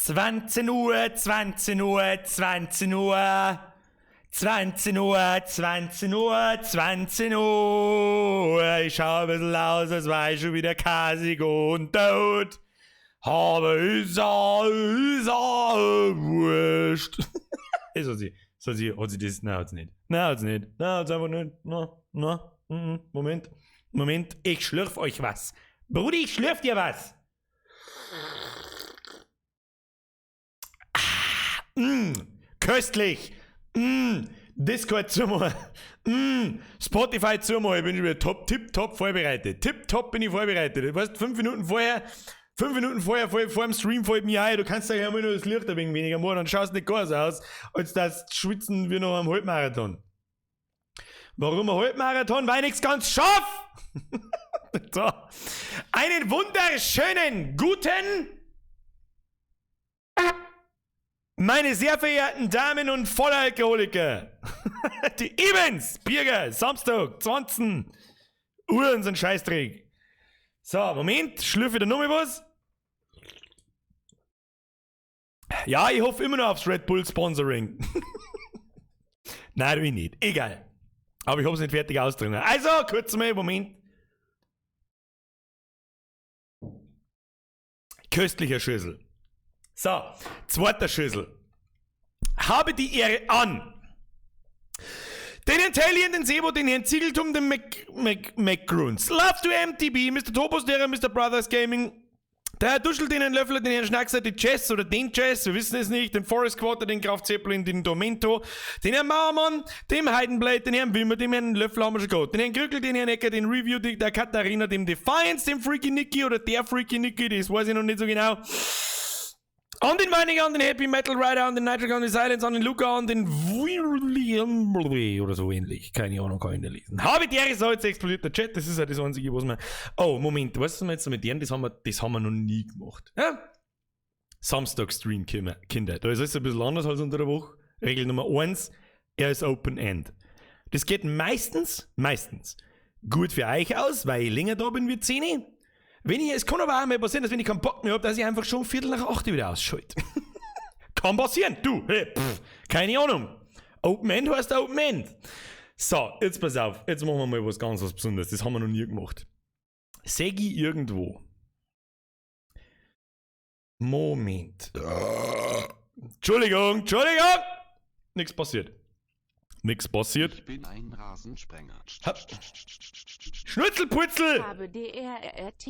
20 Uhr, 20 Uhr, 20 Uhr. 20 Uhr, 20 Uhr, 20 Uhr. Ich schau ein bisschen aus, als war ich schon wieder kasig und tot. Aber ist wurscht. So sie, hat sie das? Nein, hat sie nicht. Nein, hat sie nicht. Nein, hat sie einfach nicht. Moment. Ich schlürf euch was. Brudi, ich schlürf dir was. Köstlich. Discord zumal. Spotify zumal. Ich bin schon wieder tipptopp vorbereitet. Tipptopp bin ich vorbereitet. Du weißt, 5 Minuten vorher, vor dem Stream fällt mir ein, du kannst ja immer nur das Licht ein wenig weniger machen, dann schaust nicht ganz aus, als das schwitzen wir noch am Halbmarathon. Warum ein Halbmarathon? Weil ich nichts ganz schaff! So. Einen wunderschönen guten, meine sehr verehrten Damen und Vollalkoholiker, die Events, Bierger, Samstag, 20 Uhr und so ein Scheißdreck. So, Moment, schlürfe da noch mal was. Ja, ich hoffe immer noch aufs Red Bull Sponsoring. Nein, will ich nicht. Egal. Aber ich hab's nicht fertig ausdrücken. Also, kurz mal, Moment. Köstlicher Schüssel. So, zweiter Schüssel. Habe die Ehre an. Den Herrn Taillian, den Sebo, den Herrn Ziegeltum, den McGruns. Love to MTB, Mr. Topos, der Mr. Brothers Gaming. Der Herr Duschel, den Herrn Löffler, den Herrn Schnackser, den Jess oder den Jess, wir wissen es nicht, den Forest Quarter, den Graf Zeppelin, den Domento, den Herrn Mauermann, dem Heidenblade, den Herrn Wimmer, dem Herrn Löffler haben wir schon gehabt, den Herrn Krückel, den Herrn Ecker, den Review, der Katharina, dem Defiance, dem Freaky Nicky oder der Freaky Nicky, das weiß ich noch nicht so genau. An den Weiniger, an den Happy Metal Rider, an den Nitric, an den Silence, an den Luca, an den William oder so ähnlich. Keine Ahnung, kann ich nicht lesen. Habe die Ehre, so jetzt explodiert der Chat, das ist ja das Einzige, was man... Oh, Moment, weißt du, was wir jetzt mit denen, das haben wir noch nie gemacht. Ja? Samstag-Stream, Kinder. Da ist alles ein bisschen anders als unter der Woche. Regel Nummer 1, er ist Open End. Das geht meistens gut für euch aus, weil ich länger da bin wie 10. Es kann aber auch mal passieren, dass wenn ich keinen Bock mehr habe, dass ich einfach schon 7:45 wieder ausschalte. Kann passieren, du. Hey, keine Ahnung. Open End heißt Open End. So, jetzt pass auf. Jetzt machen wir mal was ganz was Besonderes. Das haben wir noch nie gemacht. Segi irgendwo. Moment. Entschuldigung. Nichts passiert. Ich bin ein Rasensprenger. Schnutzelputzel! Habe DRRT.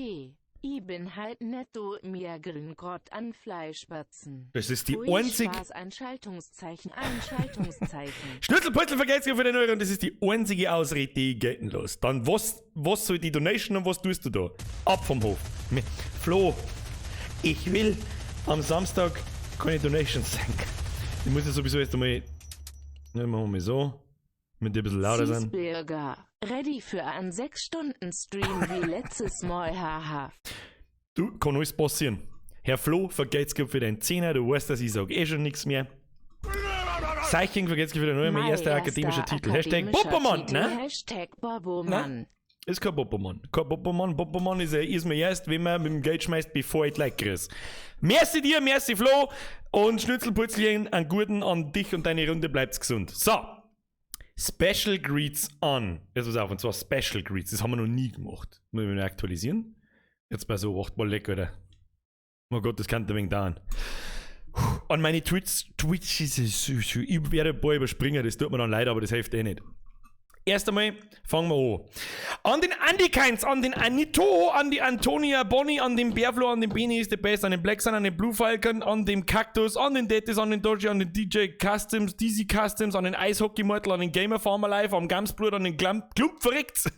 Ich bin halt netto mir Grüngrott an Fleischbatzen. Das ist die Pfui, einzige... Spaß, ein Schaltungszeichen. Schnutzelputzel, vergesst ihr für den Euro und das ist die einzige Ausrede, die ich gelten lasse. Dann was soll die Donation und was tust du da? Ab vom Hof. Flo, ich will am Samstag keine Donations senken. Ich muss ja sowieso jetzt einmal... Ne, machen wir mal so. Mit dir ein bisschen lauter sein. Cheeseburger. Ready für einen 6-Stunden-Stream wie letztes Mal, haha. Du, kann alles passieren. Herr Flo, vergeht's dir für deinen Zehner, du weißt, dass ich sag schon nichts mehr. Seiching, vergeht's dir für den neuen, mein erster akademischer Titel. Hashtag Boppermann, ne? Hashtag Bobomann. Ist kein Boppermann. Boppermann ist mir erst, wenn man mit dem Geld schmeißt, bevor ich like ist. Merci dir, merci Flo und Schnitzelputzelchen, einen guten an dich und deine Runde, bleibt's gesund. So. Special Greets an. Jetzt pass auf, und zwar Special Greets. Das haben wir noch nie gemacht. Muss ich mal aktualisieren. Jetzt bei so 8 Mal lecker, oder? Oh Gott, das kann ein wenig dauern. An meine Twitch ist es. Ich werde ein paar überspringen, das tut mir dann leid, aber das hilft eh nicht. Erst einmal fangen wir an. An den Andy Keins, an den Anito, an die Antonia Bonnie, an den Bärflo, an den Beni ist the best, an den Black Sun, an den Blue Falcon, an den Cactus, an den Detis, an den Doji, an den DJ Customs, DC Customs, an den Eishockey Mortal, an den Gamer Farmer Life, am Gamsblut, an den Klump verreckt's.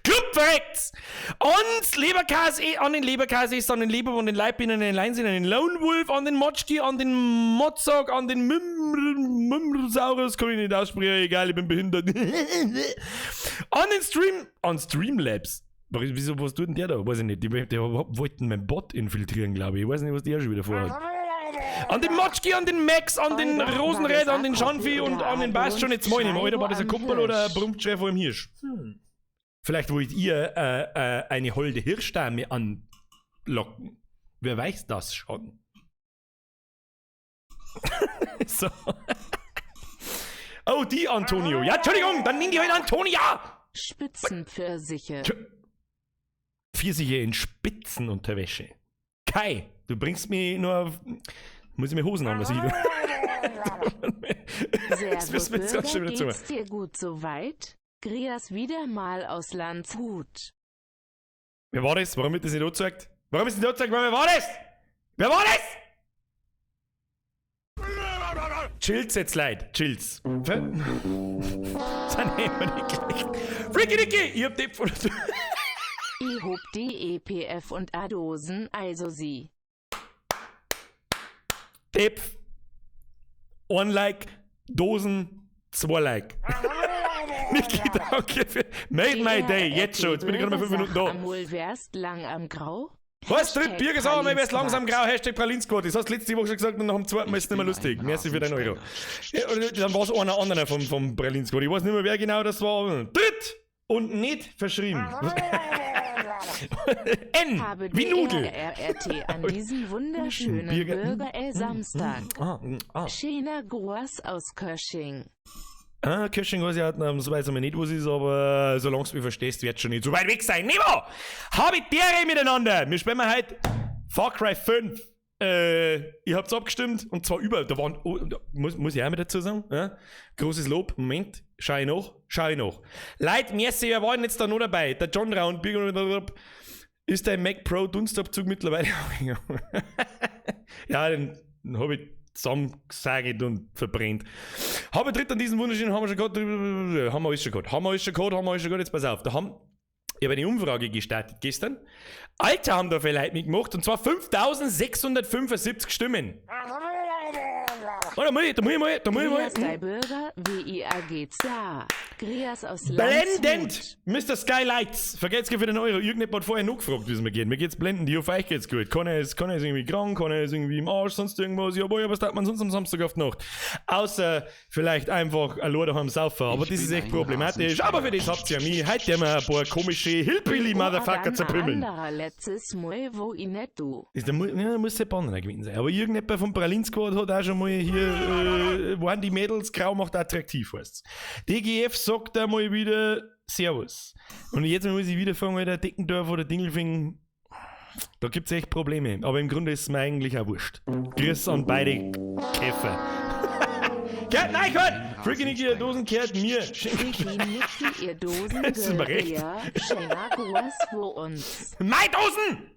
Klump verreckt's! Und Leberkäse, an den Leberkäse ist, an den Leber, an den Leibbienen, an den Leinsinn, an den Lone Wolf, an den Motschki, an den Motzog, an den Mimrosaurus, kann ich nicht aussprechen, egal, ich bin behindert. An Streamlabs. Wieso, was tut denn der da? Weiß ich nicht. Die wollten meinen Bot infiltrieren, glaube ich. Ich weiß nicht, was der schon wieder vorhat. An den Motschki, an den Max, an den Rosenred, an den Schanfi und an den Bass schon jetzt mal nicht. Alter, war das ein Kuppel oder ein Brummtschwer vor dem Hirsch? Vielleicht wollt ihr eine holde Hirschdame anlocken. Wer weiß das schon? So. Oh, die Antonio. Ja, Entschuldigung, dann nimm die heute Antonia. Spitzenpfirsiche. Pfirsiche in Spitzenunterwäsche. Kai, du bringst mich nur auf... Muss ich mir Hosen an, was ich... Servus Bürger, geht's dir gut soweit? Grias wieder mal aus Landshut. Wer war das? Warum wird das nicht angezeigt? Warum ist das nicht angezeigt? Wer war das? Wer war das? Chills jetzt, Leute. Chills. Sind nicht gleich. Freaky Dicky, ich hab Tipp von der Tür. Ich hab die EPF und A-Dosen, also sie. Tipp. 1 Like, Dosen, 2 Like. Niki, danke für... Made my day, jetzt schon. Jetzt bin ich gerade mal 5 Minuten da. Amol wärst lang am Grau? Was? Dritt Bier gesagt, mal wärst langsam grau. Hashtag Pralinskot. Das hast du letzte Woche schon gesagt und nach dem zweiten Mal ist es nicht mehr lustig. Merci für den Euro. Ja, dann war es einer anderer vom Pralinskot. Ich weiß nicht mehr, wer genau das war. Dritt und nicht verschrieben. N wie Nudel. RRT an diesem wunderschönen Bürger-Samstag. Schöner Gruß aus Kösching. Kösching weiß ich halt, so weiß ich nicht, wo es ist, aber solange du mich verstehst, wird schon nicht so weit weg sein. Nivo! Habitiere miteinander! Wir spielen heute Far Cry 5. Ihr habt's abgestimmt und zwar überall. Da waren, muss ich auch mal dazu sagen, ja? Großes Lob. Moment, schau ich noch. Leute, merci, wir waren jetzt da noch dabei. Der John Round, ist der Mac Pro Dunstabzug mittlerweile. Ja, den habe ich zusammengesagt und verbrennt. Habe dritt an diesen wunderschönen, haben wir alles schon gehabt. Jetzt pass auf, ich habe eine Umfrage gestartet gestern. Alter, haben da viele Leute mitgemacht und zwar 5675 Stimmen. Oh, da muss ich mal. Grias bei Bürger, WIAG Zar. Grias aus Blendend! Mr. Skylights! Vergesst für den Euro. Irgendjemand hat vorher noch gefragt, wie es mir geht. Mir geht's blendend, auf euch geht's gut. Keiner ist irgendwie krank, keiner ist irgendwie im Arsch, sonst irgendwas. Ja, boah, was tat man sonst am Samstag auf die Nacht? Außer vielleicht einfach allein daheim saufen. Aber das ist echt problematisch. Aber für das habt ihr ja mich. Heute haben wir ein paar komische Hillbilly-Motherfucker zerpümmeln. Letztes Mal, wo ich nicht du. Muss der Banner gewesen sein. Aber irgendjemand vom Pralinskot hat auch schon mal hier, waren die Mädels grau macht attraktiv, heißt's. DGF sagt einmal wieder Servus. Und jetzt muss ich wieder fangen, der Deckendorf oder Dingelfing. Da gibt's echt Probleme. Aber im Grunde ist es mir eigentlich auch wurscht. Grüß an beide Käfer. Kehrt nein, Gott! Freaky Niki, ihr Dosen kehrt mir. Freaky Niki, ihr Dosen Das ist mir recht. Ja, schöner Gruß für uns. Mein Dosen!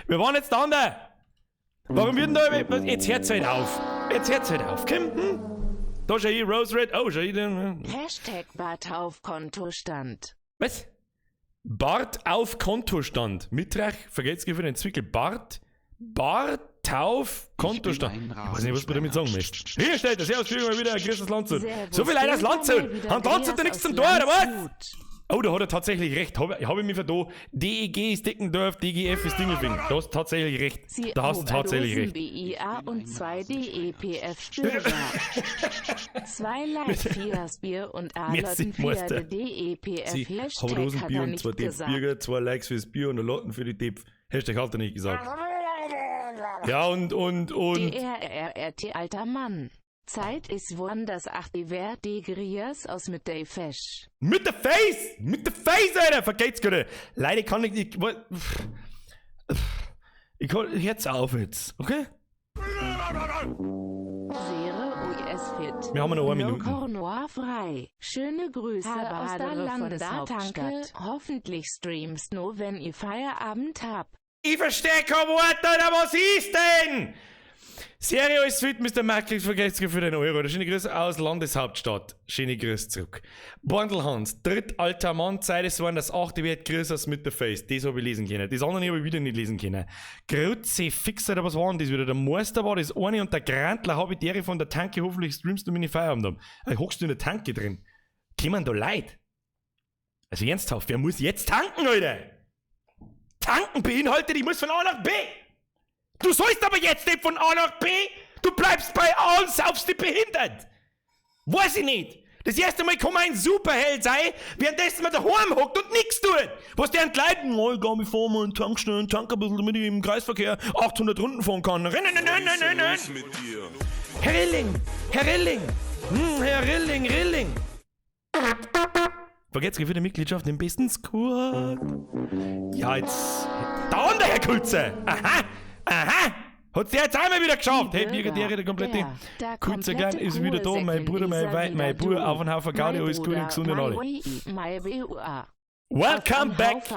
Wir waren jetzt da. Warum wird denn da... Jetzt hört's halt auf. Kim, Da schau ich Rose Red. Oh, schau ich denn... Hashtag Bart auf Kontostand. Was? Bart auf Kontostand. Mitrach, vergesst für den Zwickel. Bart auf Kontostand. Ich weiß nicht, was du damit sagen möchtest. Hier steht das. Servus, kriegen wir wieder ein grüßes Landshut. So viel Leute aus Landshut. Haben Landshut da nichts zum Tor, oder was? Oh, da hat er tatsächlich recht. Hab ich mir da. DEG ist Deckendorf, DGF ist Dingelfing. Da hast du tatsächlich recht. Da hast du tatsächlich recht. BIA und 2 DEPF Bürger. 2 Like, 4 Bier und A-Lotten für die DEPF. Hashtag hat er nicht gesagt. 2 Likes fürs Bier und ein Lotten für die DEPF. Hashtag hat er nicht gesagt. Ja, und. DRRRT, alter Mann. Zeit ist woanders, die Wert die Grias aus mit der Fesch. Mit der Face, Alter! Vergeht's gerade. Leider kann ich nicht. Ich kann jetzt auf jetzt, okay? Sere US Fit. Wir haben noch 1 Minute. Cornoir frei. Schöne Grüße aus der Landeshauptstadt. Hoffentlich streamst nur, wenn ihr Feierabend habt. Ich verstehe kein Wort, oder was ist denn? Serio ist fit, Mr. Merkel, vergesst für den Euro. Schöne Grüße aus Landeshauptstadt. Schöne Grüße zurück. Bandelhans, drittalter Mann, Zeit es waren das 8. Wert, Grüße aus mit der Face. Das habe ich lesen können. Das andere habe ich wieder nicht lesen können. Grütze, Fixer, oder was war denn das wieder? Der Meister war das eine und der Grantler habe ich der von der Tanke. Hoffentlich streamst du meine Feierabend haben. Hockst du in der Tanke drin? Kommen da Leid? Also ernsthaft, wer muss jetzt tanken, Alter? Tanken beinhaltet, ich muss von A nach B. Du sollst aber jetzt nicht von A nach B. Du bleibst bei A und saufst dich behindert. Weiß ich nicht. Das erste Mal kann man ein Superheld sein, währenddessen man daheim hockt und nichts tut. Was der entgleiten, oh, ich geh mich vor, mal einen Tankstellen, tank ein bisschen, damit ich im Kreisverkehr 800 Runden fahren kann. Rennen. Herr Rilling! Herr Rilling! Vergesst für die Mitgliedschaft im besten Squad. Ja, jetzt. Da unten, Herr Kulze! Aha! Hat's der jetzt einmal wieder geschafft? Hey, der komplette Kulze gern ist wieder da. Mein Bruder, mein Bruder, auf den Haufen Gaudi, alles Gute und gesund und alle. Welcome back!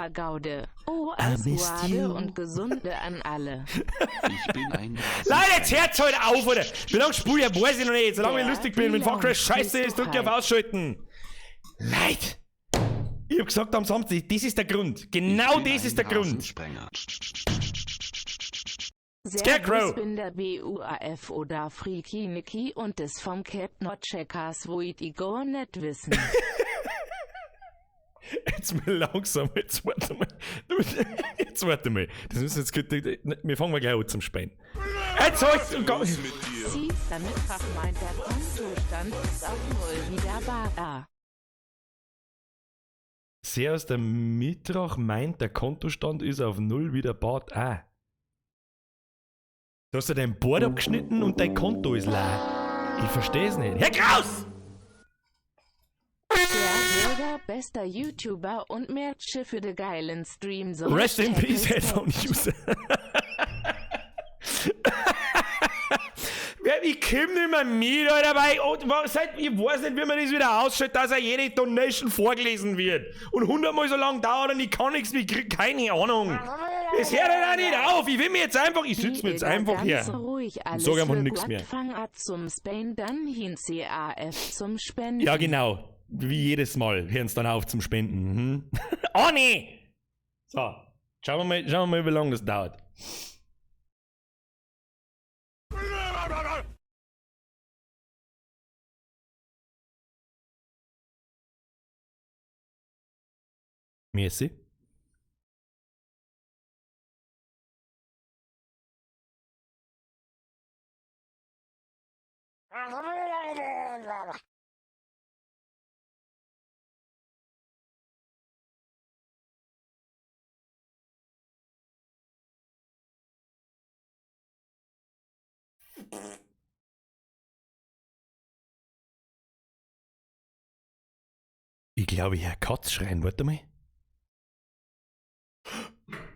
I missed you. Und Gesunde an alle. Ich bin ein Leute, jetzt hört's heute auf, oder? Wie lange spule ich, weiß ich noch nicht. Solange ich lustig bin, wenn Far Cry scheiße ist, drück ich auf Ausschalten. Leute! Ich hab gesagt am Samstag, das ist der Grund. Genau das ist der Grund. Scarecrow! Ich bin der BUAF oder Freaky Nicky und das vom Cap Not Checkers, wo ich die gar nicht wissen. Jetzt mal langsam, jetzt warte mal. Das müssen jetzt, wir fangen mal gleich an zum Spähen. Jetzt heißt Sie, der Mittag meint, der Kontostand ist auf null wieder bar. Sehr aus der Mittag meint, der Kontostand ist auf null wieder Bad A. Du hast ja dein Board abgeschnitten und dein Konto ist leer. Ich versteh's nicht. Herr Kraus! Der Bürger, bester YouTuber und Merche für den geilen Stream. So Rest in Peace, Headphone-User. Ich komm nicht mehr mit, Alter, weil ich weiß nicht, wie man das wieder ausschaltet, dass jede Donation vorgelesen wird. Und 100-mal so lang dauert und ich kann nichts mehr, ich krieg keine Ahnung. Es hört halt auch nicht auf. Ich will mir jetzt einfach, ich sitze mir jetzt einfach hier. Ruhig, alles sag einfach nichts mehr. Fang an zum Spain, dann hin CAF zum Spenden. Ja, genau. Wie jedes Mal hören sie dann auf zum Spenden. Oh nee! So, schauen wir mal, wie lange das dauert. Merci. Ich glaube, ich höre Katz schreien. Warte mal.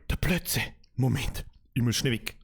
Der Plötze. Moment. Ich muss schnell weg.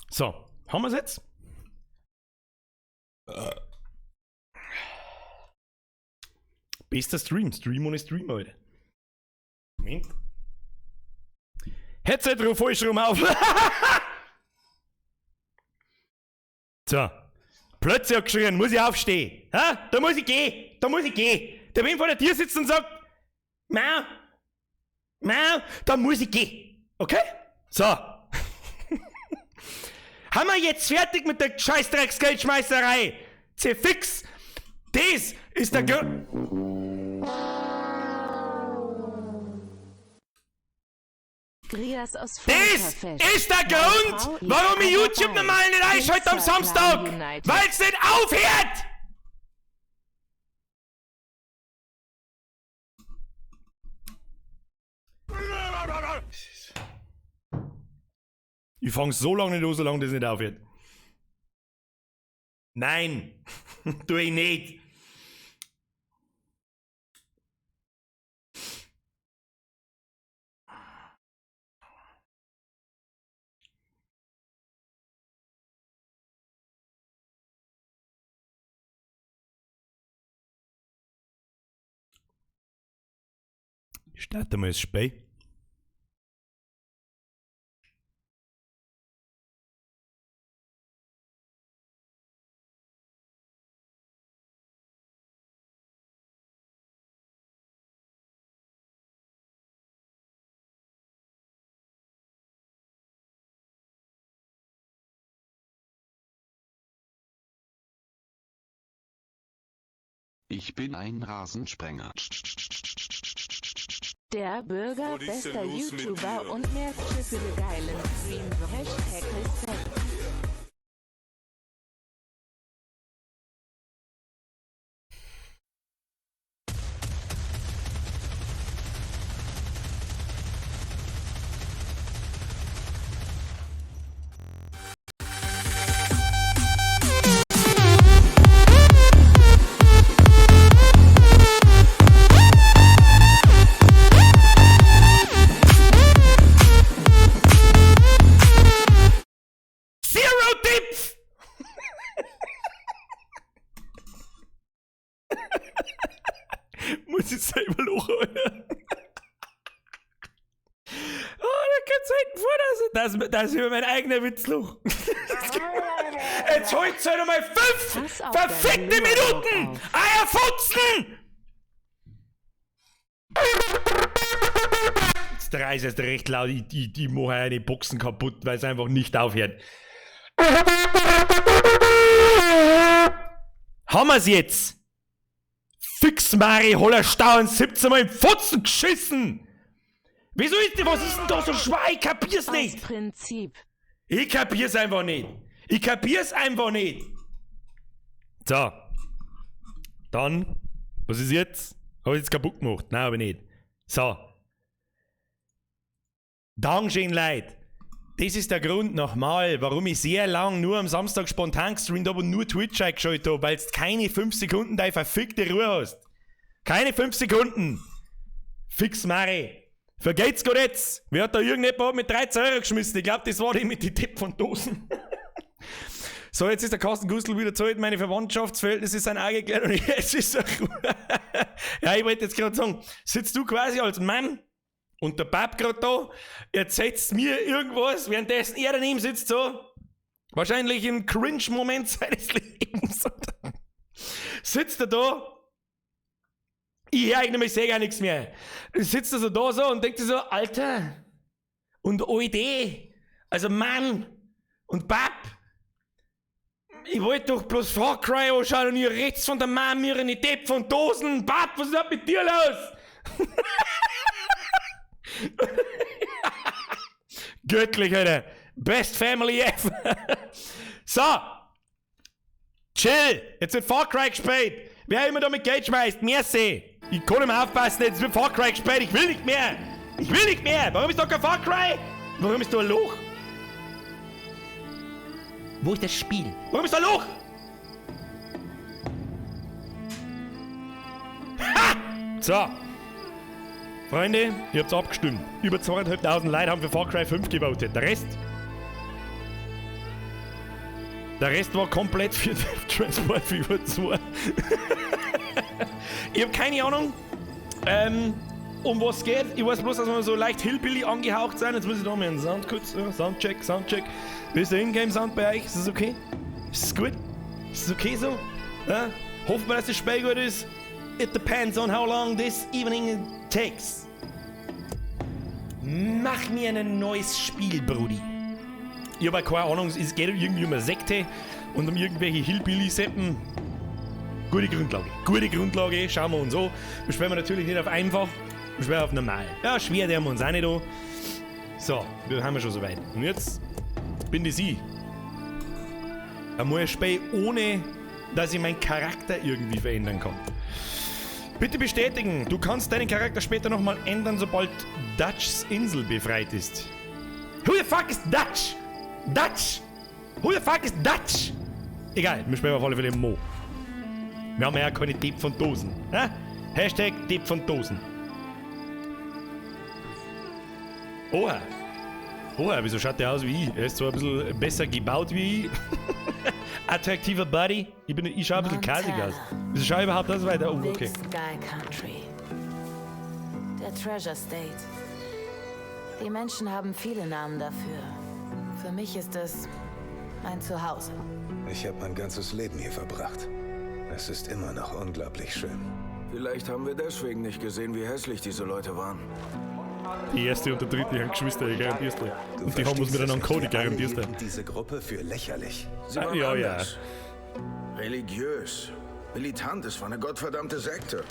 So, haben wir es jetzt? Bester Stream. Stream ohne Stream, Alter. Moment. Headset drauf, falsch rum auf. So. Plötzlich hat geschrien, muss ich aufstehen. Ha? Da muss ich gehen. Der bin vor der Tür sitzt und sagt, Mau, da muss ich gehen. Okay? So. Haben wir jetzt fertig mit der Scheißdrecksgeldschmeißerei? Fix. Das ist der Grund. Das ist der Grund, warum ich YouTube normal nicht einschalte am Samstag. Weil es nicht aufhört. Ich fange so lange nicht an, solange das nicht aufhört. Nein, tu ich nicht. Starten wir das Spiel. Ich bin ein Rasensprenger. Der Bürger, bester YouTuber und mehr Tipps für den geilen Stream. Hashtag Respekt. Muss ich selber lachen, Alter. Oh, da kannst du hinten vor, dass ich über meinen eigenen Witz lache. Jetzt holt's halt nochmal 5 verfickte Minuten! Eierfutzen! Jetzt reißt es recht laut, die machen eine Boxen kaputt, weil es einfach nicht aufhört. Haben wir's jetzt? Fix Mari Hollerstauern 17 Mal im Futzen geschissen! Wieso ist denn, was ist denn da so schwer? Ich kapier's nicht! Aus Prinzip. Ich kapier's einfach nicht! Ich kapier's einfach nicht! So. Dann, was ist jetzt? Hab ich jetzt kaputt gemacht? Nein, aber nicht. So. Dankeschön, Leute. Das ist der Grund nochmal, warum ich sehr lang nur am Samstag spontan gestreamt habe und nur Twitch eingeschaltet habe, weil du keine 5 Sekunden deine verfickte Ruhe hast. Keine 5 Sekunden. Fix Mari. Vergeht's gut jetzt. Wer hat da irgendjemand mit 13 Euro geschmissen? Ich glaube, das war die mit den Tipp von Dosen. So, jetzt ist der Carsten Gustl wieder zurück. Meine Verwandtschaftsverhältnisse sind auch geklärt und jetzt ist er ja, ich wollte jetzt gerade sagen, sitzt du quasi als Mann und der Pap gerade da, erzählst mir irgendwas, währenddessen er daneben sitzt so, wahrscheinlich im Cringe-Moment seines Lebens. Sitzt er da, ich höre eigentlich sehr gar nichts mehr. Sitzt er so da so und denkt so, Alter, und OID, also Mann und Pap, ich wollte doch bloß Far Cry anschauen und ihr rechts von der Mama mir eine Depp von Dosen. Pap, was ist da mit dir los? Göttlich, Alter. Best Family ever. So. Chill. Jetzt wird Far Cry gespielt. Wer immer da mit Geld schmeißt, merci. Ich kann nicht mehr aufpassen, jetzt wird Far Cry gespielt. Ich will nicht mehr. Ich will nicht mehr. Warum ist da kein Far Cry? Warum ist da ein Loch? Wo ist das Spiel? Warum ist da ein Loch? Ha! So. Freunde, ihr habt's abgestimmt. Über 2.500 Leute haben für Far Cry 5 gewotet. Der Rest war komplett für Transport Fever 2. Ich hab keine Ahnung, um was es geht. Ich weiß bloß, dass wir so leicht Hillbilly angehaucht sind. Jetzt muss ich da mal einen Sound kurz. Soundcheck. Wie ist der Ingame-Sound bei euch? Ist das okay? Ist das gut? Ist das okay so? Ja? Hoffen wir, dass das Spiel gut ist. It depends on how long this evening takes. Mach mir ein neues Spiel, Brudi. Ich habe keine Ahnung, es geht irgendwie um eine Sekte und um irgendwelche Hillbilly-Seppen. Gute Grundlage, schauen wir uns an. Wir spielen natürlich nicht auf einfach, wir spielen auf normal. Ja, schwer, der haben wir uns auch nicht an. So, wir haben schon soweit. Und jetzt bin das ich. Einmal ein Spiel, ohne dass ich meinen Charakter irgendwie verändern kann. Bitte bestätigen, du kannst deinen Charakter später nochmal ändern, sobald Dutchs Insel befreit ist. Who the fuck is Dutch? Dutch! Who the fuck is Dutch? Egal, wir spielen auf alle Fälle Mo. Wir haben ja keine Tipp von Dosen. Ha? Hashtag Tipp von Dosen. Oha, wieso schaut der aus wie ich? Er ist zwar ein bisschen besser gebaut wie ich. Attraktiver Body. Ich schaue ein bisschen kasig aus. Wieso schaue ich überhaupt aus weiter? Oh, okay. Sky Country. Der der Treasure State. Die Menschen haben viele Namen dafür. Für mich ist es mein Zuhause. Ich habe mein ganzes Leben hier verbracht. Es ist immer noch unglaublich schön. Vielleicht haben wir deswegen nicht gesehen, wie hässlich diese Leute waren. Die erste und der dritte haben Geschwister, ich garantier's dir. Und die haben uns miteinander Code, ich garantier's dir. Diese Gruppe für lächerlich. Sie waren ja, anders. Religiös. Militant, es war eine gottverdammte Sekte.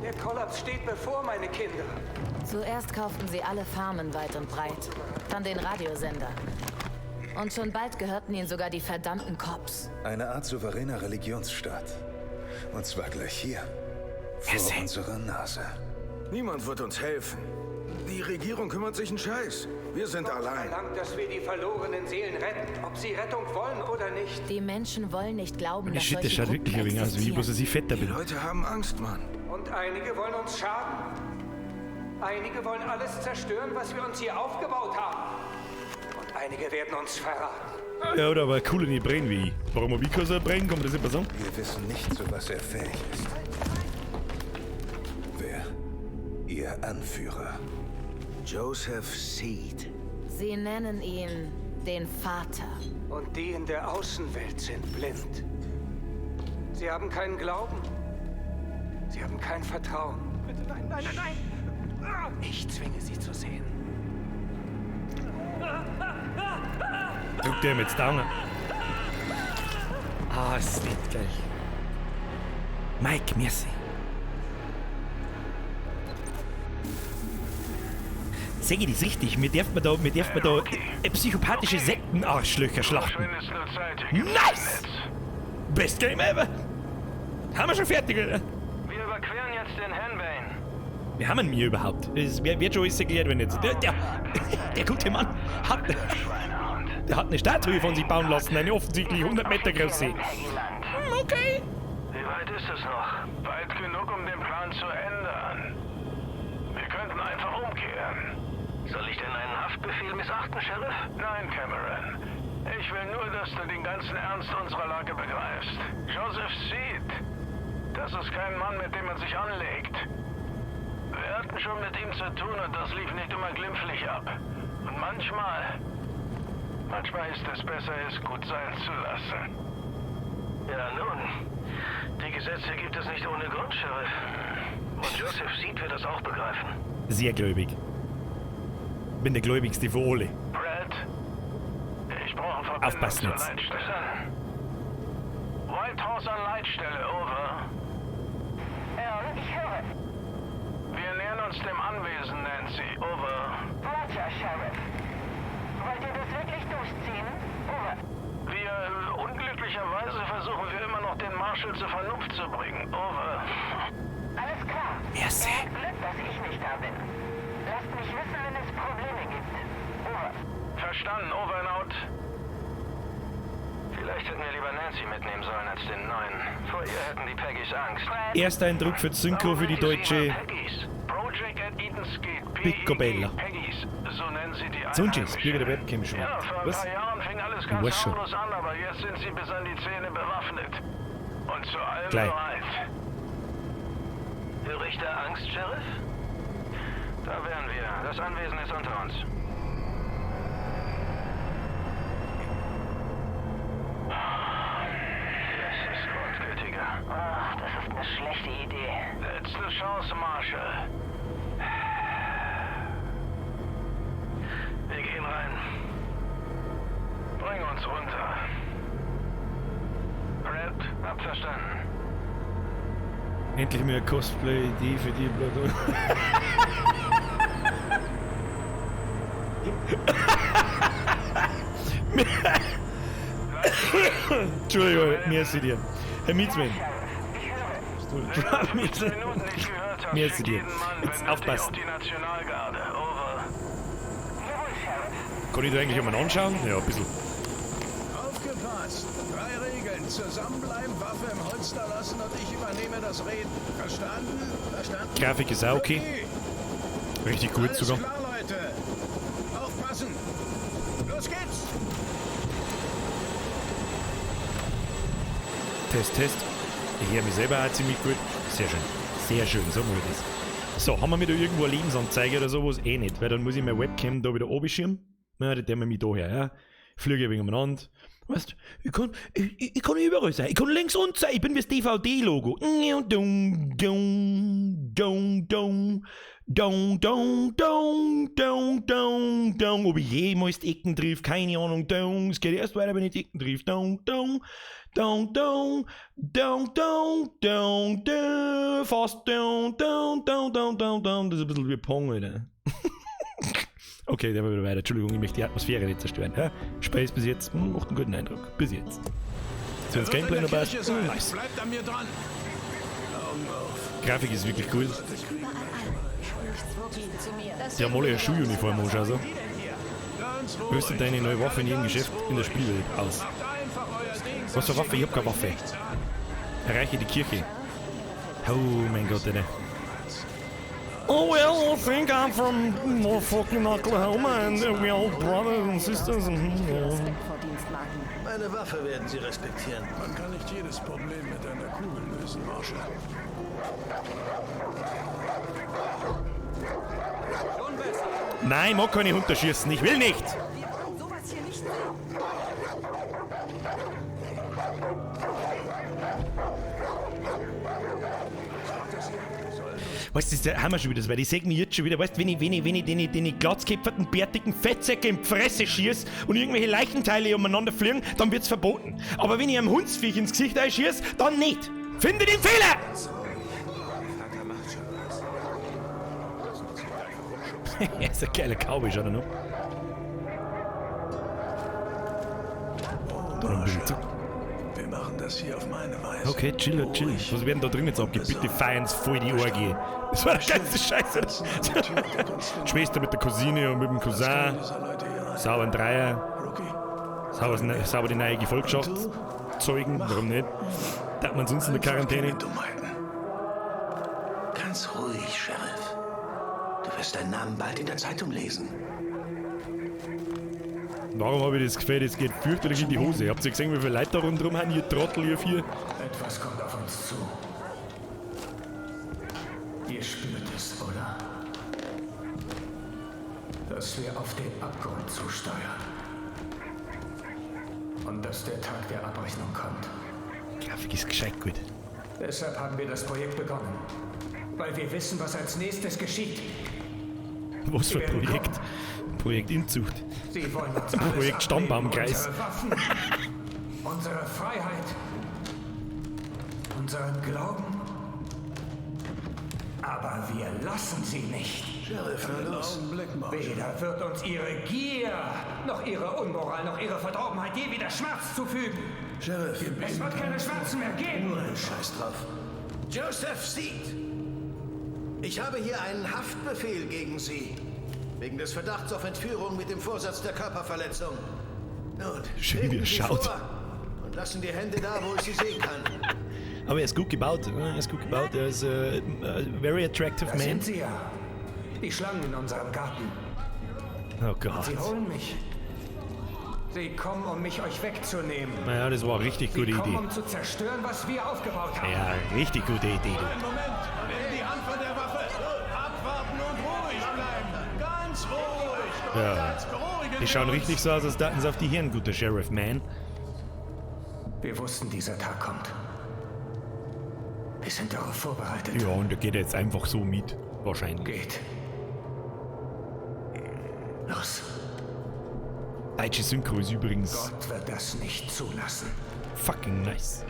Der Kollaps steht bevor, meine Kinder. Zuerst kauften sie alle Farmen weit und breit, dann den Radiosender. Und schon bald gehörten ihnen sogar die verdammten Cops. Eine Art souveräner Religionsstaat. Und zwar gleich hier. Vor unserer Nase. Niemand wird uns helfen. Die Regierung kümmert sich einen Scheiß. Wir sind allein. Verlangt, dass wir die verlorenen Seelen retten, ob sie Rettung wollen oder nicht. Die Menschen wollen nicht glauben, dass Shit, das solche schaut wirklich ein wenig aus, wie bloß ich fetter Die bin. Leute haben Angst, Mann. Und einige wollen uns schaden. Einige wollen alles zerstören, was wir uns hier aufgebaut haben. Und einige werden uns verraten. Ja, oder aber cool in die Brain wie ich. Warum habe ich keine so eine Brain? Kommt das immer so? Wir wissen nicht, zu was er fähig ist. Wer? Ihr Anführer. Joseph Seed. Sie nennen ihn den Vater. Und die in der Außenwelt sind blind. Sie haben keinen Glauben. Sie haben kein Vertrauen. Bitte nein, nein, nein, nein. Ich zwinge sie zu sehen. Drück dir jetzt down. Ah, ist nicht geil. Mike, merci. Sag ich das richtig? Wir dürfen da psychopathische Sektenarschlöcher schlachten. Nice! Best Game ever! Haben wir schon fertig, oder? Wir überqueren jetzt den Henbane. Wir haben ihn mir überhaupt. Es wird schon alles erklärt, wenn jetzt. Der gute Mann hat. Der hat eine Statue von sich bauen lassen, eine offensichtlich 100 Meter große. Okay. Wie weit ist es noch? Weit genug, um den Plan zu ändern. Wir könnten einfach umkehren. Soll ich denn einen Haftbefehl missachten, Sheriff? Nein, Cameron. Ich will nur, dass du den ganzen Ernst unserer Lage begreifst. Joseph Seed. Das ist kein Mann, mit dem man sich anlegt. Wir hatten schon mit ihm zu tun und das lief nicht immer glimpflich ab. Und manchmal ist es besser, es gut sein zu lassen. Ja, nun. Die Gesetze gibt es nicht ohne Grund, Sheriff. Und Joseph Seed wird das auch begreifen. Sehr gläubig. Bin der gläubigste von alle. Brad, ich brauche Verbindung Aufpassen zur jetzt. Leitstelle. White Horse an Leitstelle, over. Ja, ich höre. Wir nähern uns dem Anwesen, Nancy, over. Roger, Sheriff. Wollt ihr das wirklich durchziehen? Over. Unglücklicherweise versuchen wir immer noch, den Marshal zur Vernunft zu bringen, over. Alles klar. Merci. Ihr habt Glück, dass ich nicht da bin. Lasst mich wissen, wenn es Probleme gibt. Over. Verstanden, over and out. Vielleicht hätten wir lieber Nancy mitnehmen sollen als den neuen. Vor ihr hätten die Peggys Angst. Erster Eindruck für Synchro für die deutsche Project at Eden's Gate. Picobella. Peggys, so nennen sie die Sunjis, Einheimischen. Bürger der Webcam schon. Ja, vor ein Was? paar Jahren fing alles Du ganz weißt schon. harmlos an, aber jetzt sind sie bis an die Zähne bewaffnet. Und zu allem Gleich. bereit. Höre ich da Angst, Sheriff? Da wären wir. Das Anwesen ist unter uns. Das ist grundgültiger. Ach, das ist eine schlechte Idee. Letzte Chance, Marshal. Wir gehen rein. Bring uns runter. Red, hab verstanden. Endlich mehr Cosplay-Idee für die Blöde. Entschuldigung, merci dir. Herr Mietsmann. Merci dir. Jetzt aufpassen. Die Nationalgarde, over. Kann ich da eigentlich mal anschauen? Ja, ein bisschen. Aufgepasst! 3 Regeln. Zusammenbleiben, Waffe im Holster lassen und ich übernehme das Reden. Verstanden? Verstanden? Grafik ist auch okay. Richtig gut Alles sogar. klar, Leute. Aufpassen. Los geht's. Test. Ich höre mich selber auch ziemlich gut. Sehr schön. Sehr schön, so muss ich das. So, haben wir wieder irgendwo eine Lebensanzeige oder sowas? Eh nicht, weil dann muss ich meine Webcam da wieder oben schirmen. Na, dann nehmen wir mich da her, ja. Fliege ein wenig umeinander. Weißt du, ich kann überall sein. Ich kann links und sein. Ich bin wie das DVD-Logo. Ob ich jemals die Ecken triff, keine Ahnung. Es geht erst weiter, wenn ich die Ecken triff. Fast das ist ein bisschen wie Pong, Alter. Okay, der war wieder weiter. Entschuldigung, ich möchte die Atmosphäre nicht zerstören. Ja? Space bis jetzt macht einen guten Eindruck. Bis jetzt. So, das Gameplay noch passt. Nice. Bleibt an mir dran. Grafik ist wirklich cool. Die haben alle eine Schuluniform an, also. Rüstet deine neue Waffe in jedem Geschäft in der Spielwelt aus. Was für Waffe? Ich hab keine Waffe. Erreiche die Kirche. Oh mein Gott, Alter. Oh well, I think I'm from fucking Oklahoma and we're all brothers and sisters and Meine Waffe werden Sie respektieren. Man kann nicht jedes Problem mit einer Kugel lösen, Marshall. Nein, ich mag keine Hunde schießen, ich will nicht! Weißt du, das haben wir schon wieder, weil ich sag mir jetzt schon wieder, weißt du, wenn ich den glatzköpferten, bärtigen Fettsäcke in die Fresse schieß und irgendwelche Leichenteile umeinander fliegen, dann wird's verboten. Aber wenn ich einem Hundsviech ins Gesicht einschieß, dann nicht. Finde den Fehler! Er ist ein geiler Cowboy, schau da noch. Wir machen das hier auf meine Weise. Okay, chill. Was werden da drin jetzt abgeht? Bitte feiern's voll die Orgie. Das war der geilste Scheiße. Schwester mit der Cousine und mit dem Cousin. Sauber ein Dreier. Sauber die neue Gefolgschaft. Zeugen, warum nicht? Da hat man sonst in der Quarantäne. Ganz ruhig, Sheriff. Du wirst deinen Namen bald in der Zeitung lesen. Warum habe ich das Gefühl, das geht fürchterlich in die Hose? Habt ihr gesehen, wie viele Leute da rundherum haben, ihr Trottel, ihr vier? Etwas kommt auf uns zu. Ihr spürt es, oder? Dass wir auf den Abgrund zusteuern. Und dass der Tag der Abrechnung kommt. Grafik ist gescheit gut. Deshalb haben wir das Projekt begonnen. Weil wir wissen, was als nächstes geschieht. Was für ein Projekt? Projekt Inzucht. Sie wollen uns Projekt Stammbaumkreis. Unsere Waffen, unsere Freiheit, unseren Glauben. Aber wir lassen sie nicht. Sheriff, na los. Weder wird uns ihre Gier, noch ihre Unmoral, noch ihre Verdorbenheit je wieder Schmerz zufügen. Sheriff, Es wird keine Schmerzen mehr geben. Scheiß drauf. Joseph Seed. Ich habe hier einen Haftbefehl gegen Sie. Wegen des Verdachts auf Entführung mit dem Vorsatz der Körperverletzung. Nun, schön wie er schaut. Und lassen die Hände da, wo ich sie sehen kann. Aber er ist gut gebaut, ne? Er ist gut gebaut. Er ist very attractive Da man. sind sie ja. Die Schlangen in unserem Garten. Oh Gott. Sie holen mich. Sie kommen, um mich euch wegzunehmen. Naja, das war eine richtig gute Sie kommen, Idee. um zu zerstören, was wir aufgebaut haben. Ja, richtig gute Idee. Moment, nimm die Hand von der Waffe. Abwarten und ruhig bleiben. Ganz ruhig. Ja. Ganz beruhigen. Die schauen richtig so aus, als daten sie auf die Hirn, guter Sheriff Man. Wir wussten, dieser Tag kommt. Wir sind darauf vorbereitet. Ja, und der geht jetzt einfach so mit. Wahrscheinlich. Geht. Los. Deutsche Synchro ist übrigens Gott wird das nicht zulassen. fucking nice.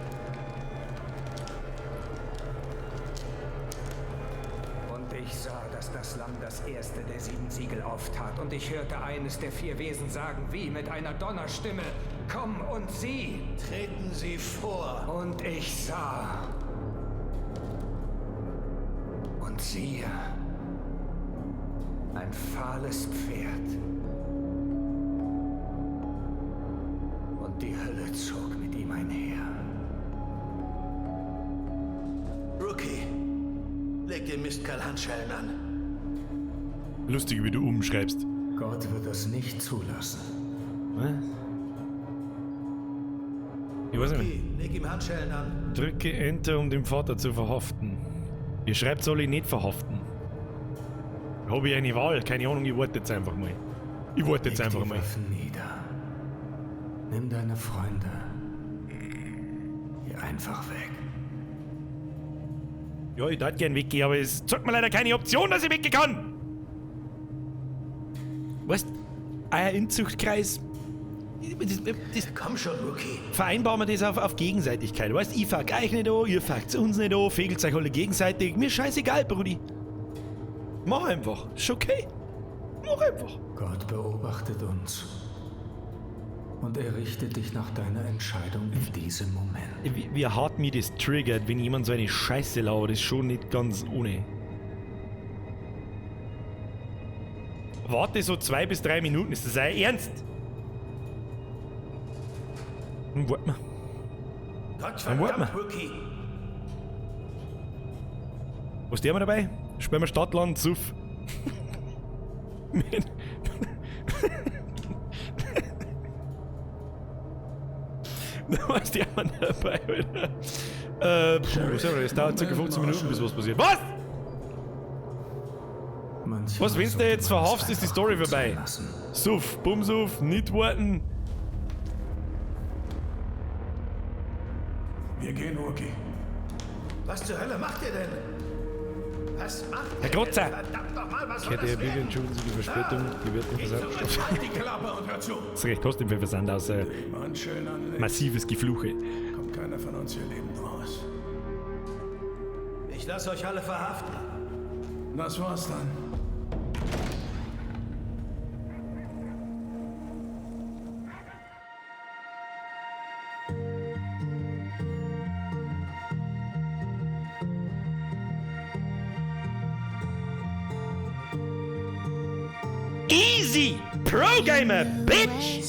Und ich sah, dass das Lamm das erste der 7 Siegel auftat. Und ich hörte eines der 4 Wesen sagen, wie mit einer Donnerstimme: Komm und sieh! Treten Sie vor. Und ich sah. Und siehe. Ein fahles Pferd. Und die Hölle zog mit ihm einher. Rookie, leg den Mistkerl Handschellen an. Lustig, wie du umschreibst. Gott wird das nicht zulassen. Was? Ich weiß nicht mehr. Rookie, leg ihm Handschellen an. Drücke Enter, um den Vater zu verhaften. Ihr schreibt, soll ich nicht verhaften. Habe ich eine Wahl? Keine Ahnung, ich warte jetzt einfach mal. Ich warte jetzt einfach mal. Waffen nieder. Nimm deine Freunde. Geh einfach weg. Ja, ich darf gern weggehen, aber es zeigt mir leider keine Option, dass ich weggehen kann. Weißt du, euer Inzuchtkreis. Komm schon, Rookie. Vereinbaren wir das auf Gegenseitigkeit. Weißt du, ich fuck euch nicht an, ihr fuckt uns nicht an, fegelt euch alle gegenseitig. Mir scheißegal, Brudi. Mach einfach. Ist okay. Mach einfach. Gott beobachtet uns. Und er richtet dich nach deiner Entscheidung in diesem Moment. Wie hart mich das triggert, wenn jemand so eine Scheiße lauert, ist schon nicht ganz ohne. Warte so 2 bis 3 Minuten, ist das euer Ernst? Dann warten wir. Dann warten wir. Was der wir dabei? Spielen wir Stadtland, Suff. Was die haben dabei, Alter? Es dauert ca. 15 Minuten, bis was passiert. Was? Was, wenn du jetzt verhaftest, ist die Story vorbei. Suff, Bumsuff, nicht warten. Wir gehen, Rookie. Was zur Hölle macht ihr denn? Was macht ihr Herr Grotzer! Verdammt nochmal, was Ich hätte Herr Bigger, entschuldigen Sie die Verspätung. Die wird nicht versand. Die Klappe und hör zu. Das Recht hast du für Versand aus Schön an. massives Gefluche. Kommt keiner von uns hier lebend raus. Ich lasse euch alle verhaften. Das war's dann. Easy! Pro Gamer, bitch!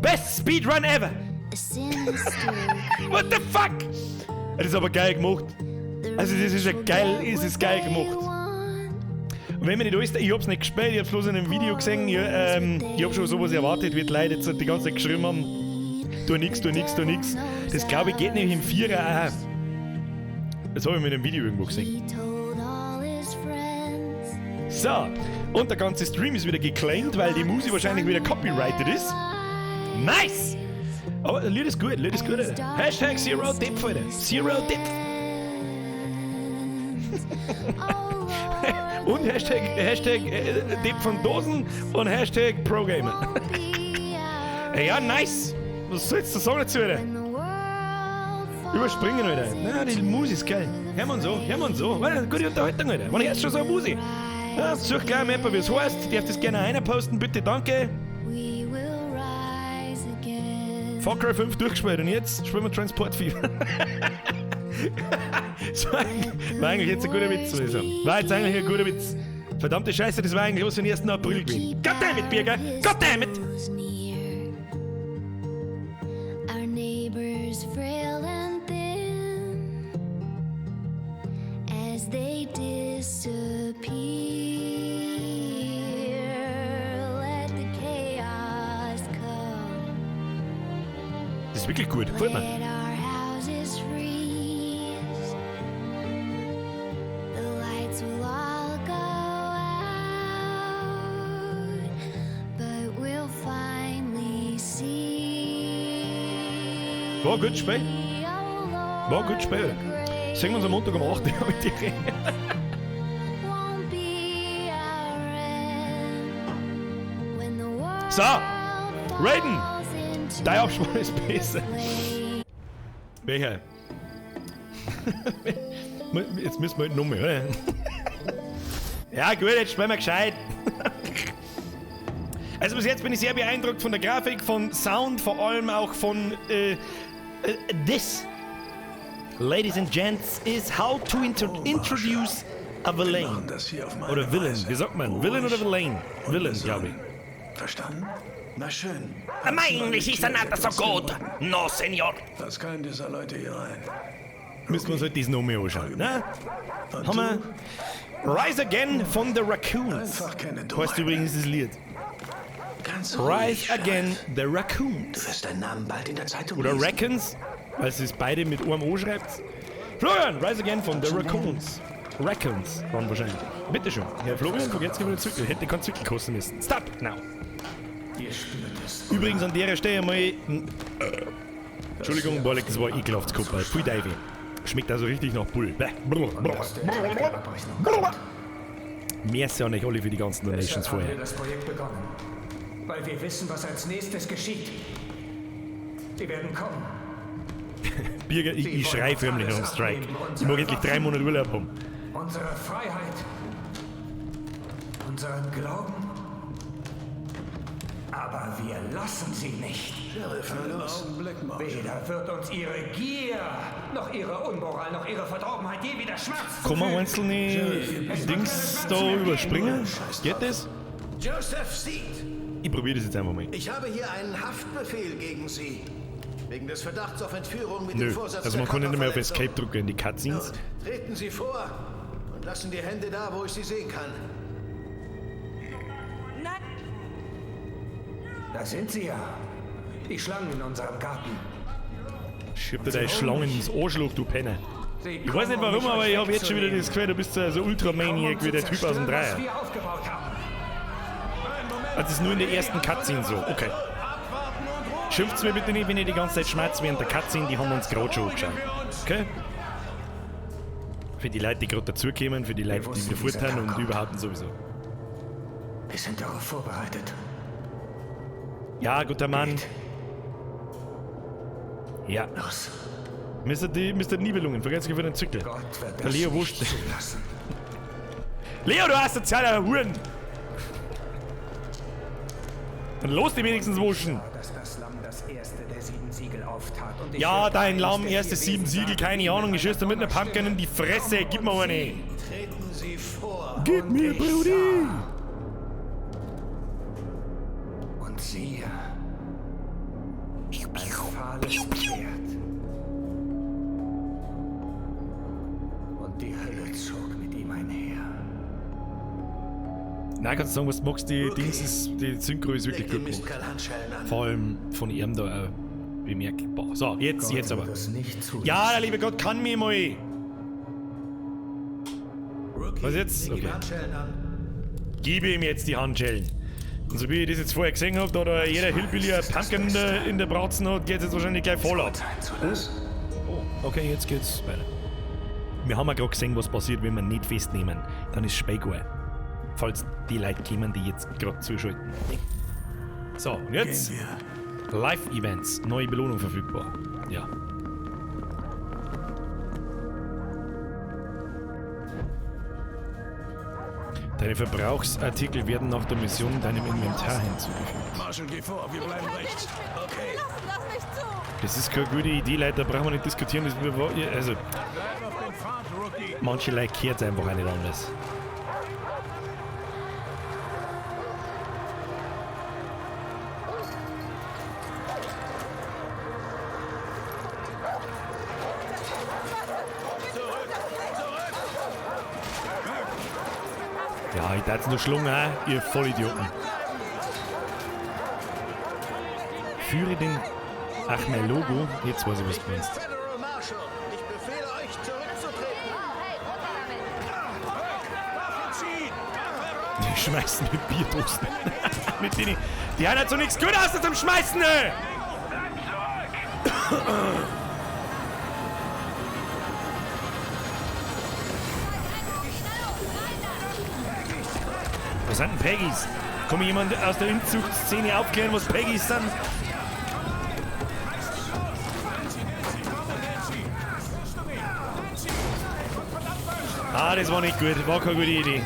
Best Speedrun ever! What the fuck? Das ist aber geil gemacht. Also das ist ja geil, es ist geil gemacht. Und wenn man nicht alles, ich hab's nicht gespielt, ich hab's bloß in einem Video gesehen, ich hab schon sowas erwartet, wie die Leute jetzt die ganze Zeit geschrieben haben, tu nix, tu nix, tu nix. Das glaube ich geht nämlich im 4er auch. Das habe ich mit einem Video irgendwo gesehen. So, und der ganze Stream ist wieder geclaimed, weil die Musik wahrscheinlich wieder copyrighted ist. Nice! Aber das Lied ist gut, Alter. Hashtag Zero Dip, Alter. Zero Dip. Und Hashtag Dip von Dosen und Hashtag ProGamer. Ja, nice. Was sollst du sagen dazu, Alter? Überspringen, Alter. Na, die Musik ist geil. Hör man so. Warte, gute Unterhaltung, Alter. Man hört schon so eine Musik. Ja, such gleich mal, wie es heißt. Ich darf das gerne reinposten, bitte, danke. Far Cry 5 durchgespielt und jetzt spielen wir Transport Fever. War eigentlich jetzt ein guter Witz, muss ich sagen. War jetzt eigentlich ein guter Witz. Verdammte Scheiße, das war eigentlich was für den 1. April gewesen. Goddammit, Birger! Goddammit! Das ist wirklich gut, gefällt mir. War gut Spiel. War gut Spiel. Sehen wir uns am Montag um 8 Uhr mit dir. So, Raiden! Dein Abspann ist besser. Welcher? Jetzt müssen wir halt noch mehr, oder? Ja gut, jetzt spielen wir gescheit. Also bis jetzt bin ich sehr beeindruckt von der Grafik, von Sound, vor allem auch von this, ladies and gents, is how to introduce a villain. Oder Villain, wie sagt man? Villain oder Villain? Villain, glaube ich. Verstanden? Na schön. Eigentlich ist er nicht so gut. No, Senor. Lass keinen dieser Leute hier rein. Müssen wir uns halt diesen Nomi anschauen, ne? Haben wir Rise Again von The Raccoons. Heißt übrigens das Lied. Rise Again The Raccoons. Du wirst deinen Namen bald in der Zeitung oder lesen. Raccoons, weil es beide mit einem O schreibt. Florian, Rise Again von The Raccoons. Raccoons waren wahrscheinlich. Bitteschön. Herr Florian, wo geht's wieder zurück? Hätte kein Zirkel kosten müssen. Stop now. Übrigens an der Stelle mal... Entschuldigung, Bolek, das war ekelhaft Kuppel. Pfui Teufel. Schmeckt also richtig nach Bull. Merci an euch alle für die ganzen Donations vorher. Haben wir das Projekt begonnen, weil wir wissen, was als nächstes geschieht. Sie werden kommen. Birger, ich schrei förmlich nach dem Strike. Ich mag endlich 3 Monate Urlaub haben. Unsere Freiheit. Unseren Glauben. Aber wir lassen sie nicht. Weder wird uns ihre Gier, noch ihre Unmoral, noch ihre Verdorbenheit je wieder Schmerz. Kann man einzelne Dings da überspringen? Geht das? Joseph Seed. Ich probiere das jetzt einfach mal. Ich habe hier einen Haftbefehl gegen Sie. Wegen des Verdachts auf Entführung mit dem Vorsatz also man kann nicht mehr auf Körperverletzung. Escape drücken in die Cutscenes. Treten Sie vor und lassen die Hände da, wo ich sie sehen kann. Da sind sie ja. Die Schlangen in unserem Garten. Schieb dir deine Schlangen ins Arschloch, du Penner. Ich weiß nicht warum, aber ich habe jetzt schon wieder das Gefühl, du bist so Ultramaniac wie der Typ aus dem Dreier. Also das ist nur in der ersten Cutscene so, okay. Schimpft's mir bitte nicht, wenn ihr die ganze Zeit schmerzt während der Cutscene, die haben uns gerade schon angeschaut. Okay? Für die Leute, die gerade dazukommen, für die Leute, die wieder vorteilen und überhaupt sowieso. Wir sind darauf vorbereitet. Ja, guter Mann. Ja. Los. Mr. Nibelungen, vergesst nicht für den Zirkel. Der Leo wusste. Leo, du hast sozialer Huren! Dann los die wenigstens wuschen. Ja, dein Lamm, erstes 7 Siegel, keine Ahnung, ich schieße dir mit einer Pumpkin in die Fresse, gib mir eine. Treten Sie vor. Gib mir, Brudi! Und siehe, ein fahles Pferd. Und die Hölle zog mit ihm einher. Nein, kannst du sagen, was du magst, die Synchro ist wirklich gut gemacht. Vor allem von ihm da auch bemerkbar. So, jetzt aber. Ja, der liebe Gott kann mir mal. Was jetzt? Okay. Gib ihm jetzt die Handschellen. Und so wie ich das jetzt vorher gesehen habe, da da jeder Hillbilly ein Pumpkin in der Bratzen hat, geht es jetzt wahrscheinlich gleich voll ab. Oh, okay, jetzt geht's weiter. Wir haben ja gerade gesehen, was passiert, wenn wir nicht festnehmen. Dann ist Speckwein. Falls die Leute kommen, die jetzt gerade zuschalten. So, und jetzt Live-Events, neue Belohnung verfügbar. Ja. Deine Verbrauchsartikel werden nach der Mission deinem Inventar hinzugefügt. Marshall, geh vor, wir bleiben rechts. Okay. Das ist keine gute Idee, Leute, da brauchen wir nicht diskutieren. Das also, manche Leute kehren es einfach auch nicht anders. Ja, ich dachte nur schlungen, ihr Vollidioten. Führe den... Ach, mein Logo. Jetzt weiß ich, was du meinst. Ich befehle euch, zurückzutreten. Die schmeißen mit Bierdosen. Mit denen... Die haben halt so nichts gut aus zum Schmeißen, ey! Was sind denn Peggys? Kann mir jemand aus der Inzuchtsszene aufklären, was Peggys sind? Ah, das war nicht gut. War keine gute Idee.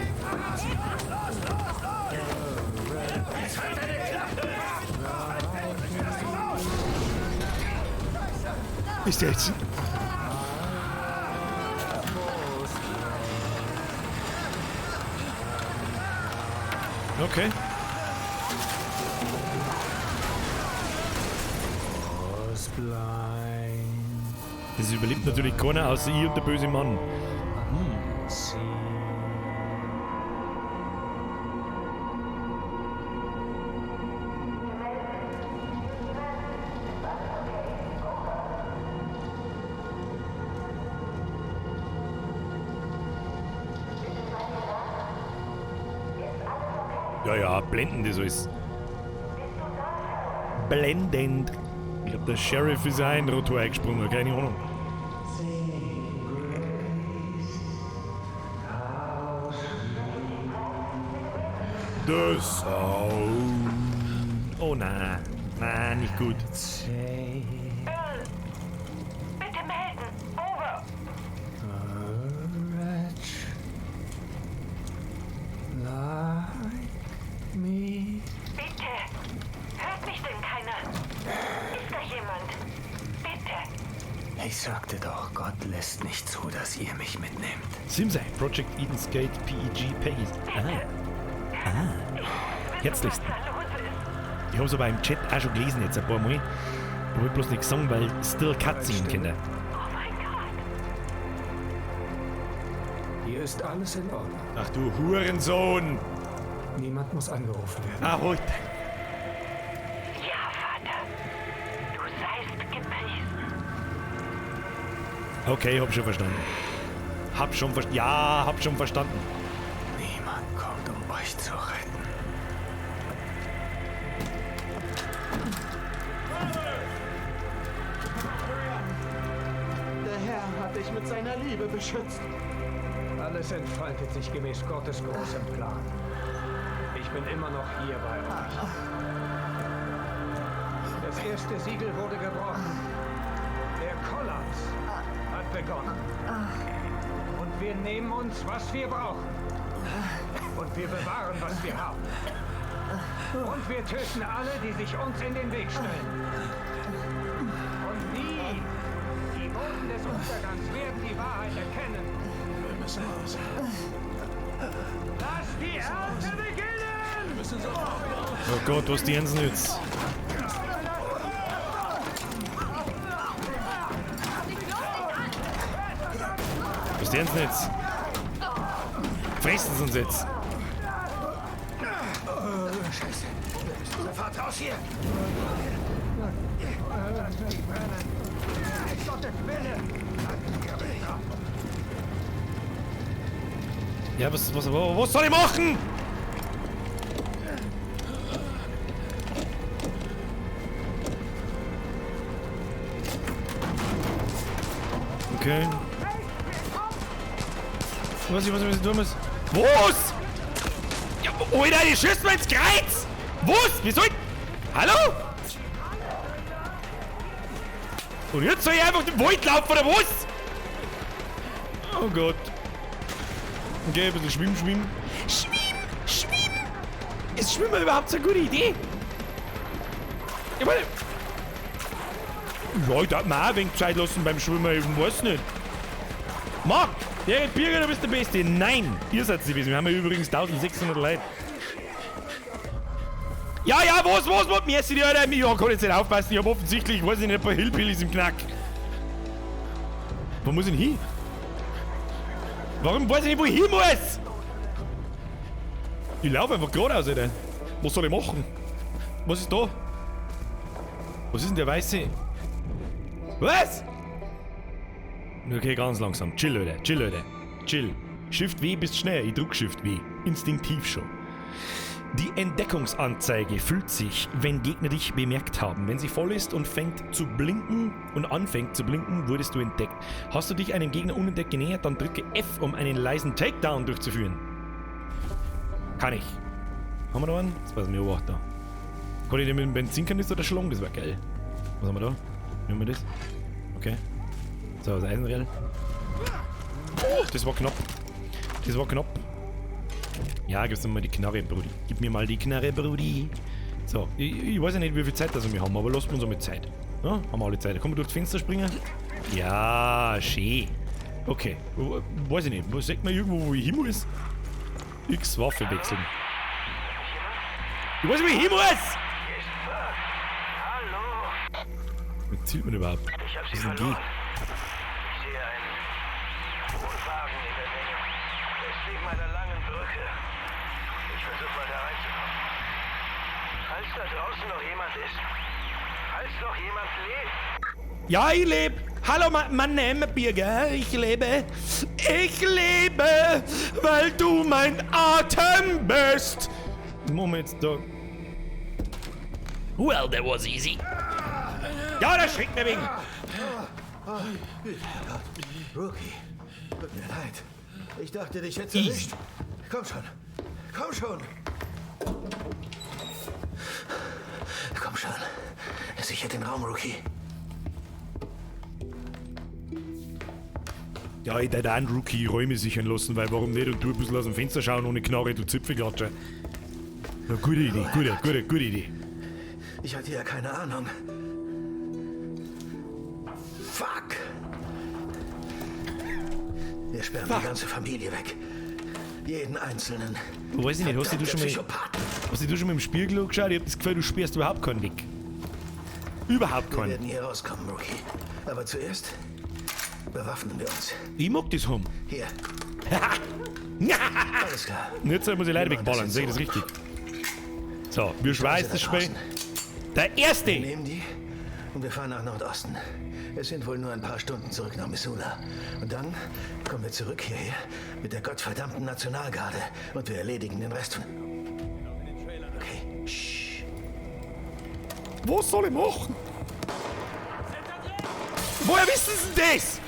Ist der jetzt... Okay. Das überlebt natürlich keiner außer ich und der böse Mann. Ja, blendend ist alles. Blendend. Ich glaube, der Sheriff ist auch in Rotor eingesprungen, keine Ahnung. The Sound. Oh nein. Nein, nicht gut. Bitte melden. Over. Bitte. Hört mich denn keiner? Ist da jemand? Bitte. Ich sagte doch, Gott lässt nicht zu, dass ihr mich mitnehmt. Simsei, Project Eden's Gate, PEG, Peggy. Herzlichst. Ich hab's aber im Chat auch schon gelesen jetzt ein paar Mal. Ich wollte bloß nichts sagen, weil still Cutscene, Kinder. Oh mein Gott. Hier ist alles in Ordnung. Ach du Hurensohn! Niemand muss angerufen werden. Ah, halt! Ja, Vater. Du seist gepriesen. Okay, hab schon verstanden. Hab schon verstanden. Niemand kommt, um euch zu retten. Der Herr hat dich mit seiner Liebe beschützt. Alles entfaltet sich gemäß Gottes großem Plan. Ich bin immer noch hier bei euch. Das erste Siegel wurde gebrochen. Der Kollaps hat begonnen. Und wir nehmen uns, was wir brauchen. Und wir bewahren, was wir haben. Und wir töten alle, die sich uns in den Weg stellen. Und die Boten des Untergangs werden die Wahrheit erkennen. Wir müssen raus. Lass die Ernte beginnen! Wir müssen sofort. Oh Gott, was die Jens nützt. Was die Jens nützt. Fressen sie uns jetzt. Scheiße. Sofort raus hier. Gottes Wille. Ja, was soll ich machen? Okay. Was ich tun muss? Was? Ja, Alter, die schießt mir ins Kreuz! Was? Wie soll ich... Hallo? Und jetzt soll ich einfach den Wald laufen, oder was? Oh Gott. Okay, ein bisschen schwimmen. Schwimmen! Ist Schwimmen überhaupt so eine gute Idee? Ich meine... Ja, ich darf mir auch ein wenig Zeit lassen beim Schwimmen, ich weiß nicht. Marc, der Birger, du bist der Beste. Nein, ihr seid die Beste. Wir haben ja übrigens 1600 Leute. Ja, was? Merci, die Alter. Ja, kann jetzt nicht aufpassen. Ich hab offensichtlich, weiß ich nicht, ein paar Hillbillies im Knack. Wo muss ich denn hin? Warum weiß ich nicht, wo ich hin muss? Ich laufe einfach geradeaus, Alter. Was soll ich machen? Was ist da? Was ist denn der Weiße? Was? Okay, ganz langsam. Chill, Leute. Chill. Shift W bist schneller. Ich drück Shift W. Instinktiv schon. Die Entdeckungsanzeige füllt sich, wenn Gegner dich bemerkt haben. Wenn sie voll ist und anfängt zu blinken, wurdest du entdeckt. Hast du dich einem Gegner unentdeckt genähert, dann drücke F, um einen leisen Takedown durchzuführen. Kann ich. Haben wir da einen? Das weiß ich nicht, da. Kann ich den mit dem Benzinkanister schlagen? Das wäre geil. Was haben wir da? Nehmen wir das? Okay. So, das Eisenrell. Oh, das war knapp. Ja, gib's mir mal die Knarre, Brudi. Gib mir mal die Knarre, Brudi. So, ich weiß ja nicht, wie viel Zeit das wir haben, aber lasst uns auch mit Zeit. Ja, haben wir alle Zeit. Können wir durch das Fenster springen? Ja, schön. Okay, weiß ich nicht. Sagt man irgendwo, wo ich hin muss? X Waffe wechseln. Ich weiß nicht, wo ich hin muss! Wie zielt man überhaupt? Was ist denn die? Ich sehe einen Wohnwagen in der Nähe. Westweg meiner langen Brücke. Ich versuche mal da reinzukommen. Falls da draußen noch jemand ist. Falls noch jemand lebt. Ja, ich lebe. Hallo, mein Name Birger. Ich lebe, weil du mein Atem bist. Moment, da. Well, that was easy. Ja, das schreckt mir wegen. Rookie, tut mir leid. Ich dachte, dich hätte erwischt. Komm schon. Komm schon. Komm schon. Sicher den Raum, Rookie. Ja, ich hätte einen Rookie Räume sichern lassen, weil warum nicht? Und du ein bisschen aus dem Fenster schauen ohne Knarre, du Zipfelklatscher. Na, gute Idee, gute Idee. Ich hatte ja keine Ahnung. Fuck! Wir sperren die ganze Familie weg. Jeden Einzelnen. Weiß ich nicht, hast du schon mal im Spiegel geschaut? Ich hab das Gefühl, du sperrst überhaupt keinen weg. Überhaupt keinen. Wir werden hier rauskommen, Rookie. Aber zuerst bewaffnen wir uns. Ich mag das haben. Hier. Alles klar. Jetzt muss ich Leute wegballern, sehe ich das richtig? So, wir schweißen das Spiel. Der Erste! Wir nehmen die und wir fahren nach Nordosten. Es sind wohl nur ein paar Stunden zurück nach Missoula. Und dann kommen wir zurück hierher mit der gottverdammten Nationalgarde und wir erledigen den Rest von... Okay, shh. Was soll ich machen? Woher wissen Sie das?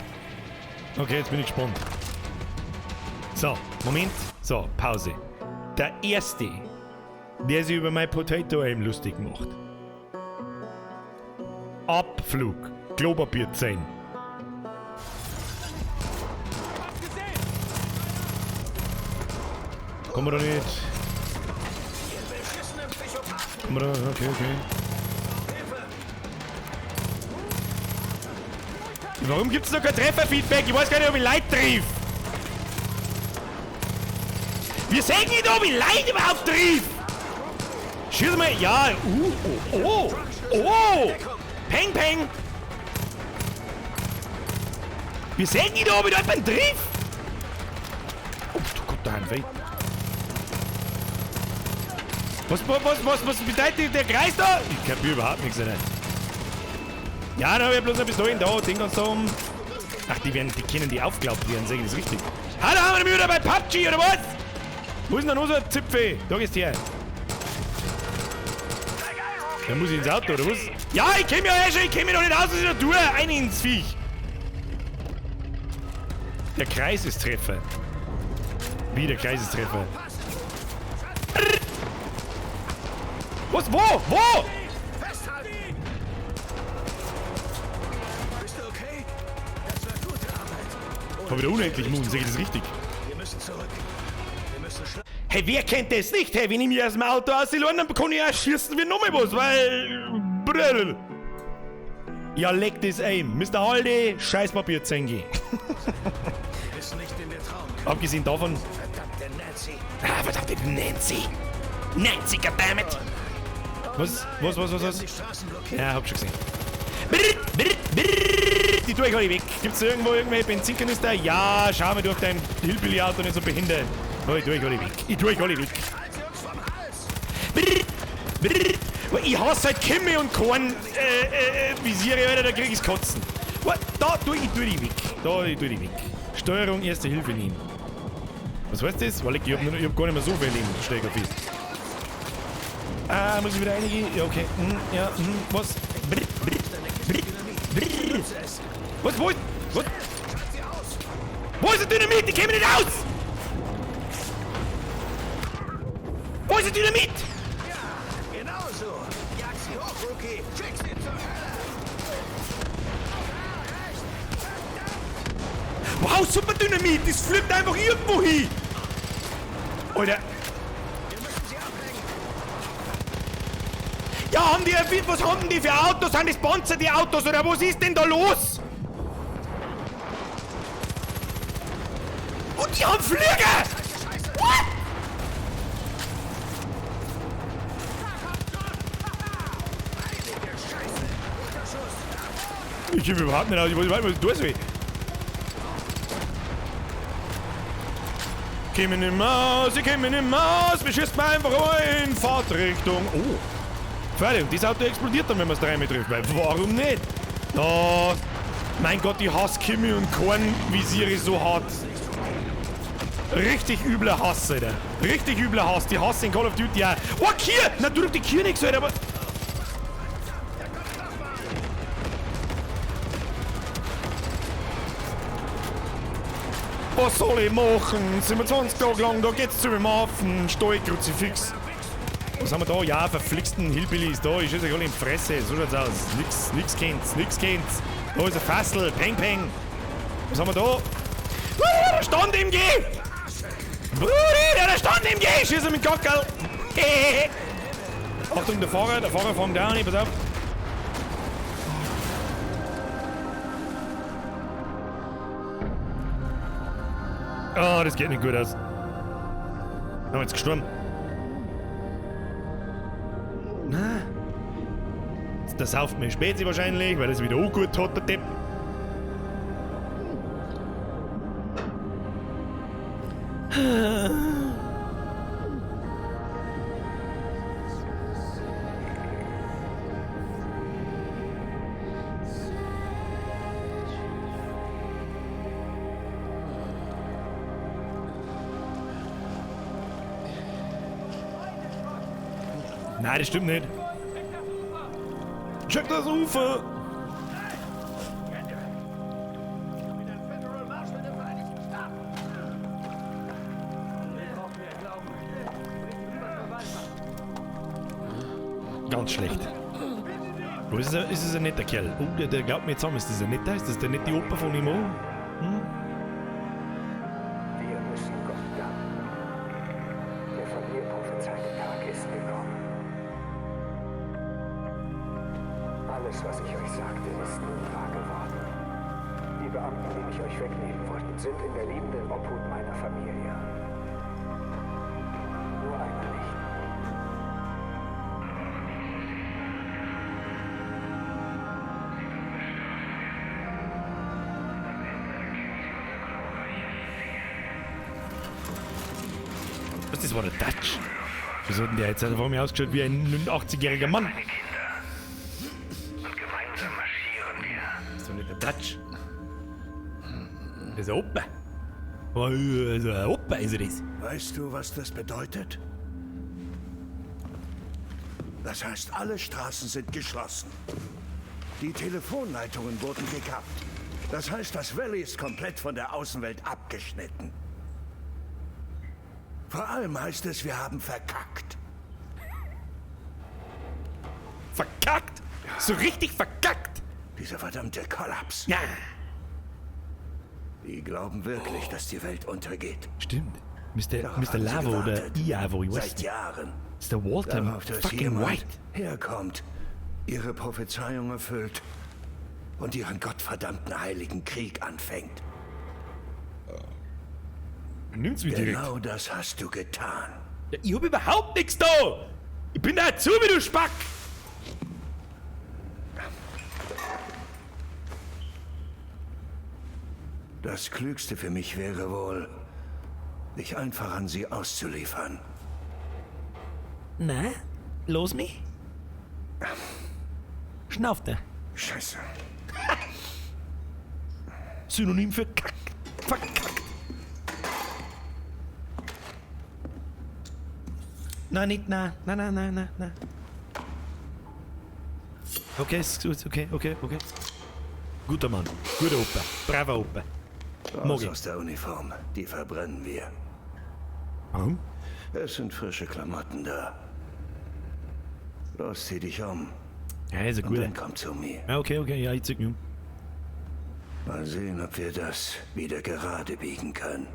Okay, jetzt bin ich gespannt. So, Moment. So, Pause. Der Erste, der sich über mein Potato Aim lustig macht. Abflug. Klopapier 10. Kommen wir da nicht? Kommen wir da? Okay. Warum gibt's noch kein Trefferfeedback? Ich weiß gar nicht, ob ich Leute triff. Wir sehen nicht, ob ich Leute überhaupt triff. Schieß mal. Ja. Oh. Peng, peng. Wir sehen nicht, ob ich da jemanden triff. Oh, du Gott, da ein Weg. Was bedeutet der Kreis da? Ich kapiere überhaupt nichts. Nicht. Ja, dann habe ich bloß noch bis dahin da, den ganz da um. Ach, die können die aufgeglaubt werden, sehe ich das richtig. Hallo, haben wir wieder bei PUBG, oder was? Wo ist denn noch so ein Zipfel? Da gehst du her. Da muss ich ins Auto, oder was? Ja, ich kenne mich ja schon, ich kenne mich doch nicht aus, was ich da tue. Ein ins Viech. Der Kreisestreffer. Wie der Kreisestreffer? Was? Wo? Ich hab wieder unendlich Mund, sehe ich das richtig? Hey, wer kennt das nicht? Hey, wenn ich mich aus dem Auto auslasse, dann kann ich auch schießen wie nochmal was, weil... Brrr. Ja, leck das ein. Mr. Halde, Scheißpapier 10G. Abgesehen davon... Verdammte Nancy. Nancy, goddammit. Was? Ja, hab schon gesehen. Die tue ich alle weg. Gibt's irgendwo irgendwelche Benzinkanister? Ja, schau mal durch dein Hillbilly-Auto nicht so behindert. Oh, ich tue ich alle weg. Ich hasse halt Kimme und Korn Visiere, Alter, da krieg ich's kotzen. Da tue ich die weg. Steuerung, erste Hilfe nehmen. Was heißt das? Weil ich hab gar nicht mehr so viel Leben, stell ich auf fest. Muss ich wieder reingehen? Ja, okay. Was? Was? Wo ist der Dynamit? Die kämen nicht aus! Wo ist der Dynamit? Ja, genau so. Jag sie hoch, Rookie. Schick sie zur Hölle. Wow, super Dynamit! Das fliegt einfach irgendwo hin! Alter! Ja, was haben die für Autos? Sind das Panzer, die Autos, oder was ist denn da los? Und die haben Flüge! What? Ich gebe überhaupt nicht aus, ich weiß nicht, was ich tun soll. Ich käme nicht mehr aus, wir schießen einfach in Fahrtrichtung. Oh. Fertig, und das Auto explodiert dann, wenn man es dreimal trifft, weil warum nicht? Da, mein Gott, ich hasse Kimi und Korn Visiere so hart. Richtig übler Hass, Alter. Richtig übler Hass. Die Hass in Call of Duty auch. Oh, Kier! Natürlich die Kier nix, Alter, aber... Was soll ich machen? 27 Tage lang, da geht's zu meinem Affen. Kruzifix. Was haben wir da? Ja, verflixten Hillbillies. Da ist es ja alle in die Fresse. So schaut's aus. Nix kennt's. Da ist ein Fassel. Peng, peng. Was haben wir da? Der Stand-MG! Brudi, der Stand-MG! Schieß er mit Gockel! Achtung, der Fahrer fängt da nicht, pass auf. Ah, das geht nicht gut aus. Haben wir jetzt gestorben? Na? Das sauft mir Spezi wahrscheinlich, weil das wieder auch gut hat, der Depp. Nein, das stimmt nicht. Check das Ufer! Ganz schlecht. Oh, ist es ein netter Kerl? Oh, der glaubt mir jetzt an, ist das ein netter? Ist das der nette Opa von ihm auch? Hm? Wir müssen Gott danken. Der von mir prophezeite Tag ist gekommen. Alles, was ich euch sagte, ist nun wahr geworden. Die Beamten, die mich euch wegnehmen wollten, sind in der liebenden Obhut meiner Familie. Nur einer nicht. Das war der Dutch. Wieso hat denn der jetzt vor mir ausgeschaut wie ein 80-jähriger Mann? Und gemeinsam marschieren wir. Das ist doch nicht der Dutch. Das ist ein Opa. Also ein Opa ist er das. Weißt du, was das bedeutet? Das heißt, alle Straßen sind geschlossen. Die Telefonleitungen wurden gekappt. Das heißt, das Valley ist komplett von der Außenwelt abgeschnitten. Vor allem heißt es, wir haben verkackt. Verkackt? So richtig verkackt? Dieser verdammte Kollaps. Ja. Die glauben wirklich, dass die Welt untergeht. Stimmt. Mr. Lavo oder Iavo, ich weiß Seit Jahren. Ist der Walter Darauf, dass fucking jemand White. herkommt, ihre Prophezeiung erfüllt und ihren gottverdammten heiligen Krieg anfängt. Nimmt's mich direkt. Genau das hast du getan. Ja, ich hab überhaupt nichts da! Ich bin da zu, wie du Spack! Das Klügste für mich wäre wohl, dich einfach an sie auszuliefern. Na, los mich? Schnauft er. Scheiße. Synonym für Kack. Verkackt. Nein, nicht, nein. Okay, ist gut, okay. Guter Mann, guter Opa, braver Opa. Raus aus der Uniform, die verbrennen wir. Warum? Es sind frische Klamotten da. Los, zieh dich um. Ja, ist Und gut. dann komm zu mir. Ja, okay, ja, ich zieh mich um. Mal sehen, ob wir das wieder gerade biegen können.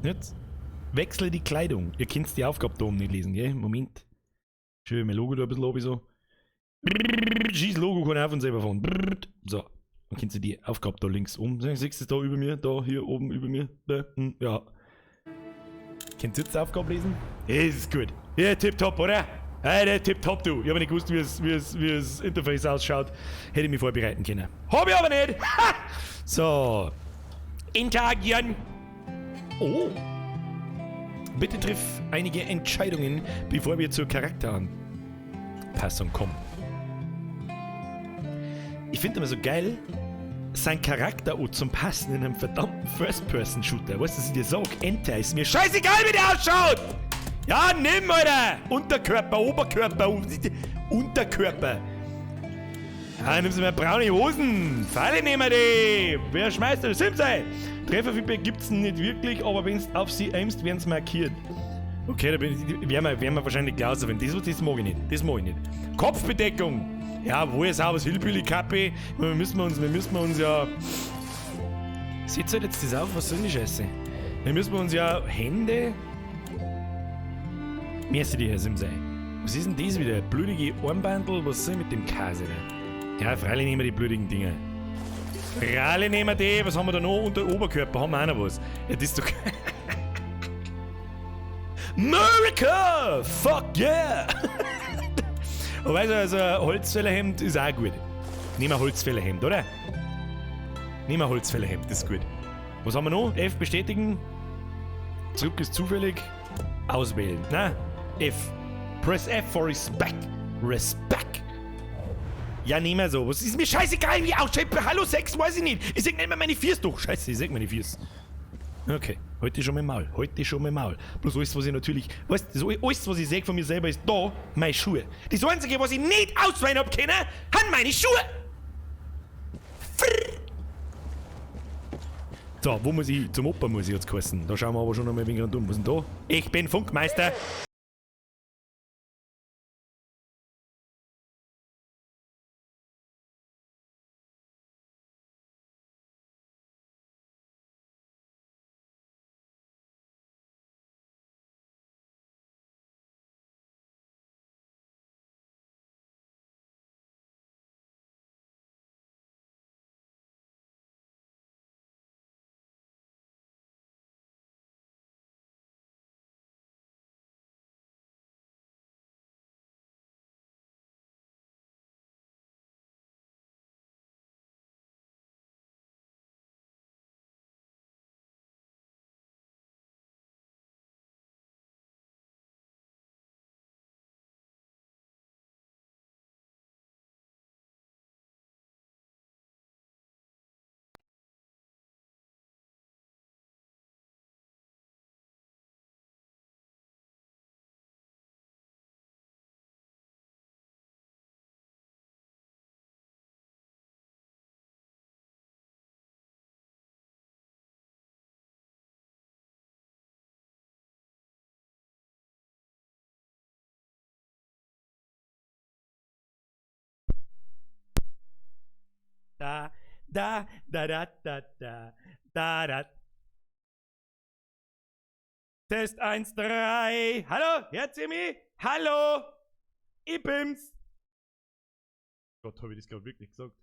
Jetzt wechsle die Kleidung. Ihr könnt die Aufgabe da oben nicht lesen, gell? Moment. Schön, mein Logo da ein bisschen oben so. Schieß Logo kann ich auf und selber fahren. So. Dann könnt ihr die Aufgabe da links um. Siehst du es da über mir? Da, hier oben über mir? Da, ja. Könnt ihr jetzt die Aufgabe lesen? Ja, das ist gut. Ja, tipptopp, oder? Ja, der tipptopp, du. Ich habe nicht gewusst, wie das Interface ausschaut. Hätte ich mich vorbereiten können. Hab ich aber nicht. Ha! So. Interagieren. Oh. Bitte triff einige Entscheidungen, bevor wir zur Charakteranpassung kommen. Ich finde immer so geil, sein Charakter auch zum Passen in einem verdammten First-Person-Shooter. Weißt du, was ich dir sag? Enter ist mir scheißegal, wie der ausschaut! Ja, nimm, Alter! Unterkörper, Oberkörper, Unterkörper. Ja, nimm sie mal braune Hosen. Falle nehmen wir die. Wer schmeißt das? Simsei! Trefferfeedback gibt's nicht wirklich, aber wenn du auf sie aimst, werden sie markiert. Okay, da werden wir wahrscheinlich klar sein. Das mag ich nicht. Das mag ich nicht. Kopfbedeckung. Ja, wo ist auch was Hillbilly-Kappe? Wir müssen uns ja... Setzt halt jetzt das auf, was soll die Scheiße? Wir müssen uns ja Hände... Merci dir, Herr Simsei. Was ist denn das wieder? Blödige Armbandel? Was soll mit dem Käse da? Ja, freilich nehmen wir die blödigen Dinger. Freilich nehmen wir die. Was haben wir da noch? Unter Oberkörper haben wir auch noch was. Ja, das ist doch... America! Fuck yeah! Aber also ein Holzfällerhemd ist auch gut. Nehmen wir ein Holzfällerhemd, oder? Nehmen wir ein Holzfällerhemd, das ist gut. Was haben wir noch? F bestätigen. Zurück ist zufällig. Auswählen. Na, F. Press F for respect. Respect. Ja, nehmen wir so. Was ist mir scheißegal, wie ausschaut. Hallo, Sex, weiß ich nicht. Ich sag nicht mehr meine Fiers durch. Scheiße, ich sag meine Fiers. Okay, heute schon mal Maul. Bloß alles, was ich natürlich... Weißt du, alles, was ich sag von mir selber, ist da meine Schuhe. Das Einzige, was ich nicht auswählen hab können, haben meine Schuhe. So, wo muss ich? Zum Opa muss ich jetzt kosten. Da schauen wir aber schon noch mal ein wenig rundum. Was ist denn da? Ich bin Funkmeister. Da. Test 1, 3. Hallo, hört ihr mich? Hallo? Ich bin's. Gott, habe ich das gerade wirklich gesagt?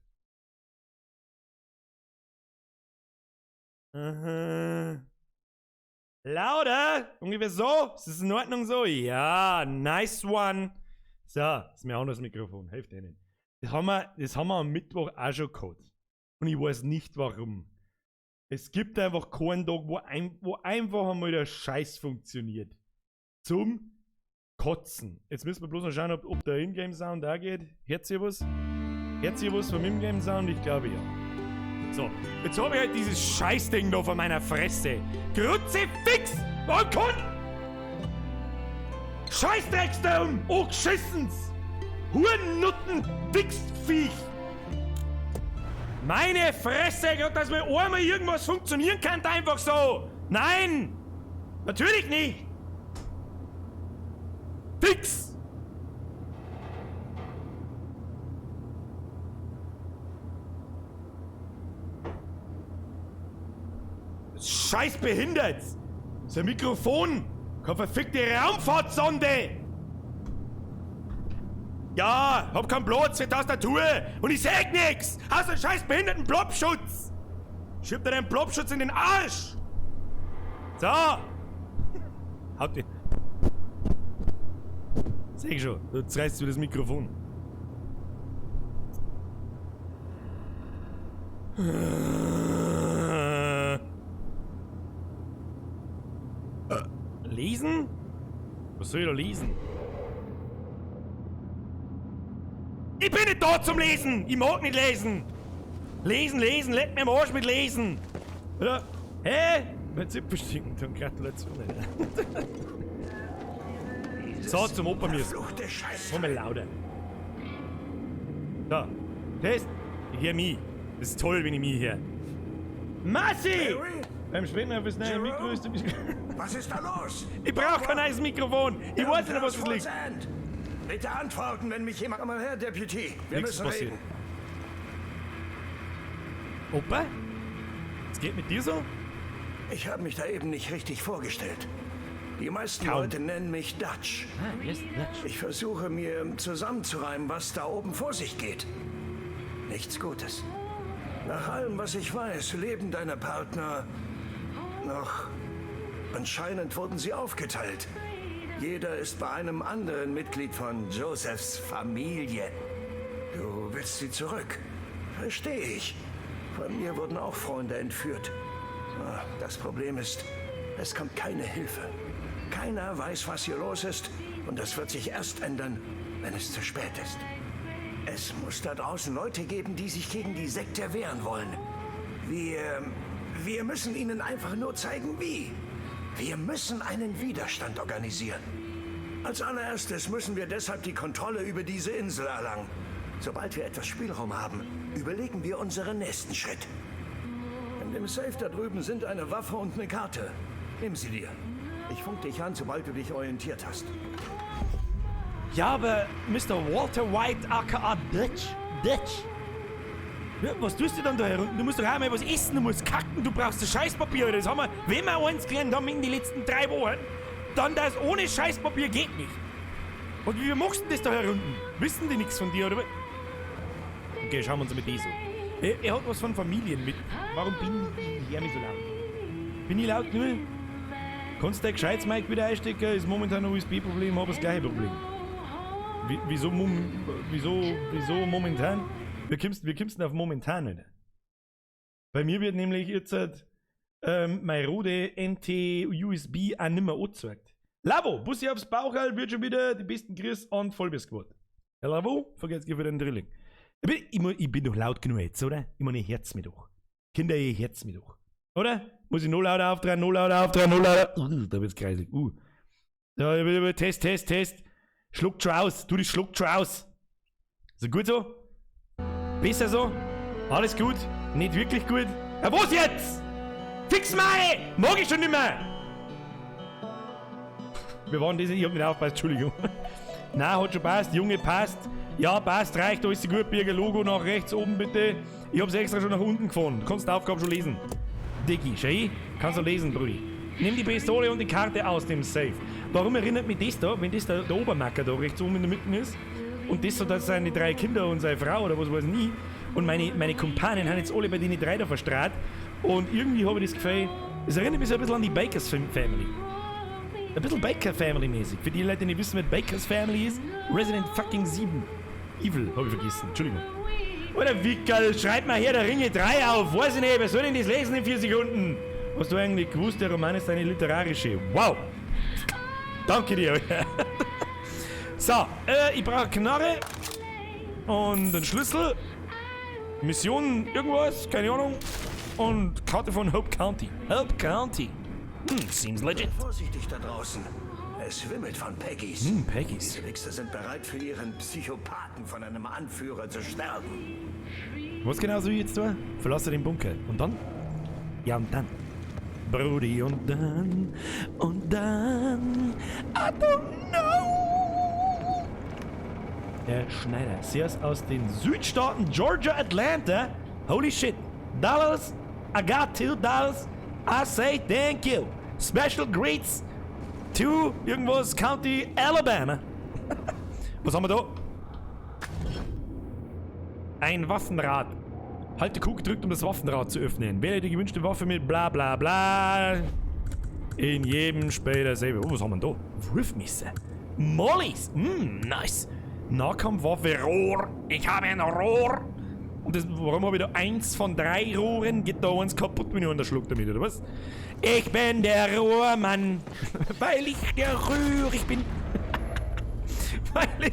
Lauter? Ungefähr so? Ist das in Ordnung so? Ja, nice one. So, ist mir auch noch das Mikrofon. Hilft denen. Das haben wir am Mittwoch auch schon gehabt. Und ich weiß nicht warum. Es gibt einfach keinen Tag, wo einfach einmal der Scheiß funktioniert. Zum Kotzen. Jetzt müssen wir bloß noch schauen, ob der Ingame-Sound da geht. Hört ihr was? Hört ihr was vom Ingame-Sound? Ich glaube ja. So, jetzt habe ich halt dieses Scheißding da vor meiner Fresse. Kruzifix! Balkon! Scheißdrecksdom! Oh, geschissens! Hurennutten, Wichsviech! Meine Fresse, Gott, dass mir einmal irgendwas funktionieren kann, einfach so! Nein! Natürlich nicht! Fix! Scheiß behindert! Das ist ein Mikrofon! Keine verfickte Raumfahrtsonde! Ja, hab keinen Platz für Tastatur und ich sag nix! Außer einen scheiß behinderten Blobschutz! Schieb dir den Blobschutz in den Arsch! So! Haut dir. Sag schon, jetzt reißt du das Mikrofon. Lesen? Was soll ich da lesen? Ich bin nicht da zum Lesen! Ich mag nicht lesen! Lesen, leck mir am Arsch mit Lesen! Oder? Hä? Mein Zipfel stinkt, dann Gratulation. So, zum Opa mir. Komm mal lauter. So, Test. Ich höre mich. Das ist toll, wenn ich mich höre. Massi! Beim Schwimmen auf das neue Mikro ist du mich. Was ist da los? Ich brauche kein neues Mikrofon. Ich weiß nicht, was das liegt. Bitte antworten, wenn mich jemand... Komm mal her, Deputy. Wir Nichts müssen passiert. reden. Opa? Was geht mit dir so? Ich habe mich da eben nicht richtig vorgestellt. Die meisten Leute nennen mich Dutch. Ich versuche mir zusammenzureimen, was da oben vor sich geht. Nichts Gutes. Nach allem, was ich weiß, leben deine Partner noch. Anscheinend wurden sie aufgeteilt. Jeder ist bei einem anderen Mitglied von Josephs Familie. Du willst sie zurück. Verstehe ich. Von mir wurden auch Freunde entführt. Das Problem ist, es kommt keine Hilfe. Keiner weiß, was hier los ist, und das wird sich erst ändern, wenn es zu spät ist. Es muss da draußen Leute geben, die sich gegen die Sekte wehren wollen. Wir müssen ihnen einfach nur zeigen, wie. Wir müssen einen Widerstand organisieren. Als allererstes müssen wir deshalb die Kontrolle über diese Insel erlangen. Sobald wir etwas Spielraum haben, überlegen wir unseren nächsten Schritt. In dem Safe da drüben sind eine Waffe und eine Karte. Nimm sie dir. Ich funk dich an, sobald du dich orientiert hast. Ja, aber Mr. Walter White aka Dutch. Ja, was tust du dann da herunten? Du musst doch auch mal was essen, du musst kacken, du brauchst das Scheißpapier. Das haben wir, wenn wir eins gelernt haben in den letzten 3 Wochen, dann das ohne Scheißpapier geht nicht. Und wie machst du das da herunten? Wissen die nichts von dir, oder? Okay, schauen wir uns mal das an. Er hat was von Familien mit. Warum bin ich hier nicht so laut? Bin ich laut nur? Kannst du ein gescheites Mic wieder einstecken? Ist momentan ein USB-Problem, habe das gleiche Problem. Wieso momentan? Wie kommst du denn auf momentan nicht? Bei mir wird nämlich jetzt mein rote NT-USB auch nicht mehr angezeigt. Lavo, Bussi aufs Bauchhall, wird schon wieder die besten Chris und Vollbiss geworden. Ja, Lavo, vergesst für den Drilling. Ich bin doch laut genug jetzt, oder? Ich meine, ich herz mich doch. Kinder, ich herz mich doch. Oder? Muss ich noch lauter auftragen, noch lauter auftragen, noch lauter. Da wird's kreisig. Ja, Test. Schluckt schon aus. Du, das schluckt schon aus. So gut so? Besser so? Alles gut? Nicht wirklich gut? Ja, was jetzt? Fix mal! Mag ich schon nicht mehr! Wir waren das, ich hab nicht aufgepasst, Entschuldigung. Nein, hat schon passt. Junge, passt. Ja, passt, reicht, da ist die Gutbürger Logo nach rechts oben, bitte. Ich hab's extra schon nach unten gefahren. Du kannst die Aufgabe schon lesen. Diggi, schau, kannst du lesen, Brudi. Nimm die Pistole und die Karte aus dem Safe. Warum erinnert mich das da, wenn das der Obermacker da rechts oben in der Mitte ist? Und das so, dass seine 3 Kinder und seine Frau oder was weiß ich nie. Und meine Kumpanen haben jetzt alle bei denen 3 da verstrahlt. Und irgendwie habe ich das Gefühl, es erinnert mich so ein bisschen an die Bakers Family. Ein bisschen Baker Family mäßig. Für die Leute, die nicht wissen, was Bakers Family ist, Resident fucking 7. Evil, habe ich vergessen. Entschuldigung. Oder Wickerl, schreib mal her der Ringe 3 auf. Weiß ich nicht, wer soll denn das lesen in 4 Sekunden? Hast du eigentlich gewusst, der Roman ist eine literarische? Wow! Danke dir. So, ich brauche eine Knarre und einen Schlüssel. Mission irgendwas, keine Ahnung. Und Karte von Hope County. Hope County. Seems legit. Vorsichtig da draußen. Es wimmelt von Peggies. Peggies. Diese Wichser sind bereit, für ihren Psychopathen von einem Anführer zu sterben. Was genau soll ich jetzt tun? Verlasse den Bunker. Und dann? Ja, und dann? Brudi, und dann? I don't know. Der Schneider. Sie ist aus den Südstaaten Georgia, Atlanta. Holy shit. Dollars. I got $2. I say thank you. Special greets to irgendwas County, Alabama. Was haben wir da? Ein Waffenrad. Halte Q gedrückt, um das Waffenrad zu öffnen. Wähle die gewünschte Waffe mit bla bla bla. In jedem später selber. Oh, was haben wir da? Wurfmesser. Mollys. Nice. Nahkampfwaffe Rohr. Ich habe ein Rohr. Warum habe ich da 1 von 3 Rohren? Geht da eins kaputt, wenn ich einen schluckt damit, oder was? Ich bin der Rohrmann, weil ich der Röhrig bin. Weil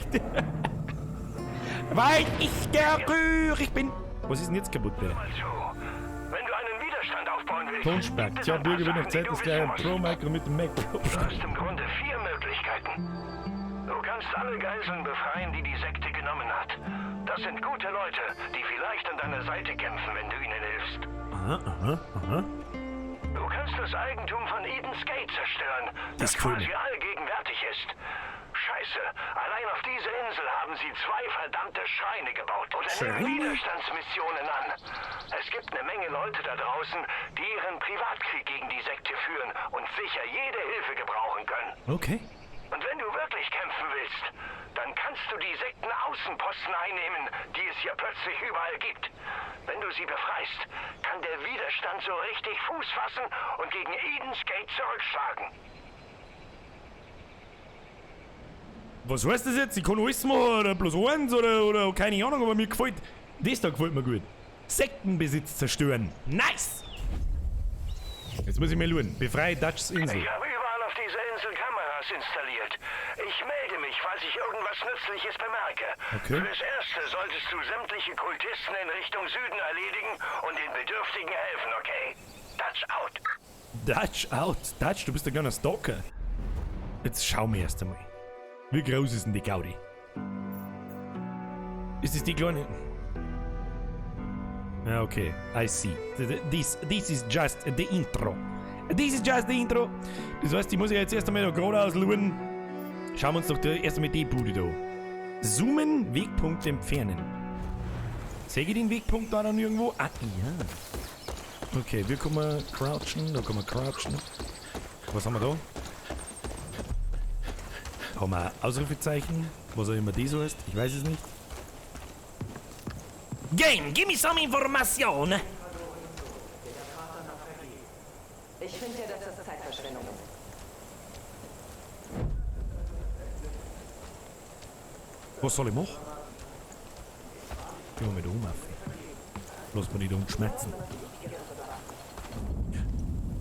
ich der Röhrig bin. Was ist denn jetzt kaputt, bitte? Wenn du einen Widerstand aufbauen willst, Tonsperrt. Tja, Bürger wird noch Zeit, das gleich ein Pro-Micro mit dem Mac. Du hast im Grunde 4 Möglichkeiten. Du kannst alle Geiseln befreien, die die Sekte genommen hat. Das sind gute Leute, die vielleicht an deiner Seite kämpfen, wenn du ihnen hilfst. Aha. Du kannst das Eigentum von Eden's Gate zerstören, das quasi allgegenwärtig ist. Scheiße, allein auf diese Insel haben sie 2 verdammte Schreine gebaut und nehmen Widerstandsmissionen an. Es gibt eine Menge Leute da draußen, die ihren Privatkrieg gegen die Sekte führen und sicher jede Hilfe gebrauchen können. Okay. Und wenn du wirklich kämpfen willst, dann kannst du die Sektenaußenposten einnehmen, die es hier plötzlich überall gibt. Wenn du sie befreist, kann der Widerstand so richtig Fuß fassen und gegen Eden's Gate zurückschlagen. Was heißt das jetzt? Ich kann alles machen oder bloß eins oder keine Ahnung, aber mir gefällt. Das da gefällt mir gut. Sektenbesitz zerstören. Nice! Jetzt muss ich mal schauen. Befreie Dutchs Insel. Ich habe überall auf dieser Insel Kameras installiert. Ich melde mich, falls ich irgendwas Nützliches bemerke. Okay. Fürs Erste solltest du sämtliche Kultisten in Richtung Süden erledigen und den Bedürftigen helfen, okay? Dutch out. Dutch out. Dutch, du bist ein kleiner Stalker. Jetzt schau mir erst einmal. Wie groß ist denn die Gaudi? Ist das die kleine? Ja, okay. I see. This is just the intro. This is just the intro. Das heißt, ich muss ja jetzt erst einmal da geradeaus schauen. Schauen wir uns doch erst einmal die Bude da. Zoomen, Wegpunkt entfernen. Sehe ich den Wegpunkt da dann irgendwo? Ah, ja. Okay, wir können crouchen. Da können wir crouchen. Was haben wir da? Haben wir ein Ausrufezeichen? Was auch immer das heißt? Ich weiß es nicht. Game, give me some information! Ich finde ja, dass das Zeitverschwendung ist. Was soll ich machen? Gehen wir mit um. Lass mal nicht umschmerzen.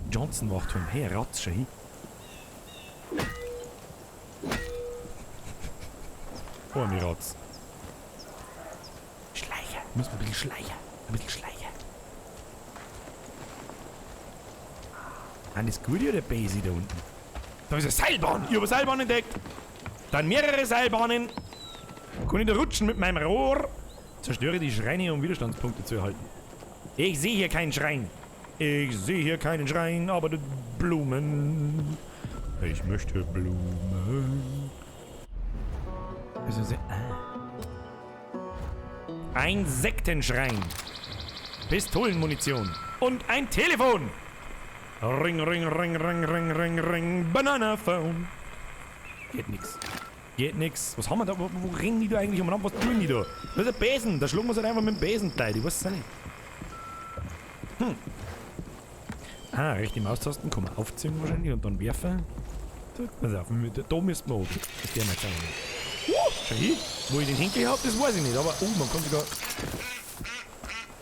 Johnson wacht vom her, ratsch hin. Oh, mir rat's. Schleicher. Müssen wir ein bisschen schleichen. Ein bisschen schleichen. Alles gut oder Basie da unten? Da ist eine Seilbahn. Ich habe eine Seilbahn entdeckt. Dann mehrere Seilbahnen. Kann ich da rutschen mit meinem Rohr. Zerstöre die Schreine, um Widerstandspunkte zu erhalten. Ich sehe hier keinen Schrein. Ich sehe hier keinen Schrein, aber die Blumen. Ich möchte Blumen. Ein Sektenschrein. Pistolenmunition. Und ein Telefon. Ring, ring, ring, ring, ring, ring, ring. Bananaphone. Geht nix. Geht nix. Was haben wir da? Wo ringen die da eigentlich umeinander? Was tun die da? Das ist ein Besen. Da schlagen wir halt einfach mit dem Besen gleich. Ich weiß es nicht. Rechte Maustasten kann man aufziehen wahrscheinlich und dann werfen. Pass auf, da müssten wir oben. Das der mal zeigen. Schau hier. Wo ich den Henkel hab, das weiß ich nicht. Aber, man kann sogar...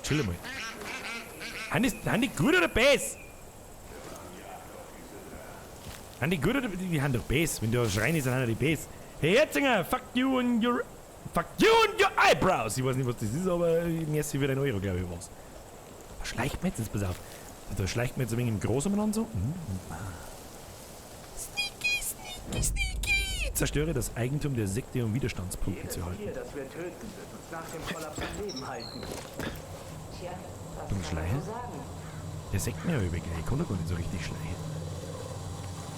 Chill mal. Haben die gut oder Bass? Haben die gut oder... Die haben doch Bass. Wenn du schreien ist, dann haben die Bass. Hey Herzinger, fuck you and your eyebrows. Ich weiß nicht, was das ist, aber mir ist wieder ein Euro, glaube ich, was. Da schleicht man jetzt pass auf. Da schleicht man jetzt ein wenig im Großen und so. Sneaky, sneaky, sneaky. Zerstöre das Eigentum der Sekte, um Widerstandspunkte zu halten. Hier, dass wir töten, wird uns nach dem Kollaps am Leben halten. Tja, Beim Schleichen? Der Sekt mir aber gleich. Ich kann doch gar nicht so richtig schleichen.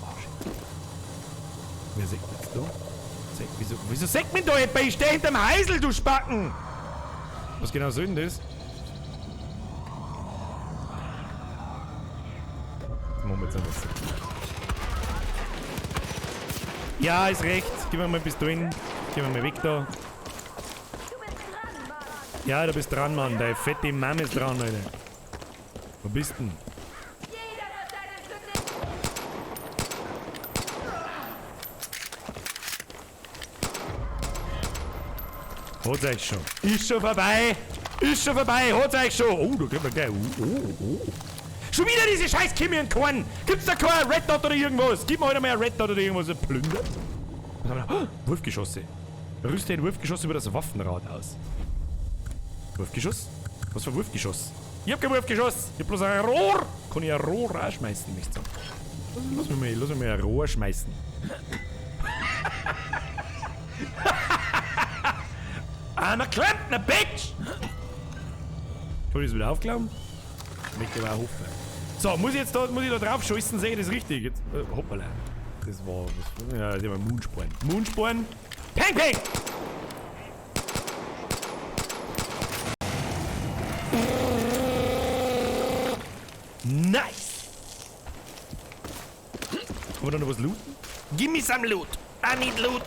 Oh, shit. Wer Sekt jetzt da? Wieso Sekt mir da jetzt? Ich steh hinterm Heisel, du Spacken! Was genau soll denn das? Moment, ja, ist recht. Gib mir mal Pistolen. Gib mir mal weg da. Ja, du bist dran, Mann. Deine fette Mama ist dran, Alter. Wo bist denn? Hat's euch schon. Ist schon vorbei. Ist schon vorbei, holt's euch schon. Oh, da kriegt man gleich. Oh. Schon wieder diese scheiß Kimi und Korn. Gibt's da kein Red Dot oder irgendwas? Gib mir heute mal ein Red Dot oder irgendwas. Ein Plünder. Oh, Wurfgeschosse. Rüste ein Wurfgeschoss über das Waffenrad aus. Wurfgeschoss? Was für Wurfgeschoss? Ich hab kein Wurfgeschoss. Ich hab bloß ein Rohr. Kann ich ein Rohr rausschmeißen, nicht so. Lass mich mal ein Rohr schmeißen. I'm a Klempner, bitch! Kann ich das wieder aufklappen? Möchte aber auch hoffen. So, muss ich da drauf schießen? Sehe ich das richtig? Jetzt, hoppala. Das war Moonsporn. Moonsporn. Peng, peng! Nice! Kann man da noch was looten? Give me some loot! I need loot!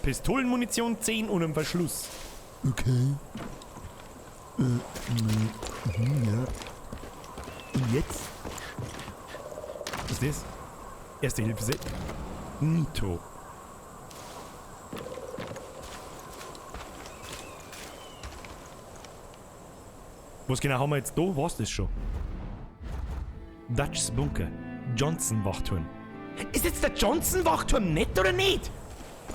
Pistolenmunition 10 und ein Verschluss. Okay. Ja. Und jetzt? Was ist das? Erste Hilfe-Set. Nitro. Was genau haben wir jetzt da? War's das schon? Dutch's Bunker. Johnson-Wachturm. Ist jetzt der Johnson-Wachturm nett oder nicht?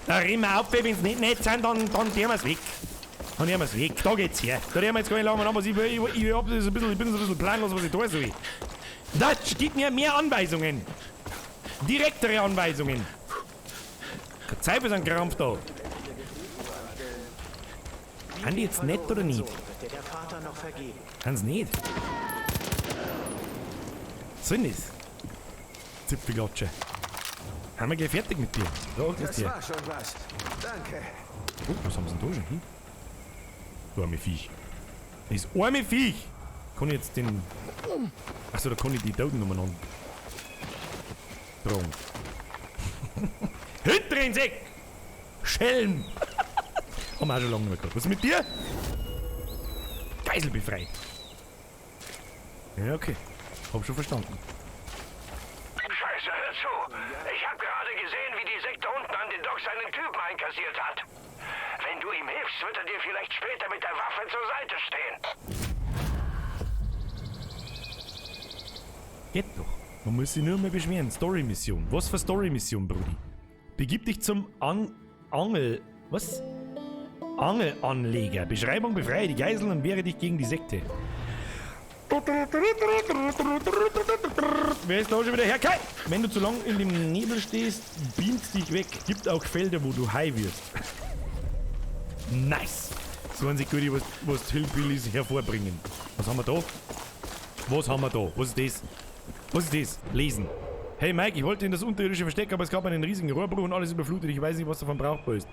Da reden wir auf, wenn es nicht nett sind, dann nehmen wir es weg. Dann nehmen wir es weg. Da geht's her. Da reden wir jetzt gar nicht lange an, was ich bin so ein bisschen planlos, was ich tun soll. Dutch, gib mir mehr Anweisungen. Direktere Anweisungen. Keine Zeit für so einen Krampf da. Haben die jetzt nett oder nicht? Haben sie nicht? Was soll denn das? Zipfelgatsche. Haben wir gleich fertig mit dir? Das war schon was. Danke. Oh, was haben sie denn da schon hin? Du arme Viech. Das arme Viech! Kann ich jetzt den... Achso, da kann ich die Toten umeinander tragen. Hinter Insekt! Schelm! Haben wir auch schon lange nicht mehr gehabt. Was ist mit dir? Geisel befreit. Ja, okay. Hab schon verstanden. Scheiße, hör zu. Ich hab gerade gesehen, wie die Sekte unten an den Docks einen Typen einkassiert hat. Wenn du ihm hilfst, wird er dir vielleicht später mit der Waffe zur Seite stehen. Geht doch. Man muss sich nur mehr beschweren. Story-Mission. Was für Story-Mission, Brudi? Begib dich zum Was? Angelanleger. Beschreibung: Befreie die Geiseln und wehre dich gegen die Sekte. Wer ist da schon wieder her? Kai! Wenn du zu lang in dem Nebel stehst, beamst dich weg. Gibt auch Felder, wo du high wirst. Nice! So ein Security, was Hillbillies hervorbringen. Was haben wir da? Was haben wir da? Was ist das? Was ist das? Lesen. Hey Mike, ich wollte in das unterirdische Versteck, aber es gab einen riesigen Rohrbruch und alles überflutet. Ich weiß nicht, was davon brauchbar ist.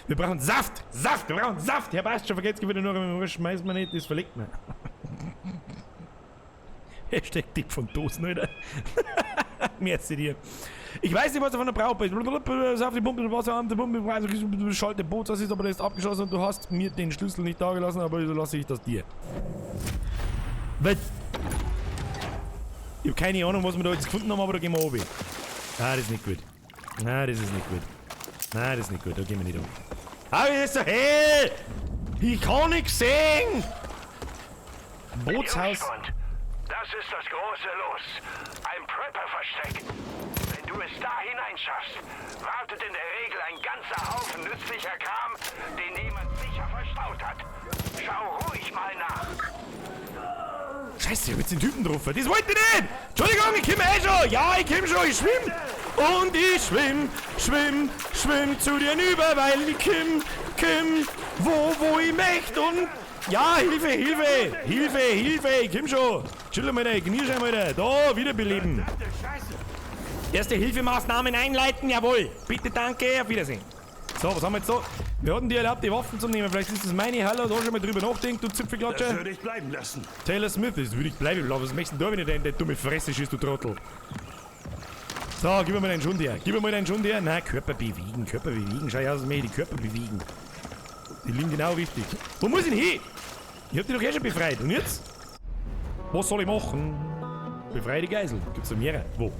Wir brauchen Saft! Saft! Wir brauchen Saft! Herr passt schon, vergesst wieder nur, schmeißt man nicht, das verlegt man. Hashtag Tipp von Dosen, Alter. Merci dir. Ich weiß nicht, was davon brauchbar ist. Saft, die Pumpe, Wasser an, die Pumpe, schalte Boot, das ist aber jetzt abgeschlossen und du hast mir den Schlüssel nicht da gelassen, aber so lasse ich das dir. Was? Ich hab keine Ahnung, was wir da jetzt gefunden haben, aber da gehen wir oben. Ah, das ist nicht gut. Nein, das ist nicht gut. Nein, das ist nicht gut, da gehen wir nicht um. Ah, wie ist so hell! Ich kann nichts sehen! Bootshaus. Das ist das große Los. Ein Prepper-Versteck. Wenn du es da hineinschaffst, wartet in der Regel ein ganzer Haufen nützlicher Kram, den jemand sicher verstaut hat. Schau ruhig mal nach. Scheiße, ich hab jetzt den Typen drauf. Das wollte ich nicht! Entschuldigung, ich komm schon! Ja, ich komm schon, ich schwimm! Und ich schwimm zu dir hinüber, weil ich komm, wo ich möchte und... Ja, Hilfe! Ich komm schon! Chill mal, Knie schon mal, da, wiederbeleben! Erste Hilfemaßnahmen einleiten, jawohl! Bitte, danke, auf Wiedersehen! So, was haben wir jetzt da? Wir hatten dir erlaubt, die Waffen zu nehmen. Vielleicht ist das meine. Hallo, da schon mal drüber nachdenken, du Zipfelklatscher. Das würde ich bleiben lassen. Taylor Smith, das würde ich bleiben lassen. Was möchtest du da, wenn du deine dumme Fresse schießt, du Trottel? So, gib mir mal deinen Schund her. Nein, Körper bewegen. Schau aus, als möchte ich die Körper bewegen. Die liegen genau richtig. Wo muss ich denn hin? Ich hab die doch eh schon befreit. Und jetzt? Was soll ich machen? Befreie die Geisel. Gibt's da mehrere? Wo?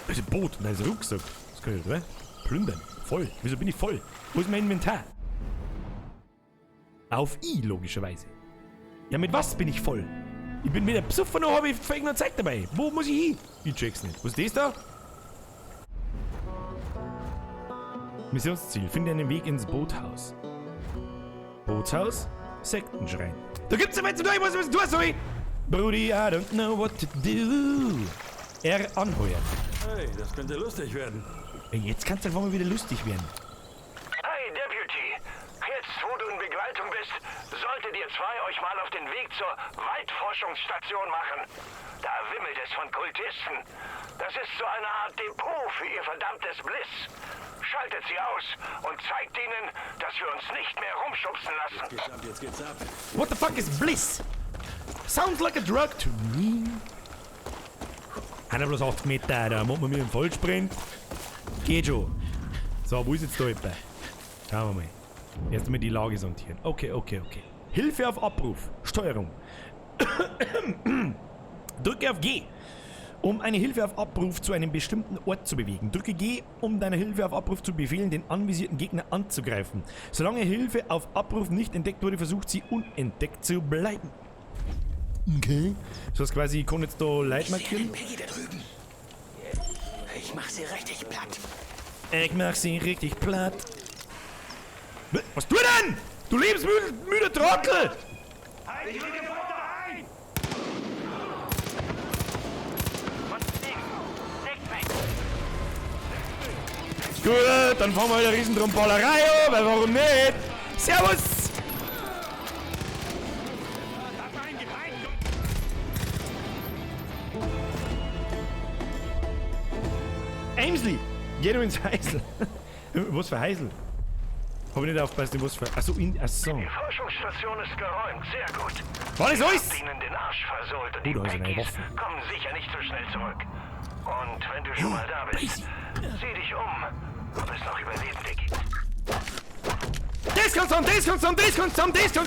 Das ist ein Boot, nein, das ist ein Rucksack. Das kann ich nicht, oder? Plündern. Voll. Wieso bin ich voll? Wo ist mein Inventar? Auf I, logischerweise. Ja, mit was bin ich voll? Ich bin wieder besoffen und habe ich völlig noch Zeit dabei. Wo muss ich hin? Ich check's nicht. Was ist das da? Missionsziel. Finde einen Weg ins Boothaus. Bootshaus? Sektenschrein. Da gibt's aber jetzt noch was du tun soll. Brudi, I don't know what to do. Anheuern. Hey, das könnte lustig werden. Jetzt kann's einfach mal wieder lustig werden. Hey, Deputy. Jetzt, wo du in Begleitung bist, solltet ihr zwei euch mal auf den Weg zur Waldforschungsstation machen. Da wimmelt es von Kultisten. Das ist so eine Art Depot für ihr verdammtes Bliss. Schaltet sie aus und zeigt ihnen, dass wir uns nicht mehr rumschubsen lassen. Jetzt geht's ab. What the fuck is Bliss? Sounds like a drug to me. Einer bloß 80 Meter, da muss man mit dem Vollsprint. Geht schon. So, wo ist jetzt da jemand? Schauen wir mal. Erst einmal die Lage sondieren. Okay. Hilfe auf Abruf. Steuerung. Drücke auf G, um eine Hilfe auf Abruf zu einem bestimmten Ort zu bewegen. Drücke G, um deiner Hilfe auf Abruf zu befehlen, den anvisierten Gegner anzugreifen. Solange Hilfe auf Abruf nicht entdeckt wurde, versucht sie unentdeckt zu bleiben. Okay. Das heißt quasi, ich kann jetzt da Leute markieren. Ich mach sie richtig platt. Was tu denn? Du lebensmüder Trottel! Gut, dann fahren wir wieder Riesentromballerei an, weil warum nicht? Servus! Aimsley, geh du ins Heisel. Was für Heisel? Hab ich nicht aufgepasst, was für... Achso, Die Forschungsstation ist geräumt, sehr gut. Was ist alles? Habt ihnen den Arsch versohlt und die da ist eine Peggies Waffe. kommen sicher nicht so schnell zurück. Und wenn du schon mal da bist, sieh dich um, ob es noch Überlebende gibt. Das kommt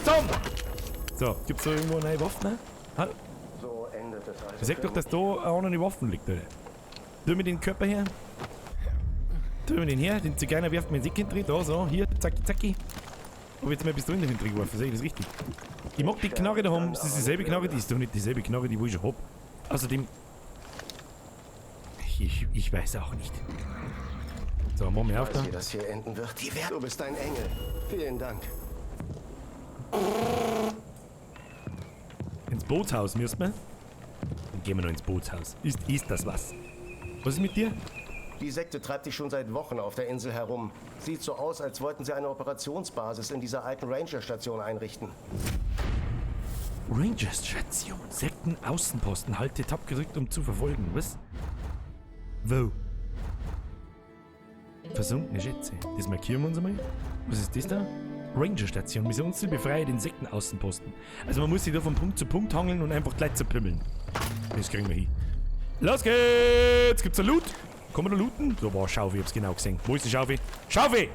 zusammen! So, gibt's da irgendwo eine Waffe? Ne? Hallo? So endet es also. Sag doch, dass da auch noch eine Waffe liegt, oder? Tu mir den Körper her. Tu mir den her. Den Zigeuner wirft mir den Sick hinten. Da, so. Hier, zacki. Hab jetzt mal Pistolen hinten geworfen. Sag ich das richtig? Ich mag die Knarre da haben. Das ist dieselbe Knarre. Die ist doch nicht dieselbe Knarre, die ich schon hab. Außerdem... Ich weiß auch nicht. So, machen wir auf da. Wie das hier enden wird. Du bist ein Engel. Vielen Dank. Ins Bootshaus müssen wir. Dann gehen wir noch ins Bootshaus. Ist das was? Was ist mit dir? Die Sekte treibt sich schon seit Wochen auf der Insel herum. Sieht so aus, als wollten sie eine Operationsbasis in dieser alten Ranger-Station einrichten. Ranger-Station? Sekten-Außenposten. Halte Tab gedrückt, um zu verfolgen. Was? Wo? Versunkene Schätze. Das markieren wir uns einmal. Was ist das da? Ranger-Station. Missionsziel: befreie den Sektenaußenposten. Also man muss sich da von Punkt zu Punkt hangeln und einfach gleich zerpümmeln. Das kriegen wir hin. Los geht's! Gibt's da Loot? Kann man da looten? So, boah, Schaufel, ich hab's genau gesehen. Wo ist die Schaufel? Schaufel!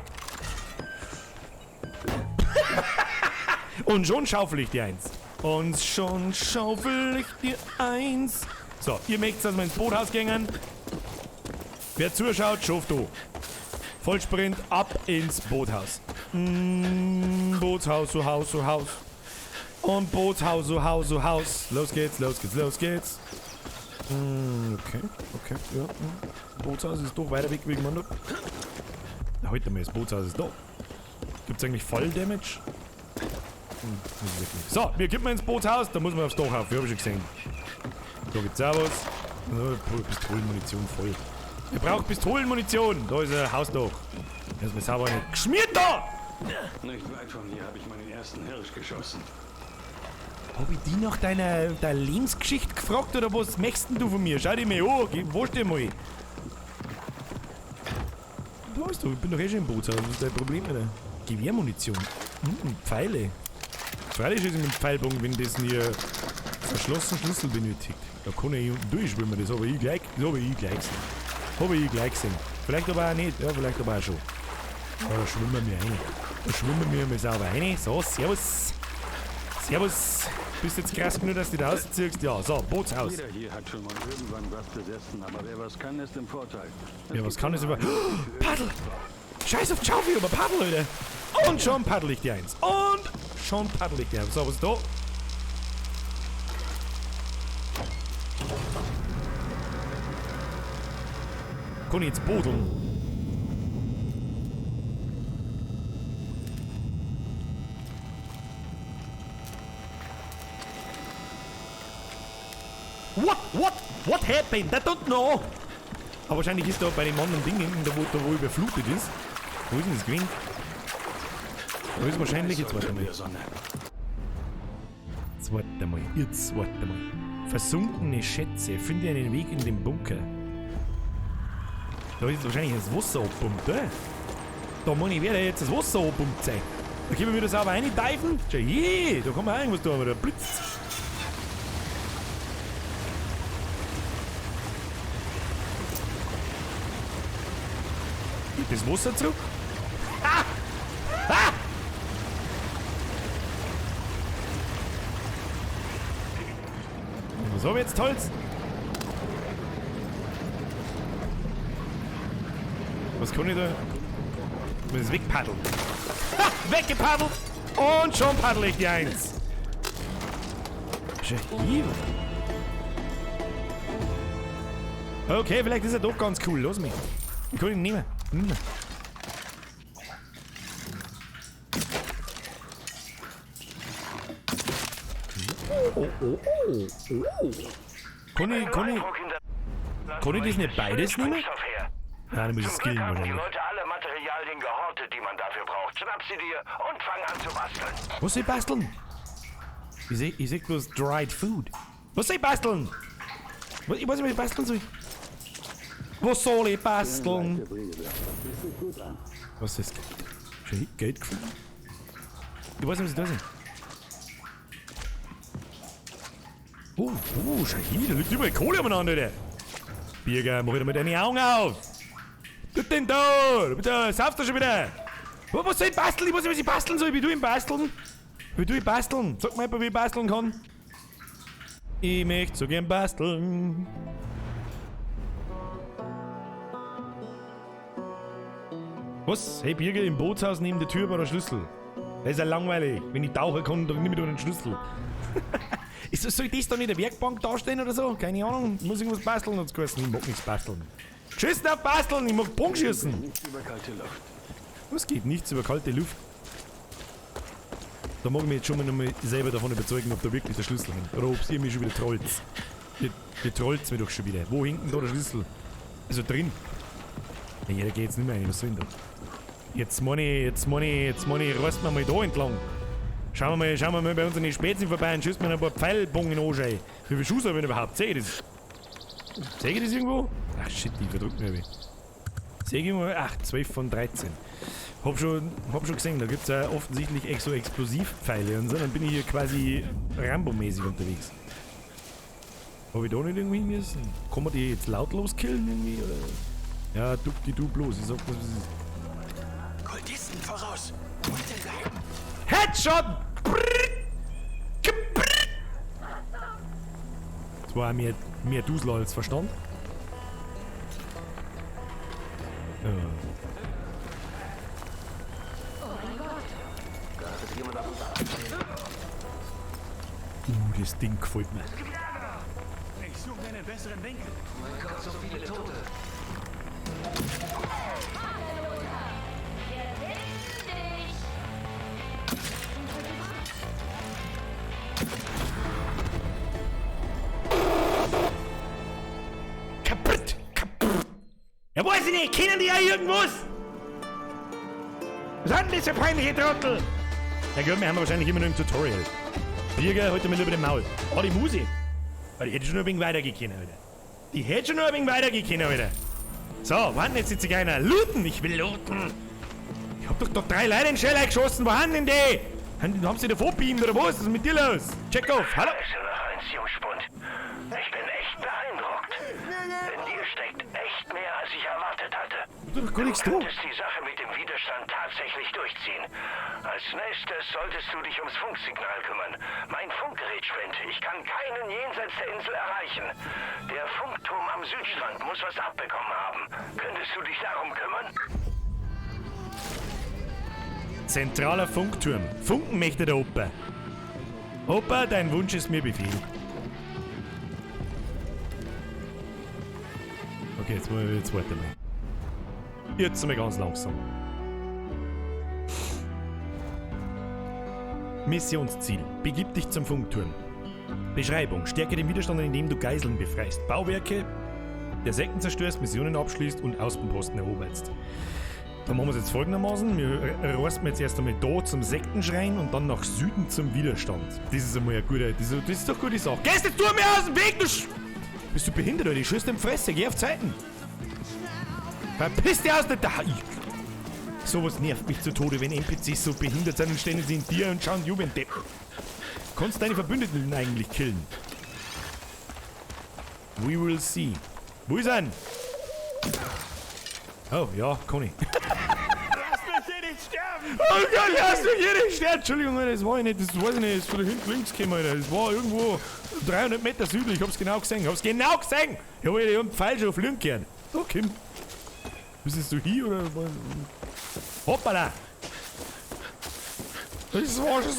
Und schon schaufel ich dir eins. Und schon schaufel ich dir eins. So, ihr möchtet, dass wir ins Boothaus gehen. Wer zuschaut, schaut du. Vollsprint, ab ins Boothaus. Bootshaus, so Haus, so Haus. Und Bootshaus, so Haus, so Haus. Los geht's. Okay, ja. Bootshaus ist doch weiter weg wegen man. Heute mal, das Bootshaus ist da. Gibt's eigentlich Voll-Damage? So, wir kippen ins Bootshaus, da muss man aufs Dach auf, hab ich schon gesehen. Da gibt's auch was. Pistolenmunition voll. Ihr braucht Pistolenmunition, da ist ein Hausdach. Erstmal sauber nicht geschmiert da! Nicht weit von hier habe ich meinen ersten Hirsch geschossen. Hab ich die nach deiner Lebensgeschichte gefragt oder was möchtest denn du von mir? Schau dich mal an, wo steh mal. Da ist du, ich bin doch eh schon im Bootshaus, was ist dein Problem, oder? Gewehrmunition. Pfeile. Freilich ist es mit dem Pfeilbogen, wenn das hier verschlossenen Schlüssel benötigt. Da kann ich unten durchschwimmen, das habe ich gleich gesehen. Vielleicht aber auch nicht, ja, vielleicht aber auch schon. Ja, da schwimmen wir rein. mal sauber rein. So, servus. Bist jetzt krass genug, dass du da rausziehst? Ja, so, Bootshaus. Jeder hier hat schon mal irgendwann was besessen, aber wer was kann, ist im Vorteil. Wer was kann, ist über... Paddel! Scheiß auf Schaufel, aber Paddel, Leute! Und schon paddel ich dir eins. Und schon paddelig. Ja, so, was ist da? Kann ich jetzt bodeln? What happened? I don't know. Aber wahrscheinlich ist da bei den anderen Dingen, da wo überflutet ist. Wo ist denn das gewesen? Da ist wahrscheinlich, jetzt warte mal. Jetzt warte mal. Versunkene Schätze, finde einen Weg in den Bunker. Da ist wahrscheinlich das Wasser abpumpt, oder? Da muss ich wieder jetzt das Wasser abpumpt sein. Da können wir wieder sauber reinteifen. Schau, je, da kann man auch irgendwas tun, aber da blitzt. Geht das Wasser zurück? Ah! Ah! Was habe ich jetzt Holz? Was kann ich da? Ich muss es wegpaddeln. Ha! Weggepaddelt! Und schon paddel ich die 1. Schau hier. Okay, vielleicht ist er doch ganz cool. Los mich. Ich kann ihn nehmen. Oh. Kann ich das nicht beides nehmen? Ja, dann muss ich skillen, oder? Die Leute alle Materialien gehortet, die man dafür braucht. Schnapp sie dir und fang an zu basteln. Was soll ich basteln? Ich seh bloß dried food. Was soll ich basteln? Ich weiß nicht, was ich basteln soll. Was soll ich basteln? Was ist das? Geld gefunden? Ich weiß nicht, was ich da sehe. Schau hier, da liegt überall Kohle umeinander, Alter. Birger, mach wieder mit deinen Augen auf. Was denn da? Da saufst du schon wieder. Was soll ich basteln? Ich weiß nicht, was ich basteln soll. Wie du ihn basteln? Sag mal, wie ich basteln kann. Ich möchte so gern basteln. Was? Hey Birger, im Bootshaus neben der Tür war der Schlüssel. Das ist ja langweilig. Wenn ich tauchen kann, dann nehme ich doch den Schlüssel. Soll ich das da nicht in der Werkbank dastehen oder so? Keine Ahnung. Ich muss irgendwas basteln. Ich mag nichts basteln. Tschüss auf basteln, ich mag Bogenschießen. Nichts über kalte Luft. Was geht? Nichts über kalte Luft. Da mag ich mich jetzt schon mal selber davon überzeugen, ob da wirklich der Schlüssel hängt. Oder ob ihr mich schon wieder trollt. Ihr trollt mich doch schon wieder. Wo hängt denn da der Schlüssel? Also drin. Nee, da geht jetzt nicht mehr rein. Was soll denn da? Jetzt meine ich, reißt man mal da entlang. Schauen wir mal bei unseren Spätzchen vorbei und schießt mir ein paar Pfeilbungen an. Wie viele Schuss habe ich denn überhaupt? Sehe ich das? Sehe ich das irgendwo? Ach shit, die verdrückt mich. Sehe ich irgendwo? Ach, 12 von 13. Hab schon gesehen, da gibt es ja offensichtlich so Explosivpfeile und so. Dann bin ich hier quasi Rambo-mäßig unterwegs. Habe ich da nicht irgendwie müssen? Kann man die jetzt lautlos killen irgendwie? Oder? Ja, du bloß. Ich sag das, was ist. Kultisten voraus. Headshot! Das war mehr Dusel als Verstand. Ja. Das Ding gefällt mir. Ich suche einen besseren Winkel. Mein Gott, so viele Tote. Kaputt! Ja, weiß ich nicht, kennen die ja irgendwas? Was hat denn das für peinliche Trottel? Ja gut, wir haben wahrscheinlich immer noch im Tutorial. Birger, heute mal über den Maul. Oh, die Musi. Die hätte schon noch ein wenig weitergehen, Alter. Alter. So, wann jetzt sitzt keiner? Looten! Ich will looten! Ich hab doch 3 Leute in Schelle geschossen. Wo haben denn die? Haben sie da vorbeamt oder was? Was ist mit dir los? Check auf, hallo? Jungspund. Ich bin echt beeindruckt. In dir steckt echt mehr, als ich erwartet hatte. Du könntest die Sache mit dem Widerstand tatsächlich durchziehen. Als nächstes solltest du dich ums Funksignal kümmern. Mein Funkgerät spinnt. Ich kann keinen jenseits der Insel erreichen. Der Funkturm am Südstrand muss was abbekommen haben. Könntest du dich darum kümmern? Zentraler Funkturm. Funken möchte der Opa. Opa, dein Wunsch ist mir Befehl. Okay, jetzt muss ich wieder zweite Mal. Jetzt mal ganz langsam. Missionsziel. Begib dich zum Funkturm. Beschreibung. Stärke den Widerstand, indem du Geiseln befreist. Bauwerke der Sekten zerstörst, Missionen abschließt und Außenposten eroberst. Dann machen wir es jetzt folgendermaßen. Wir reisen jetzt erst einmal da zum Sektenschrein und dann nach Süden zum Widerstand. Das ist einmal eine gute, das ist doch eine gute Sache. Gehst jetzt du mir aus dem Weg, du bist du behindert, oder? Ich schieß dir in die Fresse, geh auf Zeiten. Verpiss dich aus der Sowas nervt mich zu Tode, wenn NPCs so behindert sind und stehen sie in dir und schauen Jugenddepp. Kannst deine Verbündeten eigentlich killen? We will see. Wo ist er? Oh, ja, kann ich. Lass mich hier nicht sterben! Oh Gott, lass mich hier nicht sterben! Entschuldigung, das war ich nicht, das weiß ich nicht, das ist von da hinten links gekommen, Alter. Das war irgendwo 300 Meter südlich, ich hab's genau gesehen, Ich hab einen Pfeil schon auf links gehört. Oh, Kim. Bist du hier oder? Hoppala! Das war schon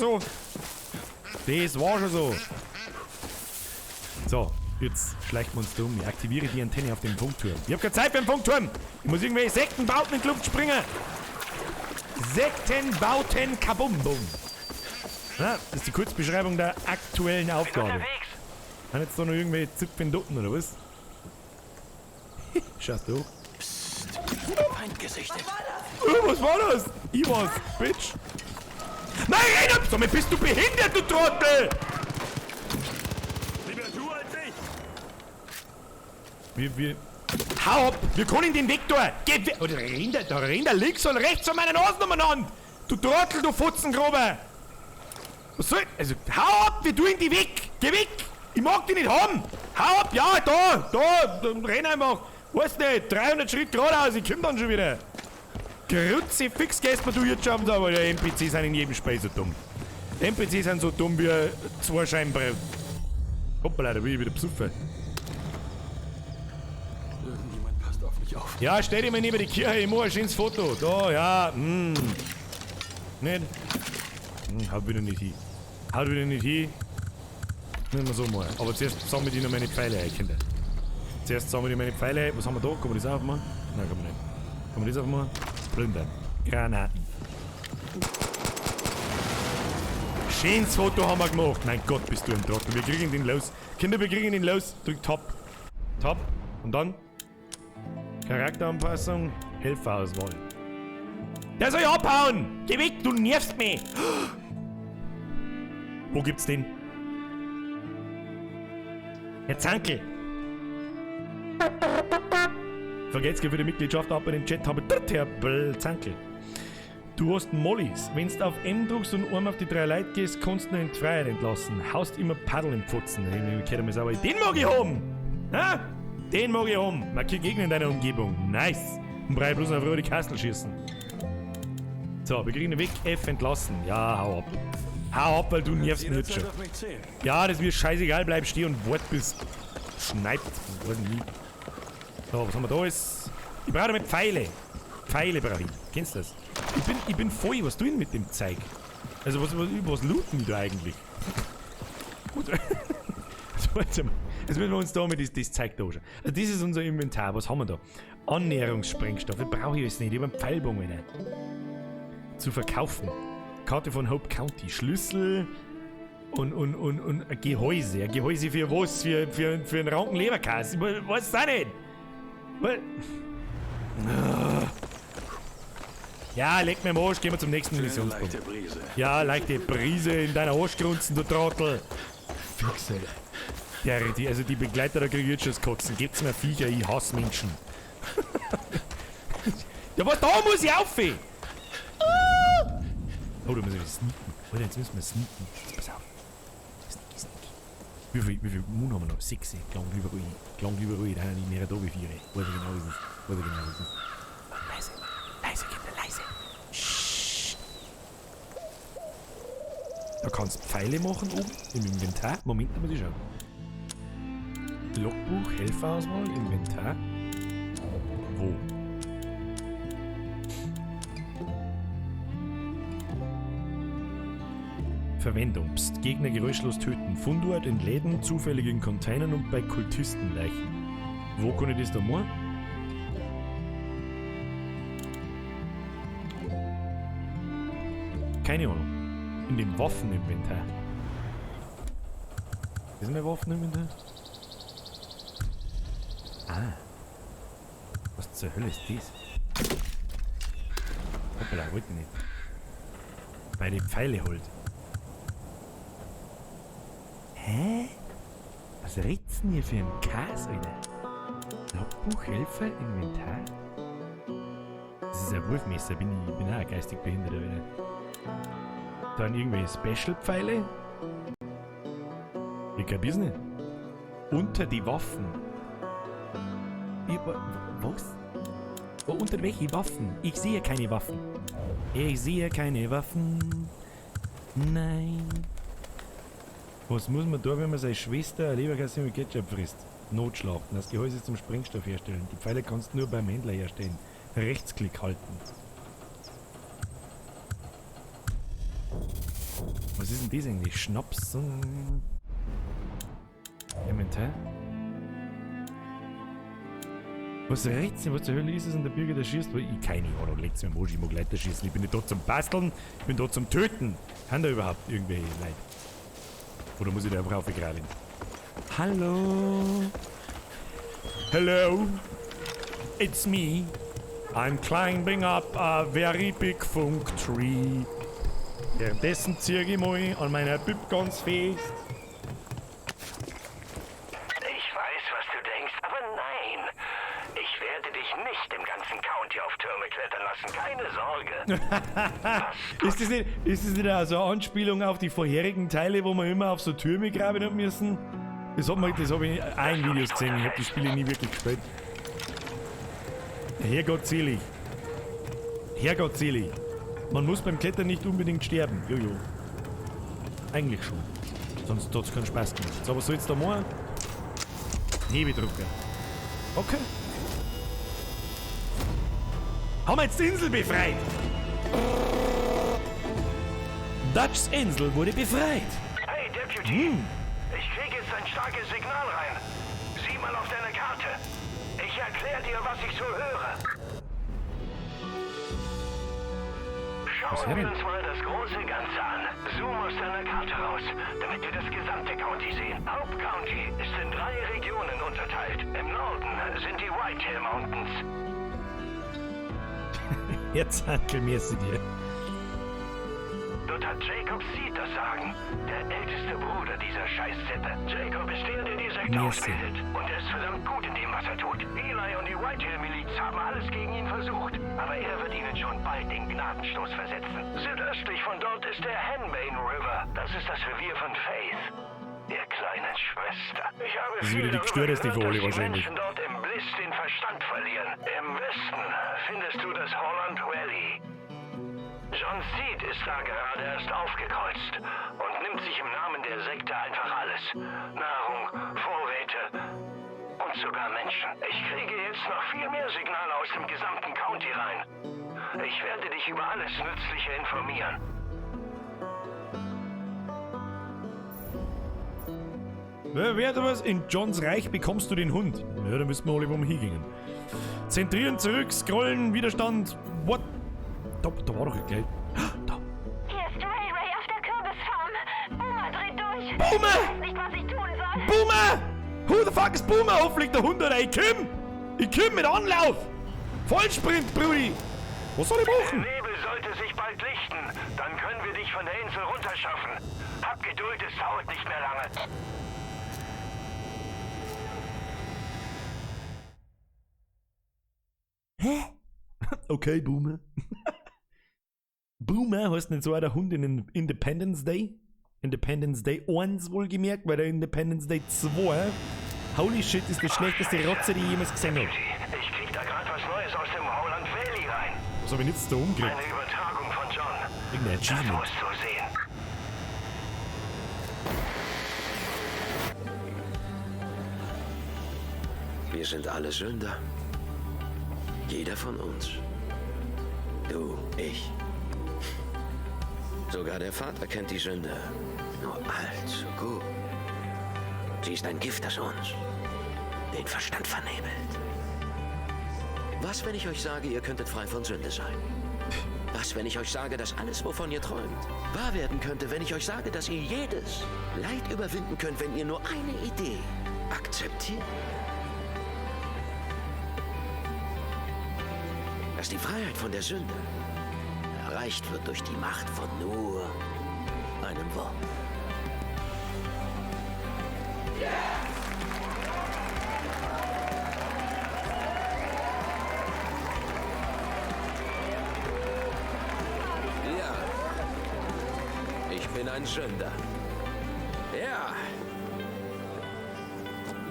so. So, jetzt schleicht man uns da um. Ich aktiviere die Antenne auf dem Funkturm. Ich hab keine Zeit für den Funkturm. Ich muss irgendwelche Sektenbauten in die Luft springen. Sektenbauten kabumbum. Das ist die Kurzbeschreibung der aktuellen Aufgabe. Haben jetzt da noch irgendwelche Zipfendutten oder was? Schaust du hoch. Feind gesichtet. Was war das? Ich war's, Bitch. Nein, Reinhard! Damit bist du behindert, du Trottel! Lieber du als ich. Wir... Hau ab! Wir können den Weg da! Geh weg! Oder da rennt er links und rechts von meiner Nase umeinander! Du Trottel, du Futzengrober! Was soll... Also, hau ab! Wir tun die weg! Geh weg! Ich mag die nicht haben! Hau ab! Ja, da! Renn einfach! Weißt nicht, 300 Schritt geradeaus, ich komm dann schon wieder! Grütze, fix gehst mir du jetzt schon, aber die NPCs sind in jedem Spiel so dumm. NPCs sind so dumm wie zwei Scheinbrett. Hoppala, da will ich wieder besuffen. Irgendjemand passt auf mich auf. Ja, stell dich mal neben die Kirche, ich mache ein schönes Foto. Da, ja, Nicht? Haut wieder nicht hin. Nehmen wir so mal. Aber zuerst sammeln die noch meine Pfeile ein, Kinder. Was haben wir da? Kann man das aufmachen? Nein, kann man nicht. Kann man das aufmachen? Plündern. Granaten. Schönes Foto haben wir gemacht. Mein Gott, bist du ein Trottel. Wir kriegen den los. Kinder, wir kriegen den los. Drück Top. Top. Und dann? Charakteranpassung. Helferauswahl. Der soll ja abhauen. Geh weg, du nervst mich. Wo gibt's den? Herr Zankel. Vergesst für die Mitgliedschaft ab bei den Chat habe Herr Zankel. Du hast Mollys. Wenn du auf M drückst und einmal auf die 3 Leute gehst, kannst du ihn in die Freiheit entlassen. Haust immer Paddel im Pfutzen. Den mag ich haben! Ha? Den mag ich haben! Markier Gegner in deiner Umgebung. Nice! Und brauche bloß auf rote Kastel schießen. So, wir kriegen den Weg. F entlassen. Ja, hau ab. Hau ab, weil du nervst mich jetzt schon. Ja, das ist mir scheißegal. Bleib stehen und wart bis schneipt. Weiß nicht. So, was haben wir da alles? Ich brauche damit Pfeile. Pfeile brauche ich. Kennst du das? Ich bin voll. Was tun mit dem Zeug? Also, was looten die da eigentlich? Also müssen wir uns da mit das Zeug da anschauen. Also, das ist unser Inventar. Was haben wir da? Annäherungssprengstoff. Das brauche ich alles nicht. Ich habe einen Pfeilbogen rein. Zu verkaufen. Karte von Hope County. Schlüssel und ein Gehäuse. Ein Gehäuse für was? Für einen Ranken Leberkäse. Ich weiß es auch nicht. Ja, leg mir im Arsch, gehen wir zum nächsten Missionspunkt. Ja, leichte Brise in deiner Arschgrunzen, du Trottel. Fix, Alter. Die Begleiter, da krieg ich jetzt schon das Kotzen. Gebt's mir Viecher, ich hasse Menschen. Ja, aber da muss ich aufhören. Oh, da müssen wir sneaken. Alter, jetzt müssen wir sneaken. Pass auf. Wie viel Mund haben wir noch? 6. Klang überall. Da haben die mehr da wie 4. Weiß ich genau, was ist. Leise, Kinder, leise. Shhh. Da kannst du Pfeile machen oben im Inventar. Moment, da muss ich schauen. Logbuch, Helferauswahl, Inventar. Wo? Verwendung. Psst, Gegner geräuschlos töten. Fundort in Läden, zufälligen Containern und bei Kultistenleichen. Wo kann ich das da machen? Keine Ahnung. In dem Waffeninventar. Ist mein Waffeninventar? Ah. Was zur Hölle ist das? Hoppala, wollte ich nicht. Bei den Pfeile halt. Hä? Was redet's denn hier für ein Käse, Alter? Logbuch, Helfer, Inventar? Das ist ein Wurfmesser, bin auch geistig behindert, Alter. Dann irgendwelche Special-Pfeile? Ich kapier's nicht. Unter die Waffen. Was? Oh, unter welche Waffen? Ich sehe keine Waffen. Ich sehe keine Waffen. Nein. Was muss man da, wenn man seine Schwester eine Leberkasse mit Ketchup frisst? Notschlachten. Das Gehäuse zum Sprengstoff herstellen. Die Pfeile kannst du nur beim Händler herstellen. Rechtsklick halten. Was ist denn das eigentlich? Schnaps? Inventar? Was reizt denn? Was zur Hölle ist es, wenn der Bürger da schießt? Weil ich keine Ahnung, legt's mir am Arsch, ich mag Leute schießen. Ich bin nicht da zum Basteln, ich bin da zum Töten. Haben da überhaupt irgendwelche Leute? Oder muss ich da einfach aufgegraben? Hallo? Hello? It's me. I'm climbing up a very big funk tree. Währenddessen ziehe ich mal an meiner Bib ganz fest. Ich weiß, was du denkst, aber nein. Ich werde dich nicht im ganzen County auf Türme klettern lassen, keine Sorge. Ist das nicht also eine Anspielung auf die vorherigen Teile, wo man immer auf so Türme graben hat müssen? Das habe ich in allen Videos gesehen, ich habe die Spiele nie wirklich gespielt. Herrgott selig. Herrgott selig. Man muss beim Klettern nicht unbedingt sterben. Jojo. Eigentlich schon. Sonst hat es keinen Spaß gemacht. So, was soll jetzt da machen? Hebedrucker. Okay. Haben wir jetzt die Insel befreit? Dutchs Insel wurde befreit. Hey, Deputy. Ich kriege jetzt ein starkes Signal rein. Sieh mal auf deine Karte. Ich erkläre dir, was ich so höre. Schauen wir uns mal das große Ganze an. Zoom aus deiner Karte raus, damit wir das gesamte County sehen. Hauptcounty ist in 3 Regionen unterteilt. Im Norden sind die Whitetail Mountains. Jetzt handelmäßig dir. Dort hat Jacob Seed das Sagen. Der älteste Bruder dieser Scheißzippe. Jacob ist der die Sekte ausbildet. Und er ist verdammt gut in dem, was er tut. Eli und die Whitetail-Miliz haben alles gegen ihn versucht. Aber er wird ihnen schon bald den Gnadenstoß versetzen. Südöstlich von dort ist der Henbane River. Das ist das Revier von Faith, der kleinen Schwester. Ich habe das ist viel wieder die gestörteste Folie wahrscheinlich. Menschen dort im Bliss den Verstand verlieren. Im Westen findest du das Holland Valley. John Seed ist da gerade erst aufgekreuzt und nimmt sich im Namen der Sekte einfach alles. Nahrung, Vorräte und sogar Menschen. Ich kriege jetzt noch viel mehr Signale aus dem gesamten County rein. Ich werde dich über alles Nützliche informieren. Wer was? In Johns Reich bekommst du den Hund. Ja, da müssten wir alle wo wir hingehen. Zentrieren, zurück, scrollen, Widerstand. What? Da war doch gleich. Da. Hier ist Ray Ray auf der Kürbisfarm. Boomer dreht durch. Boomer! Ich weiß nicht, was ich tun soll. Boomer! Who the fuck is Boomer? Hoffentlich der Hund oder ich komm! Ich komm mit Anlauf! Vollsprint, Brudi! Was soll ich machen? Der Nebel sollte sich bald lichten. Dann können wir dich von der Insel runterschaffen. Hab Geduld, es dauert nicht mehr lange. Hä? Okay, Boomer. Boomer heißt nicht so der Hund in Independence Day? Independence Day 1 wohlgemerkt, weil der Independence Day 2, holy shit, ist die schlechteste Rotze, die ich jemals gesehen habe. Ich krieg da gerade was Neues aus dem Holland Valley rein. Was hab ich jetzt da umgekriegt? Eine Übertragung von John. Irgendein Achievement. Das musst du sehen. Wir sind alle Sünder. Jeder von uns. Du, ich. Sogar der Vater kennt die Sünde. Nur allzu gut. Sie ist ein Gift, das uns den Verstand vernebelt. Was, wenn ich euch sage, ihr könntet frei von Sünde sein? Was, wenn ich euch sage, dass alles, wovon ihr träumt, wahr werden könnte, wenn ich euch sage, dass ihr jedes Leid überwinden könnt, wenn ihr nur eine Idee akzeptiert? Dass die Freiheit von der Sünde erreicht wird durch die Macht von nur einem Wort. Ich bin ein Sünder. Ja.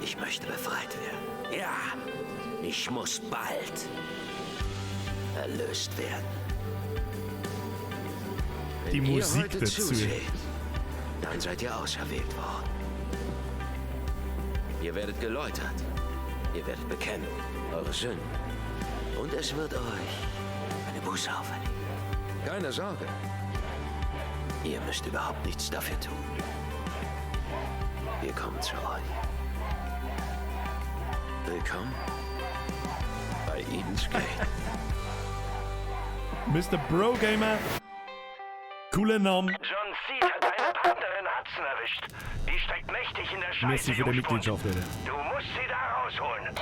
Ich möchte befreit werden. Ja. Ich muss bald erlöst werden. Die Wenn Musik ihr heute dazu. Zuseht, dann seid ihr auserwählt worden. Ihr werdet geläutert. Ihr werdet bekennen eure Sünden. Und es wird euch eine Buße auferlegen. Keine Sorge. Ihr müsst überhaupt nichts dafür tun. Wir kommen zu euch. Willkommen bei Eden's Gate. Mr. Bro Gamer. Cooler Name. John Seed hat eine Partnerin Hudson erwischt. Die steckt mächtig in der Scheiße. Merci für die Mitgliedschaft, Alter. Du musst sie da rausholen.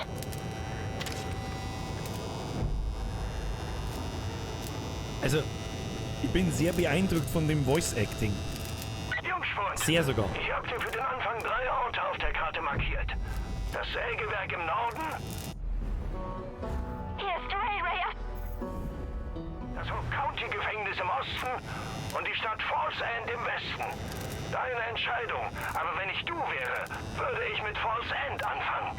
Also, ich bin sehr beeindruckt von dem Voice Acting. Jungspund. Sehr sogar. Ich habe dir für den Anfang 3 Orte auf der Karte markiert. Das Sägewerk im Norden. Hier ist Ray. Das Hope County Gefängnis im Osten und die Stadt Falls End im Westen. Deine Entscheidung. Aber wenn ich du wäre, würde ich mit Falls End anfangen.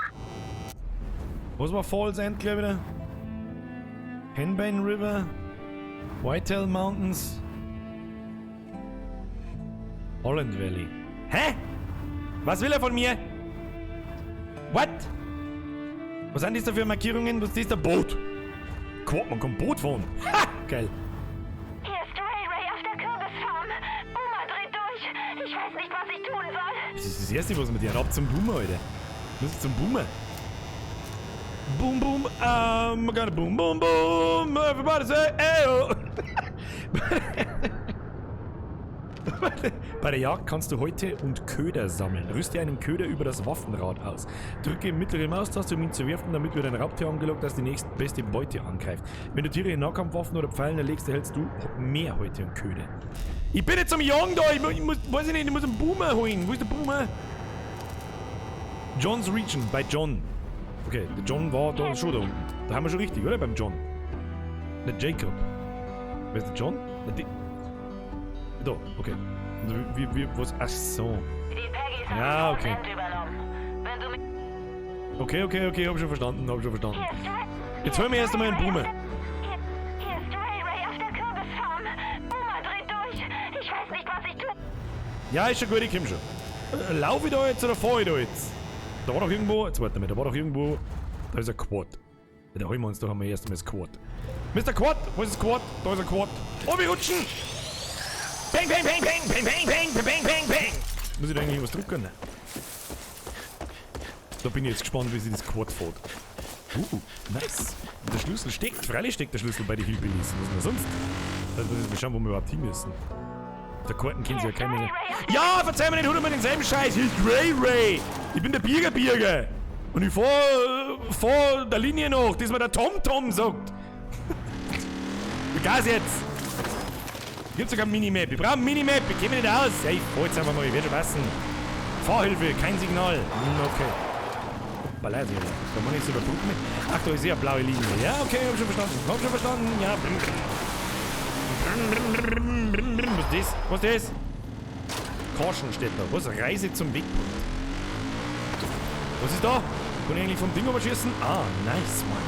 Was war Falls End, glaube ich, wieder? Henbane River? Whitetail Mountains? Holland Valley. Hä? Was will er von mir? What? Was sind das da für Markierungen? Was ist das da? Boot? Quad, man kann Boot fahren. Ha! Geil. Hier ist Ray auf der Kürbisfarm. Boomer dreht durch. Ich weiß nicht, was ich tun soll. Das ist das Erste, was mit dir ab zum Boomer, Alter. Du musst zum Boomer. Boom, boom, I got a boom, boom, boom. Everybody say, ayo. Bei der Jagd kannst du Häute und Köder sammeln. Rüste einen Köder über das Waffenrad aus. Drücke mittlere Maustaste, um ihn zu werfen, damit wird ein Raubtier angelockt, das die nächstbeste Beute angreift. Wenn du Tiere in Nahkampfwaffen oder Pfeilen erlegst, erhältst du mehr Häute und Köder. Ich bin jetzt am Jagen da, ich muss einen Boomer holen. Wo ist der Boomer? John's Region, bei John. Okay, der John war da schon da unten. Da haben wir schon richtig, oder? Beim John. Der Jacob. Wer ist der John? Da, okay. Was? Ach so. Ja, okay. Okay, hab schon verstanden, Jetzt hören wir erst einmal einen Boomer. Hier ist Ray auf der Kürbisfarm. Boomer dreht durch. Ich weiß nicht, was ich tue. Ja, ist schon gut, ich komm schon. Lauf ich da jetzt oder fahr ich da jetzt? Da war doch irgendwo, jetzt warte mal, da ist ein Quad. Ja, da holen wir uns doch einmal erst einmal das Quad. Mr. Quad, wo ist das Quad? Da ist ein Quad. Oh, wir rutschen! Bang, bang, bang, bang, bang, bang, bang, bang, bang, bang. Muss ich da eigentlich was drücken? Da bin ich jetzt gespannt, wie sie das Quad fährt. Nice. Der Schlüssel steckt, freilich steckt der Schlüssel bei den Hillbillies. Was denn sonst? Also, das ist mal schauen, wo wir überhaupt hin müssen. Der Karten kennen sie ja keine mehr. Ja, verzeih mir nicht, hol mir denselben Scheiß. Hier ist Ray. Ich bin der Birger. Und ich fahr der Linie noch, das mir der Tom sagt. Gas jetzt. Gibt sogar ein Minimap. Ich brauche ein Minimap. Ich kenne mich nicht aus. Hey, fahr jetzt einfach mal. Ich werde schon passen. Fahrhilfe, kein Signal. Okay. Ballert hier. Kann man nicht so überbrücken. Ach, da ist ja eine blaue Linie. Ja, okay, hab schon verstanden. Ja. Was ist das? Caution steht da. Was? Reise zum Wegpunkt. Was ist da? Kann ich eigentlich vom Ding überschießen? Ah, nice, Mann.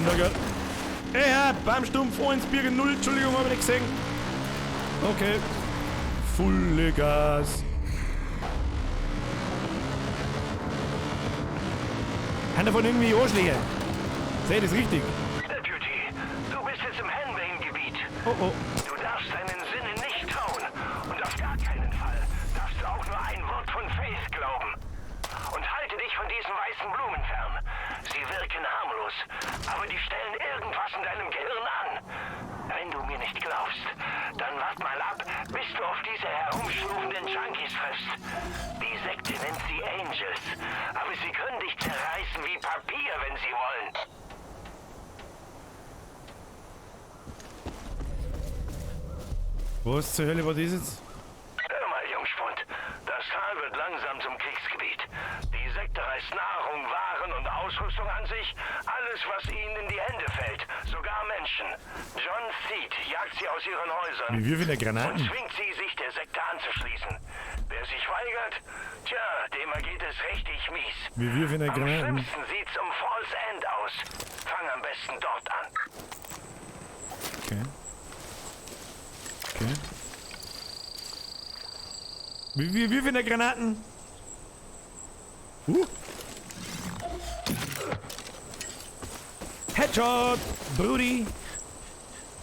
Na gut. Ja, beim Stumpf 1, Birge 0. Entschuldigung, hab ich nicht gesehen. Okay. Volle Gas. Haben davon irgendwie Anschläge? Seht ihr das richtig? Deputy, du bist jetzt im Henbane-Gebiet. Oh. Du darfst von Blumen fern. Sie wirken harmlos, aber die stellen irgendwas in deinem Gehirn an. Wenn du mir nicht glaubst, dann wart mal ab, bis du auf diese herumschnurrenden Junkies triffst. Die Sekte nennt sie Angels, aber sie können dich zerreißen wie Papier, wenn sie wollen. Was zur Hölle war das jetzt? Hör mal, Jungspund, das Tal wird langsam zum Kriegsgebiet. Die Sekte reißt Nahrung, Waren und Ausrüstung an sich, alles, was ihnen in die Hände fällt, sogar Menschen. John Seed jagt sie aus ihren Häusern Wie wir wieder Granaten. und zwingt sie, sich der Sekte anzuschließen. Wer sich weigert, tja, dem ergeht es richtig mies. Wie wir wieder Am Granaten. schlimmsten sieht's um Falls End aus. Fang am besten dort an. Okay. Okay. Wie viele Granaten? Headshot! Brudi!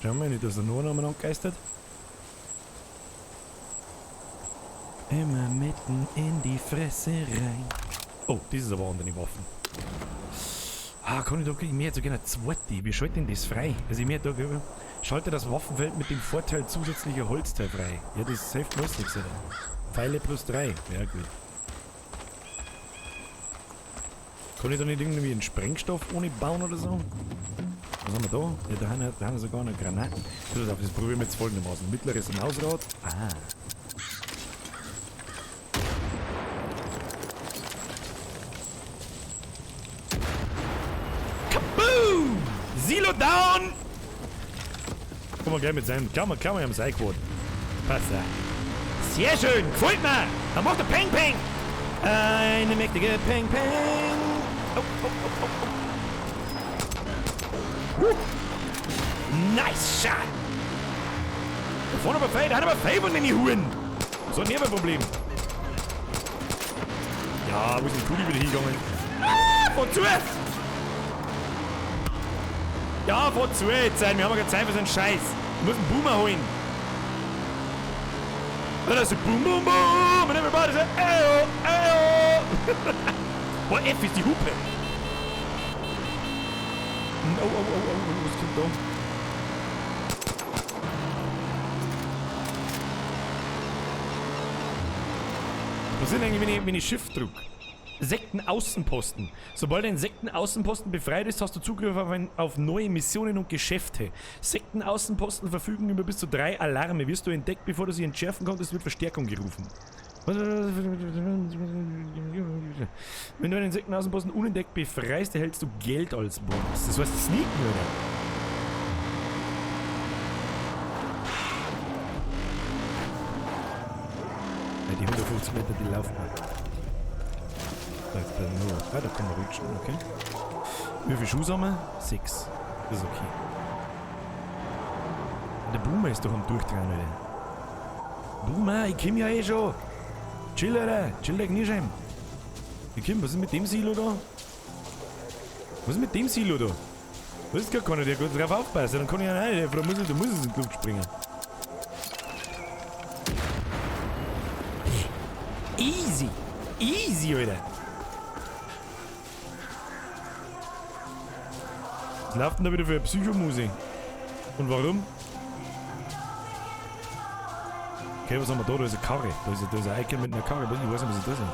Schau mal, nicht, dass er nur noch angegeistert. Immer mitten in die Fresse rein. Oh, das ist aber andere Waffen. Ah, kann ich da kriegen? Ich hätte so gerne eine zweite. Wie schalte denn das frei? Also ich hätte da schalte das Waffenfeld mit dem Vorteil zusätzlicher Holzteil frei. Ja, das hilft meist nichts. Pfeile plus 3. Ja, gut. Kann ich da nicht irgendwie einen Sprengstoff ohne bauen oder so? Was haben wir da? Ja, da haben wir sogar eine Granate. Das probieren wir jetzt folgendermaßen. Mittleres Mausrad. Ah. Kaboom! Silo down! Komm mal gleich mit seinem. Klar mal am Seilquote. Passt ja. Sehr schön! Gefällt mir! Dann macht der Peng Peng! Eine mächtige Peng Peng! Oh, oh, oh, oh, oh. Nice shot! Da vorne aber Fei, da hat aber Fei von den Huren! So ein Problem. Ja, wo ist die Kugel wieder hingegangen? Ah, wozu? Ja, wozu jetzt sein? Wir haben ja keine Zeit für so einen Scheiß. Ich muss einen Boomer holen. Und dann so boom, boom, boom. Und everybody so, eyo, eyo. Boah, F ist die Hupe. Oh, was kommt da? Was sind eigentlich, wenn ich Shift drücke? Sektenaußenposten. Sobald ein Sektenaußenposten befreit ist, hast du Zugriff auf neue Missionen und Geschäfte. Sektenaußenposten verfügen über bis zu 3 Alarme. Wirst du entdeckt, bevor du sie entschärfen konntest, wird Verstärkung gerufen. Wenn du einen Sektenaußenposten unentdeckt befreist, erhältst du Geld als Bonus. Das heißt Sneaken, oder? Ja, die 150 Meter, die laufen halt. Da kann man rutschen, okay. Wie viele Schuhe haben wir? 6. Das ist okay. Der Boomer ist doch am Durchdrehen, Alter. Boomer, ich komm ja eh schon. Chill, Alter. Chill dich nicht heim. Ich komm, was ist mit dem Silo da? Was ist mit dem Silo da? Das ist gar keiner, der gut drauf aufpassen. Dann kann ich ja nicht. Da muss es in die Luft springen. Easy. Easy, Alter. Was läuft denn da wieder für eine Psychomusik? Und warum? Okay, was haben wir da? Da ist eine Karre. Da ist ein Icon mit einer Karre. Ich weiß nicht, was ist das denn?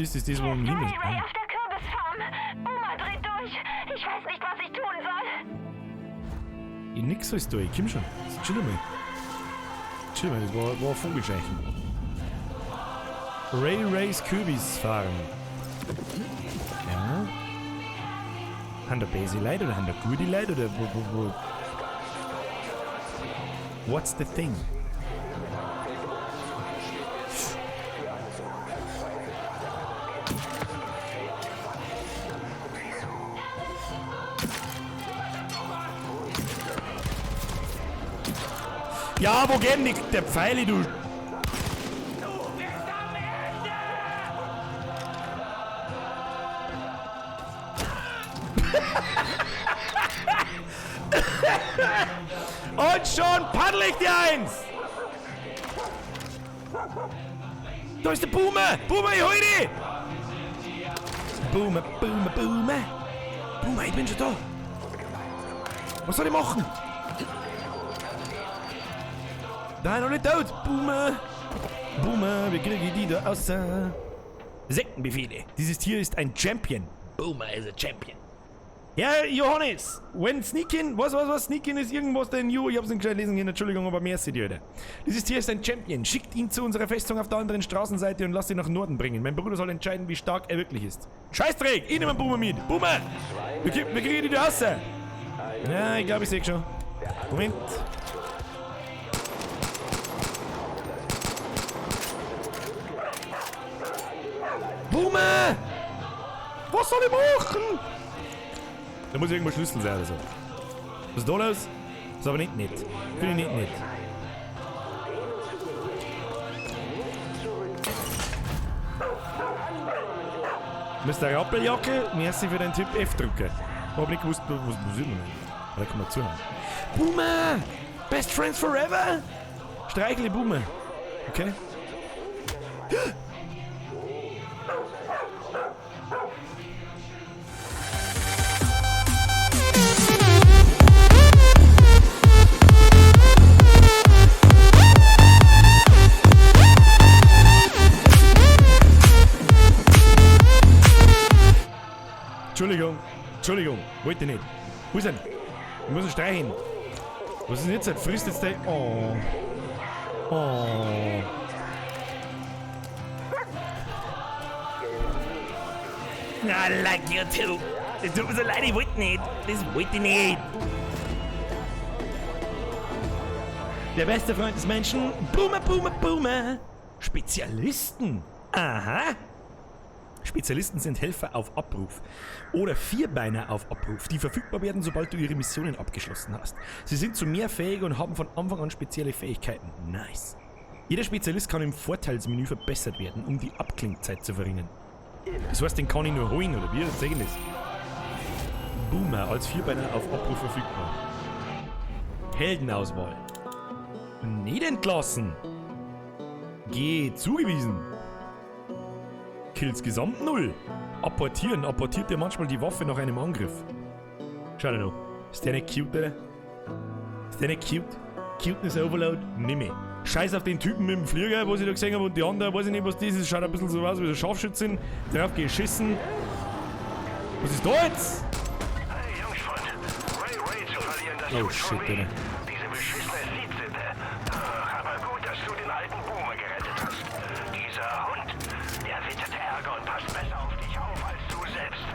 Ist das, wo man hin ist? Ray auf der Kürbisfarm. Oma dreht durch. Ich weiß nicht, was ich tun soll. Ich nix sollst du, ich komm schon. Chill mal. Chill mal, das war ein Vogelscheichen. Rays Kürbisfarm. Ja. Haben da böse Leute oder haben da gute Leute oder wo? What's the thing? Ja, wo geht denn der Pfeile, du? Und schon paddel ich dir eins! Da ist der Boomer! Boomer, ich hol dich! Boomer, Boomer, Boomer. Boomer, ich bin schon da. Was soll ich machen? Nein, noch nicht tot. Boomer. Boomer, wie kriege ich die da raus? Sektenbefehle. Dieses Tier ist ein Champion. Boomer is a Champion. Ja, Johannes, when Sneakin, was, Sneakin ist irgendwas da in You, ich hab's nicht gescheit lesen können, Entschuldigung, aber merci dir, Alter. Dieses Tier ist ein Champion, schickt ihn zu unserer Festung auf der anderen Straßenseite und lasst ihn nach Norden bringen. Mein Bruder soll entscheiden, wie stark er wirklich ist. Scheißdreck, ich nehme einen Boomer mit. Boomer! Wir kriegen die da raus. Ja, ich glaube, ich sehe schon. Moment. Boomer! Was soll ich machen? Da muss irgendwo Schlüssel sein oder so. Was ist da los? Das ist aber nicht nett. Finde ich nicht nett. Mr. Rappeljacke, merci für den Typ F drücken. Ich hab nicht gewusst, was ist denn? Da kann man zuhören. Boomer! Best friends forever? Streichle Boomer. Okay. Entschuldigung, wollte nicht. Wo ist denn? Wir müssen streichen. Was ist denn jetzt? Frisst jetzt der... Oh. I like you too. Das tut mir so leid, ich wollte nicht. Das wollte ich nicht. Der beste Freund des Menschen. Boomer, Boomer, Boomer. Spezialisten. Aha. Spezialisten sind Helfer auf Abruf oder Vierbeiner auf Abruf, die verfügbar werden, sobald du ihre Missionen abgeschlossen hast. Sie sind zu mehr fähig und haben von Anfang an spezielle Fähigkeiten. Nice. Jeder Spezialist kann im Vorteilsmenü verbessert werden, um die Abklingzeit zu verringern. Das heißt, den kann ich nur holen, oder wie? Sag ich das? Boomer als Vierbeiner auf Abruf verfügbar. Heldenauswahl. Nicht entlassen. G zugewiesen. Kills gesamt 0. Apportieren. Apportiert dir manchmal die Waffe nach einem Angriff. Schau dir noch. Ist der nicht cute, oder? Ist der nicht cute? Cuteness Overload? Nimm ich. Scheiß auf den Typen mit dem Flieger, was ich da gesehen habe, und die andere, weiß ich nicht, was das ist. Schaut ein bisschen so aus wie so Scharfschützin. Drauf geschissen. Was ist da jetzt? Hey, Jungspund. Ray zu verlieren, das tut schon weh. Diese beschissene Liedsitte. Aber gut, dass du den alten Boomer gerettet hast. Dieser Hund, der wittert Ärger und passt besser auf dich auf als du selbst.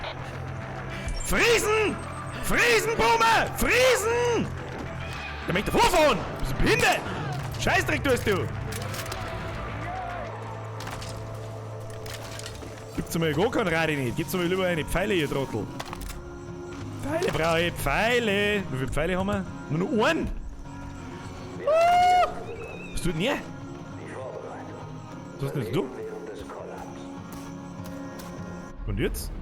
Friesen! Friesen, Boomer! Friesen! Der möchte vorfahren! Bist du behindert? Scheißdreck tust du! Gibt's mir gar kein Radio nicht. Gibt's mir lieber eine Pfeile, ihr Trottel. Pfeile brauche ich. Pfeile! Wie viele Pfeile haben wir? Nur noch einen! Was tut denn hier? Was ist denn jetzt du? Und jetzt?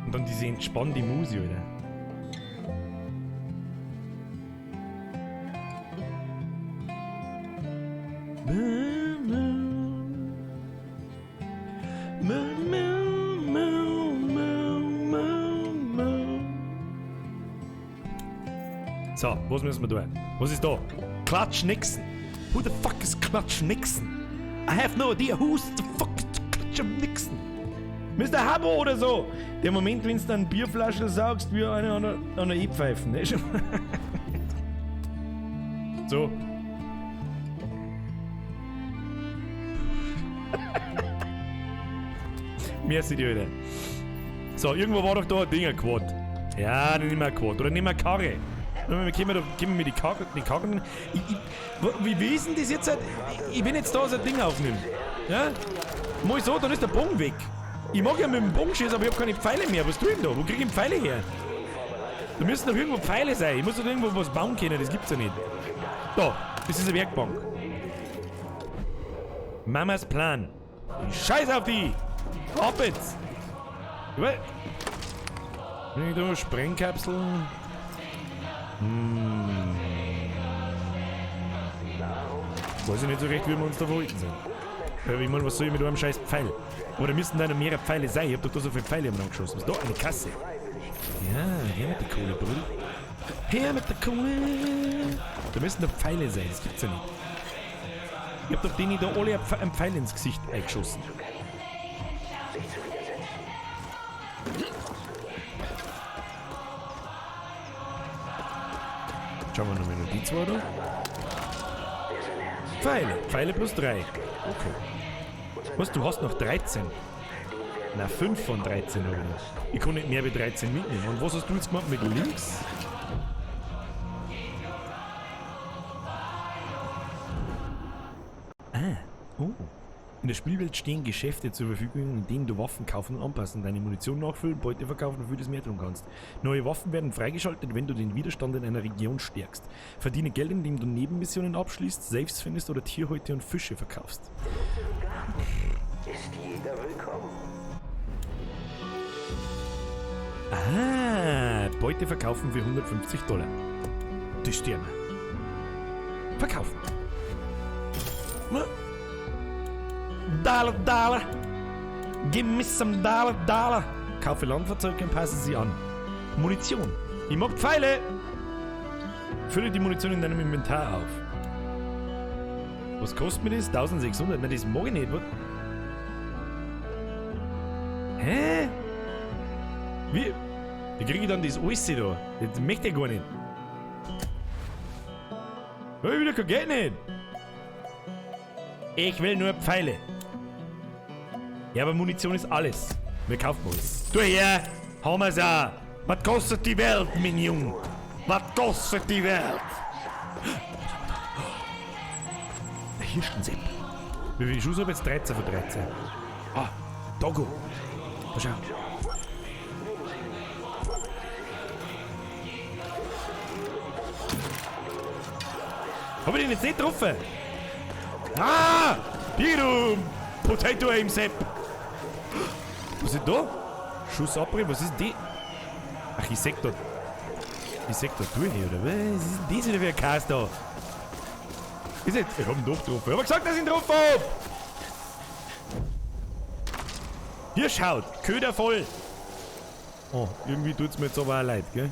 Und dann diese entspannte Musik, oder? So, was müssen wir tun? Was ist da? Clutch Nixon. Who the fuck is Clutch Nixon? I have no idea who's the fuck is Clutch Nixon. Mr. Habbo oder so. Der Moment, wenn du dann Bierflaschen saugst, wie einer an der E-Pfeifen. Ne? So. Merci dir wieder. So, irgendwo war doch da ein Ding, ein Quad. Ja, dann nimm mal ein Quad. Oder nimm mal eine Karre. Gib mir die Karren. Wie ist denn das jetzt? Ich bin jetzt da, so ein Ding aufnehmen. Ja? Mach ich so, dann ist der Bogen weg. Ich mag ja mit dem Bogen schießen, aber ich habe keine Pfeile mehr. Was tue ich denn da? Wo kriege ich Pfeile her? Da müssen doch irgendwo Pfeile sein. Ich muss doch irgendwo was bauen können, das gibt's ja nicht. Da, das ist eine Werkbank. Mamas Plan. Scheiß auf die! Ab jetzt! Bin ich da Sprengkapseln? Weiß ich nicht so recht, wie wir uns da verhalten sind. Ich meine, was soll ich mit einem scheiß Pfeil? Aber da müssten da noch mehrere Pfeile sein. Ich hab doch da so viele Pfeile angeschossen. Was ist da? Eine Kasse. Ja, her mit der Kohle, Bruder. Her mit der Kohle. Da müssen doch Pfeile sein. Das gibt's ja nicht. Ich hab doch denen da alle einen Pfeil ins Gesicht eingeschossen. Schauen wir nochmal noch die zwei da. Pfeile plus 3. Okay. Was, du hast noch 13? Na, 5 von 13 oder was? Ich kann nicht mehr wie 13 mitnehmen. Und was hast du jetzt gemacht mit links? Oh. In der Spielwelt stehen Geschäfte zur Verfügung, in denen du Waffen kaufen und anpassen, deine Munition nachfüllen, Beute verkaufen und vieles mehr tun kannst. Neue Waffen werden freigeschaltet, wenn du den Widerstand in einer Region stärkst. Verdiene Geld, indem du Nebenmissionen abschließt, Safes findest oder Tierhäute und Fische verkaufst. Ist jeder willkommen. Beute verkaufen für $150. Die Sterne. Verkaufen. Dollar. Give me some dollar. Kaufe Landfahrzeuge und passe sie an. Munition. Ich mag Pfeile. Fülle die Munition in deinem Inventar auf. Was kostet mir das? 1600. Nein, das mag ich nicht. Was? Hä? Wie kriege ich dann das alles da? Das möchte ich gar nicht. Ja, ich will kein Geld nicht. Ich will nur Pfeile. Ja, aber Munition ist alles. Wir kaufen alles. Du her, haben wir's auch. Was kostet die Welt, mein Junge? Was kostet die Welt? Der Hirschensepp. Wie viel Schuss habe ich jetzt? 13 von 13. Dogo. Da schau. Hab ich den jetzt nicht getroffen? Hier, Potato Aim Sepp. Was ist da? Schussabrieb, was ist die? Ach, ich seh da durch, oder was? ist denn das wieder für ein Kass da? Ist jetzt? Ich hab ihn doch getroffen. Ich hab gesagt, dass ich ihn getroffen hab! Hier schaut, Köder voll. Oh, irgendwie tut's mir jetzt aber auch leid, gell?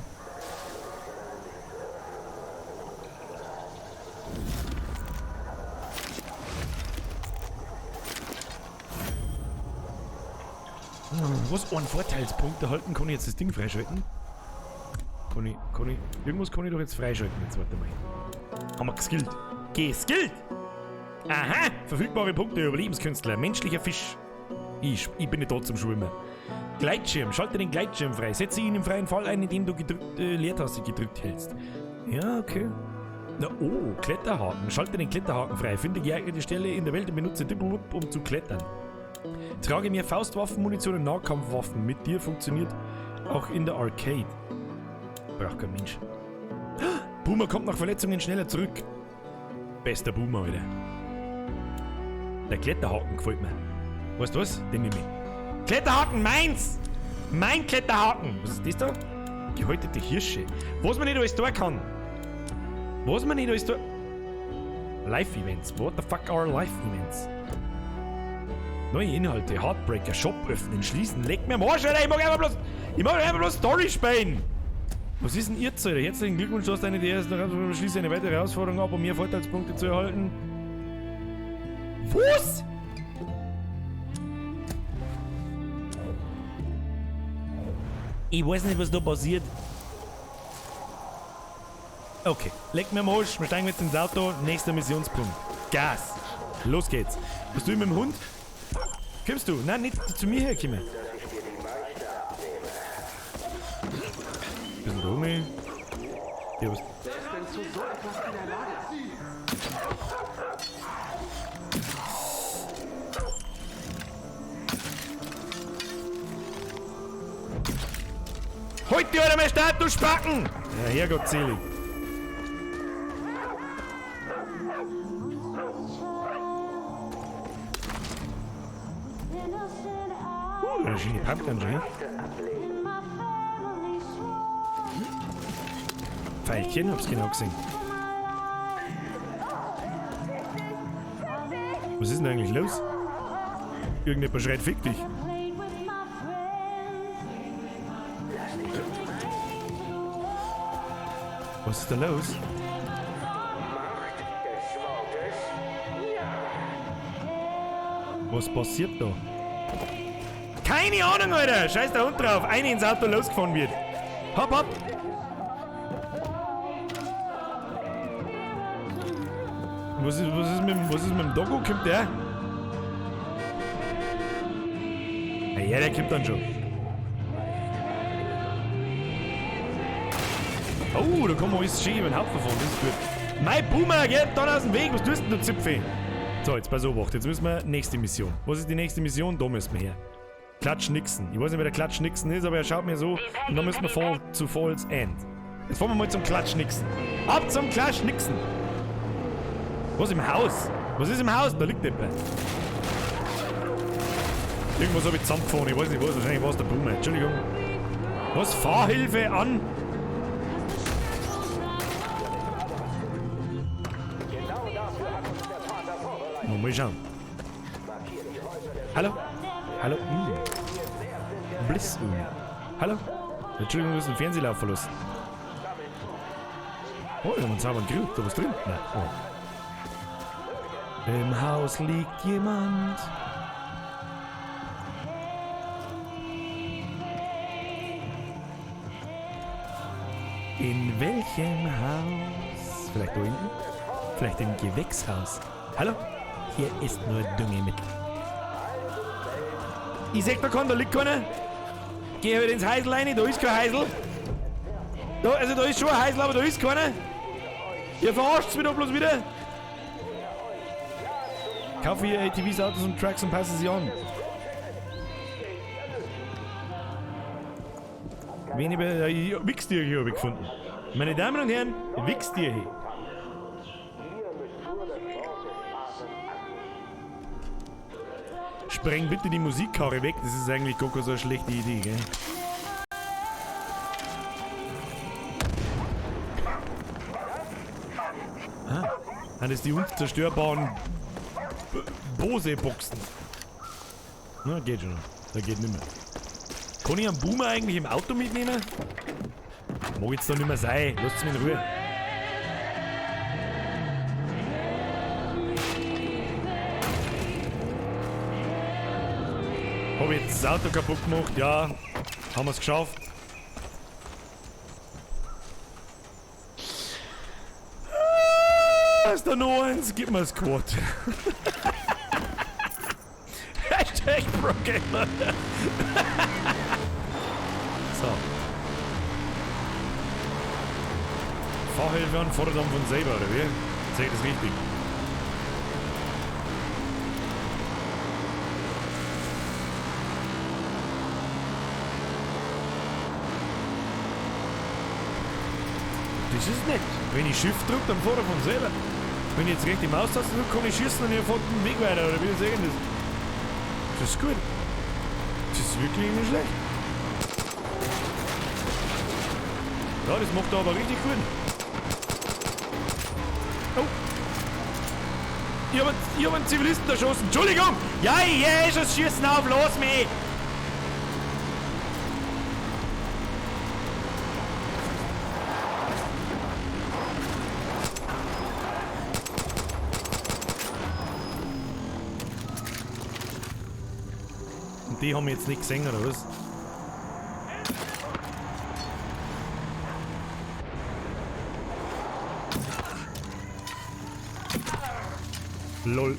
Was einen Vorteilspunkt erhalten, kann ich jetzt das Ding freischalten? Irgendwas kann ich doch jetzt freischalten. Jetzt warte mal. Haben wir geskillt. Geskillt! Aha! Verfügbare Punkte, Überlebenskünstler, menschlicher Fisch. Ich bin nicht da zum Schwimmen. Gleitschirm, schalte den Gleitschirm frei. Setze ihn im freien Fall ein, indem du Leertaste gedrückt hältst. Ja, okay. Kletterhaken. Schalte den Kletterhaken frei. Finde geeignete Stelle in der Welt und benutze Dippelwupp, um zu klettern. Trage mehr Faustwaffen, Munition und Nahkampfwaffen. Mit dir funktioniert auch in der Arcade. Braucht kein Mensch. Boomer kommt nach Verletzungen schneller zurück. Bester Boomer, Alter. Der Kletterhaken gefällt mir. Weißt du was? Den nehme ich. Kletterhaken, meins! Mein Kletterhaken! Was ist das da? Gehäutete Hirsche. Was man nicht alles tun kann. Live-Events. What the fuck are Live-Events? Neue Inhalte, Heartbreaker, Shop öffnen, schließen, leg mir am Arsch, Alter, ich mag einfach bloß Story spielen. Was ist denn jetzt, Alter? Herzlichen Glückwunsch, du hast eine der ersten, schließe eine weitere Herausforderung ab, um mehr Vorteilspunkte zu erhalten. Was? Ich weiß nicht, was da passiert. Okay, leg mir am Arsch, wir steigen jetzt ins Auto, nächster Missionspunkt. Gas. Los geht's. Bist du mit dem Hund? Kommst du? Nein, nicht zu mir herkommen. Bisschen da rum. Ja, was? Heute die oder mein Status spacken! Ja, Herrgott selig. Eine schöne Pumpgun, schon. Pfeilchen, hab's genau gesehen. Was ist denn eigentlich los? Irgendjemand schreit, fick dich. Was ist da los? Was passiert da? Keine Ahnung, Alter! Scheiß der Hund drauf! Eine ins Auto losgefahren wird. Hopp, hopp! Was ist mit dem Doggo? Kommt der? Ja, der kommt dann schon. Oh, da kann man alles schön über den Haufen fahren, das ist gut. Mein Boomer, geht dann aus dem Weg, was tust denn du, Zipfel? So, jetzt pass auf, jetzt müssen wir nächste Mission. Was ist die nächste Mission? Da müssen wir her. Klatsch Nixon. Ich weiß nicht, wer der Klatsch Nixon ist, aber er schaut mir so. Und dann müssen wir zu Falls End. Jetzt fahren wir mal zum Klatsch Nixon. Ab zum Klatsch Nixon! Was im Haus? Was ist im Haus? Da liegt jemand. Irgendwas habe ich zusammengefahren, ich weiß nicht was, wahrscheinlich war es der Boomer. Entschuldigung. Was? Fahrhilfe an? Mal schauen. Hallo? Hallo? Bliss. Hallo? Entschuldigung, du hast den Fernsehlauf verlassen. Oh, wir haben uns aber Grill. Da was drin? Nein. Oh. Im Haus liegt jemand. In welchem Haus? Vielleicht da hinten? Vielleicht im Gewächshaus. Hallo? Hier ist nur Düngemittel. Ich sag, da liegt keiner. Geh halt ins Heisel rein, da ist kein Heisel. Da ist schon ein Heisel, aber da ist keiner. Ihr verarscht's mich da bloß wieder. Kaufe hier ATVs, Autos und Trucks und passe sie an. Wichstier hier habe ich gefunden. Meine Damen und Herren, Wichstier hier. Spreng bitte die Musikkarre weg, das ist eigentlich gar keine so eine schlechte Idee, gell? Das ist die unzerstörbaren Bose-Boxen. Na, geht schon. Da geht nicht mehr. Kann ich einen Boomer eigentlich im Auto mitnehmen? Mag jetzt doch nicht mehr sein. Lasst mich in Ruhe. Habe ich jetzt das Auto kaputt gemacht? Ja. Haben wir es geschafft. Ist da noch eins? Gib mir das Quad. Hashtag ProGamer. So. Fahrhilfe an Vorderdampf von selber, oder wie? Sehe ich das richtig? Das ist nett. Wenn ich Shift drücke, dann fährt er von selber. Wenn ich jetzt recht die Maustaste drücke, kann ich schießen und ihr fährt den Weg weiter, oder wie sehen das? Das ist gut. Das ist wirklich nicht schlecht. Ja, das macht er aber richtig gut. Oh. Ich hab einen Zivilisten erschossen. Entschuldigung! Ja, ist das Schießen auf, los mich! Die haben jetzt nicht gesehen, oder was? LOL.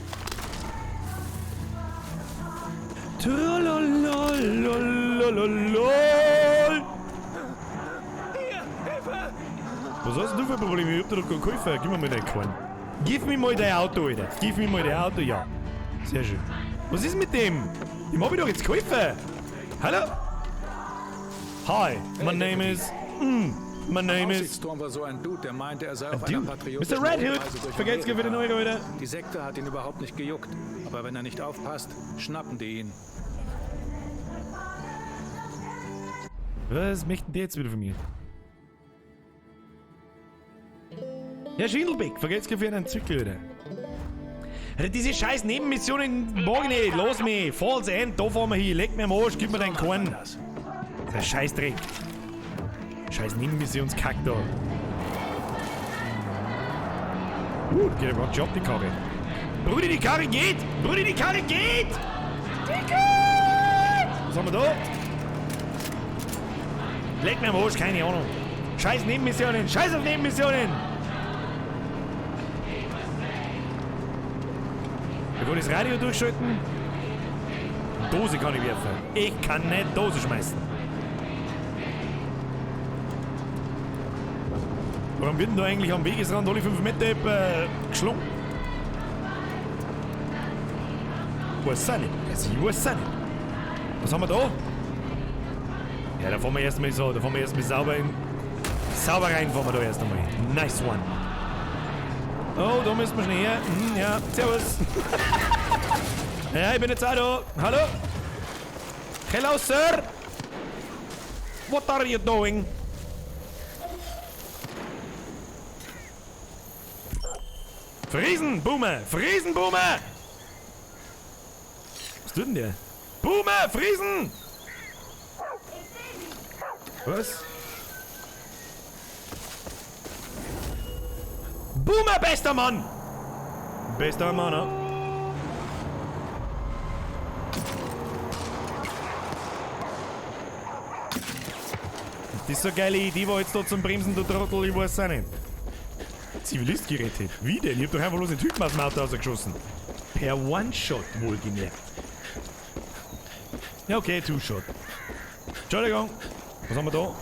Trolololololol. Was hast du für Probleme? Ich hab dir doch keinen geholfen. Gib mir mal deinen Korn. Gib mir mal dein Auto, Alter. Gib mir mal dein Auto, ja. Sehr schön. Was ist mit dem? Dem hab ich doch jetzt geholfen. Hallo? Hi, my name is... my name is... Aussichtsturm war so ein Dude, der meinte, er sei auf Dude? einer patriotischen Mr. Red Hood, Reise durch vergelt's dir für den Euro, oder? Die Sekte hat ihn überhaupt nicht gejuckt. Aber wenn er nicht aufpasst, schnappen die ihn. Was möchten die jetzt wieder von mir? Herr Schindelbeck, vergelt's dir für einen Zwickel, oder? Alter, diese scheiß Nebenmissionen mag ich nicht. Los mich. Falls End, da fahren wir hin. Leg mir am Arsch, gib mir deinen Korn. Der Scheißdreck. Scheiß Nebenmissionskack da. Geht ja gerade Job, die Karre. Brudi, die Karre geht! Brudi, die Karre geht! Die geht! Was haben wir da? Leg mir am Arsch, keine Ahnung. Scheiß Nebenmissionen, scheiß auf Nebenmissionen! Wir wollen das Radio durchschalten. Dose kann ich werfen. Ich kann nicht Dose schmeißen. Warum wird denn da eigentlich am Wegesrand alle 5 Meter geschlungen? Weiß auch nicht. Also ich weiß auch nicht. Was haben wir da? Ja, da fahren wir erstmal so. Da fahren wir erstmal sauber rein, fahren wir da erst einmal. Nice one. Oh, da müssen wir schnell her. Ja, servus. Ja, ich bin jetzt auch da. Hallo? Hello, sir. What are you doing? Friesen, Boomer! Friesen, Boomer! Was tut denn der? Boomer, Friesen! Was? Boomer, bester Mann! Bester Mann, ne? Das ist so eine geile Idee, war jetzt da zum Bremsen, du Trottel, ich weiß auch nicht. Zivilist gerettet. Wie denn? Ich hab doch einfach bloß den Typen aus dem Auto rausgeschossen. Per One-Shot wohlgemerkt. Ja, okay, Two-Shot. Entschuldigung. Was haben wir da?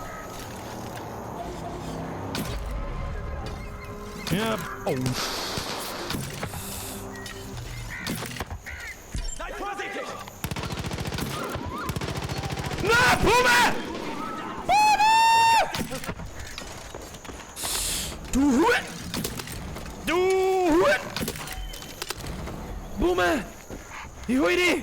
Ja, oh. Seid vorsichtig! Na, Boomer! Boomer! Du Huren! Du Huren! Boomer! Ich hol dich!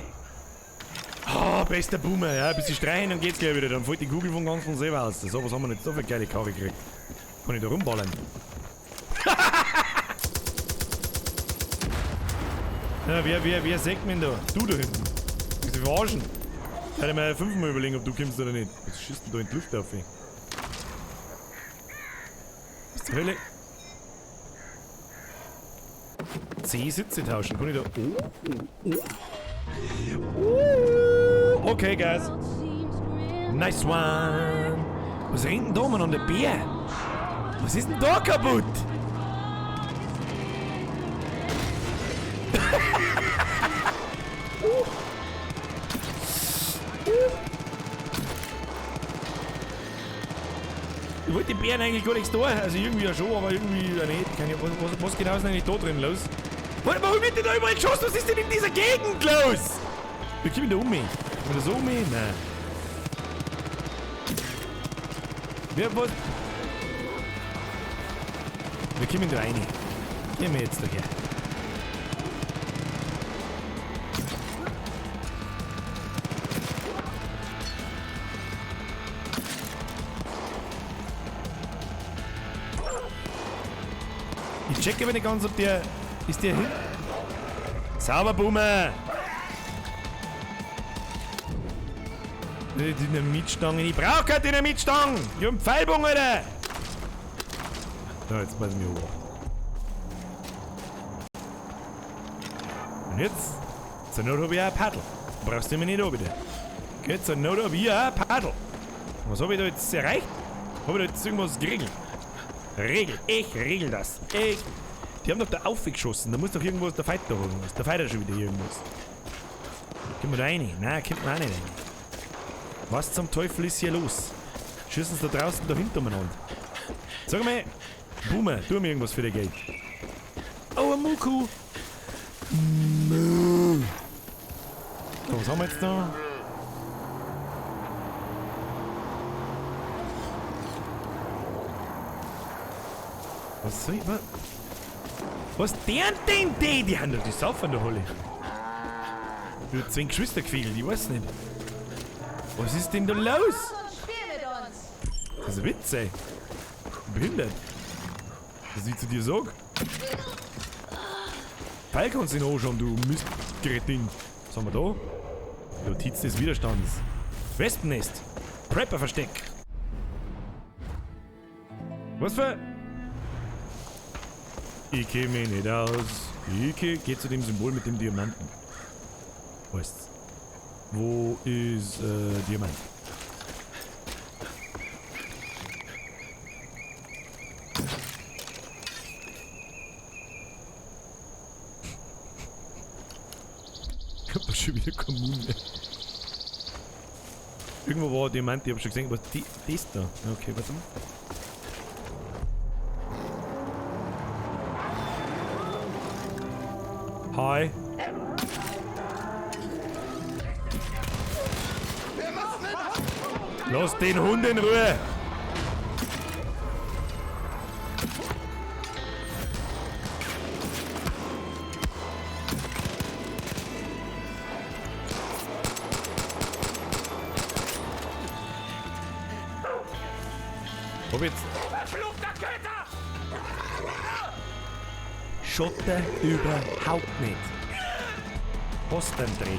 Oh, bester Boomer, ja, ein bisschen streichen und geht's gleich wieder. Dann fällt die Kugel von ganz von selber aus. So, was haben wir jetzt da für geile Karre gekriegt? Kann ich da rumballern? Ja, wer sagt mir denn da? Du da hinten. Willst du dich verarschen? Ich hätte mir 5-mal überlegen, ob du kommst oder nicht. Was schießt denn da in die Luft auf? Was zur Hölle? C Sitze tauschen. Kann ich da... Okay, guys. Nice one. Was rennt denn da, Mann, an der Bär? Was ist denn da kaputt? Ich wollte die Bären eigentlich gar nichts tun. Also irgendwie ja schon, aber irgendwie ja nicht. Was genau ist eigentlich da drin los? Warum wird denn da überall geschossen? Was ist denn in dieser Gegend los? Wie kommen da um mich? Oder so um mich? Nein. Was? Wir kommen da rein. Gehen wir jetzt da her. Ich checke aber nicht ganz, ob der... Ist der hin? Sauber, Boomer! Die Dynamitstangen. Ich brauch keine Dynamitstangen! Ich hab einen Pfeilbogen, Alter! So, jetzt passen wir hoch. Und jetzt? Zur Not hab ich auch ein Paddel. Brauchst du mir nicht an, bitte. Okay, zur Not hab ich auch ein Paddel. Was hab ich da jetzt erreicht? Hab ich da jetzt irgendwas geregelt? Ich regel das. Die haben doch da aufgeschossen. Da muss doch irgendwas der Fight da irgendwas. Der Fight hat schon wieder irgendwas. Können wir da rein? Nein, kommt man auch nicht rein. Was zum Teufel ist hier los? Schießen sie da draußen dahinter umeinander. Sag mal, Boomer, tu mir irgendwas für dein Geld. Oh, ein Muku. So, was haben wir jetzt da? Was soll ich... Was der denn die? Die haben doch die Saufen da Holle. Du hast 2 Geschwister gefegelt, ich weiß nicht. Was ist denn da los? Das ist ein Witz, ey. Behindert. Was ich zu dir sag? Pfeil kannst du ihn anschauen, du Mistgrettin. Was haben wir da? Notiz des Widerstands. Wespennest. Prepper-Versteck. Was für... Ich kenn mich nicht aus. Geh zu dem Symbol mit dem Diamanten. Weißt's. Wo ist, Diamant? Ich hab doch schon wieder Kommune. Irgendwo war Diamant, ich hab schon gesehen, was das da? Okay, warte mal. Hi. Lass den Hund in Ruhe! Hab jetzt... Verfluchter Köter! Schotter überhaupt nicht. Postendreh.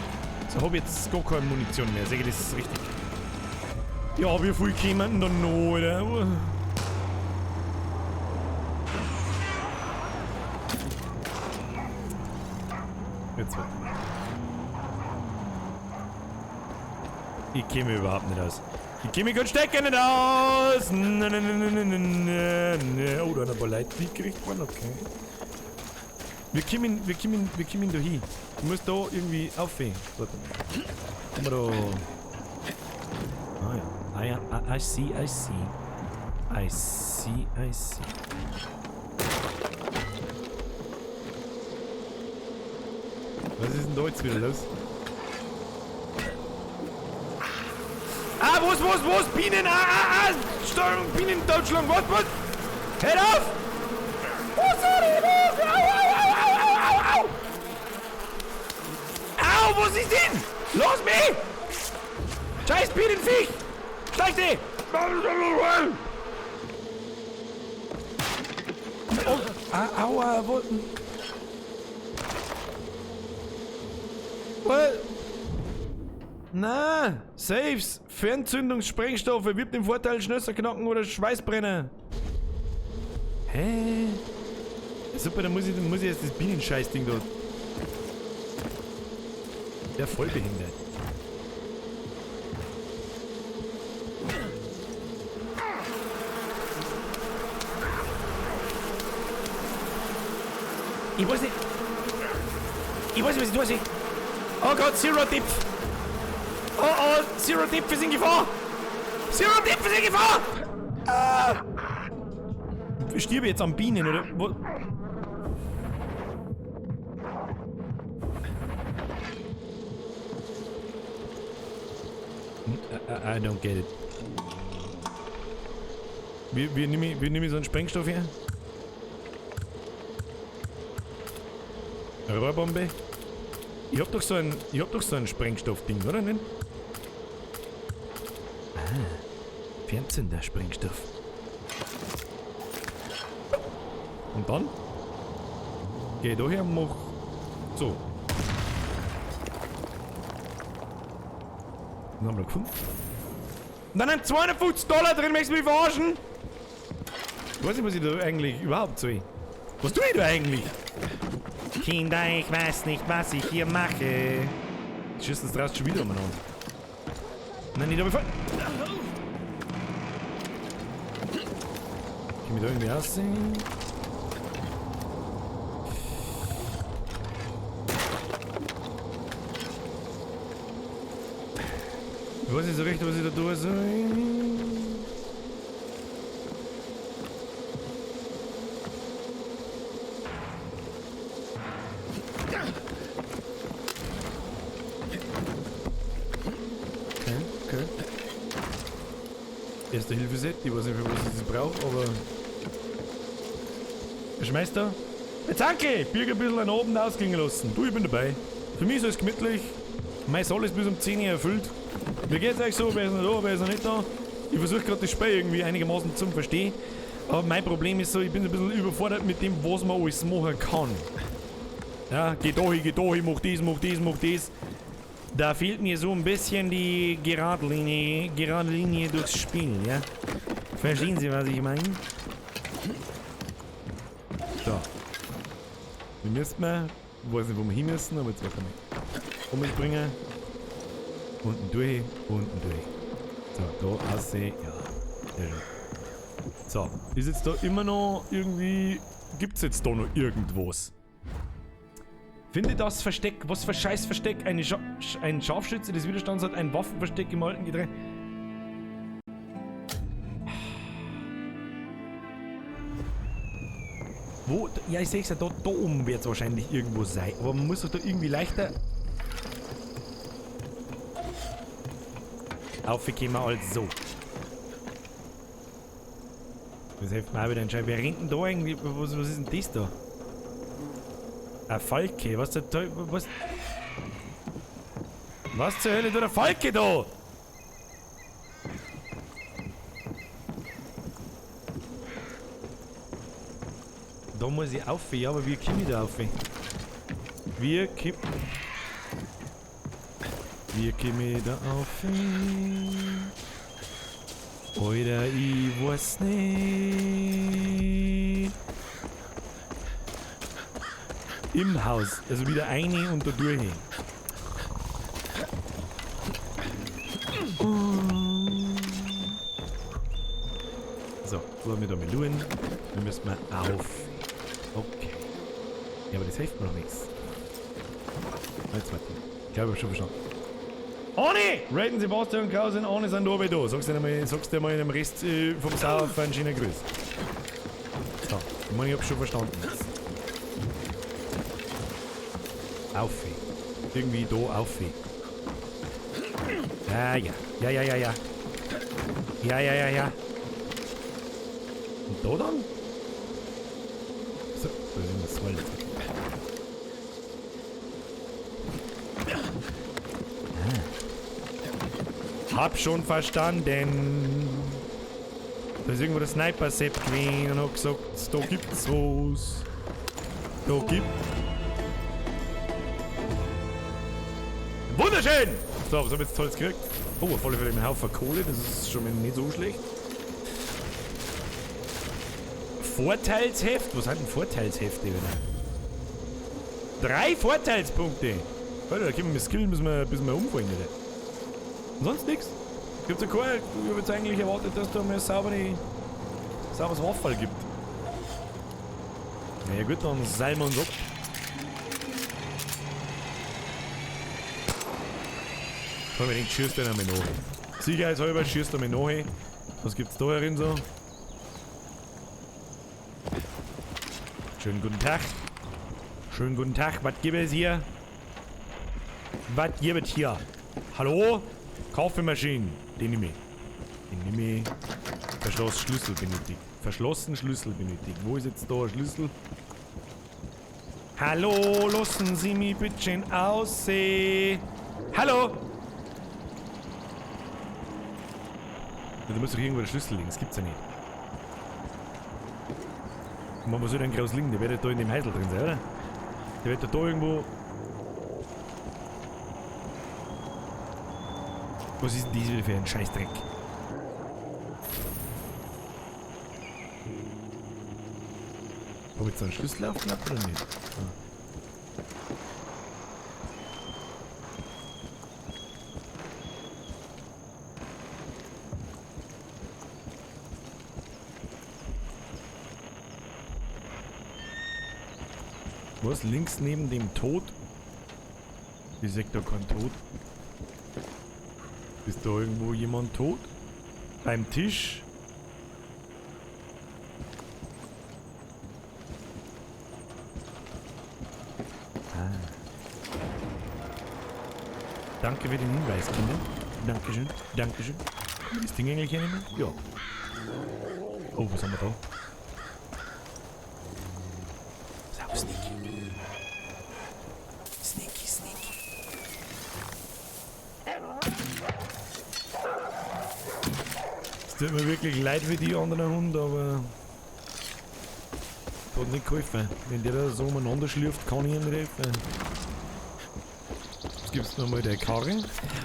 So, hab jetzt gar keine Munition mehr. Sag ich, das ist richtig. Ja, wie viel kommen denn da noch, oder? Jetzt wird. Ich käme überhaupt nicht aus. Ich käme gut stecken nicht aus! Oh, da hat ein paar Leute mitgekriegt worden, okay. Wir kommen da hin. Du musst da irgendwie aufhören. Warte mal. Haben wir da... Ah ja. I see. Was ist denn da jetzt wieder los? Ah, was? Bienen! Steuerung, Bienen, Deutschland, was? Hört auf! Oh, sorry, au! Au, was ist denn? Los mich! Scheiß Bienenviech! Schleich dich! Oh, aua, wo... What? Na, Saves, Fernzündungssprengstoffe, wird den Vorteil Schnösser knacken oder Schweißbrenner. Hä? Super, dann muss ich jetzt das Bienenscheißding dort. Der voll behindert. Ich weiß nicht, was ich tue. Oh Gott, Zero Dip. Oh, Zero Dip ist in Gefahr. Ah. Ich stirbe jetzt an Bienen, oder? Wo? I don't get it. Wie nehme ich so einen Sprengstoff her? Rohrbombe? Ich hab doch so ein Sprengstoffding, oder nicht? Ah, Fernzünder-Sprengstoff. Und dann? Geh da her und mach so. Den haben wir gefunden. Und dann ein $250 drin, möchtest du mich verarschen? Ich weiß nicht, was ich da eigentlich überhaupt soll. Was tue ich da eigentlich? Kinder, ich weiß nicht, was ich hier mache. Schießen das draußen schon wieder umeinander. Nein, nicht aber. Kann ich da irgendwie aussehen? Ich weiß nicht so recht, was ich da tun soll. Okay. Erste-Hilfe-Set, ich weiß nicht, für was ich das brauche, aber... Schmeißt da? Jetzt Anke! Bier ein bisschen nach oben ausklingen lassen. Du, ich bin dabei. Für mich ist es gemütlich. Mein Soll ist bis um 10 Uhr erfüllt. Wie geht's euch so? Wer ist noch da? Wer ist noch nicht da? Ich versuche gerade das Spiel irgendwie einigermaßen zu verstehen. Aber mein Problem ist so, ich bin ein bisschen überfordert mit dem, was man alles machen kann. Ja, geh da hin, mach dies. Da fehlt mir so ein bisschen die gerade Linie durchs Spiel, ja? Verstehen Sie, was ich meine? So. Wir müssen mal, ich weiß nicht, wo wir hin müssen, aber jetzt kann ich umspringen. Unten durch. So, da aussehen, ja. So, ist jetzt da immer noch irgendwie, gibt's jetzt da noch irgendwas? Finde das Versteck, was für scheiß Versteck? Ein Scharfschütze des Widerstands hat ein Waffenversteck im alten Gedränge. Wo? Ja, ich sehe es ja, da oben wird es wahrscheinlich irgendwo sein. Aber man muss doch da irgendwie leichter... Aufgehen wir als so. Das hilft mir auch wieder entscheiden. Wer rennt denn da eigentlich? Was ist denn das da? Ein Falke, was zur Teufel, was zur Hölle tut der Falke da? Da muss ich auf, ja, aber wie komme ich da auf? Wie komme ich da auf? Oder ich weiß nicht. Im Haus, also wieder eine und da durch. So, wollen wir da mal schauen. Dann müssen wir auf. Okay. Ja, aber das hilft mir noch nichts. Jetzt warte. Ich glaube, ich habe schon verstanden. Ohne! Raiden Sebastian Klaus und ohne sind da wie da. Sagst du dir mal in dem Rest vom Sauer für einen schönen Grüß. So, ich meine, ich habe schon verstanden. Auf. Irgendwie da auf. Ja. Ja. Und da dann? So, da sind wir zwei. Hab schon verstanden. Da ist irgendwo der Sniper-Set gewesen und hat gesagt, da gibt's was. Da gibt's. Wunderschön! So, was hab ich jetzt Tolles gekriegt? Oh, auf alle Fälle einen Haufen Kohle, das ist schon mal nicht so schlecht. Vorteilsheft? Was hat ein Vorteilshefte wieder? 3 Vorteilspunkte! Alter, da können wir mit Skill, bis wir umfallen wieder. Und sonst nichts. Gibt's ja keine, ich hab jetzt eigentlich erwartet, dass da mal sauberes Waffel gibt. Na ja gut, dann seilen wir uns ab. Komm, ich denke, schießt den einmal nach. Sicherheitshalber schießt er mal nach. Was gibt's da herin so? Schönen guten Tag. Schönen guten Tag. Was gibt es hier? Was gibt es hier? Hallo? Kaffeemaschinen. Den nehme ich. Verschlossen Schlüssel benötigt. Verschlossen Schlüssel benötigt. Wo ist jetzt da ein Schlüssel? Hallo, lassen Sie mich bitte aussehen. Hallo? Da muss doch irgendwo der Schlüssel liegen, das gibt's ja nicht. Und wo soll denn groß liegen? Der wird ja da in dem Heisel drin sein, oder? Der wird ja da irgendwo... Was ist denn das wieder für ein Scheißdreck? Hab ich jetzt einen Schlüssel aufgeklappt oder nicht? Was? Links neben dem Tod? Ich sag da kein Tod. Ist da irgendwo jemand tot? Beim Tisch? Danke für den Hinweis, Kinder. Dankeschön. Dankeschön. Ist das Ding eigentlich hier nicht mehr? Ja. Oh, was haben wir da? Sau Sneaky. Sneaky. Es tut mir wirklich leid für die anderen Hunde, aber... hat nicht geholfen. Wenn der da so umeinander schlürft, kann ich ihm nicht helfen. Jetzt gibt's nochmal der Karre.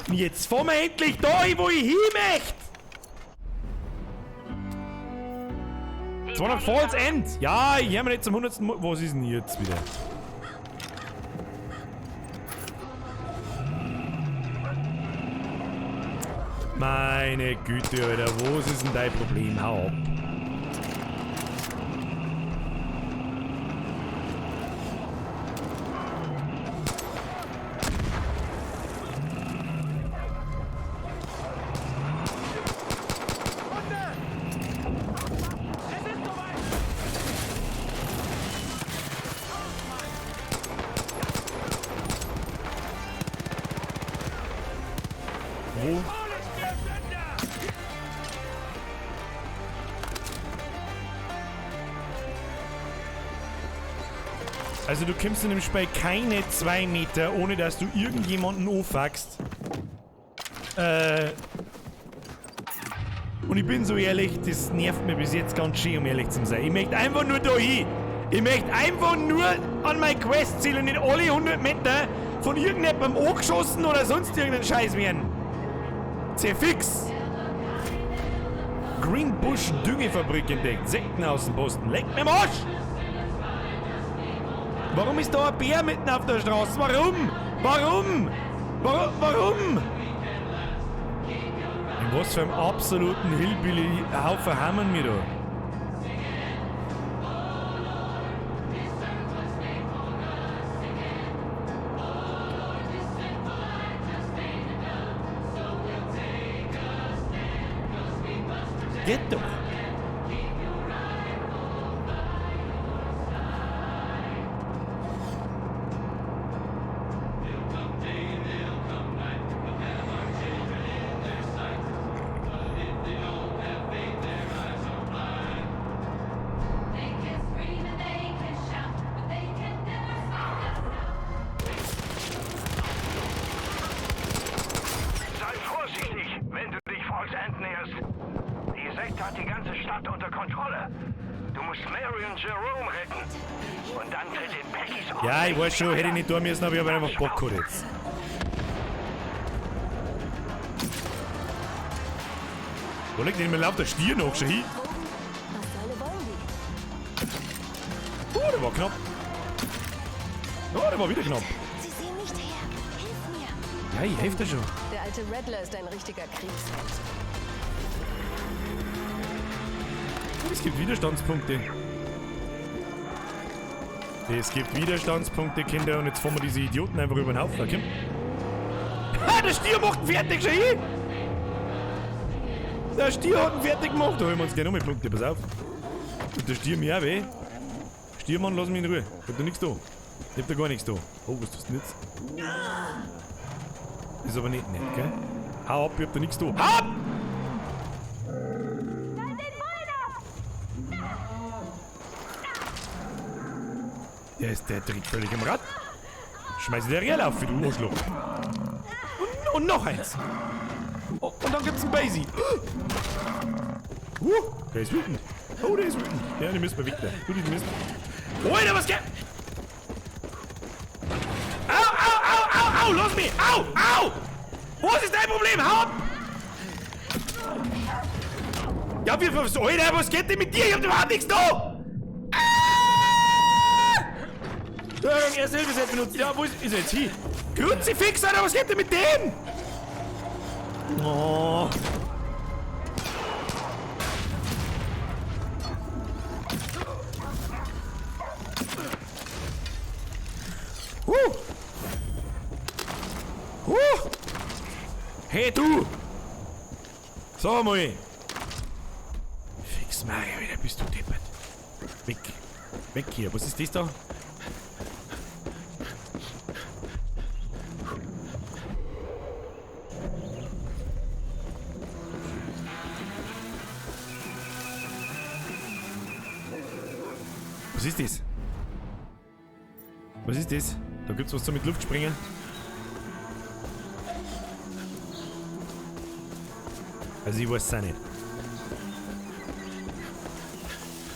Und jetzt fahren wir endlich da hin, wo ich hin möchte! Das war noch Falls End! Ja, ich hör mir nicht zum 100. Mal. Was ist denn jetzt wieder? Meine Güte, Alter, was ist denn dein Problem? Hau ab. Wo? Also du kommst in dem Spiel keine 2 Meter, ohne dass du irgendjemanden anfuckst. Und ich bin so ehrlich, das nervt mir bis jetzt ganz schön, um ehrlich zu sein. Ich möchte einfach nur da hin. Ich möchte einfach nur an mein Questziel und nicht alle 100 Meter von irgendjemandem angeschossen oder sonst irgendeinen Scheiß werden. Sehr fix. Greenbush Düngefabrik entdeckt. Sektenaußenposten. Leckt mir am Arsch! Warum ist da ein Bär mitten auf der Straße? Warum? Warum? Warum? In was für einem absoluten Hillbilly-Haufen haben wir da? Geht doch! Hat die ganze Stadt unter Kontrolle. Du musst Mary und Jerome retten. Und dann tritt den Packys auf. Ja, ich weiß schon, hätte ich nicht tun müssen, aber ich habe einfach Bock gehabt jetzt. Wo liegt denn mir lauter Stier noch schon hin? Der war knapp. Der war wieder knapp. Sie sehen nicht her. Hilf mir. Ja, ich helfe dir schon. Der alte Rattler ist ein richtiger Kriegsheld. Es gibt Widerstandspunkte. Es gibt Widerstandspunkte, Kinder, und jetzt fahren wir diese Idioten einfach über den Haufen. Okay? Ha, der Stier macht ihn fertig, schon hin! Der Stier hat ihn fertig gemacht. Da holen wir uns gleich nochmal Punkte, pass auf. Und der Stier mir auch weh. Stiermann, lass mich in Ruhe. Ich hab da nichts da. Ich hab da gar nichts da. Oh, was tust du denn jetzt? Ist aber nicht nett, gell? Hau ab, ich hab da nichts da. Hau ab! Der dreht völlig am Rad. Schmeiß der Riel auf, wie du Arschloch. Und noch eins. Oh, und dann gibt's einen Basie. Der ist wütend. Oh, der ist wütend. Ja, den müssen wir weg da. Du, den müssen wir. Alter, was geht? Au, lass mich. Au. Was ist dein Problem? Hau ab. Ja, Alter, was geht denn mit dir? Ich hab überhaupt nichts da. Erste Hilfe-Set benutzt. Ja, wo ist er jetzt hin? Kruzifix, Alter, was geht denn mit dem? Oh. Hey, du! Sag mal! Fix Mario, wieder bist du deppert. Weg hier, was ist das da? Was ist das? Was ist das? Da gibt's was zum mit Luft springen. Also ich weiß es auch nicht.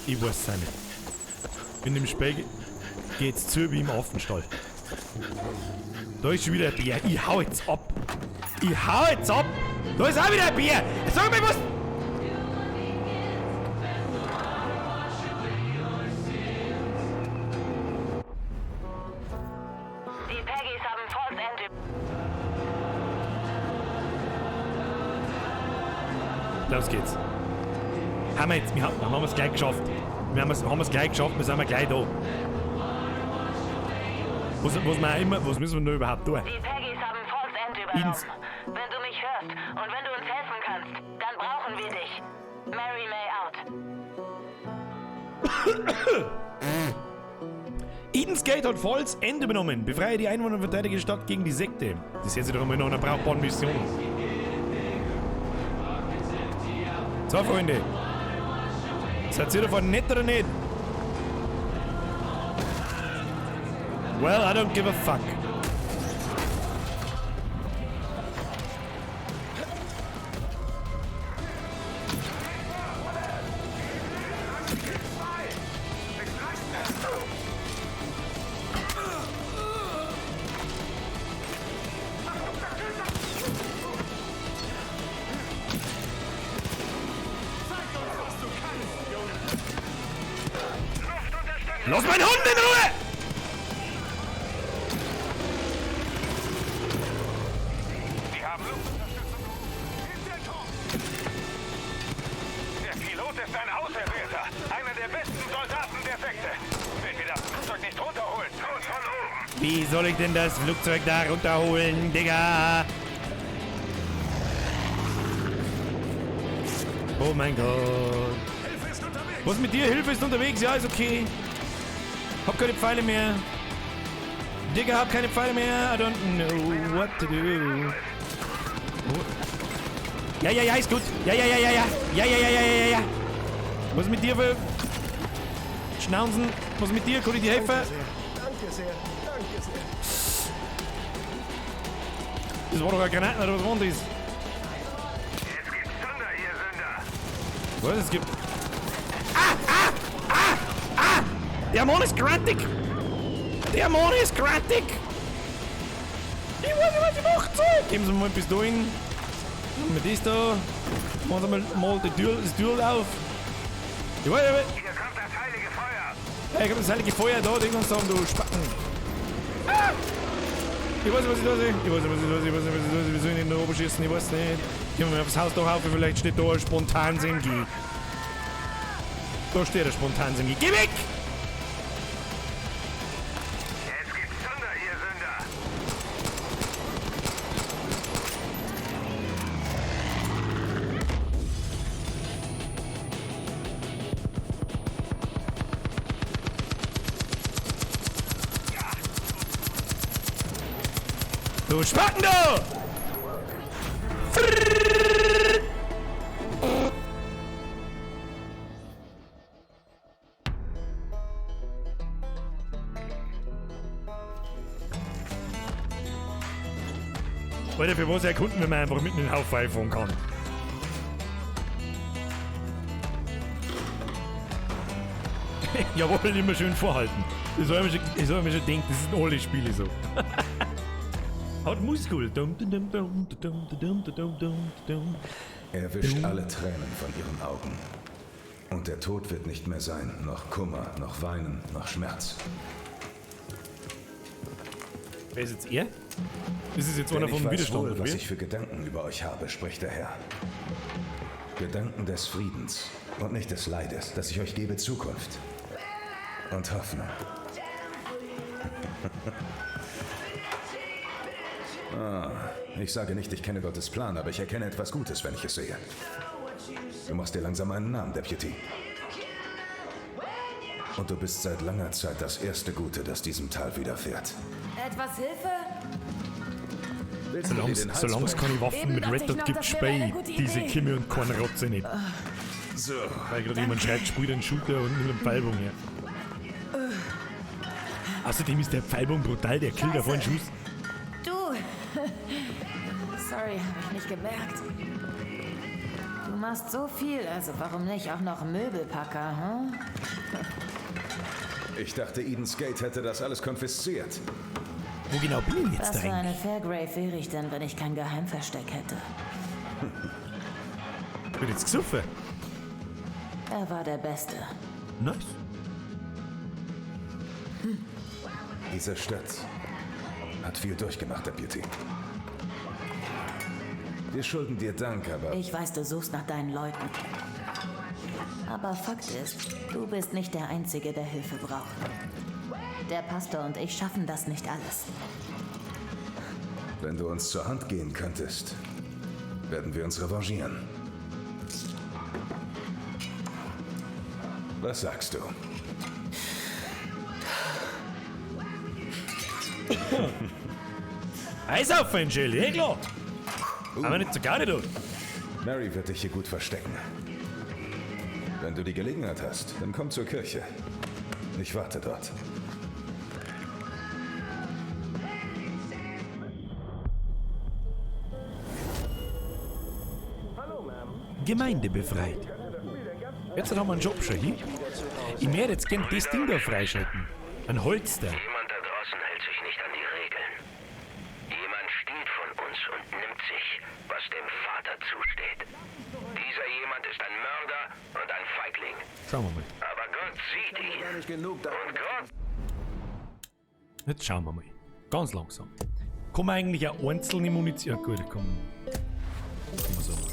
Ich weiß es auch nicht. In dem Spiel geht's zu wie im Affenstall. Da ist schon wieder ein Bier. Ich hau jetzt ab. Da ist auch wieder ein Bier. Sag mir was. Die Peggies haben False Entry. Los geht's. Haben wir jetzt. Wir haben es gleich geschafft. Wir sind gleich da. Was müssen wir nur überhaupt tun? Die Peggies haben False Entry übernommen. Wenn du mich hörst und wenn du uns helfen kannst, dann brauchen wir dich. Mary May out. Eden's Gate hat Falls Ende übernommen. Befreie die Einwohner und verteidige die Stadt gegen die Sekte. Das hört sich doch immer noch einer brauchbaren Mission. So, Freunde. Seid ihr davon nett oder nicht? Well, I don't give a fuck. Lass meinen Hund in Ruhe! Sie haben Luftunterstützung. Der Pilot ist ein Auserwählter. Einer der besten Soldaten der Sekte. Wenn wir das Flugzeug nicht runterholen, tot von oben. Wie soll ich denn das Flugzeug da runterholen, Digga? Oh mein Gott. Was mit dir? Hilfe ist unterwegs. Ja, ist okay. Hab keine Pfeile mehr. Digga, hab keine Pfeile mehr. I don't know what to do. Ja, ist gut. Ja. Was mit dir für Schnauzen? Was mit dir? Kann ich dir helfen? Danke sehr. Das war doch ein Granaten oder was war das? Jetzt gibt's Zunder, ihr Sünder. Was es gibt? Der Mann ist grantig! Ich weiß nicht, was ich mache! Geben Sie mir mal Pistolen. Mit das da. Machen Sie mal das Tür auf. Hier kommt das heilige Feuer. Ja, ich hab das heilige Feuer da, denk uns sagen, du Spacken. Ich weiß nicht, was ich da sehe. Wir sollen in den oben schießen, ich weiß nicht. Gehen wir mal aufs Haus da rauf, vielleicht steht da ein Spontansengi. Da steht ein Spontansengi. Geh weg! Du Spacken, du! Alter, für was erkunden, wenn man einfach mitten in den Haufen einfahren kann? Jawohl, immer schön vorhalten. Ich soll mir schon denken, das sind alle Spiele so. Hat Muskel. Er wischt alle Tränen von ihren Augen. Und der Tod wird nicht mehr sein. Noch Kummer, noch Weinen, noch Schmerz. Wer ist jetzt er? Ist es jetzt einer vom Widerstand? Wohl, was ich für Gedanken über euch habe, spricht der Herr. Gedanken des Friedens und nicht des Leides, dass ich euch gebe Zukunft und Hoffnung. Ich sage nicht, ich kenne Gottes Plan, aber ich erkenne etwas Gutes, wenn ich es sehe. Du machst dir langsam einen Namen, Deputy. Und du bist seit langer Zeit das erste Gute, das diesem Tal widerfährt. Etwas Hilfe? Solange es keine Waffen mit Red Dot gibt, spei diese Kimme und keine Rotze nicht. So. Weil gerade jemand schreit, spielt einen Shooter und nimmt einen Pfeilbogen her. Außerdem ist der Pfeilbogen brutal, der killt davor einen Schuss. Du! Sorry, hab ich nicht gemerkt. Du machst so viel, also warum nicht auch noch Möbelpacker, hm? Ich dachte, Eden's Gate hätte das alles konfisziert. Wo genau bin ich jetzt Was für eigentlich? eine Fairgrave wäre ich denn, wenn ich kein Geheimversteck hätte? Ich bin jetzt gesoffen. Er war der Beste. Nice. Diese Stadt hat viel durchgemacht, Deputy. Wir schulden dir Dank, aber... Ich weiß, du suchst nach deinen Leuten. Aber Fakt ist, du bist nicht der Einzige, der Hilfe braucht. Der Pastor und ich schaffen das nicht alles. Wenn du uns zur Hand gehen könntest, werden wir uns revanchieren. Was sagst du? Eis auf, Angel, eh klar. Aber nicht so gar nicht, du. Mary wird dich hier gut verstecken. Wenn du die Gelegenheit hast, dann komm zur Kirche. Ich warte dort. Gemeinde befreit. Jetzt haben wir einen Job schon hier. Ich werde jetzt gerne das Ding da freischalten. Ein Holster. Jemand da draußen hält sich nicht an die Regeln. Jemand stiehlt von uns und nimmt sich, was dem Vater zusteht. Dieser jemand ist ein Mörder und ein Feigling. Schauen wir mal. Aber Gott sieht ihn. Und Gott... Jetzt schauen wir mal. Ganz langsam. Kommen eigentlich auch einzelne Munition... Ja gut, komm. Kann man so machen.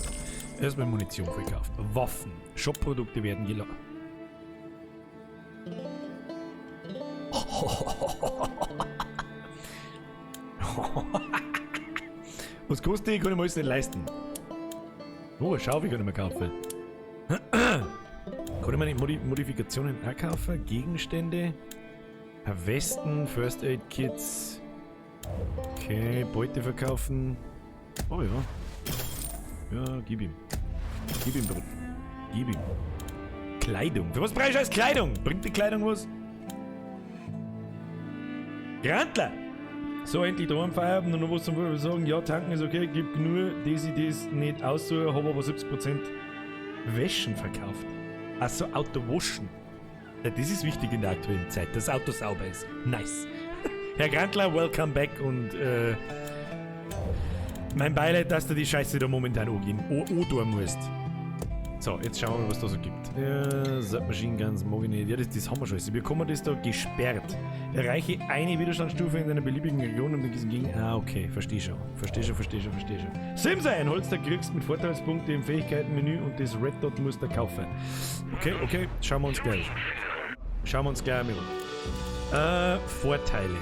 Erstmal Munition verkauft. Waffen. Shopprodukte werden geladen. Was kostet die? Kann ich mir alles nicht leisten. Oh, eine Schaufel kann ich mir kaufen. Kann ich mir nicht Modifikationen auch kaufen? Gegenstände? Ein Westen, First Aid Kits. Okay, Beute verkaufen. Oh ja. Ja, gib ihm. Gib ihm, Bruder. Gib ihm. Kleidung. Für was brauche ich als Kleidung? Bringt die Kleidung was? Grantler! So, endlich daheim Feierabend und noch was zum sagen. Ja, tanken ist okay, gibt nur das nicht aussuchen, habe aber 70% Wäschen verkauft. Also Auto waschen. Ja, das ist wichtig in der aktuellen Zeit, dass das Auto sauber ist. Nice. Herr Grantler, welcome back und mein Beileid, dass du die Scheiße da momentan angehen tun musst. So, jetzt schauen wir mal, was da so gibt. Ja, Submachine Guns, mag ich nicht. Ja, das haben wir schon. Wir bekommen das da gesperrt. Erreiche eine Widerstandsstufe in einer beliebigen Region, um diesen gegen... Ah, okay, verstehe schon. Verstehe schon. Simsa, ein Holster kriegst mit Vorteilspunkten im Fähigkeitenmenü und das Red Dot musst du kaufen. Okay, schauen wir uns gleich einmal an. Vorteile.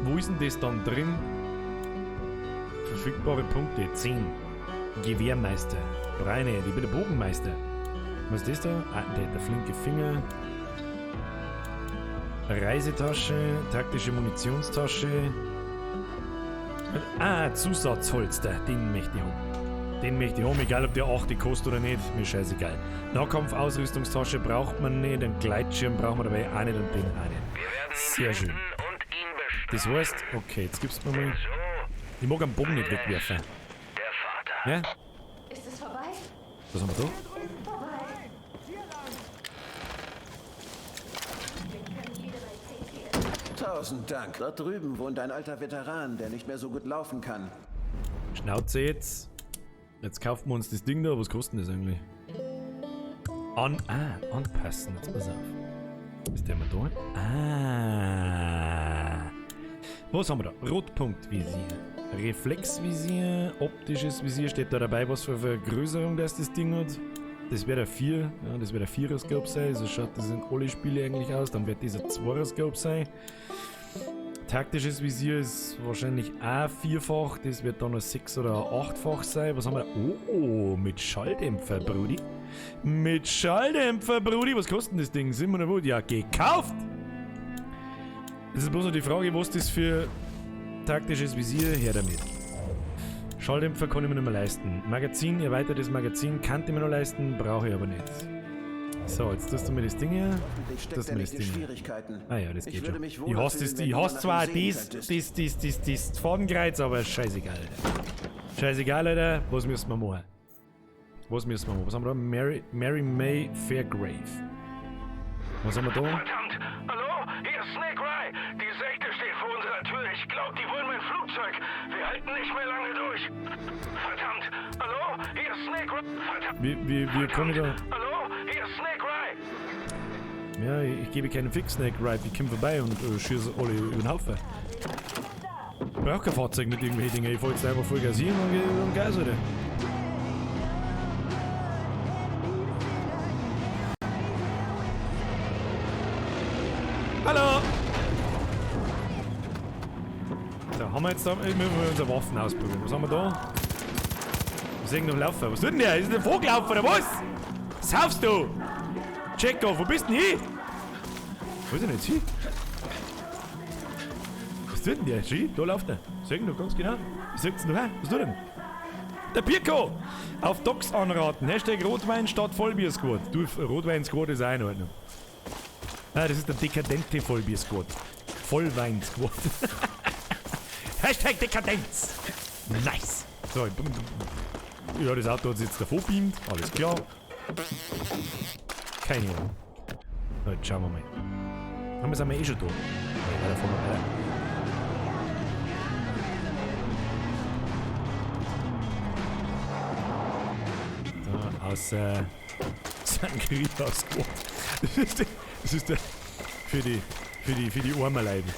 Wo ist denn das dann drin? Verfügbare Punkte, 10. Gewehrmeister. Breine, ich bin der Bogenmeister. Was ist das da? Ah, der flinke Finger. Reisetasche, taktische Munitionstasche. Zusatzholster, den möchte ich haben. Egal ob der 8 kostet oder nicht, mir scheißegal. Nahkampfausrüstungstasche braucht man nicht, einen Gleitschirm braucht man dabei auch nicht und den auch nicht. Sehr schön. Das heißt, okay, jetzt gibt's mir mal... Ich mag einen Bogen nicht wegwerfen. Ja? Ist es vorbei? Was haben wir da? 1000 Dank. Dort drüben wohnt ein alter Veteran, der nicht mehr so gut laufen kann. Schnauze jetzt. Jetzt kaufen wir uns das Ding da. Was kostet das eigentlich? Anpassen. Jetzt pass auf. Ist der mal da? Was haben wir da? Rotpunktvisier. Reflexvisier. Optisches Visier. Steht da dabei, was für Vergrößerung das Ding hat? Das wäre der 4. Ja, das wäre der 4er-Scope sein. So schaut das in alle Spiele eigentlich aus. Dann wird dieser 2er-Scope sein. Taktisches Visier ist wahrscheinlich auch 4-fach. Das wird dann ein 6- oder 8-fach sein. Was haben wir da? Oh, mit Schalldämpfer, Brudi. Mit Schalldämpfer, Brudi. Was kostet das Ding? 700 Volt? Ja, gekauft! Das ist bloß noch die Frage, was das für taktisches Visier her damit. Schalldämpfer kann ich mir nicht mehr leisten. Magazin, erweitertes Magazin kann ich mir noch leisten, brauche ich aber nicht. So, jetzt tust du mir das Ding hier. Das mir das Ding hier. Ah ja, das geht schon. Ich hasse zwar das Fadenkreuz, aber scheißegal. Scheißegal, Alter. Was müssen wir machen? Was haben wir da? Mary May Fairgrave. Was haben wir da? Verdammt! Wie kann ich da... Hallo? Hier ist Snake Ray. Ja, ich gebe keinen Fix, Snake Ride. Ich komme vorbei und schieße alle über den Haufen. Ich brauche kein Fahrzeug mit irgendwelchen Dingen. Ich fahre jetzt einfach voll gasieren und gehe über den Gas, oder? Hallo! So, haben wir jetzt da... Müssen wir unsere Waffen ausprobieren. Was haben wir da? Was ist irgendein Laufer? Was tut denn der? Ist das ein Vogelaufer oder was? Saufst du? Check-off, wo bist denn hin? Wo ist denn jetzt hin? Was tut denn der? Schau, da läuft er. Sag du ganz genau. Was sagst du her? Was tut denn? Der Pirko! Auf Docs anraten. Hashtag Rotwein statt Vollbier-Squad. Du, Rotwein-Squad ist auch in Ordnung. Ah, das ist der dekadente Vollbier-Squad. Vollwein-Squad. Hashtag Dekadenz. Nice. So, ja, das Auto hat sich jetzt davor beamt. Alles klar. Keine Ahnung. So, jetzt schauen wir mal. Haben wir es eh schon da? Ja, da fahren wir weiter. Da, aus Sangria Squad. Das ist der für die armen Leute.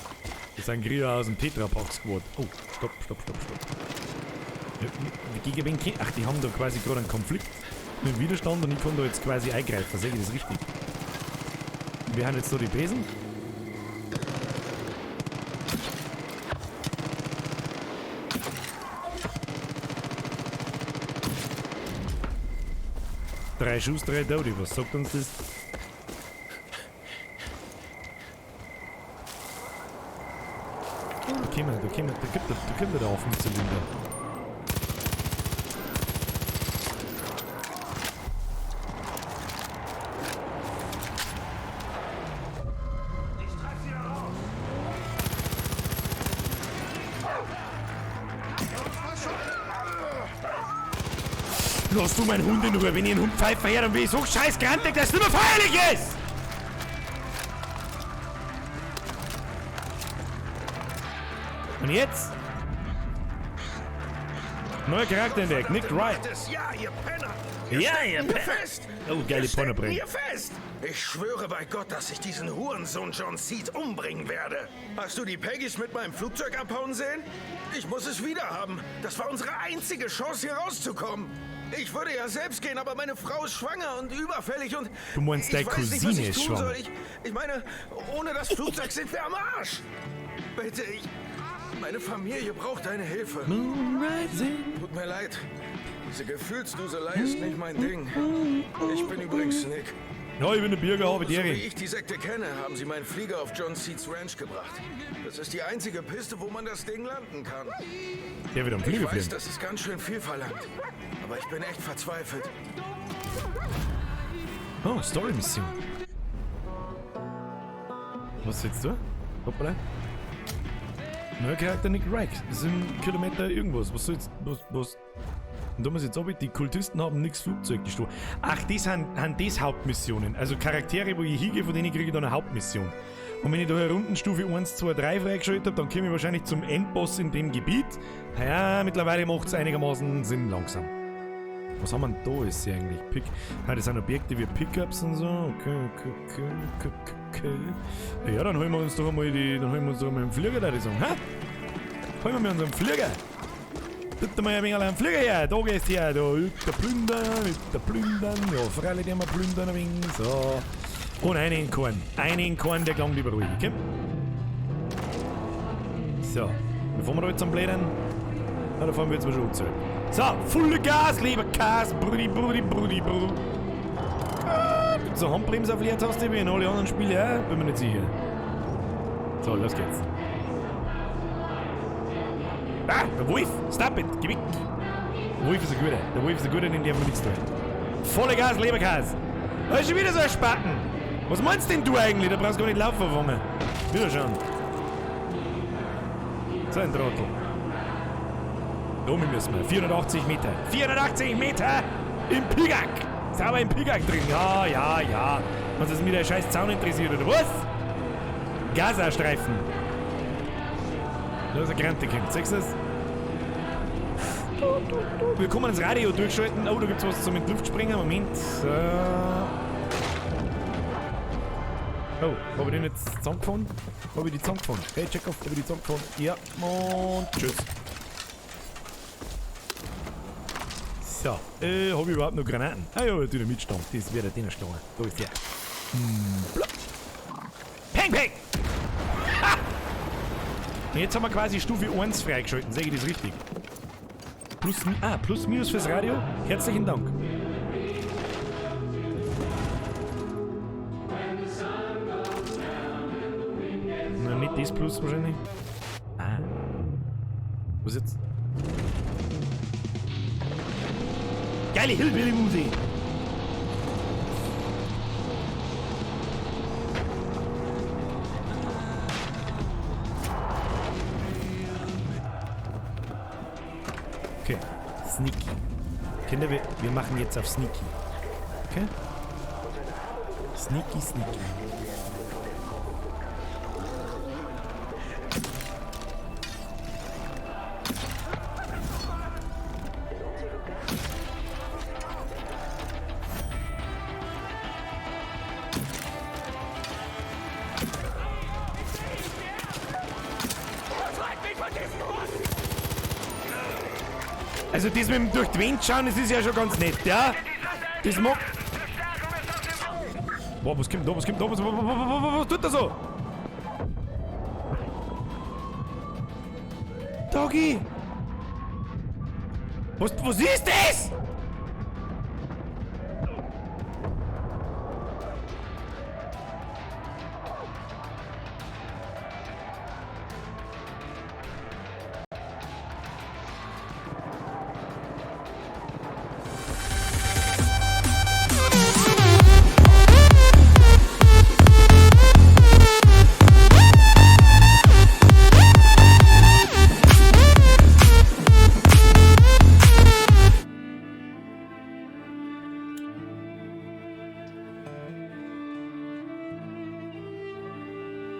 Das Sangria aus dem Tetrapack Squad. Oh, stopp. Gegen wen? Ach, die haben da quasi gerade einen Konflikt mit dem Widerstand und ich kann da jetzt quasi eingreifen. Sehe ich das richtig? Wir haben jetzt da die Besen. Drei Schuss, 3 Tote. Was sagt uns das? Da kommt der Waffenzylinder. Lass du meinen Hund in Ruhe, wenn ich einen Hund pfeife her, dann bin ich so scheiß grantig, dass es nicht mehr feierlich ist! Und jetzt? Neuer Charakter entdeckt, Nick Wright. Ja, ihr Penner! Ja, ihr Penner! Oh, geile Ponne bringen. Hier fest! Ich schwöre bei Gott, dass ich diesen Hurensohn John Seed umbringen werde. Hast du die Peggys mit meinem Flugzeug abhauen sehen? Ich muss es wieder haben. Das war unsere einzige Chance, hier rauszukommen. Ich würde ja selbst gehen, aber meine Frau ist schwanger und überfällig und... Du meinst, deine Cousine ist schwanger? Ich meine, ohne das Flugzeug sind wir am Arsch. Bitte, meine Familie braucht deine Hilfe. Tut mir leid. Diese Gefühlsduselei ist nicht mein Ding. Ich bin übrigens Nick. Ja, ich bin der Bürger, habe die So wie ich die Sekte kenne, haben sie meinen Flieger auf John Seeds Ranch gebracht. Das ist die einzige Piste, wo man das Ding landen kann. Der wird am Flieger Ich weiß, fliegen. das ist ganz schön viel verlangt. Aber ich bin echt verzweifelt. Oh, Story-Mission. Was jetzt du? Hoppala. Neuer Charakter Nick Wright. Das sind Kilometer irgendwas. Was soll jetzt... Was? Und da muss jetzt ab, die Kultisten haben nichts Flugzeug gestohlen. Ach, das sind das Hauptmissionen. Also Charaktere, wo ich hingehe, von denen kriege ich dann eine Hauptmission. Und wenn ich da Rundenstufe 1, 2, 3 freigeschaltet habe, dann komme ich wahrscheinlich zum Endboss in dem Gebiet. Ja, mittlerweile macht es einigermaßen Sinn langsam. Was haben wir denn da jetzt eigentlich? Das sind Objekte wie Pickups und so. Okay. Ja, dann holen wir uns doch einmal einen Flieger, da ich sagen. Hä? Holen wir mir unseren Flieger. Tut mal ein wenig einen Flieger her. Da gehst du her. Da plündern. Ja, freilich die wir plündern ein wenig. So. Und einen in Korn. Einen in Korn, der klang lieber ruhig, okay? So. Bevor wir da jetzt am Blättern. Ja, da fahren wir jetzt mal schon umzurück. So, volle Gas, lieber Gas. Brudi. Gibt's so Handbremse auf Leertaste wie in alle anderen Spiele? Ja, bin mir nicht sicher. So, los geht's. Ah, der Wolf! Stop it! Geh weg! Der Wolf ist ein Guter. Der Wolf ist ein Guter, den darf man nichts tun. Volle Gas, Leberkas! Da ist schon wieder so ein Spaten! Was meinst denn du eigentlich? Da brauchst du gar nicht laufen fangen. Wieder schauen. So ein Trottel. Da müssen wir. 480 Meter. 480 Meter! Im Pigak! Sauber im Pigak drin. Ja. Was ist mit der scheiß Zaun interessiert, oder was? Gazastreifen. Da ist eine Krante kommt. Siehst du das? Wir können das Radio durchschalten. Oh, da gibt's was zum in die Luft springen. Moment. Oh, habe ich den jetzt zusammengefahren? Habe ich die zusammengefahren? Hey, check auf, habe ich die zusammengefahren? Ja, und tschüss. So, habe ich überhaupt noch Granaten? Ah ja, Dynamitstange. Das wäre der Stange. Da ist der. Peng, peng! Ha! Und jetzt haben wir quasi Stufe 1 freigeschalten. Sehe ich das richtig? Plus minus fürs Radio. Herzlichen Dank. Na, nicht das Plus wahrscheinlich. Was jetzt? Geile Hillbilly-Musik! Okay, Sneaky. Kinder, wir machen jetzt auf Sneaky. Okay? Sneaky, Sneaky. Also das mit dem durch die Wand schauen, das ist ja schon ganz nett, ja? Das macht... Boah, was kommt da, was tut er so? Doggy! Was ist das?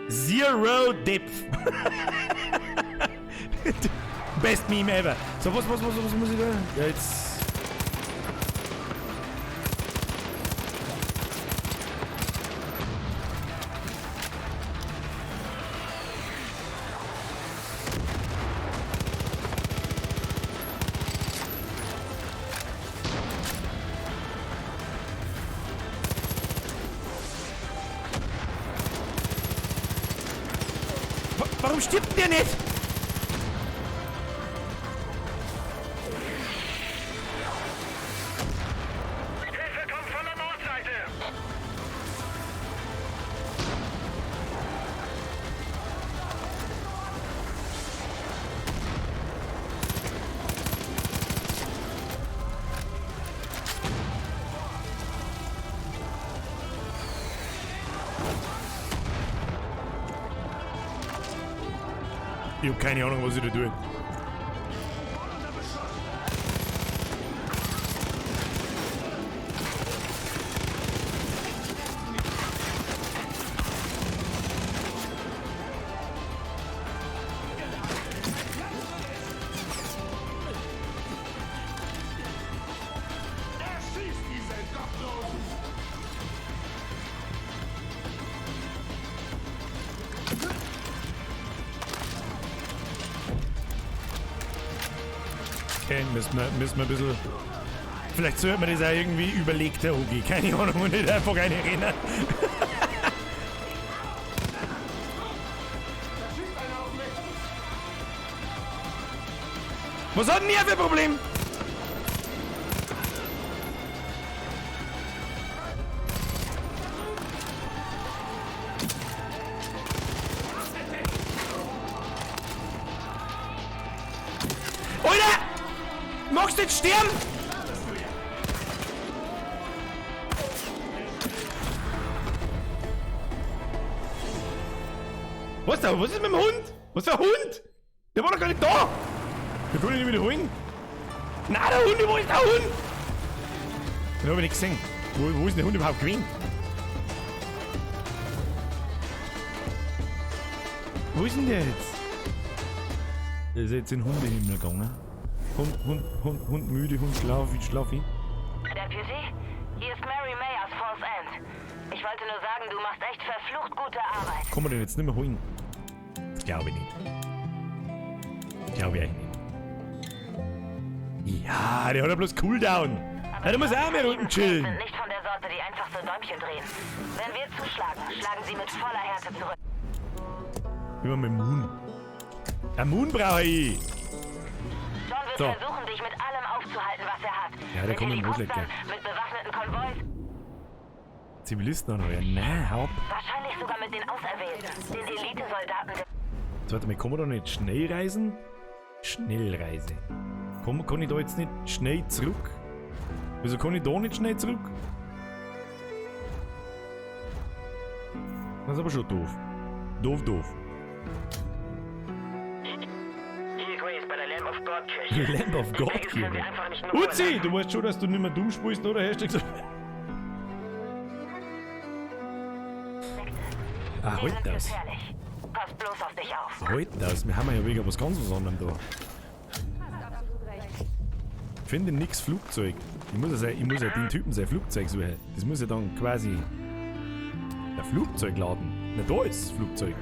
Zero Depth. Best Meme ever. So, was muss ich da? Ja, jetzt... Warum stirbt der nicht? Hilfe kommt von der Nordseite! Ich hab keine Ahnung, was ich da tue. Okay, müssen wir ein bisschen... Vielleicht sollte man das auch irgendwie überlegter umgehen. Keine Ahnung, und nicht einfach eine rennen. Was hat denn ihr für ein Problem? Alter! Magst du jetzt sterben? Was da? Was ist mit dem Hund? Was für ein Hund? Der war doch gar nicht da! Wir können ihn nicht wieder holen. Nein, der Hund, wo ist der Hund? Den hab ich nicht gesehen. Wo ist der Hund überhaupt gewesen? Wo ist denn der jetzt? Der ist jetzt in den Hundehimmel gegangen. Hund müde, Hund schlafi. Deputy, hier ist Mary May aus Falls End. Ich wollte nur sagen, du machst echt verflucht gute Arbeit. Kann man den jetzt nicht mehr holen? Das glaube ich nicht. Glaube ich eigentlich nicht. Ja, der hat ja bloß Cooldown. Ja, der muss auch mehr unten chillen. Sind nicht von der Sorte, die einfach so Däumchen drehen. Wenn wir zuschlagen, schlagen sie mit voller Härte zurück. Immer mit Moon. Ein Moon brauche ich. John wird versuchen, dich mit allem aufzuhalten, was er hat. Ja, der kommt im Wohlschlecker. Mit bewaffneten Konvois. Zivilisten anheuern. Nein, Haupt. Wahrscheinlich sogar mit den Auserwählten, den Elitesoldaten. Jetzt warte mal, kann man da nicht schnell reisen? Schnellreise. Kann ich da jetzt nicht schnell zurück? Wieso kann ich da nicht schnell zurück? Das ist aber schon doof. Doof. Lamb of God Kirche. Uzi, du weißt schon, dass du nicht mehr dumm spielst, oder? Hast du gesagt? Ah, halt das. Pass bloß auf dich auf. Halt das, wir haben ja wegen was ganz was anderem da. Ich finde nix Flugzeug. Ich muss ja den Typen sein Flugzeug suchen. Das muss ja dann quasi der Flugzeug laden. Na, da ist das Flugzeug.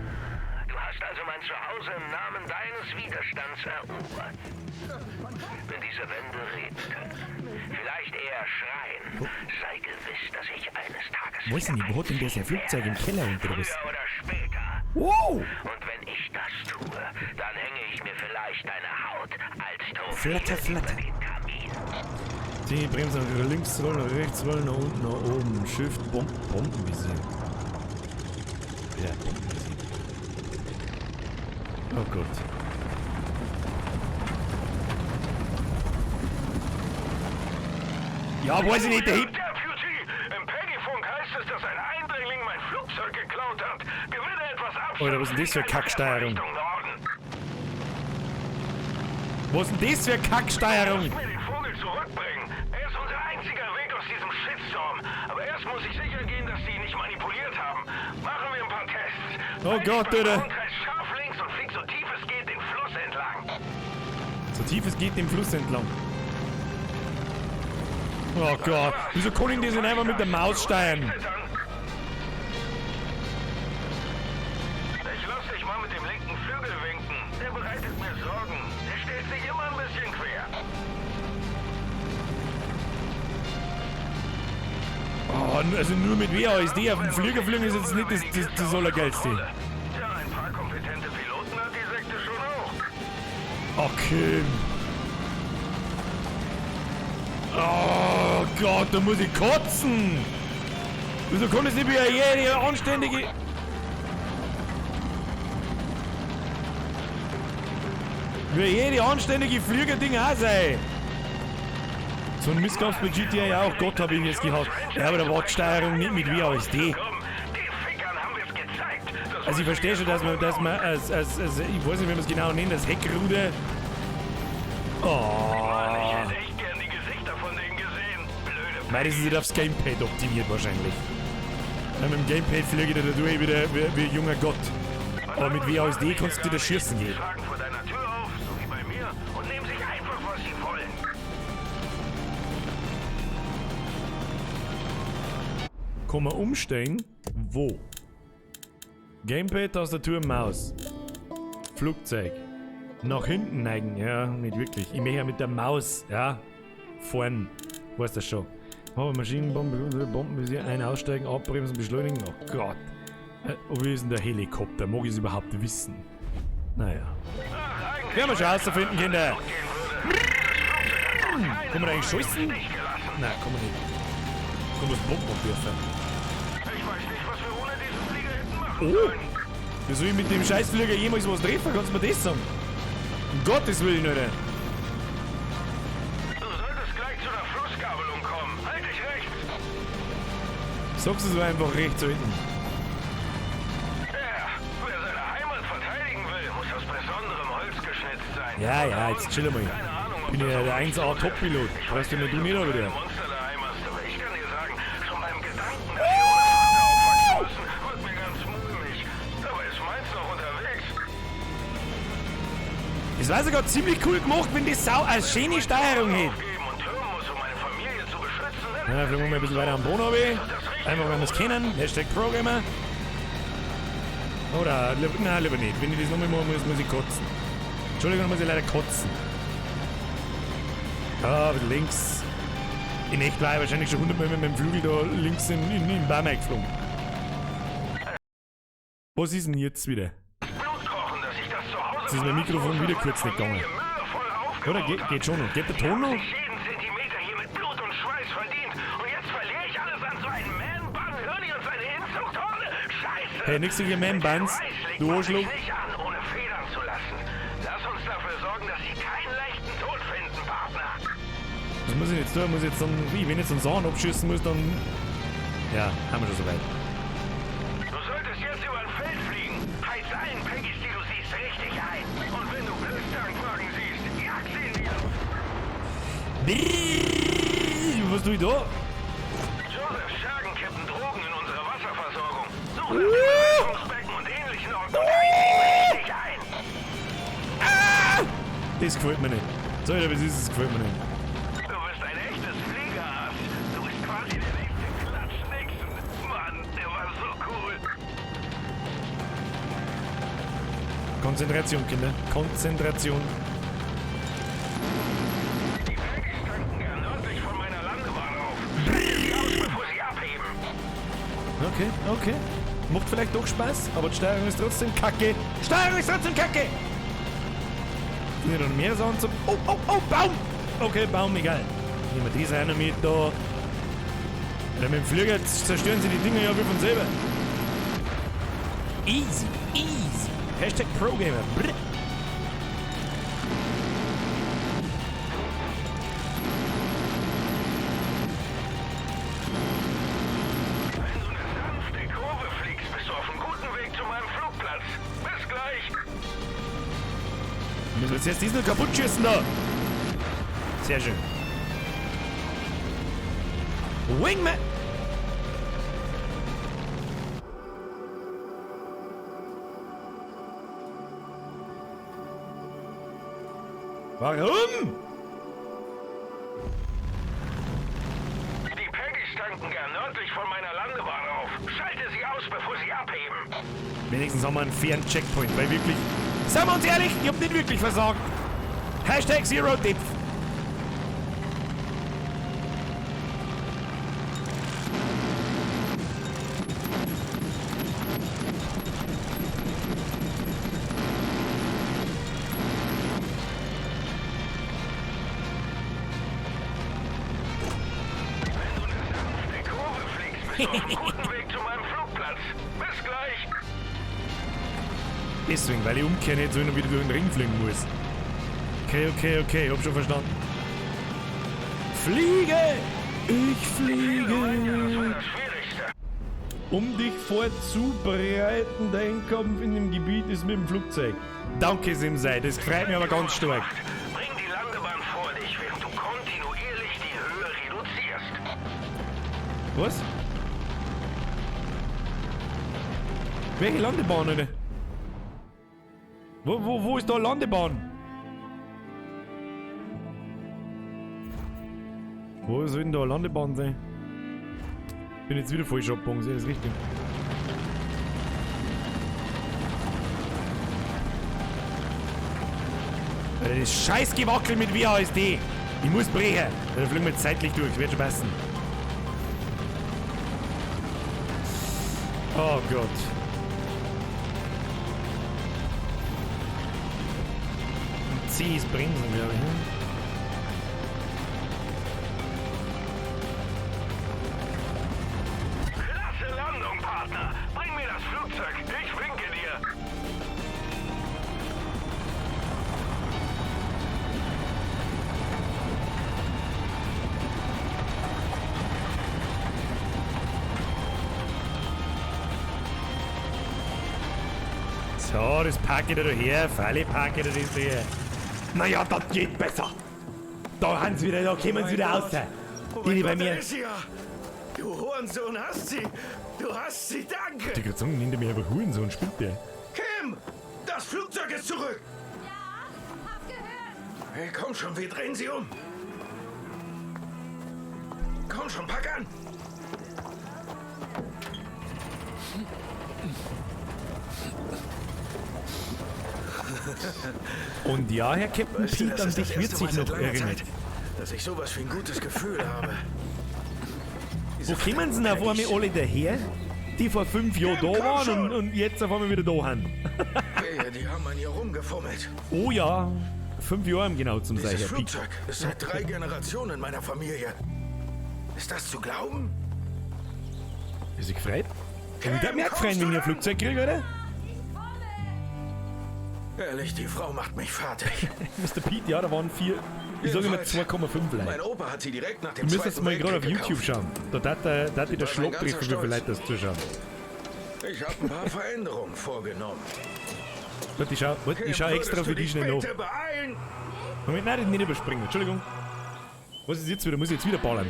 Du hast also mein Zuhause im Namen deines Widerstands erobert. Wenn diese Wände reden können, vielleicht eher schreien, sei gewiss, dass ich eines Tages Weiß nicht, wo hat denn der sein Flugzeug im Keller unter was? früher oder später. Wow! Und wenn ich das tue, dann hänge ich mir vielleicht deine Haut als Flatter. über den Kamin. Die Bremsen links rollen, rechts rollen, nach unten, nach oben. Shift, Bombenvisier. Ja, Bombenvisier. Oh Gott. Ja, weiß ich nicht, der hebt. Deputy, im Peggyfunk heißt es, dass ein Eindringling mein Flugzeug geklaut hat. Gewinne etwas Abstand. Alter, was ist denn das für Kacksteuerung? Was ist denn das für Kacksteuerung? Ich muss mir den Vogel zurückbringen. Er ist unser einziger Weg aus diesem Shitstorm. Aber erst muss ich sicher gehen, dass sie ihn nicht manipuliert haben. Machen wir ein paar Tests. Oh Gott, Alter. Scharf links und flieg so tief es geht den Fluss entlang. So tief es geht den Fluss entlang. Oh Gott, wieso kann ich das nicht einfach mit der Maus steuern? Ich lass dich mal mit dem linken Flügel winken. Der bereitet mir Sorgen. Der stellt sich immer ein bisschen quer. Oh, also nur mit WASD auf dem Flieger fliegen ist jetzt nicht das Allergeilste. Tja, ein paar kompetente Piloten hat die Sekte schon auch. Okay. Oh Gott, da muss ich kotzen! Wieso kann das nicht wie jede anständige... Wie jede anständige Fliegerding auch sein! So ein Mist gab's bei GTA ja auch, Gott hab ich jetzt gehabt. Ja, aber da war die Steuerung nicht mit WASD. Also ich verstehe schon, dass man ich weiß nicht, wie man es genau nennt, das Heckruder... Oh... Nein, das ist nicht aufs Gamepad optimiert wahrscheinlich. Ja, mit dem Gamepad fliege ich da durch wie ein junger Gott. Aber mit WASD kannst du dir das schießen gehen. Vor deiner Tür auf, so wie bei mir, und nehmen sich einfach, was sie wollen. Kann man umstellen? Wo? Gamepad, Tastatur, Maus. Flugzeug. Nach hinten neigen, ja, nicht wirklich. Ich möchte ja mit der Maus, ja, vorn. Weißt du schon. Aber Maschinenbombe, Bombenvisier, ein aussteigen, abbremsen, beschleunigen. Oh Gott. Wie ist denn der Helikopter? Mag ich es überhaupt wissen? Naja. Werden wir schon herausfinden, Kinder. Kann man da eigentlich schießen? Nein, kann man nicht. Kann man das Bomben abwerfen? Ich weiß nicht, was wir ohne diesen Flieger hätten machen Oh! Wie soll ich mit dem Scheißflieger jemals was treffen? Kannst du mir das sagen? Um Gottes Willen, Alter. Sagst du so einfach rechts hinten? Ja, wer seine Heimat verteidigen will, muss aus besonderem Holz geschnitzt sein. Ja, jetzt chill mal. Ich bin ja der 1A Top-Pilot. Weißt du mir, du nicht, oder der? Monster daheim hast, aber ich kann dir sagen, schon beim Gedanken, dass wir ohne Vater aufwachsen müssen, wird mir ganz mulmig. Dabei ist meins noch unterwegs. Das war sogar ziemlich cool gemacht, wenn die Sau eine schöne Steuerung hätte. Ja, fliegen wir mal ein bisschen weiter am Boden runter. Einfach, wenn wir es kennen. Hashtag Programmer. Oder, nein, lieber nicht. Wenn ich das nochmal mache, muss ich kotzen. Entschuldigung, dann muss ich leider kotzen. Ah, links. In echt war ich wahrscheinlich schon 100 Mal mit meinem Flügel da links in den Baum eingeflogen. Was ist denn jetzt wieder? Jetzt ist mein Mikrofon wieder kurz nicht gegangen. Oder? Geht schon noch. Geht der Ton noch? Hey, nix gegen Man-Buns, du Arschloch. Was muss ich jetzt tun? Muss ich jetzt dann, wie, wenn ich jetzt einen Sahn abschießen muss, dann... Ja, haben wir schon soweit. Du solltest jetzt über ein Feld fliegen. Heiz allen Peggies, die du siehst, richtig ein. Und wenn du Blödtankwagen siehst, jag sie in die Luft. Was tue ich da? Joseph Schergen kippen Drogen in unsere Wasserversorgung. Suche nach Verwaltungsbecken und ähnlichen Orten und heiz sie richtig ein. Das gefällt mir nicht. Sorry, aber das gefällt mir nicht. Du bist ein echtes Fliegerass. Du bist quasi der nächste Klatsch-Nixon. Mann, der war so cool. Konzentration, Kinder. Konzentration. Die Peggies tanken gern nördlich von meiner Landebahn auf. Schalte aus, bevor sie abheben. Okay. Macht vielleicht doch Spaß, aber die Steuerung ist trotzdem kacke. Steuerung ist trotzdem kacke! Sind ja noch mehr Sachen zum... Oh, Baum! Okay, Baum, egal. Nehmen wir diese einer mit da. Oder mit dem Flieger zerstören sie die Dinger ja wie von selber. Easy. Hashtag Pro-Gamer. Brr. Wenn du eine sanfte Kurve fliegst, bist du auf einem guten Weg zu meinem Flugplatz. Bis gleich. Müssen wir jetzt diesen kaputt schießen da. Sehr schön. Wingman! Warum? Die Peggies tanken gern nördlich von meiner Landebahn auf. Schalte sie aus, bevor sie abheben. Wenigstens haben wir einen fairen Checkpoint, weil wirklich... Seien wir uns ehrlich, ich hab nicht wirklich versagt. Hashtag Zero Dip. Auf einem guten Weg zu meinem Flugplatz. Bis gleich. Deswegen, weil ich umkehren jetzt so hin und wieder durch den Ring fliegen muss. Okay, hab schon verstanden. Fliege! Ich fliege! Um dich vorzubereiten, dein Kampf in dem Gebiet ist mit dem Flugzeug. Danke, Simsei, das freut mich aber ganz stark. Bring die Landebahn vor dich, während du kontinuierlich die Höhe reduzierst. Was? Welche Landebahn, oder? Wo ist da Landebahn? Wo soll denn da Landebahn sein? Bin jetzt wieder falsch abgebogen, sehe ich das richtig? Alter, das scheiß Gewackel mit WASD. Ich muss brechen. Dann fliegen wir jetzt zeitlich durch, wird schon passen. Oh Gott. C ist Bremsen, glaube ich. Klasse Landung, Partner. Bring mir das Flugzeug. Ich winke dir. So, das packe ich da her. Falle packe ich da das her. Naja, das geht besser. Da haben sie wieder, da kommen sie wieder raus. Die bei mir. Du Hurensohn hast sie. Du hast sie, danke. Die gerade sagen, nennt er mich einfach Hurensohn, spinnt der. Kim, das Flugzeug ist zurück. Ja, Hey, komm schon, wir drehen sie um. Komm schon, pack an. Und ja, Herr Captain Pete, an dich wird sich noch erinnern. Dass ich sowas wie ein gutes Gefühl habe. Wo kommen sie denn auf einmal alle daher, die vor 5 Jahren da waren und jetzt auf einmal wieder da haben? Hey, die haben an ihr rumgefummelt. Oh ja, 5 Jahre im genau zum sein, Dieses Herr Pete. Flugzeug ist seit 3 Generationen in meiner Familie. Ist das zu glauben? Ist sie gefreut? Ich hab mich auch gefreut, wenn ich ein Flugzeug kriege, oder? Ehrlich, die Frau macht mich fertig. Mr. Pete, ja, da waren 4, ich sage immer 2,5 Leute. Mein Opa hat sie direkt nach dem Du müsstest mal gerade auf Weltkrieg YouTube schauen. Da hat der Schlag treffen, wie viele Leute das zuschauen. Ich habe ein paar Veränderungen vorgenommen. Warte, ich schau extra für die schnell nach. Moment, nein, das nicht überspringen. Entschuldigung. Was ist jetzt wieder? Muss ich jetzt wieder ballern?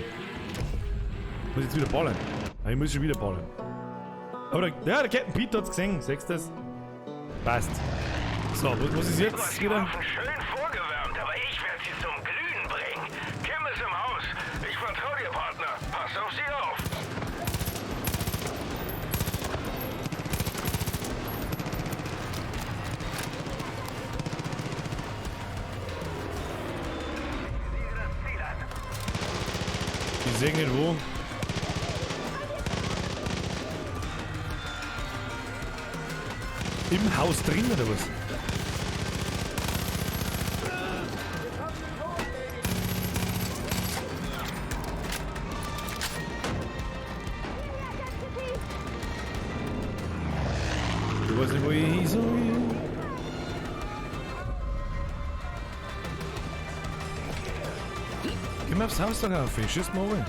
Ich muss schon wieder ballern. Aber der Captain Pete hat's gesehen. Siehst du das? Passt. So, was ist jetzt wieder? Schön vorgewärmt, aber ich werde sie zum Glühen bringen. Kim ist im Haus. Ich vertraue dir, Partner. Pass auf sie auf. Ich sehe nicht wo. Im Haus drin oder was? Ich weiß nicht, wo ich hin soll. Geh mal aufs Haus da rauf, schieß mal rein.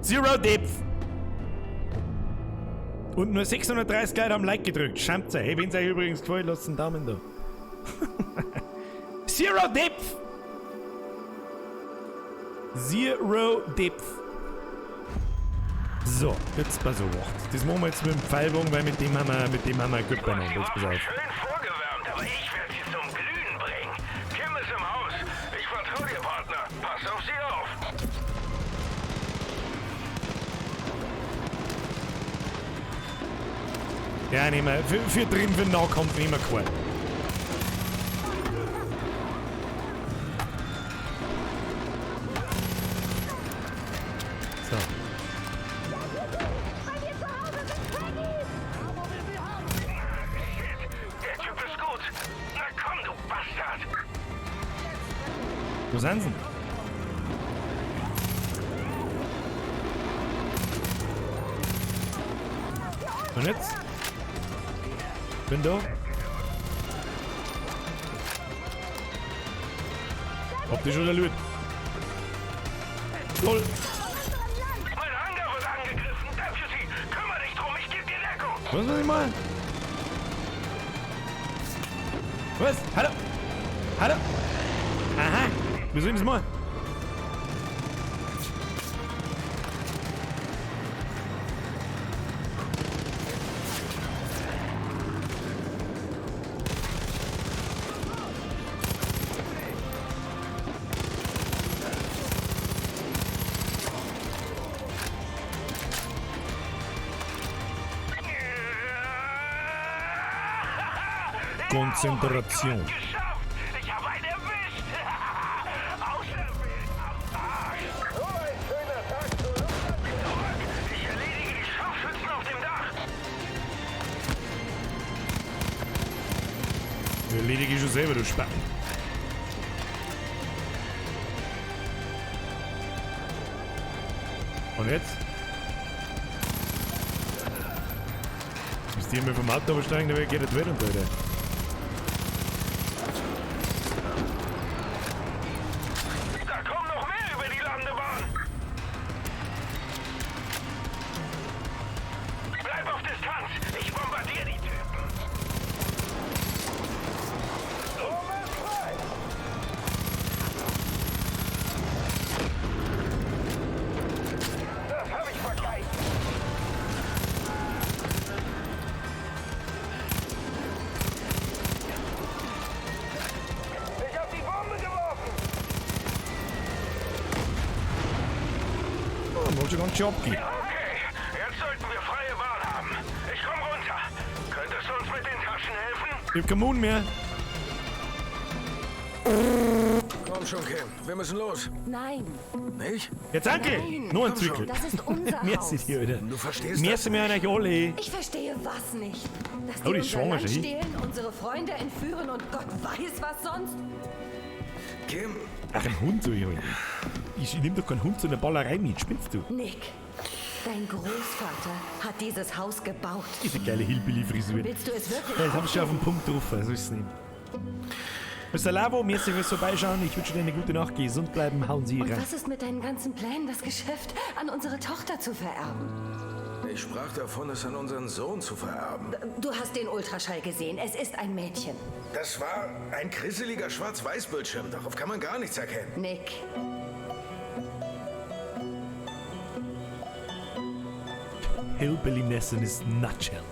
Zero Depth. Und nur 630 Leute haben Like gedrückt. Schämt euch. Hey, wenn es euch übrigens gefällt, lasst einen Daumen da. Zero Depth. Zero Depth. So, jetzt pass auf. Das machen wir jetzt mit dem Pfeilbogen, weil mit dem haben wir gut beieinander. Jetzt pass auf. Schön vorgewärmt, aber ich werde sie zum Glühen bringen. Kim ist im Haus. Ich vertraue dir, Partner. Pass auf sie auf. Ja, nehmen wir. Für drin, für den Nahkampf nehmen wir keinen. So. Der Typ ist gut. Na komm, du Bastard. Wo sind sie? Und jetzt? Bin da. Habt ihr schon erlebt? Toll. Mein Hangar wird angegriffen. Deputy, kümmere dich drum. Ich gebe dir Deckung. Was soll ich machen? Was? Hallo? Hallo? Aha. Wir sehen das mal. Konzentration. Ich habe einen erwischt. Auserwählt am Arsch. So ein schöner Tag zur Lufthansa. Ich erledige die Scharfschützen auf dem Dach. Erledige ich schon selber, du Spacken. Und jetzt? Müsst ihr mir vom Auto übersteigen, dann geht das wieder und weiter. Da kommen noch mehr über die Landebahn. Bleib auf Distanz. Ich bombardiere die Typen. wollte schon ganz schön abgehen. Okay, jetzt sollten wir freie Wahl haben. Ich komm runter. Könntest du uns mit den Taschen helfen? Ich hab keinen Mund mehr. Komm schon, Kim. Wir müssen los. Nein. Nicht? Jetzt danke. Nein. Nur ein Zirkel. Das ist unser Merci Haus. dir, wieder. Du verstehst Merci mir an euch alle. Ich verstehe was nicht. Dass Oh, die die ist unser schwanger, Land sie. stehlen, unsere Freunde entführen und Gott weiß was sonst. Kim. Ach, ein Hund soll ich holen. Ich nehm doch keinen Hund zu einer Ballerei mit. Spinnst du? Nick, dein Großvater hat dieses Haus gebaut. Diese geile Hillbilly-Frisur. Willst du es wirklich? Ja, das hab ich schon auf den Punkt getroffen. So ist es nicht. Mr. Lavo, merci fürs Vorbeischauen. Ich wünsche dir eine gute Nacht. Gesund bleiben. Hauen Sie Und rein. was ist mit deinen ganzen Plänen, das Geschäft an unsere Tochter zu vererben? Ich sprach davon, es an unseren Sohn zu vererben. Du hast den Ultraschall gesehen. Es ist ein Mädchen. Das war ein krisseliger Schwarz-Weiß-Bildschirm. Darauf kann man gar nichts erkennen. Nick. Hillbilly-Ness in his nutshell.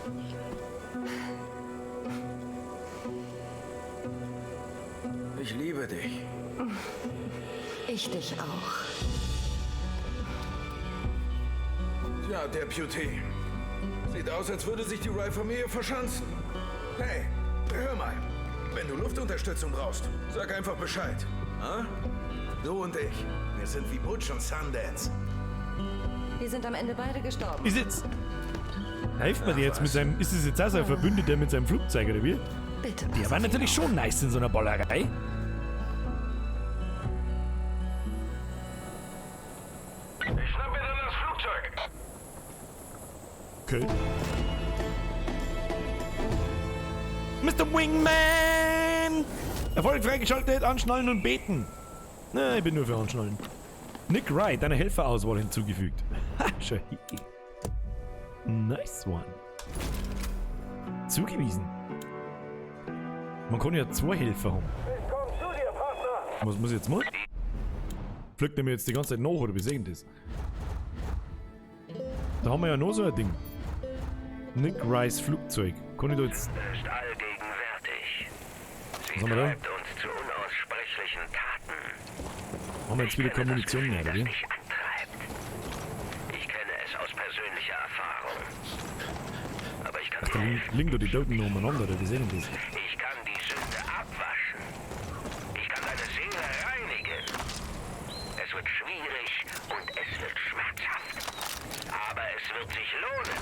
Ich liebe dich. Ich dich auch. Ja, Deputy. Sieht aus, als würde sich die Wright-Familie verschanzen. Hey, hör mal. Wenn du Luftunterstützung brauchst, sag einfach Bescheid. Ha? Du und ich. Wir sind wie Butch und Sundance. Wir sind am Ende beide gestorben. Ist jetzt. Hilft mir dir jetzt mit seinem. Ist es jetzt auch so ein Verbündeter mit seinem Flugzeug oder wie? Bitte. Der war natürlich schon nice in so einer Ballerei. Ich schnapp mir dann das Flugzeug. Okay. Mr. Wingman! Erfolg freigeschaltet, anschnallen und beten. Na, ich bin nur für anschnallen. Nick Wright, deine Helferauswahl hinzugefügt. Ha, Shahiki. Nice one. Zugewiesen. Man kann ja 2 Helfer haben. Was muss ich jetzt machen? Pflückt er mir jetzt die ganze Zeit nach, oder wie sehen das? Da haben wir ja noch so ein Ding. Nick Rice Flugzeug. Kann ich da jetzt... Ist allgegenwärtig. Sie Was haben wir da? treibt uns zu unaussprechlichen Taten. Haben wir jetzt wieder keine Munition mehr, oder wie? Ich kenne es aus persönlicher Erfahrung. Aber ich kann Ach, da liegen da die Toten noch umeinander, oder wie sehen das? Ich kann die Sünde abwaschen. Ich kann deine Seele reinigen. Es wird schwierig und es wird schmerzhaft. Aber es wird sich lohnen.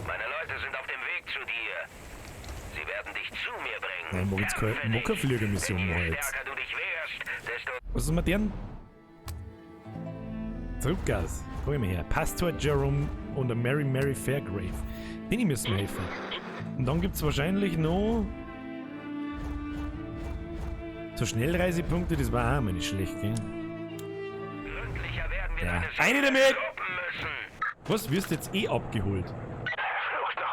Meine Leute sind auf dem Weg zu dir. Sie werden dich zu mir bringen. Nein, wir jetzt keine Mockerfliegermission machen Je jetzt. stärker du dich wehrst, desto... Was ist mit denen? Zurückgas. Komm mal her. Pastor Jerome und der Mary Fairgrave. Denen müssen wir helfen. Und dann gibt es wahrscheinlich noch... So Schnellreisepunkte, das war auch mal nicht schlecht, gell? Ja. Eine damit! Was, wirst du jetzt eh abgeholt?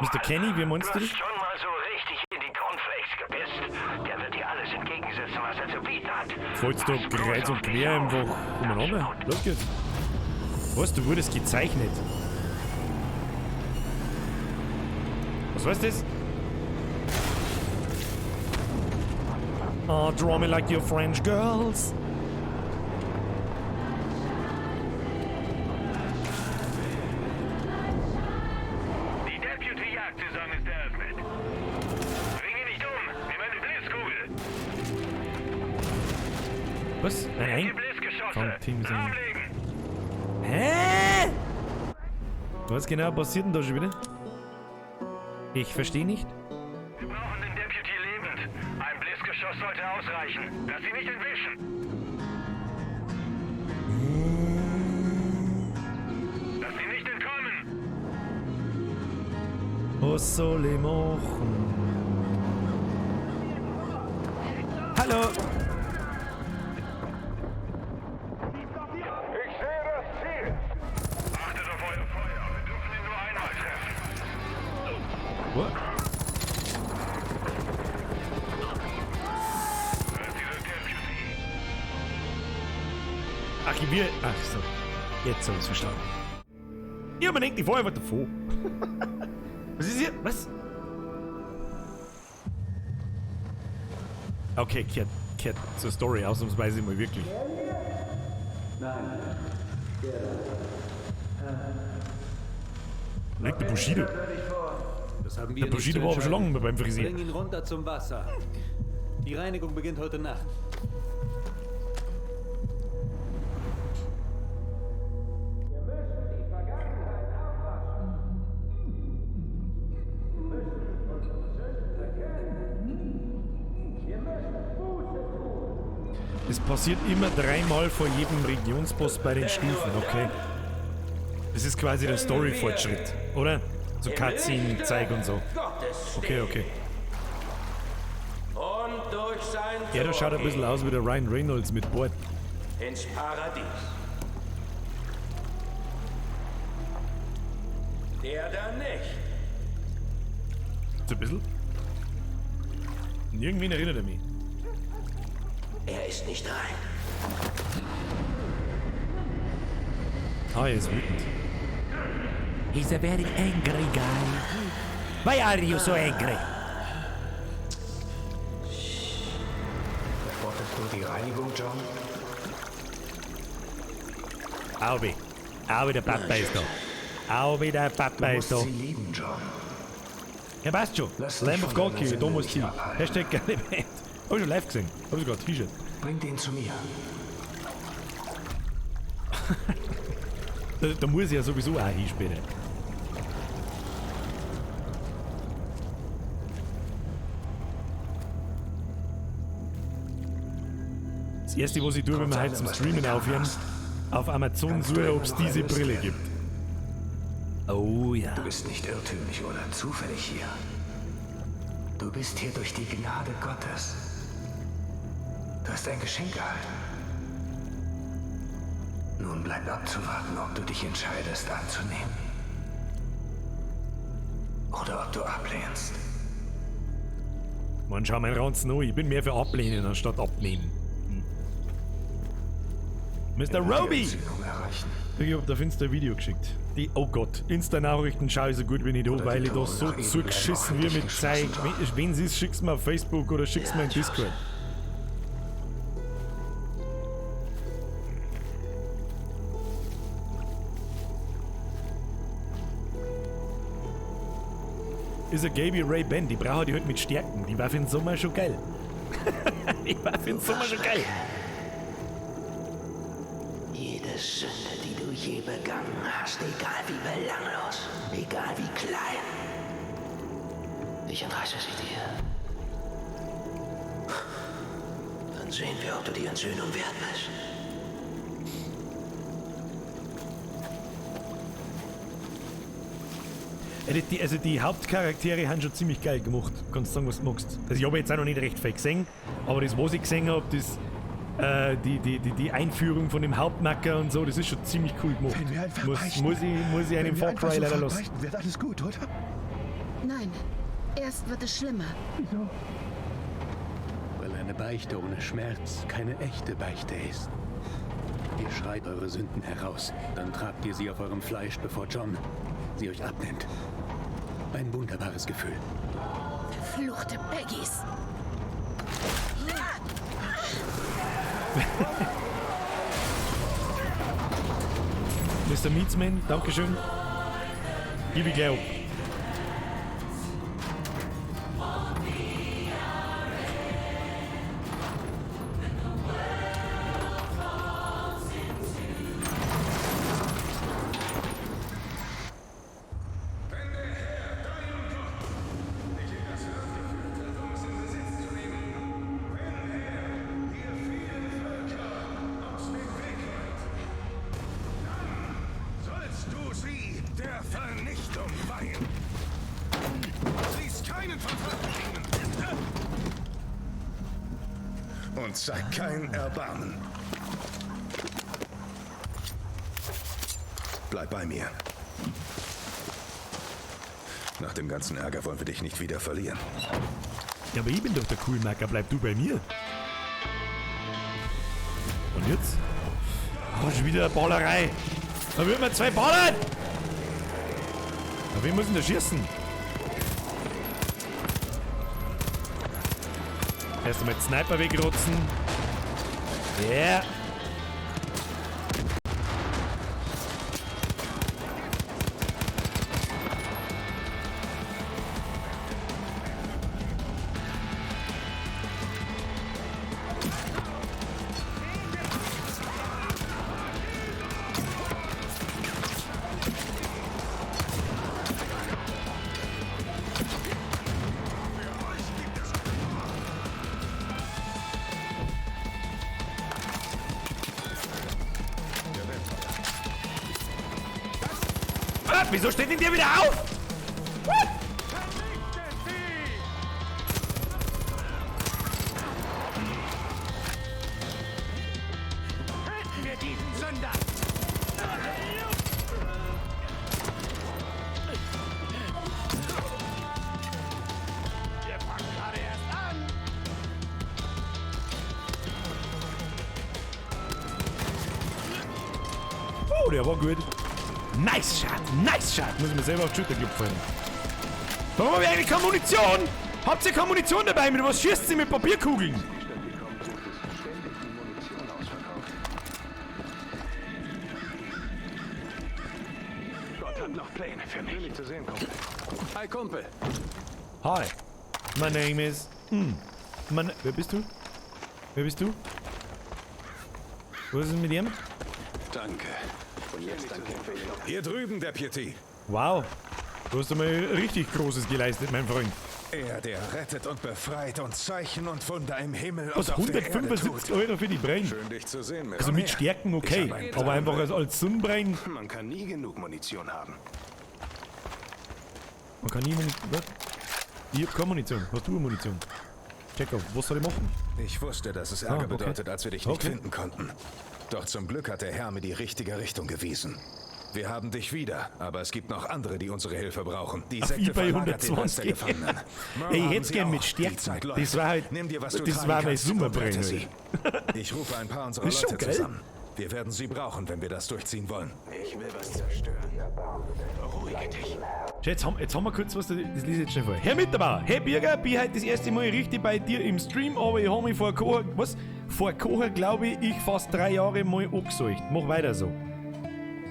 Mr. Kenny, wie meinst du das? Schon mal so richtig in die Cornflakes gepisst. Der wird dir alles entgegensetzen, was er zu bieten hat. Fällst du kreuz und quer einfach umeinander? Los geht's. Was, du wurdest gezeichnet. Was heißt das? Oh, draw me like your French girls. Die Deputy-Jagdsaison ist eröffnet. Bring ihn nicht um. Nimm eine Blitzkugel. Was? Nein. Die Blitzgeschosse. Komm, Team sein. Lahmlegen. Hä? Was genau passiert denn da schon wieder? Ich verstehe nicht. Wir brauchen den Deputy lebend. Ein Blitzgeschoss sollte ausreichen. Lass sie nicht entwischen. Lass sie nicht entkommen. Was soll ich machen? Hallo! Ich sehe das Ziel. Achtet auf euer Feuer. Wir dürfen ihn nur einmal treffen. What? Archivier. Ach so. Jetzt habe ich es verstanden. Ja, man denkt, die Feuer war davor. Was ist hier? Was? Okay, kehrt zur Story ausnahmsweise mal wirklich. Nein, der da. Leg der Bushido. Das haben wir Der Bushido war aber schon lange beim Frisieren. Bring ihn runter zum Wasser. Die Reinigung beginnt heute Nacht. Es passiert immer 3-mal vor jedem Regionsboss bei den Stufen, okay. Das ist quasi der Story-Fortschritt, oder? So Cutscene, Zeig und so. Okay, okay. Und durch sein Ja, der schaut ein bisschen aus wie der Ryan Reynolds mit Bord. ins Paradies. Der da nicht. So ein bisschen. Und irgendwen erinnert er mich. Er ist nicht rein. Ah, er ist wütend. He's a very angry guy. Why are you so angry? Bevortest du die Reinigung, John? Aubi. Aubi, der Papa ist da. Aubi, der Papa ist da. Sie lieben, John. Ja, passt schon. Lamb of God Killer, da muss sie. Hashtag geile Band. Hab ich schon live gesehen. Hab ich sogar ein T-Shirt. Bringt ihn zu mir. Da muss ich ja sowieso auch hinspielen. Das erste, was ich tue, wenn wir heute zum Streamen aufhören, auf Amazon suche, ob es diese Brille gibt. Oh ja. Du bist nicht irrtümlich oder zufällig hier. Du bist hier durch die Gnade Gottes. Du hast ein Geschenk erhalten. Nun bleibt abzuwarten, ob du dich entscheidest anzunehmen. Oder ob du ablehnst. Mann, schau mal Ranzen an. Ich bin mehr für ablehnen anstatt abnehmen. Mr. Roby! Ich hab da findest du ein Video geschickt. Die, oh Gott, Insta-Nachrichten schaue ich so gut wie nicht an, weil ich da so zugeschissen wie mit Zeug. Wenn sie es schickst mir auf Facebook oder schickst mir in Discord. Ist ein Gaby Ray Ben, die brauche die halt mit Stärken. Die war für den Sommer schon geil. Die war für den Sommer schon geil. Jede Sünde, die du je begangen hast, egal wie belanglos, egal wie klein, ich entreiße sie dir. Dann sehen wir, ob du die Entsöhnung wert bist. Also die Hauptcharaktere haben schon ziemlich geil gemacht. Du kannst sagen, was du magst. Also ich habe jetzt auch noch nicht recht viel gesehen, aber das, was ich gesehen habe, das die Einführung von dem Hauptmacker und so, das ist schon ziemlich cool gemacht. Muss ich einem Far Cry leider lassen. Wird alles gut, oder? Nein, erst wird es schlimmer. Wieso? Weil eine Beichte ohne Schmerz keine echte Beichte ist. Ihr schreit eure Sünden heraus, dann tragt ihr sie auf eurem Fleisch, bevor John sie euch abnimmt. Ein wunderbares Gefühl. Verfluchte Peggies. Mr. Meatsman, Dankeschön. Gib ich gleich ab. Und zeig kein Erbarmen. Bleib bei mir. Nach dem ganzen Ärger wollen wir dich nicht wieder verlieren. Ja, aber ich bin doch der Coolmacker, bleib du bei mir. Und jetzt? Oh, schon wieder eine Ballerei. Da würden wir 2 ballern! Aber wir müssen da schießen. Erst einmal den Sniper wegrotzen. Ja. Wieso steht denn der wieder auf? What? Töten wir diesen Sünder! Wir fangen gerade erst an! Oh, der war gut. Nice Shot. Muss ich mir selber auf die Schulter gefallen. Warum habe ich eigentlich keine Munition? Habt ihr keine Munition dabei? Mit was schießt ihr mit Papierkugeln? Gott hat noch Pläne für mich. Willig zu sehen, Kumpel. Hi, Kumpel. Hi. My name is... Wer bist du? Wer bist du? Was ist denn mit ihm? Danke. Und jetzt danke ich noch. Hier drüben, der Piety. Wow. Du hast einmal richtig Großes geleistet, mein Freund. Er, der rettet und befreit und Zeichen und Wunder im Himmel Was, und auf der Erde 175 Euro für die Brain? Schön, dich zu sehen, Also mit Stärken okay, aber einfach als Sonnenbrain. Man kann nie genug Munition haben. Man kann nie Munition... Was? Ich hab keine Munition. Hast du Munition? Check auf, was soll ich machen? Ich wusste, dass es Ärger bedeutet, als wir dich nicht finden konnten. Doch zum Glück hat der Herr mir die richtige Richtung gewiesen. Wir haben dich wieder, aber es gibt noch andere, die unsere Hilfe brauchen. Die Sekte verlagert den Rest der Gefangenen. Ey, ich hätte gern mit Stärken. Das war halt... Nimm dir, was du das war mein Summerbrenner. Ich rufe ein paar unserer Leute zusammen. Wir werden sie brauchen, wenn wir das durchziehen wollen. Ich will was zerstören. Beruhige dich. Jetzt haben wir kurz was, das lese ich jetzt schnell vor. Herr Mitterbauer, Herr Birger, bin heute das erste Mal richtig bei dir im Stream, aber ich habe mich vor Kocher, glaube ich, fast 3 Jahre mal angesucht. Mach weiter so.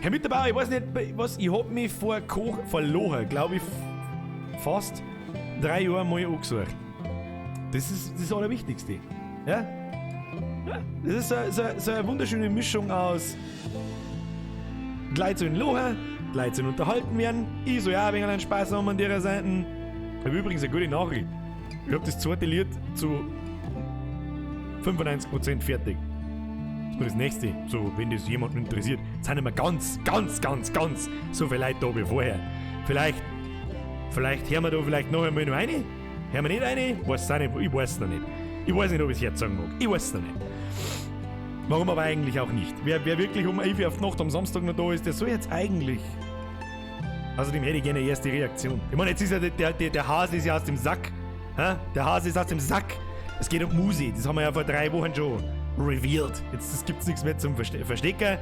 Herr Mitterbauer, ich weiß nicht, was, ich habe mich vor Kocher verloren, glaube ich, fast 3 Jahre mal angesucht. Das ist das Allerwichtigste. Ja? Das ist so eine wunderschöne Mischung aus Leute sollen lachen, Leute sollen unterhalten werden, ich soll ja auch ein wenig Spaß haben an der Seite. Ich habe übrigens eine gute Nachricht. Ich habe das zweite Lied zu 95% fertig. Und das nächste, so, wenn das jemanden interessiert, sind immer ganz so viele Leute da wie vorher. Vielleicht hören wir da vielleicht noch einmal eine. Hören wir nicht eine? Ich weiß es noch nicht. Ich weiß nicht, ob ich es jetzt sagen mag. Ich weiß es noch nicht. Warum aber eigentlich auch nicht? Wer wirklich um 11 Uhr auf die Nacht am Samstag noch da ist, der soll jetzt eigentlich... Außerdem hätte ich gerne eine erste Reaktion. Ich meine, jetzt ist ja der Hase ist ja aus dem Sack. Ha? Der Hase ist aus dem Sack. Es geht um Musi. Das haben wir ja vor 3 Wochen schon revealed. Jetzt gibt's nichts mehr zum Verstecken.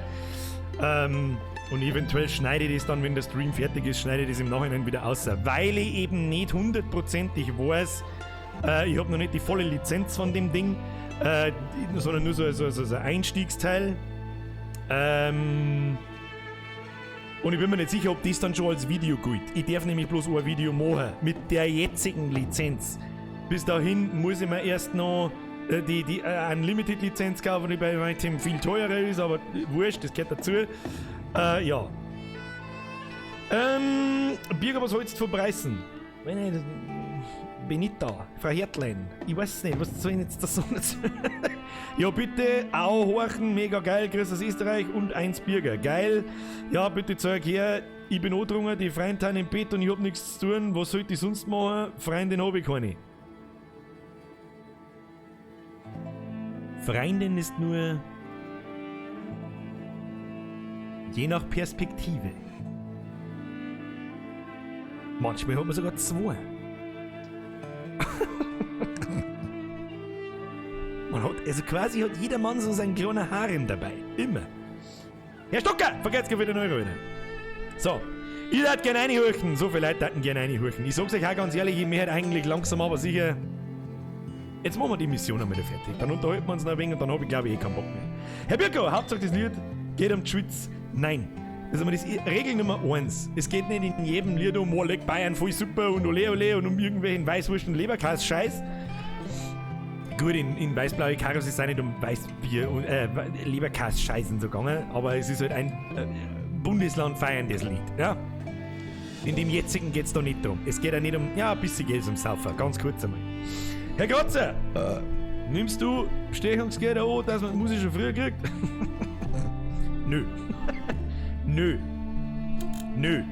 Und eventuell schneide ich das dann, wenn der Stream fertig ist, schneide ich das im Nachhinein wieder aus. Weil ich eben nicht 100% weiß, ich habe noch nicht die volle Lizenz von dem Ding, sondern nur so ein Einstiegsteil. Und ich bin mir nicht sicher, ob das dann schon als Video gilt. Ich darf nämlich bloß ein Video machen mit der jetzigen Lizenz. Bis dahin muss ich mir erst noch die Unlimited-Lizenz kaufen, die bei weitem viel teurer ist, aber wurscht, das gehört dazu. Ja. Birger, was hältst du von Preisen? Benita, Frau Hertlein, ich weiß nicht, was soll ich jetzt da sagen? Ja, bitte, auch horchen, mega geil, Grüß aus Österreich und 1 Birger, geil. Ja, bitte zeig her, ich bin angedrungen, die Freundin im Bett und ich hab nichts zu tun, was sollte ich sonst machen? Freundin hab ich keine. Freundin ist nur je nach Perspektive. Manchmal hat man sogar 2. Quasi hat jeder Mann so seinen kleinen Harem dabei. Immer. Herr Stocker, vergesst kein 4 Euro. So. Ich würde gerne reinhorchen. So viele Leute würden gerne reinhorchen. Ich sag's euch auch ganz ehrlich, ich möchte eigentlich langsam aber sicher. Jetzt machen wir die Mission einmal fertig. Dann unterhalten wir uns noch ein wenig und dann habe ich, glaube ich, keinen Bock mehr. Herr Birko, Hauptsache das Lied geht um die Schweiz. Nein. Das ist Regel Nummer 1. Es geht nicht in jedem Lied um Leck Bayern voll super und ole ole und um irgendwelchen Weißwurst und Leberkas-Scheiß. Gut, in Weißblaue Karos ist es auch nicht um Weißbier und Leberkas-Scheißen so gegangen, aber es ist halt ein Bundesland feierndes Lied, ja? In dem jetzigen geht es da nicht drum. Es geht auch nicht um, ja, ein bisschen Geld ums Saufen, ganz kurz einmal. Herr Grotzer, nimmst du Bestechungsgelder an, dass man die Musik schon früher kriegt? Nö. Nö. Nö.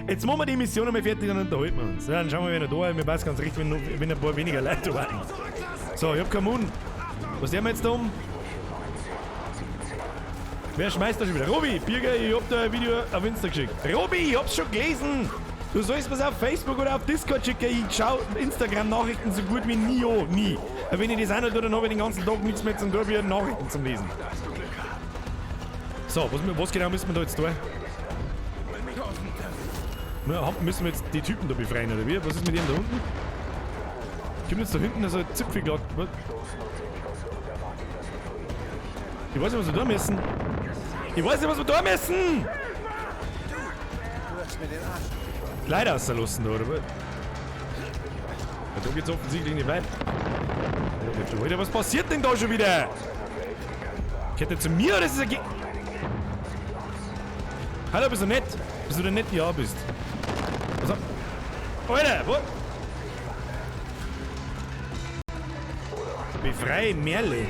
Jetzt machen wir die Mission einmal fertig, dann unterhalten wir uns. Ja, dann schauen wir, wen er da ist. Mir weiß ganz recht, wenn ein paar weniger Leute da waren. So, ich hab keinen Mund. Was haben wir jetzt da um? Wer schmeißt da schon wieder? Robi, Birger, ich hab da ein Video auf Insta geschickt. Robi, ich hab's schon gelesen. Du sollst was auf Facebook oder auf Discord schicken. Ich schau Instagram-Nachrichten so gut wie nie an. Nie. Wenn ich das auch nicht tue, dann habe ich den ganzen Tag nichts mehr zum tun, wie Nachrichten zum Lesen. So, was genau müssen wir da jetzt tun? Müssen wir jetzt die Typen da befreien, oder wie? Was ist mit denen da unten? Kommt jetzt da hinten so ein Zipfel glatt. Ich weiß nicht, was wir da messen. Ich weiß nicht, was wir da messen! Leider auslassen da, oder was? Ja, da geht's offensichtlich nicht weit. Alter, was passiert denn da schon wieder? Geht der zu mir oder ist es ein Hallo, bist du nett? Bist du der nett? Ja, bist. Was? Alter, wo? Befreie Merle.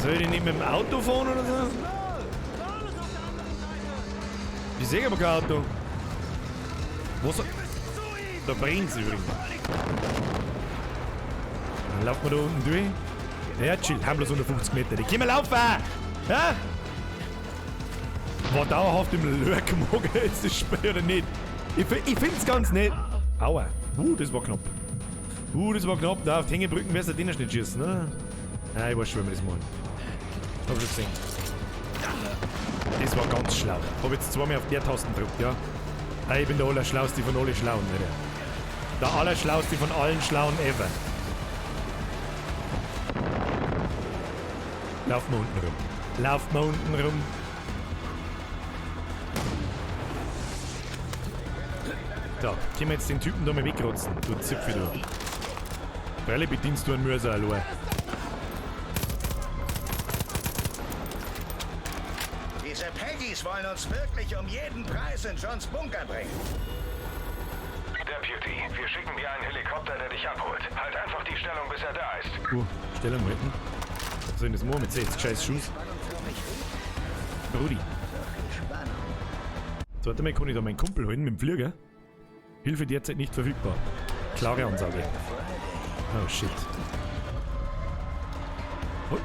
Soll ich nicht mit dem Auto fahren oder so? Ich sehe aber kein Auto. Was? Da brennt's übrigens. Dann laufen wir da unten durch. Ja, chill, haben bloß 150 Meter. Die können wir laufen! Ja? War dauerhaft im Lurkmoger jetzt das Spiel oder nicht? Ich find's ganz nett. Aua. Das war knapp. Das war knapp. Da auf die Hängebrücken wirst du den nicht schießen, ne? Nein, ich weiß schon, wie wir das machen. Hab ich gesehen. Das war ganz schlau. Hab jetzt zweimal auf der Tasten gedrückt, ja? Ich bin der Allerschlauste von allen Schlauen, Alter. Der Allerschlauste von allen Schlauen ever. Laufen wir unten rum. Laufen wir unten rum. Da, können wir jetzt den Typen da mal wegrotzen. Du Zipfel, du. Freilich bedienst du einen Mörser allein. Diese Peggies wollen uns wirklich um jeden Preis in Johns Bunker bringen. Deputy, wir schicken dir einen Helikopter, der dich abholt. Halt einfach die Stellung, bis er da ist. Stellung halten. Was soll denn das machen mit 60 scheiß Schuss? Brudi. So, warte mal, kann ich da meinen Kumpel holen mit dem Flieger? Hilfe derzeit nicht verfügbar. Klare Ansage. Oh shit. Oh.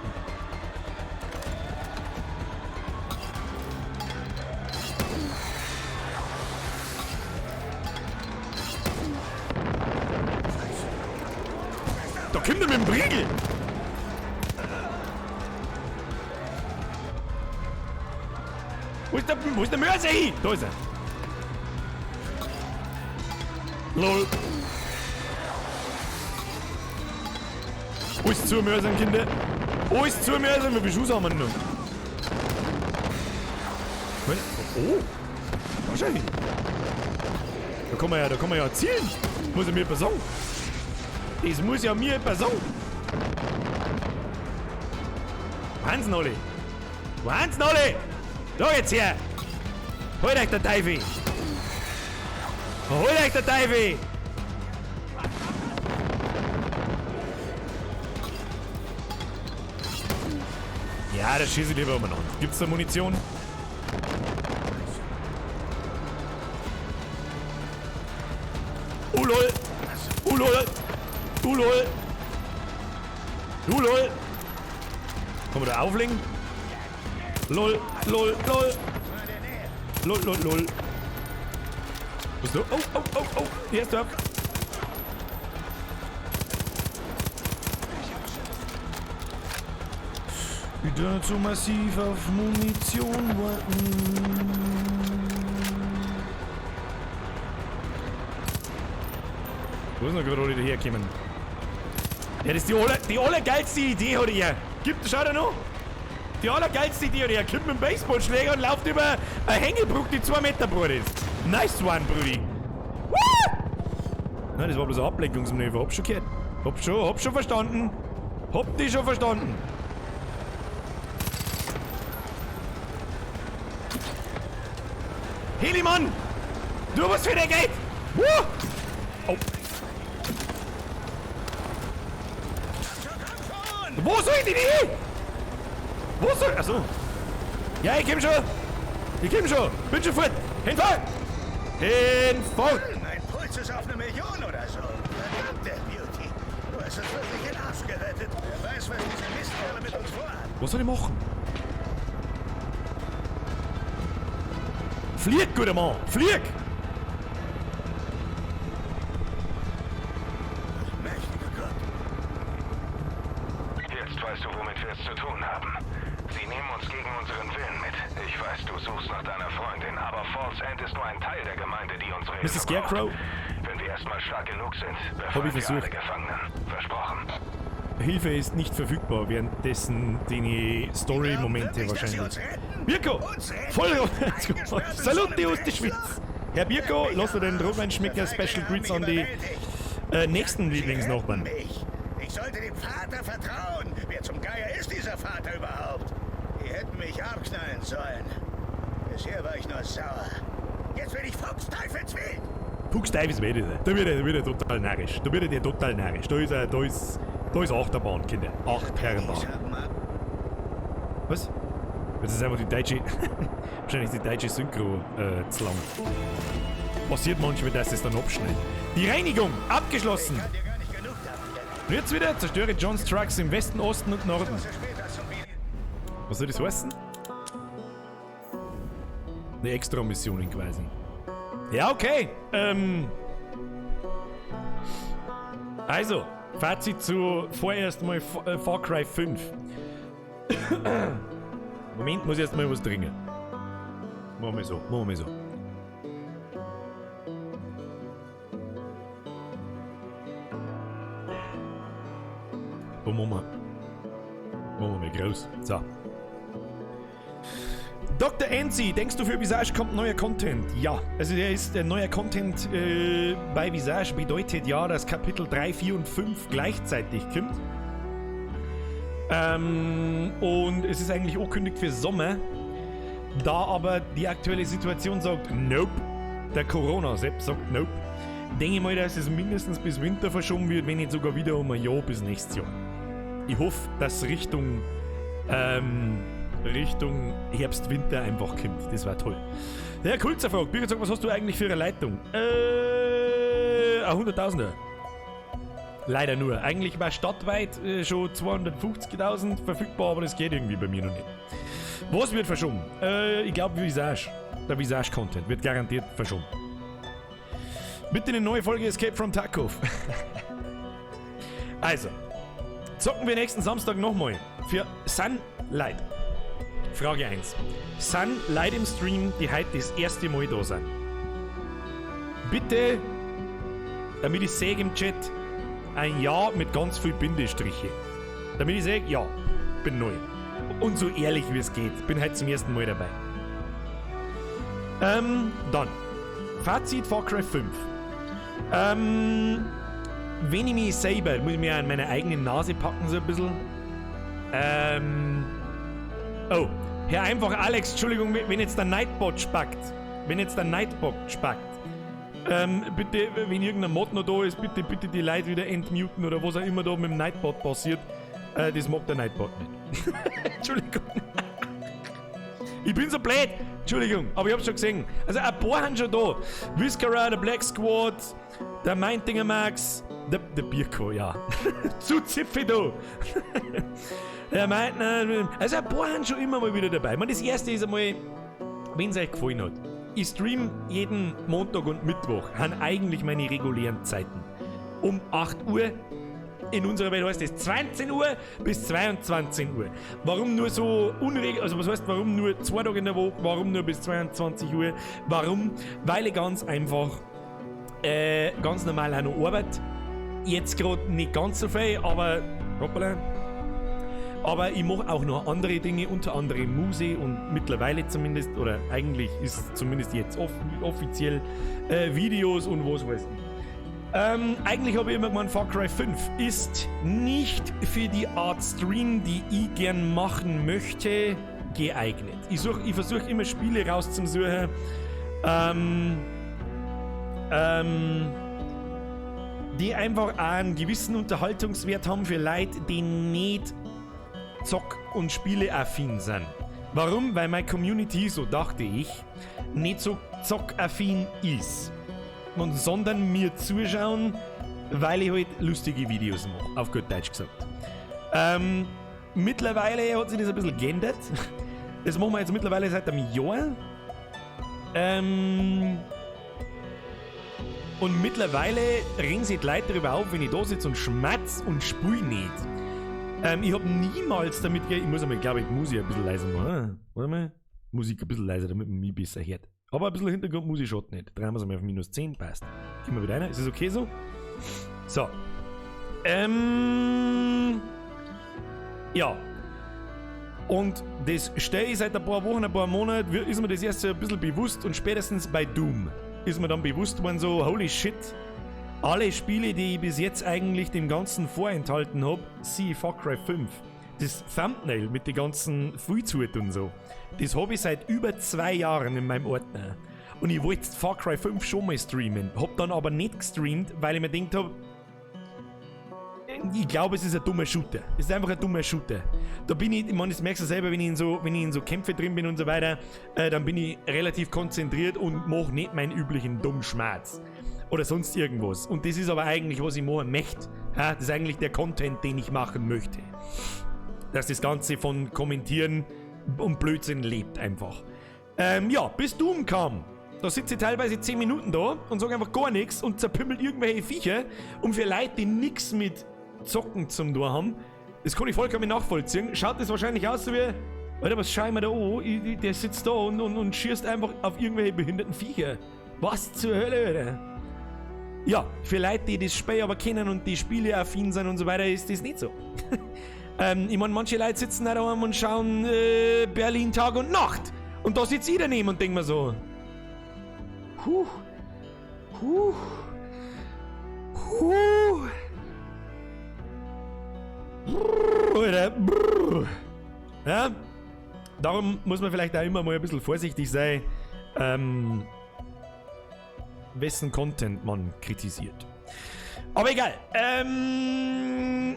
Da kommt er mit dem Briegel! Wo ist der Mörser hin? Da ist er. LOL. Alles zu Mörsern, Kinder. Alles zu Mörsern. Wie viele Schuss haben wir noch? Oh. Da schau hin. Da kann man ja zielen. Muss er mir etwas sagen. Das muss ja mir etwas sagen. Wahnsinn, alle. Wahnsinn, alle. Da jetzt her. Holt euch der Teufel. Holt euch der Teufel. Ja, das schieße ich lieber umeinander. Gibt's da Munition? Lol. Lol. Lol. Lol. Kann man da auflegen? Lol. Lol. Lol. Lol. Lol. Lol. Was du? Oh. Hier ist er. Wieder zu massiv auf Munition warten. Wo ist noch gerade alle daherkommen? Ja, das ist die allergeilste Idee, hat er. Schau dir noch. Die allergeilste Idee, hat er. Kommt mit dem Baseballschläger und läuft über eine Hängebrücke, die 2 Meter breit ist. Nice one, Brudi. Nein, das war bloß ein Ablenkungsmanöver. Hab schon gehört. Hab schon verstanden. Hab die schon verstanden. Helimann! Du musst wieder gehen! Oh! Wo soll ich denn hin? Wo soll... Achso. Ja, ich komm schon. Bin schon fort. Hinfort. Mein Puls ist auf 1 Million oder so. Verdammt, der Beauty. Du hast uns wirklich den Arsch gerettet. Wer weiß, was diese Mistkerle mit uns vorhat. Was soll ich machen? Flieg, guter Mann. Flieg. Jetzt weißt du, womit wir es zu tun haben. Sie nehmen uns gegen unseren Willen mit. Ich weiß, du suchst nach deiner Freundin, aber Falls End ist nur ein Teil der Gemeinde, die unsere Hilfe Mr. Scarecrow? braucht. Wenn wir erstmal stark genug sind, Hab ich befreien wir alle versucht. Gefangenen. Versprochen. Hilfe ist nicht verfügbar, währenddessen die Story-Momente wahrscheinlich. Birko! Voll! Salut aus der Schweiz! Herr Birko, lass dir den Rotweinschmecker Special Greets an die nächsten Lieblingsnachbarn. Ich sollte dem Vater vertrauen. Wer zum Geier ist dieser Vater überhaupt? Die hätten mich abknallen sollen. Bisher war ich nur sauer. Jetzt bin ich Fuchsteufelswild. Fuchsteufelswild, da wird er total narrisch. Da ist Achterbahn, Kinder. Achterbahn. Was? Das ist einfach die deutsche... wahrscheinlich die deutsche Synchro zu lang. Passiert manchmal, dass es dann abschneidet. Die Reinigung abgeschlossen. Und jetzt wieder zerstöre Johns Trucks im Westen, Osten und Norden. Was soll das heißen? Eine Extra-Mission quasi. Ja, okay. Also, Fazit zu vorerst mal Far Cry 5. Moment, muss ich erst mal was trinken. Machen wir so. Machen wir mal groß. So. Dr. Enzi, denkst du, für Visage kommt neuer Content? Ja. Also der neuer Content bei Visage bedeutet ja, dass Kapitel 3, 4 und 5 gleichzeitig kommt. Und es ist eigentlich angekündigt für Sommer. Da aber die aktuelle Situation sagt, nope. Der Corona-Sepp sagt, nope. Denke ich mal, dass es mindestens bis Winter verschoben wird, wenn nicht sogar wieder um ein Jahr bis nächstes Jahr. Ich hoffe, dass Richtung Herbst, Winter einfach kommt. Das war toll. Ja, Kulzer fragt, Birgit sagt, was hast du eigentlich für eine Leitung? 100.000er. Leider nur. Eigentlich war stadtweit schon 250.000 verfügbar, aber das geht irgendwie bei mir noch nicht. Was wird verschoben? Ich glaube Visage. Der Visage-Content wird garantiert verschoben. Bitte eine neue Folge Escape from Tarkov. Also, zocken wir nächsten Samstag nochmal für Sunlight. Frage 1. Sunlight im Stream, die heute das erste Mal da sind. Bitte, damit ich sehe im Chat, ein Ja mit ganz viel Bindestriche. Damit ich sage, ja, bin neu. Und so ehrlich wie es geht. Bin heute zum ersten Mal dabei. Dann. Fazit Far Cry 5. Wenn ich mich selber, muss ich mir an meine eigene Nase packen, so ein bisschen. Oh, Herr einfach Alex, Entschuldigung, wenn jetzt der Nightbot spackt. Bitte, wenn irgendein Mod noch da ist, bitte die Leute wieder entmuten oder was auch immer da mit dem Nightbot passiert. Das mag der Nightbot nicht. Entschuldigung. Ich bin so blöd. Entschuldigung, aber ich hab's schon gesehen. Also ein paar haben schon da. Viscera, der Black Squad, der Meintinger Max, der Birko, ja. Zu Zipfi da. Der Meintner. Also ein paar haben schon immer mal wieder dabei. Das erste ist einmal, wenn es euch gefallen hat. Ich stream jeden Montag und Mittwoch, haben eigentlich meine regulären Zeiten. Um 8 Uhr. In unserer Welt heißt es 20 Uhr bis 22 Uhr. Warum nur so unregelmäßig? Also was heißt, warum nur 2 Tage in der Woche? Warum nur bis 22 Uhr? Warum? Weil ich ganz einfach ganz normal auch noch arbeite. Jetzt gerade nicht ganz so viel, aber hoppala. Aber ich mache auch noch andere Dinge, unter anderem Muse und mittlerweile zumindest, oder eigentlich ist zumindest jetzt offiziell Videos und was weiß ich. Eigentlich habe ich immer gemeint, Far Cry 5 ist nicht für die Art Stream, die ich gern machen möchte, geeignet. Ich versuche immer Spiele rauszusuchen, die einfach auch einen gewissen Unterhaltungswert haben für Leute, die nicht Zock- und Spieleaffin sind. Warum? Weil meine Community, so dachte ich, nicht so zockaffin ist. Sondern mir zuschauen, weil ich halt lustige Videos mache, auf gut Deutsch gesagt. Mittlerweile hat sich das ein bisschen geändert. Das machen wir jetzt mittlerweile seit einem Jahr. Und mittlerweile regen sich die Leute darüber auf, wenn ich da sitze und schmatz und spüle nicht. Ich habe niemals damit ich muss einmal, glaube ich, Musik ein bisschen leiser machen. Warte mal. Musik ein bisschen leiser, damit man mich besser hört. Aber ein bisschen Hintergrundmusik schaut nicht. Drehen wir es einmal auf -10, passt. Gehen wir wieder rein. Ist das okay so? So. Ja. Und das stehe ich seit ein paar Wochen, ein paar Monaten, ist mir das erst so ein bisschen bewusst und spätestens bei Doom ist mir dann bewusst worden so, holy shit, alle Spiele, die ich bis jetzt eigentlich dem Ganzen vorenthalten habe, siehe Far Cry 5, das Thumbnail mit den ganzen Füllzut und so, das habe ich seit über 2 Jahren in meinem Ordner. Und ich wollte Far Cry 5 schon mal streamen, hab dann aber nicht gestreamt, weil ich mir gedacht habe, ich glaube, es ist ein dummer Shooter. Es ist einfach ein dummer Shooter. Da bin ich meine, das merkst du selber, wenn ich in so Kämpfe drin bin und so weiter, dann bin ich relativ konzentriert und mache nicht meinen üblichen dummen Schmerz. Oder sonst irgendwas. Und das ist aber eigentlich, was ich machen möchte. Ja, das ist eigentlich der Content, den ich machen möchte. Dass das Ganze von Kommentieren und Blödsinn lebt einfach. Ja, bis Doom kam. Da sitze ich teilweise 10 Minuten da und sage einfach gar nichts und zerpimmelt irgendwelche Viecher. Und für Leute, die nichts mit Zocken zum Tor haben, das kann ich vollkommen nachvollziehen. Schaut das wahrscheinlich aus so wie, Alter, was schau ich mir da an? Der sitzt da und schießt einfach auf irgendwelche behinderten Viecher. Was zur Hölle, Alter? Ja, für Leute, die das Spiel aber kennen und die Spiele affin sind und so weiter, ist das nicht so. Ich meine, manche Leute sitzen da daheim und schauen Berlin Tag und Nacht. Und da sitzt ich daneben und denkt mir so, Alter, ja, darum muss man vielleicht auch immer mal ein bisschen vorsichtig sein, wessen Content man kritisiert. Aber egal.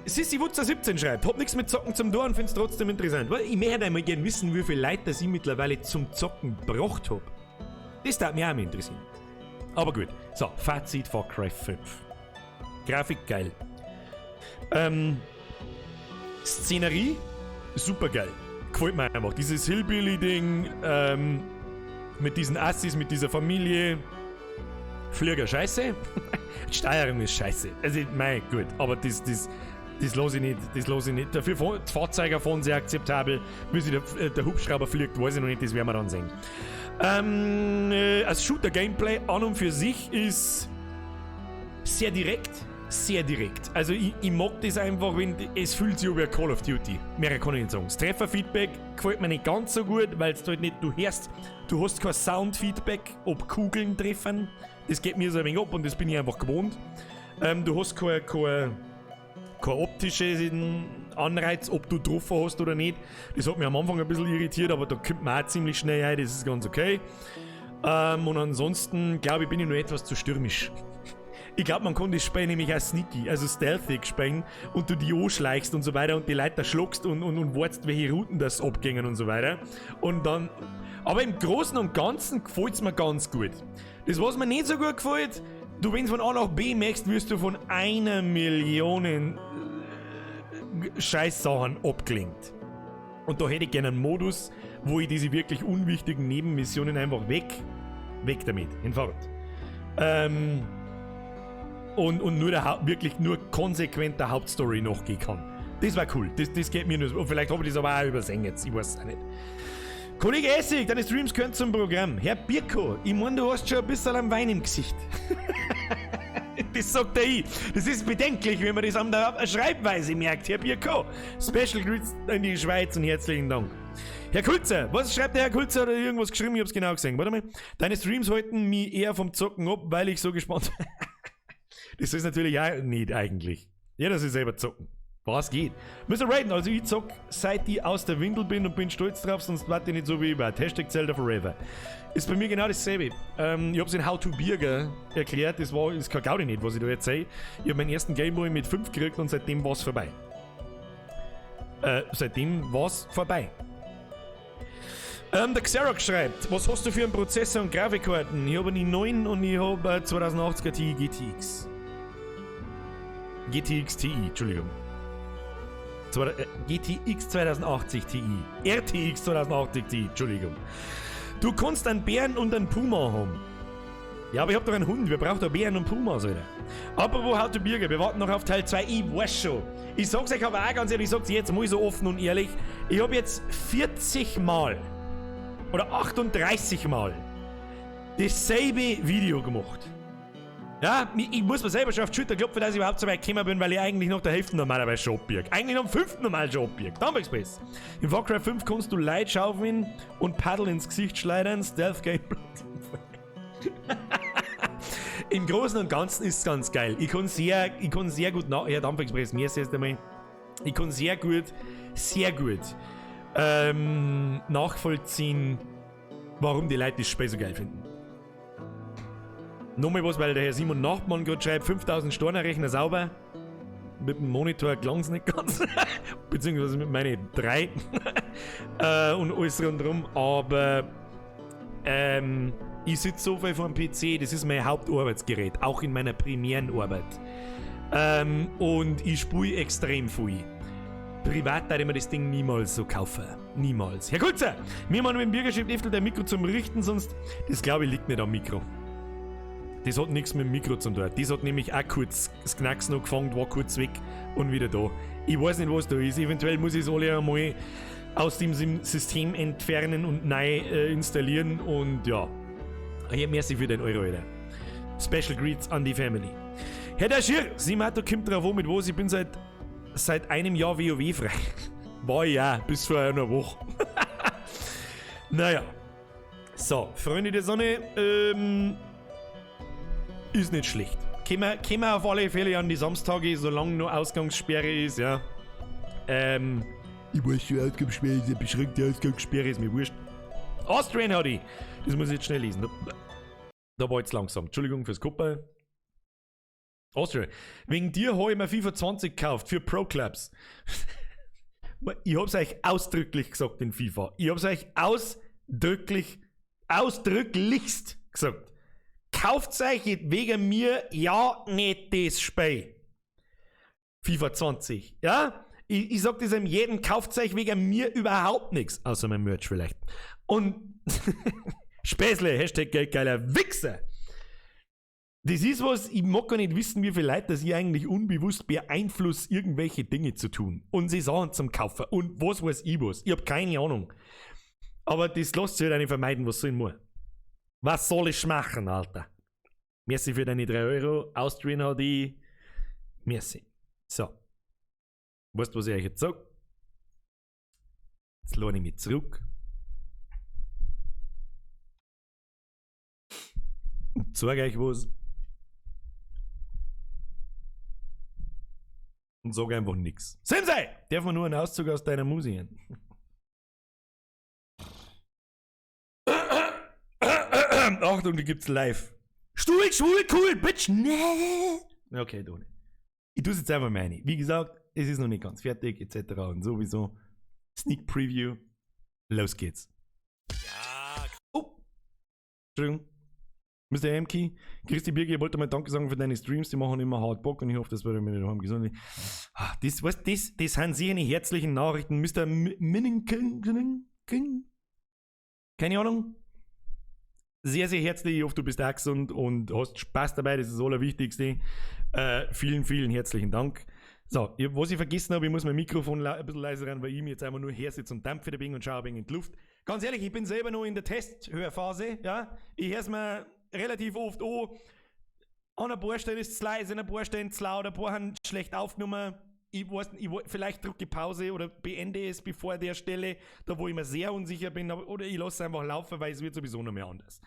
Sissy Wutzer 17 schreibt, hab nichts mit Zocken zum Tor und find's trotzdem interessant. Weil ich möchte einmal gerne wissen, wie viele Leute das ich mittlerweile zum Zocken gebracht habe. Das darf mich auch mal interessieren. Aber gut. So, Fazit Far Cry 5. Grafik geil. Szenerie super geil. Gefällt mir einfach. Dieses Hillbilly-Ding mit diesen Assis, mit dieser Familie. Flieger scheiße. Steuerung ist scheiße. Also, mein gut, aber das lasse ich nicht. Das lasse ich nicht. Dafür die Fahrzeuge fahren sehr akzeptabel. Wie sich der Hubschrauber fliegt, weiß ich noch nicht, das werden wir dann sehen. Als Shooter-Gameplay an und für sich ist sehr direkt. Sehr direkt. Also ich mag das einfach, wenn es fühlt sich wie ein Call of Duty. Mehr kann ich nicht sagen. Das Trefferfeedback gefällt mir nicht ganz so gut, weil es halt nicht, du hast kein Soundfeedback, ob Kugeln treffen. Das geht mir so ein wenig ab und das bin ich einfach gewohnt. Du hast kein optischen Anreiz, ob du getroffen hast oder nicht. Das hat mich am Anfang ein bisschen irritiert, aber da kommt man auch ziemlich schnell rein, das ist ganz okay. Und ansonsten, glaube ich, bin ich nur etwas zu stürmisch. Ich glaube, man kann das Spiel nämlich auch sneaky, also stealthy spielen und du die anschleichst und so weiter und die Leute schluckst und wartest, welche Routen das abgängen und so weiter. Und dann, aber im Großen und Ganzen gefällt es mir ganz gut. Das, was mir nicht so gut gefällt, du, wenn du von A nach B möchtest, wirst du von 1 Million Scheißsachen abgelenkt. Und da hätte ich gerne einen Modus, wo ich diese wirklich unwichtigen Nebenmissionen einfach weg damit, hinfahrt. Und nur wirklich nur konsequent der Hauptstory nachgehen kann. Das war cool. Das geht mir nur so. Und vielleicht habe ich das aber auch übersehen jetzt. Ich weiß es auch nicht. Kollege Essig, deine Streams gehören zum Programm. Herr Birko, ich meine, du hast schon ein bisschen am Wein im Gesicht. Das sagt er ich. Das ist bedenklich, wenn man das an der Schreibweise merkt. Herr Birko, Special Grüß in die Schweiz und herzlichen Dank. Herr Kulzer, was schreibt der Herr Kulzer? Oder irgendwas geschrieben? Ich hab's genau gesehen. Warte mal. Deine Streams halten mich eher vom Zocken ab, weil ich so gespannt bin. Das ist natürlich auch nicht eigentlich. Jeder soll selber zocken. Was geht? Mr. Raiden, also ich zock, seit ich aus der Windel bin und bin stolz drauf, sonst warte ich nicht so wie ich war. Hashtag Zelda Forever. Ist bei mir genau dasselbe. Ich hab's in How to Birger erklärt, das kann Gaudi nicht, was ich da erzähle. Ich hab meinen ersten Gameboy mit 5 gekriegt und seitdem war's vorbei. Der Xerox schreibt, was hast du für einen Prozessor und Grafikkarten? Ich habe einen i9 und ich habe 2080er Ti GTX. GTX Ti, Entschuldigung. GTX 2080 Ti. RTX 2080 Ti, Entschuldigung. Du kannst einen Bären und einen Puma haben. Ja, aber ich hab doch einen Hund, wir brauchen doch Bären und Pumas, Alter. Apropos How to Birger, wir warten noch auf Teil 2, ich weiß schon. Ich sag's euch aber auch ganz ehrlich, ich sag's jetzt mal so offen und ehrlich, ich hab jetzt 40 Mal oder 38 Mal dasselbe Video gemacht. Ja, ich muss mir selber schon auf die Schulter klopfen, dass ich überhaupt so weit gekommen bin, weil ich eigentlich noch der Hälfte normalerweise schon abbirg. Eigentlich noch am 5. Normal schon abbirg. Dampf Express. In Far Cry 5 kannst du Leid schaufeln und Paddel ins Gesicht schleudern. Stealth Gameplay. Im Großen und Ganzen ist es ganz geil. Ich kann sehr gut ja, Dampf Express, mir ist erst einmal. Ich kann sehr gut nachvollziehen, warum die Leute das Spiel so geil finden. Nochmal was, weil der Herr Simon Nachtmann gerade schreibt, 5000 Storner Rechner sauber. Mit dem Monitor klang es nicht ganz. Beziehungsweise mit meinen 3. Und alles rundherum. Aber ich sitze so viel vor dem PC, das ist mein Hauptarbeitsgerät. Auch in meiner primären Arbeit. Und ich spiele extrem viel. Privat würde ich mir das Ding niemals so kaufen. Niemals. Herr Kulzer, wir machen mit dem Bürgerschiff Eftel der Mikro zum Richten, sonst, das glaube ich liegt nicht am Mikro. Das hat nichts mit dem Mikro zu tun. Das hat nämlich auch kurz das Knacks noch gefangen, war kurz weg und wieder da. Ich weiß nicht, was da ist. Eventuell muss ich es alle einmal aus dem System entfernen und neu installieren. Und ja, hier merci für den Euro, Alter. Special Greets an die Family. Herr Daschir, Simato kommt drauf an, mit was. Ich bin seit einem Jahr WoW frei. War ja, bis vor einer Woche. Naja. So, Freunde der Sonne, ist nicht schlecht. Können wir auf alle Fälle an die Samstage, solange noch Ausgangssperre ist, ja. Ich weiß schon, Ausgangssperre ist eine beschränkte Ausgangssperre, ist mir wurscht. Austrian hat die. Das muss ich jetzt schnell lesen. Da war jetzt langsam. Entschuldigung fürs Kuppel. Austrian. Wegen dir habe ich mir FIFA 20 gekauft für Pro Clubs. Ich hab's euch ausdrücklich gesagt in FIFA. Ich hab's euch ausdrücklichst gesagt. Kauft euch wegen mir ja nicht das Spiel. FIFA 20. Ja? Ich sag das jedem, kauft euch wegen mir überhaupt nichts. Außer mein Merch vielleicht. Und Späßle, Hashtag geldgeiler Wichser. Das ist was, ich mag gar nicht wissen, wie viele Leute, dass ich eigentlich unbewusst beeinflusst, irgendwelche Dinge zu tun. Und sie Sachen zum Kaufen. Und was weiß ich was. Ich hab keine Ahnung. Aber das lässt sich halt nicht vermeiden, was soll ich machen. Was soll ich machen, Alter? Merci für deine 3 Euro. Austrian hat die. Merci. So. Weißt du, was ich euch jetzt sage? Jetzt lade ich mich zurück. Und sage euch was. Und sage einfach nichts. Sensei! Darf man nur einen Auszug aus deiner Musik hören? Achtung, die gibt's live. Stuhl, schwul, cool, bitch, nee. Okay, du nicht. Ich tue es jetzt einfach meine. Wie gesagt, es ist noch nicht ganz fertig, etc. und sowieso. Sneak Preview. Los geht's. Ja. Oh. Entschuldigung. Mr. M-Key. Christi Birger, ich wollte mal Danke sagen für deine Streams. Die machen immer hart Bock und ich hoffe, das wird mir daheim gesund. Das sind sicher eine herzlichen Nachrichten. Mr. Minningen. Keine Ahnung. Sehr, sehr herzlich. Ich hoffe, du bist auch gesund und hast Spaß dabei. Das ist das Allerwichtigste. Vielen, vielen herzlichen Dank. So, was ich vergessen habe, ich muss mein Mikrofon ein bisschen leiser ran, weil ich mir jetzt einfach nur hersitze und dampfe ein wenig und schaue ein wenig in die Luft. Ganz ehrlich, ich bin selber noch in der Testhörphase. Ja? Ich höre es mir relativ oft an. An ein paar Stellen ist es leise, an ein paar Stellen zu laut, ein paar haben schlecht aufgenommen. Ich weiß nicht, vielleicht drücke ich Pause oder beende es bevor der Stelle, da wo ich mir sehr unsicher bin, oder ich lasse es einfach laufen, weil es wird sowieso noch mehr anders.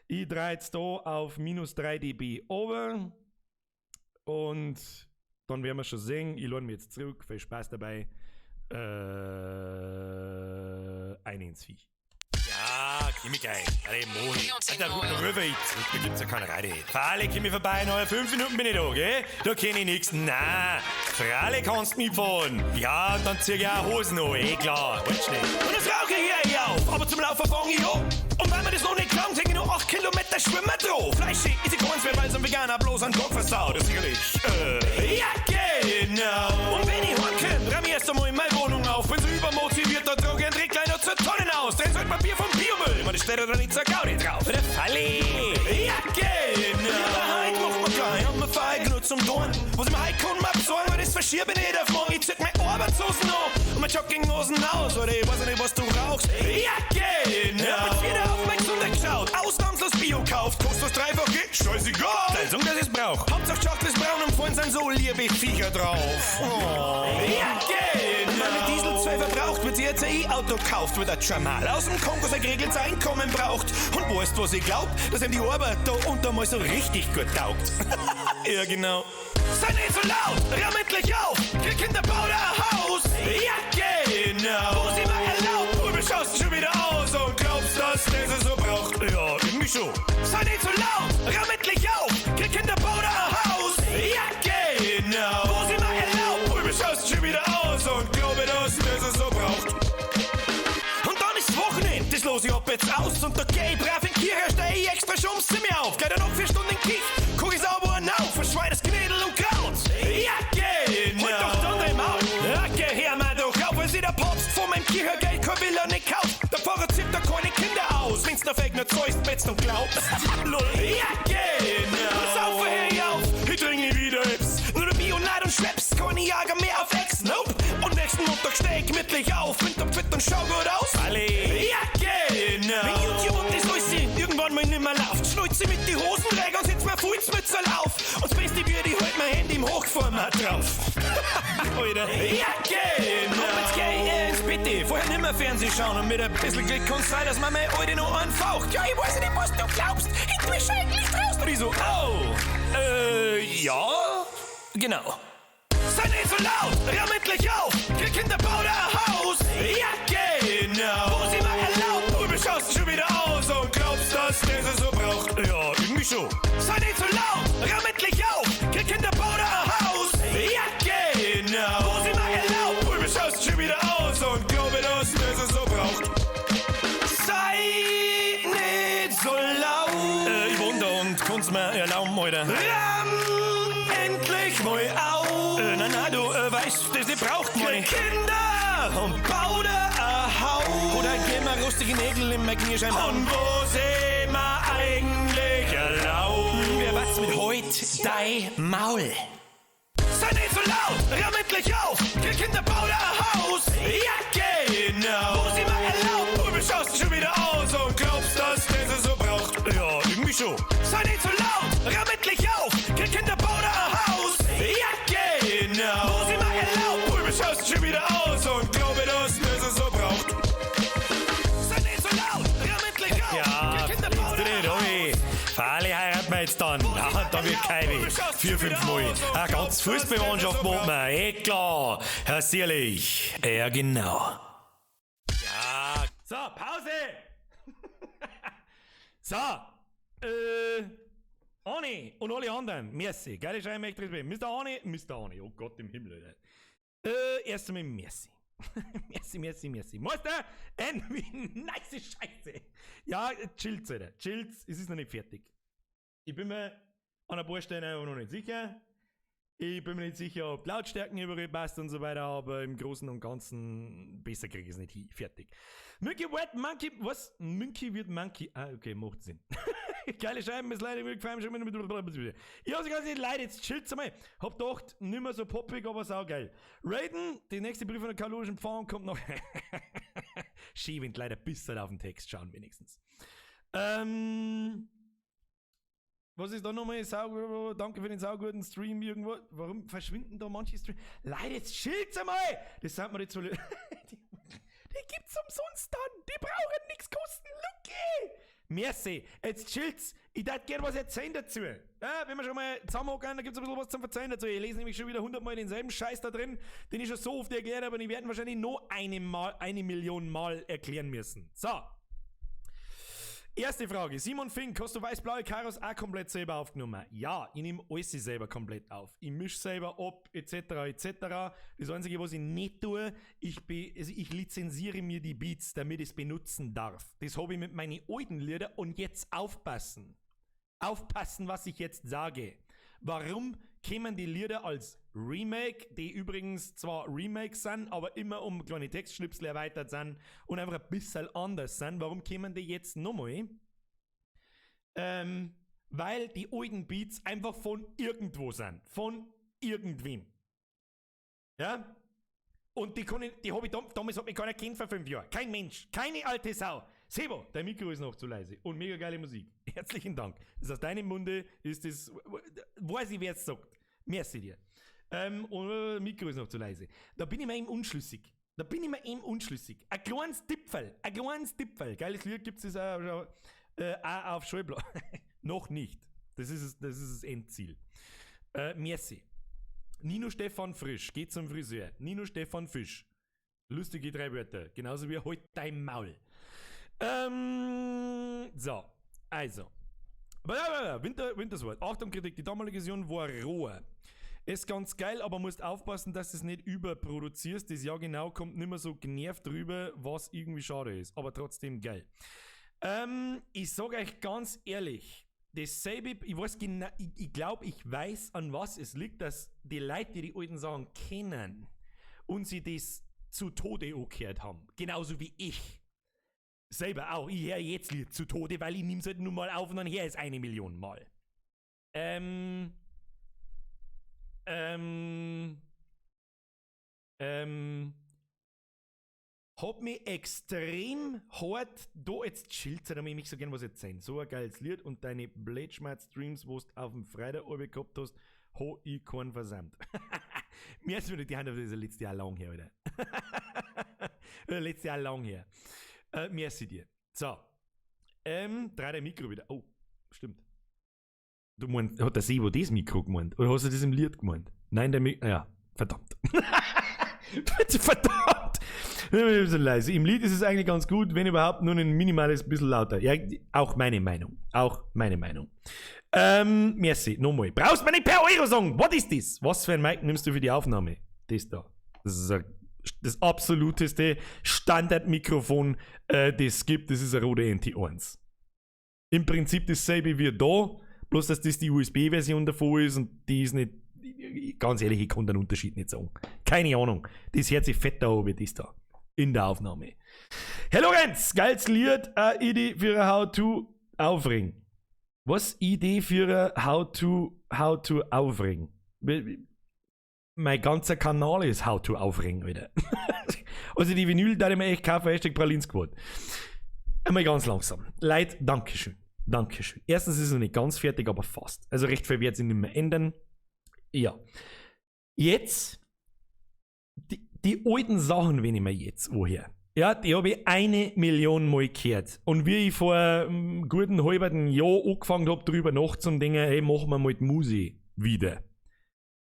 Ich drehe jetzt da auf minus 3 dB over und dann werden wir schon sehen. Ich lade mich jetzt zurück, viel Spaß dabei. Ein ins Viech. Ja, komm ich geil. Alle Moni. Da rüber ich zurück, da gibt's ja keine Rede. Für alle komm ich vorbei, noch 5 Minuten bin ich da, gell? Da kenn ich nix. Nein, für alle kannst du mitfahren. Ja, und dann zieh ich auch Hosen an, klar. Halt schnell. Und das Rauche hier, ja. auf, aber zum Laufen fang ich an. Und wenn man das noch nicht glaubt, hänge ich noch 8 Kilometer schwimmen drauf. Fleischig ist die Kunst, weil so ein Veganer bloß einen Tag versaut. Das sicherlich. Ja, genau. Und wenn ich heimkomme, räum ich erst einmal in meine Wohnung auf. Bin so übermotiviert, da trage ich einen Drecklein noch zur Tonnen aus. Denn so ein Papier vom Biomüll, man, das steht da nicht zur Gaudi drauf. Der Falli. Ja, genau. Ja, heute macht man gleich und man feiert nur zum Dorn. Was ich mir heute kann, mal besorgen, weil das verschiebe nicht auf morgen. Ich zieh meine Arbeitshosen an und mein Jogginghosen aus. Oder ich weiß nicht, was du rauchst. Ja, genau. Ja, mit wieder auf mein Gesundheit geschaut. Ausnahmslos Bio kauft. Kostet was dreifach, geht scheißegal. Leistung, dass ich's brauch. Hauptsache Schokolade ist braun und vorhin sind so liebe Viecher drauf. Oh. Ja, genau. Wenn man Diesel 2 verbraucht, wird sie jetzt ein E-Auto kauft, wird das schon mal aus dem Kongo sein geregeltes Einkommen braucht. Und weißt, was ich glaub? Dass ihm die Arbeit da unter mal so richtig gut taugt. Ja, genau. Sei nicht so laut, ramm endlich auf. Krieg Kinder, bau da ein Haus. Ja, genau. Wo sie mal erlaubt, du beschaust schon wieder aus und glaubst, dass der sie so braucht. Ja, irgendwie schon. Sei nicht so laut, ramm endlich auf. Krieg Kinder, bau da ein Haus. Ja, genau. Wo sie mal erlaubt, du beschaust schon wieder aus und glaube, dass der sie so braucht. Und dann ist Wochenende, das los ich ab jetzt aus. Und da geh ich brav in die Kirche, steh ich extra schon ums Zimmer auf. Geh dann noch 4 Stunden in die Küche, guck ich sauber auf, verschwei das Knädel und Kraut. Ja, genau. Und doch dann im Maul. Ja, geh her mal doch auf, weil sie der Papst von meinem Kirchengeld kein Villa nicht kauft. Der Pfarrer zieht da keine Kinder aus, wenn's noch fake nur zeugst, betzt und glaubst. Ja, genau. Saufer her auf, ich trinke wieder Hips. Nur der Bionade und Schweppes, keine Jager mehr auf Ex, nope. Und nächsten Montag steh ich gemütlich auf, bin top fit und schau gut aus. Alle. Ja, genau. Wenn YouTube und das alles sind, irgendwann mal nimmer lauft, schnulze mit die Hosenträger und sitz mir Fußmützel auf. Und das beste Beauty holt mein Handy im Hochformat drauf. Alter. Ja, genau. Und jetzt geh ich ins Bitte, vorher nimmer Fernsehen schauen und mit ein bisschen Glück kann's sein, dass man meine Alte noch anfaucht. Ja, ich weiß nicht, was du glaubst, ich bin schon eigentlich draußen. Wieso? Oh, ja, genau. Sei nicht so laut, ramm endlich auf, krieg Kinder, bau da ein Haus. Ja, genau. Wo sie mal erlaubt, du beschaust schon wieder aus und glaubst, dass der sie so braucht. Ja, irgendwie schon. Sei nicht so laut, ramm endlich auf, krieg Kinder, bau da ein Haus. Ja, genau. Wo sie mal erlaubt, du beschaust schon wieder aus und glaube, dass der sie so braucht. Sei nicht so laut. Ich wohne da und kann's mir erlauben, Alter. Ramm endlich mal auf. Nein, du weißt, das braucht man nicht. Kinder und bau da ein Haus. Oder geh mal rustige Nägel in mein Knieschein. Und wo sind wir eigentlich erlaubt? Wer was mit heut dein Maul? Sei nicht so laut, ramm endlich auf. Krieg Kinder, bau da ein Haus. Ja, genau. Wo sind wir erlaubt? Du beschaust schon wieder aus und glaubst, dass der sie so braucht. Ja, irgendwie schon. Sei nicht so laut, ramm endlich auf. Krieg Kinder, bau da ein Haus. Ja, genau. Wo sie mal erlaubt, du beschaust schon wieder aus und glaube, dass der sie so braucht. Sei nicht so laut, ramm endlich auf. Ja, bist du nicht, oi. Fahrli heiraten wir jetzt dann. Ja, da wird keine 4-5 Mal. Eine ganz Fußballmannschaft machen wir. Eh klar. Herr Sierlich. Ja, genau. Ja. So, Pause. So. Arne und alle anderen, merci. Geile Scheibe, möchte ich Mr. Arne, oh Gott im Himmel, Alter. Erst einmal merci. merci. Meister, wie nice Scheiße. Ja, chillt's, Alter. Chillt's, es ist noch nicht fertig. Ich bin mir an ein paar Stellen noch nicht sicher. Ich bin mir nicht sicher, ob Lautstärken übergepasst und so weiter, aber im Großen und Ganzen besser kriege ich es nicht hin. Fertig. Monkey wird Monkey, was? Monkey wird Monkey. Ah, okay, macht Sinn. Geile Scheiben, ist leider gefallen. Ich hab's ganz nicht leid, jetzt chillt's einmal. Hab gedacht, nicht mehr so poppig, aber saugeil. Raiden, die nächste Brief von der kalorischen Pfanne kommt noch. Schiebend leider bis auf den Text schauen, wenigstens. Was ist da nochmal? Danke für den sauguten Stream irgendwo. Warum verschwinden da manche Streams? Leute, jetzt chillt's einmal! Das sagt man jetzt so. Die gibt's umsonst dann! Die brauchen nichts kosten, Lucky! Merci, jetzt chillt's. Ich darf gerne was erzählen dazu. Ja, wenn wir schon mal zusammenhocken, dann gibt's ein bisschen was zum Erzählen dazu. Ich lese nämlich schon wieder 100 Mal denselben Scheiß da drin, den ich schon so oft erklärt habe, und ich werde wahrscheinlich noch 1 Million Mal erklären müssen. So. Erste Frage. Simon Fink, hast du weiß-blaue Karos auch komplett selber aufgenommen? Ja, ich nehme alles selber komplett auf. Ich mische selber ab, etc., etc. Das Einzige, was ich nicht tue, ich lizenziere mir die Beats, damit ich es benutzen darf. Das habe ich mit meinen alten Liedern und jetzt aufpassen. Aufpassen, was ich jetzt sage. Warum kämen die Lieder als Remake, die übrigens zwar Remakes sind, aber immer um kleine Textschnipsel erweitert sind und einfach ein bisschen anders sind? Warum kämen die jetzt nochmal? Weil die alten Beats einfach von irgendwo sind. Von irgendwem. Ja? Und die habe ich damals hat mich keiner kennt vor 5 Jahren. Kein Mensch. Keine alte Sau. Sebo, dein Mikro ist noch zu leise. Und mega geile Musik. Herzlichen Dank. Das ist aus deinem Munde, ist das, weiß ich, wer es sagt. Merci dir. Und Mikro ist noch zu leise. Da bin ich mir eben unschlüssig. Ein kleines Tippfall. Geiles Lied gibt es auch auf Schallplatte. Noch nicht. Das ist das Endziel. Merci. Nino Stefan Frisch, geht zum Friseur. Nino Stefan Fisch. Lustige 3 Wörter. Genauso wie halt dein Maul. So. Also. Winterswort. Achtung, Kritik. Die damalige Version war roher. Ist ganz geil, aber musst aufpassen, dass du es nicht überproduzierst. Das Jahr genau kommt nicht mehr so genervt drüber, was irgendwie schade ist. Aber trotzdem geil. Ich sage euch ganz ehrlich, dasselbe, ich weiß genau, ich glaube, ich weiß, an was es liegt, dass die Leute, die alten Sachen kennen und sie das zu Tode angehört haben. Genauso wie ich. Selber auch. Ich höre jetzt Lied zu Tode, weil ich nehme es halt nur mal auf und dann höre es 1 Million Mal. Hat mich extrem hart da jetzt chillt, damit ich mich so gern was erzählen. So ein geiles Lied und deine Blade-Schmerz-Streams, wo du auf dem Freitag gehabt hast, hab ich keinen versammelt. Mir ist wieder die Hand auf das letztes Jahr lang her, oder? Letztes Jahr lang her. Merci dir. So. Dreh dein Mikro wieder. Oh, stimmt. Du meinst, hat der Sebo das Mikro gemeint? Oder hast du das im Lied gemeint? Nein, der Mikro. Ja, verdammt. Verdammt! So leise. Im Lied ist es eigentlich ganz gut, wenn überhaupt nur ein minimales bisschen lauter. Ja, auch meine Meinung. Merci, nochmal. Brauchst du mir nicht per Euro sagen? Was ist das? Was für ein Mic nimmst du für die Aufnahme? Das da. Das ist das absoluteste Standardmikrofon, das es gibt. Das ist ein Rode NT1. Im Prinzip dasselbe wie da, bloß dass das die USB-Version davon ist und die ist nicht, ganz ehrlich, ich kann den Unterschied nicht sagen. Keine Ahnung. Das hört sich fett da wie das da. In der Aufnahme. Herr Lorenz, geiles Lied, Idee für ein How-To aufregen. Was? Idee für ein How-To aufregen? Mein ganzer Kanal ist How-To aufregen wieder. Also die Vinyl, da ich mir echt kaufen, Hashtag Pralinskquad. Einmal ganz langsam. Leute, Dankeschön. Erstens ist es noch nicht ganz fertig, aber fast. Also recht viel wird sich nicht mehr ändern. Ja. Jetzt, die alten Sachen, wenn ich mir jetzt woher. Ja, die habe ich 1 Million Mal gehört. Und wie ich vor einem guten halben Jahr angefangen habe, drüber nachzudenken, hey, machen wir mal die Musik wieder.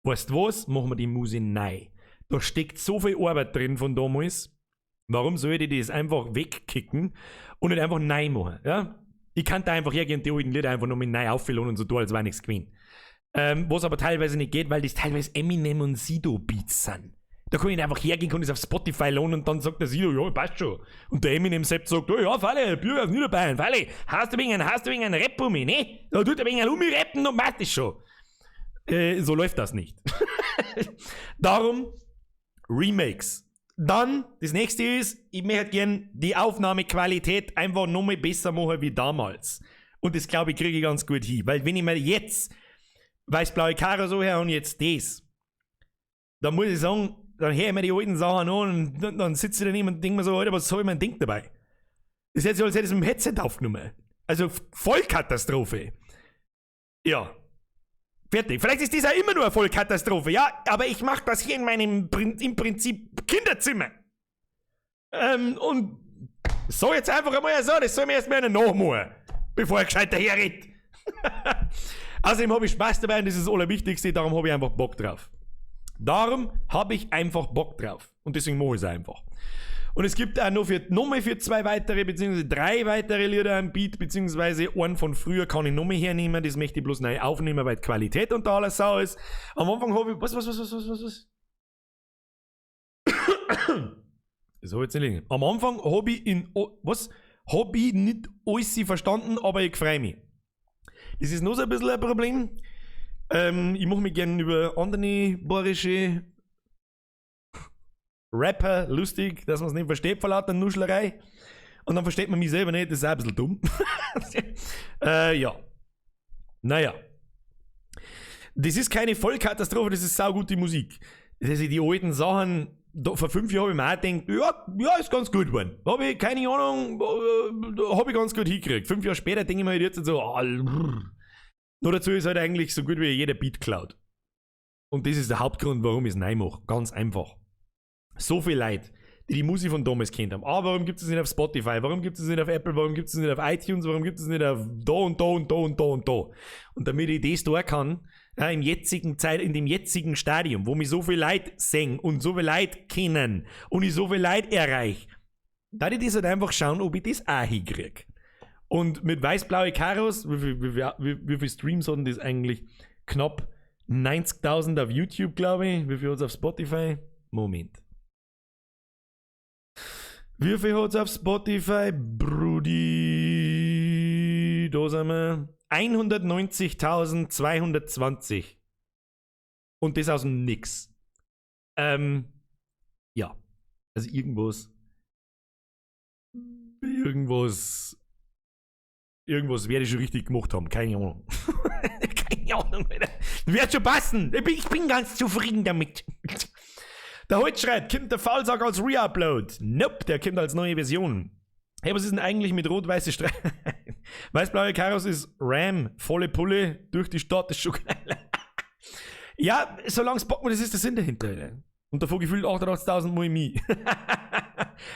Weißt du was? Machen wir die Musik neu. Da steckt so viel Arbeit drin von damals. Warum soll ich das einfach wegkicken und nicht einfach neu machen? Ja? Ich kann da einfach hergehen und die alten Lieder einfach noch mit neu auffüllen und so tun, als wäre nichts gewesen. Was aber teilweise nicht geht, weil das teilweise Eminem und Sido Beats sind. Da kann ich nicht einfach hergehen, kann das auf Spotify lohnen und dann sagt der Sido, ja, passt schon. Und der Eminem selbst sagt, oh ja, Falle, Bürger aus Niederbayern, Falle, hast du wegen einen Rap um mich, ne? Da tut er wegen ein Umi rappen und macht das schon. So läuft das nicht. Darum Remakes. Dann, das nächste ist, ich möchte gern die Aufnahmequalität einfach nochmal besser machen wie damals. Und das glaube ich kriege ich ganz gut hin. Weil wenn ich mir jetzt weiß-blaue Karre so her und jetzt das, dann muss ich sagen, dann höre ich mir die alten Sachen an und dann sitze ich daneben und denke mir so, Alter, was soll ich mein Ding dabei? Das ist jetzt so, als hätte ich es mit dem Headset aufgenommen. Also Vollkatastrophe. Ja. Fertig. Vielleicht ist das auch immer nur eine Vollkatastrophe, ja, aber ich mache das hier in meinem im Prinzip Kinderzimmer. Und so jetzt einfach einmal so, das soll mir erstmal einer nachmachen, bevor ich gescheit daherred. Außerdem habe ich Spaß dabei und das ist das Allerwichtigste, darum habe ich einfach Bock drauf. Und deswegen mache ich es einfach. Und es gibt auch nochmal für 2 weitere, beziehungsweise 3 weitere Lieder am Beat, beziehungsweise einen von früher kann ich nochmal hernehmen, das möchte ich bloß neu aufnehmen, weil die Qualität unter aller Sau ist. Am Anfang habe ich, was? Das habe ich jetzt nicht liegen. Am Anfang habe ich habe ich nicht alles verstanden, aber ich freue mich. Das ist noch so ein bisschen ein Problem. Ich mache mich gerne über andere bayerische Rapper lustig, dass man es nicht versteht vor lauter Nuschlerei. Und dann versteht man mich selber nicht, das ist auch ein bisschen dumm. Ja. Naja. Das ist keine Vollkatastrophe, das ist saugute Musik. Das ist die alten Sachen, vor 5 Jahren habe ich mir auch gedacht, ja, ist ganz gut geworden. Habe ich, keine Ahnung, habe ich ganz gut hingekriegt. 5 Jahre später denke ich mir halt jetzt so, nur dazu ist halt eigentlich so gut wie jeder Beat klaut. Und das ist der Hauptgrund, warum ich es neu mache. Ganz einfach. So viele Leute, die Musik von damals kennt haben. Aber warum gibt es nicht auf Spotify? Warum gibt es nicht auf Apple? Warum gibt es nicht auf iTunes? Warum gibt es nicht auf da und da und da und da und da? Und damit ich das da kann, in dem jetzigen Stadium, wo mich so viele Leute sehen und so viele Leute kennen und ich so viele Leute erreiche, da ich das halt einfach schauen, ob ich das auch hinkriege. Und mit weiß-blaue Karos, wie viel Streams hatten das eigentlich? Knapp 90.000 auf YouTube, glaube ich. Wie viel hat es auf Spotify? Moment. Wie viel hat es auf Spotify, Brudi? Da sind wir. 190.220. Und das aus dem Nix. Ja. Also irgendwas werde ich schon richtig gemacht haben. Keine Ahnung. Keine Ahnung, Alter. Wird schon passen. Ich bin ganz zufrieden damit. Der Holt schreibt, kommt der Fallsack als Reupload? Nope, der kommt als neue Version. Hey, was ist denn eigentlich mit rot-weiße Streifen? Weiß-blaue Karos ist Ram, volle Pulle, durch die Stadt, das ist schon geil. Ja, solange es Bock mir, das ist der Sinn dahinter. Alter. Und davor gefühlt 88.000 Mal mich.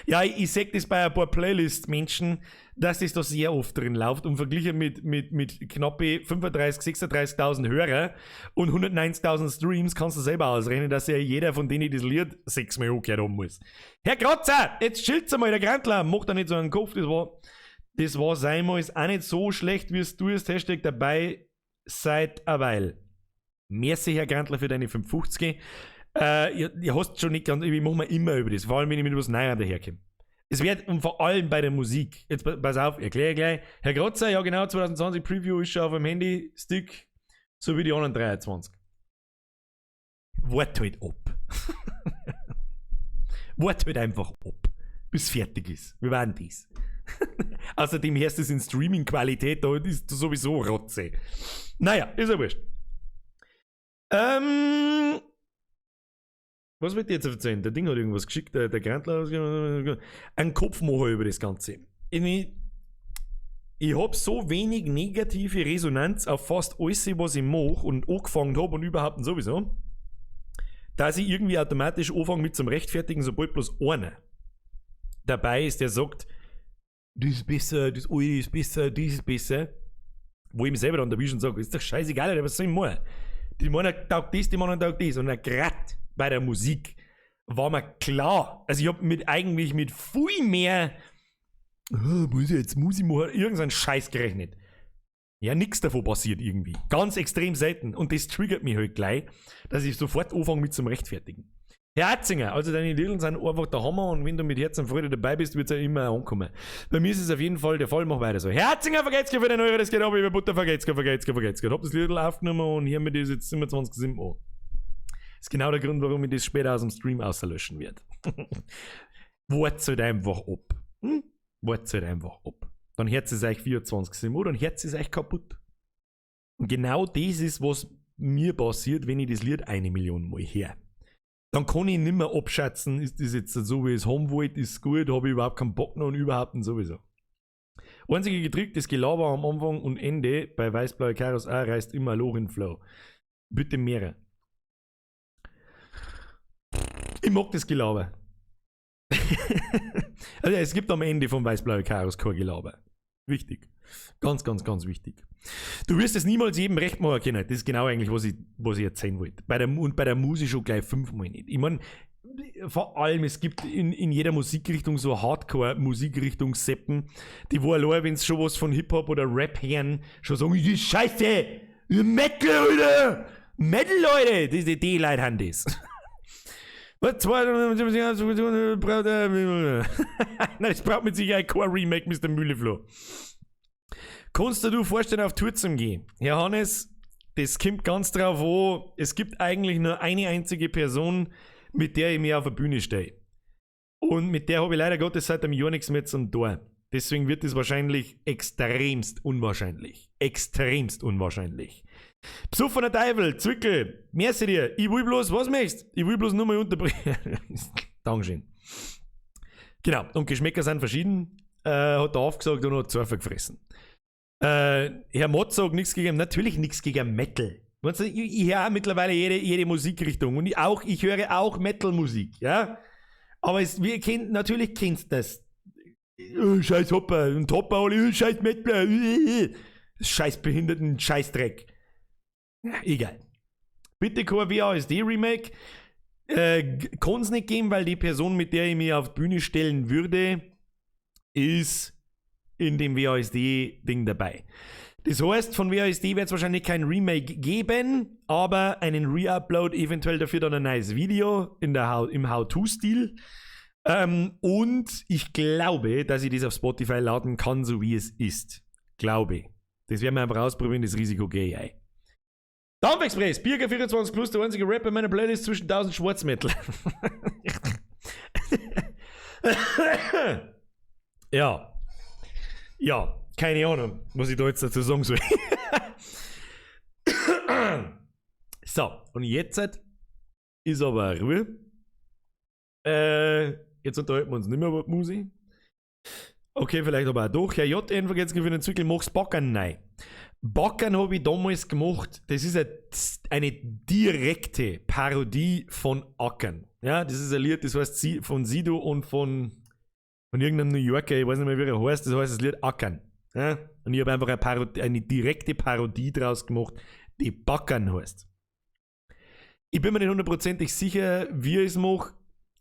Ja, ich sehe das bei ein paar Playlist-Menschen, dass das da sehr oft drin läuft und verglichen mit knappe 35.000, 36.000 Hörer und 190.000 Streams kannst du selber ausrechnen, dass ja jeder von denen das Lied 6-mal angehört haben muss. Herr Kratzer, jetzt chillt's einmal, der Grantler, macht da nicht so einen Kopf, das war sein Mal, ist auch nicht so schlecht, wie es du ist, Hashtag dabei seit a Weil. Merci, Herr Grantler, für deine 550. Ihr hast schon nicht ganz, ich mache mir immer über das, vor allem wenn ich mit etwas Neuem daherkomme. Es wird, und vor allem bei der Musik, jetzt pass auf, erkläre gleich. Herr Grotzer, ja genau, 2020 Preview ist schon auf dem Handy-Stick, so wie die anderen 23. Wart halt ab. Wart halt einfach ab, bis fertig ist. Wir werden dies. Außerdem hörst du es in Streaming-Qualität, da ist sowieso Rotze. Naja, ist ja wurscht. Was wird jetzt erzählen? Der Ding hat irgendwas geschickt, der Grantler. Ein Kopfmacher über das Ganze. Ich habe so wenig negative Resonanz auf fast alles, was ich mache und angefangen habe und überhaupt sowieso, dass ich irgendwie automatisch anfange mit zum Rechtfertigen, sobald bloß einer dabei ist, der sagt, das ist besser, das alte ist besser, das ist besser. Wo ich mir selber dann erwische und sage, ist doch scheißegal, Alter, was soll ich machen? Die meinen taugt das, die meinen taugt das. Und gerade bei der Musik war mir klar, also ich habe eigentlich mit viel mehr muss ich jetzt Musik machen, irgendeinen Scheiß gerechnet. Ja, nichts davon passiert irgendwie. Ganz extrem selten. Und das triggert mich halt gleich, dass ich sofort anfange mit zum Rechtfertigen. Herr Atzinger, also deine Lieder sind einfach der Hammer und wenn du mit Herz und Freude dabei bist, wird es ja immer ankommen. Bei mir ist es auf jeden Fall der Fall, mach weiter so. Herr Atzinger, vergeht's für den Euro, das geht ab, über Butter, vergeht's. Ich hab das Lied aufgenommen und hier mit das jetzt 27 an. Das ist genau der Grund, warum ich das später aus dem Stream auslöschen werde. Wart's halt einfach ab. Wart's halt einfach ab. Dann hört es euch 24/7 oder dann hört es euch kaputt. Und genau das ist, was mir passiert, wenn ich das Lied 1 Million Mal höre. Dann kann ich nicht mehr abschätzen, ist das jetzt so, wie ich es haben wollte, ist es gut, habe ich überhaupt keinen Bock noch und überhaupt und sowieso. Einzige gedrücktes Gelaber am Anfang und Ende bei Weiß-Blaue Karos auch reißt immer ein Loch in den Flow. Bitte mehrere. Ich mag das Gelaber. Also es gibt am Ende von Weiß-Blaue Karos kein Gelaber. Wichtig. Ganz, ganz, ganz wichtig. Du wirst es niemals jedem recht machen können. Das ist genau eigentlich, was ich erzählen wollte. Bei der Musik schon gleich 5-mal nicht. Ich meine, vor allem, es gibt in jeder Musikrichtung so Hardcore-Musikrichtung-Seppen, die wo allein, wenn es schon was von Hip-Hop oder Rap hören, schon sagen, das ist scheiße, Metal, Leute! Metal, Leute! Die Leute haben das. Nein, das braucht mit Sicherheit kein Remake, Mr. Mühlefloh. Kannst du dir vorstellen, auf Tour zu gehen? Herr Hannes, das kommt ganz drauf an, es gibt eigentlich nur eine einzige Person, mit der ich mir auf der Bühne stehe. Und mit der habe ich leider Gottes seit einem Jahr nichts mehr zum tun. Deswegen wird es wahrscheinlich extremst unwahrscheinlich. Extremst unwahrscheinlich. Besoffener Teufel, Zwickel, merci dir. Ich will bloß, was möchtest? Ich will bloß nur mal unterbrechen. Dankeschön. Genau, und Geschmäcker sind verschieden. Hat er aufgesagt und hat Surfer gefressen. Herr Mott sagt nichts gegen, natürlich nichts gegen Metal. Ich höre auch mittlerweile jede Musikrichtung und ich höre auch Metal-Musik, ja. Aber natürlich kennst du das. Scheiß Hopper und Hopper, scheiß Metal, scheiß behinderten Scheißdreck. Ja, egal. Bitte kein WASD-Remake. Kann es nicht geben, weil die Person, mit der ich mich auf die Bühne stellen würde, ist in dem WASD-Ding dabei. Das heißt, von WASD wird es wahrscheinlich kein Remake geben, aber einen Re-Upload, eventuell dafür dann ein neues Video im How-To-Stil. Und ich glaube, dass ich das auf Spotify laden kann, so wie es ist. Glaube. Das werden wir einfach ausprobieren, das Risiko gehe ich ein. Dampfexpress, Birger 24 Plus, der einzige Rapper in meiner Playlist zwischen 1000 Schwarzmetal. Ja, keine Ahnung, was ich da jetzt dazu sagen soll. So, und jetzt ist aber Ruhe. Jetzt unterhalten wir uns nicht mehr über die Musik. Okay, vielleicht aber auch doch. Herr J. einfach jetzt für den Zwickel, mach's Backern nein. Backern habe ich damals gemacht. Das ist eine direkte Parodie von Ackern. Ja, das ist ein Lied, das heißt von Sido und von irgendeinem New Yorker, ich weiß nicht mehr, wie er heißt, das heißt das Lied Ackern. Ja? Und ich habe einfach eine direkte Parodie draus gemacht, die Backern heißt. Ich bin mir nicht hundertprozentig sicher, wie ich es mache.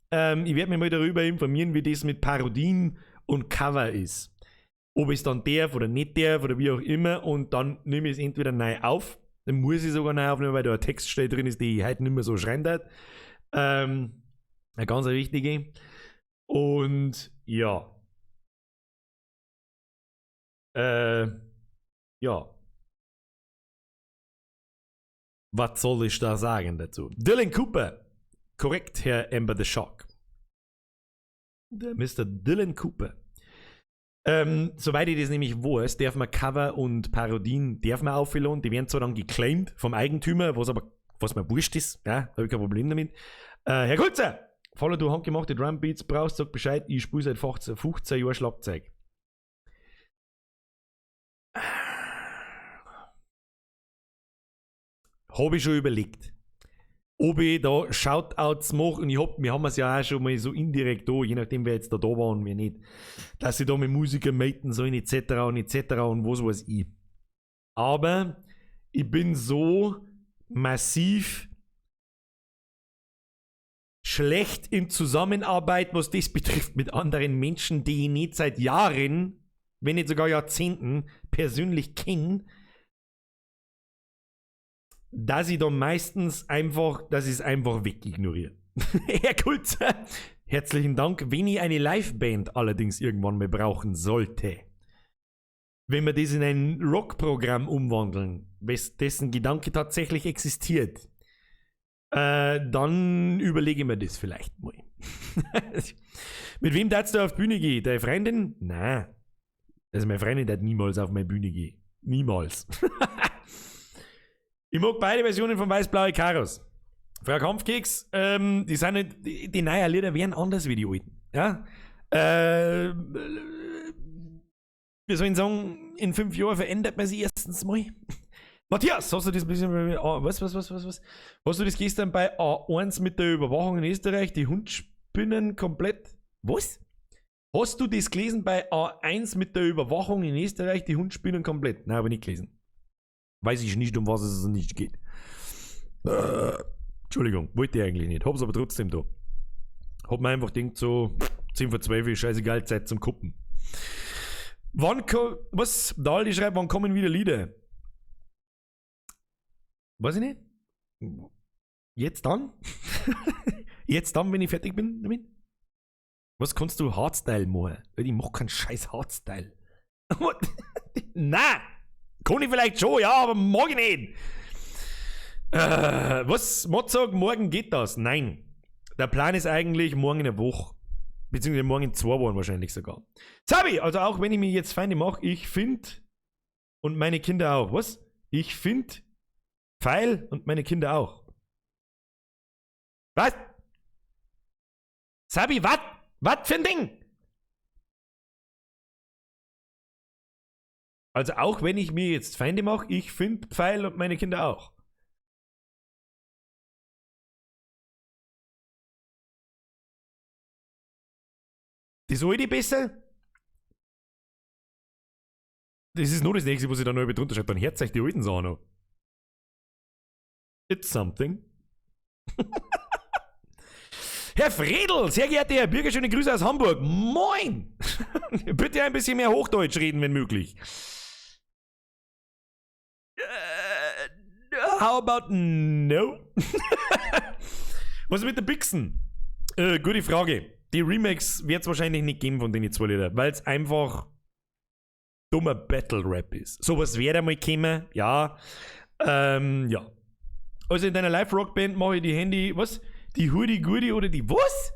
Ich werde mich mal darüber informieren, wie das mit Parodien und Cover ist. Ob ich es dann darf oder nicht darf oder wie auch immer, und dann nehme ich es entweder neu auf, dann muss ich sogar neu aufnehmen, weil da ein Textstelle drin ist, die ich heute nicht mehr so schreien darf. Eine ganz wichtige. Und ja. Ja. Was soll ich da sagen dazu? Dylan Cooper. Korrekt, Herr Amber the Shock. Der Mr. Dylan Cooper. Soweit ich das nämlich weiß, darf man Cover und Parodien aufladen. Die werden zwar dann geclaimed vom Eigentümer, was mir wurscht ist. Ja, habe ich kein Problem damit. Herr Kulzer, falls du handgemachte Drumbeats brauchst, sag Bescheid, ich spiele seit 15 Jahren Schlagzeug. Habe ich schon überlegt, ob ich da Shoutouts mache, und wir haben es ja auch schon mal so indirekt da, je nachdem wer jetzt da war und wer nicht, dass ich da mit Musikern maten sollen etc. und was weiß ich. Aber ich bin so massiv schlecht in Zusammenarbeit, was das betrifft, mit anderen Menschen, die ich nicht seit Jahren, wenn nicht sogar Jahrzehnten, persönlich kenne, dass ich dann meistens einfach wegignoriere. Herr Kulzer, herzlichen Dank. Wenn ich eine Liveband allerdings irgendwann mal brauchen sollte, wenn wir das in ein Rockprogramm umwandeln, dessen Gedanke tatsächlich existiert, dann überlege ich mir das vielleicht mal. Mit wem darfst du auf die Bühne gehen? Deine Freundin? Nein. Also meine Freundin darf niemals auf meine Bühne gehen. Niemals. Ich mag beide Versionen von Weiß-Blaue Karos. Frau Kampfkeks, die sind nicht, die neuen Lieder wären anders wie die alten. Ja? Wir sollen sagen, in 5 Jahren verändert man sich erstens mal. Matthias, hast du das ein bisschen. Was? Hast du das gestern bei A1 mit der Überwachung in Österreich? Die Hundspinnen komplett. Was? Hast du das gelesen bei A1 mit der Überwachung in Österreich? Die Hundspinnen komplett? Nein, habe ich nicht gelesen. Weiß ich nicht, um was es nicht geht. Entschuldigung, wollte ich eigentlich nicht. Hab's aber trotzdem da. Hat man einfach gedacht, so 10 vor 12 ist scheißegal, Zeit zum Kuppen. Was? Dali schreibt, wann kommen wieder Lieder? Weiß ich nicht. Jetzt dann? Jetzt dann, wenn ich fertig bin damit? Was kannst du Hardstyle machen? Ich mach keinen scheiß Hardstyle. Nein! Kann ich vielleicht schon, ja, aber mag ich nicht. Was? Mod sagt, morgen geht das? Nein. Der Plan ist eigentlich morgen in der Woche. Beziehungsweise morgen in 2 Wochen wahrscheinlich sogar. Sabi, also auch wenn ich mir jetzt Feinde mache, ich finde, und meine Kinder auch, was? Ich finde Pfeil und meine Kinder auch. Was? Sabi, was? Was für ein Ding? Also auch wenn ich mir jetzt Feinde mache, ich finde Pfeil und meine Kinder auch. Das alte besser? Das ist nur das nächste, was ich dann noch drunter schreibe. Dann hört euch die alten Sachen noch. It's something. Herr Fredel, sehr geehrter Herr Bürger, schöne Grüße aus Hamburg. Moin! Bitte ein bisschen mehr Hochdeutsch reden, wenn möglich. How about no? Was ist mit den Bixen? Gute Frage. Die Remakes wird es wahrscheinlich nicht geben von den 2 Lieder, weil es einfach dummer Battle-Rap ist. Sowas wäre mal gekommen, ja. Ja. Also in deiner Live-Rock-Band mache ich die Handy, was? Die Hudi-Gudi oder die was?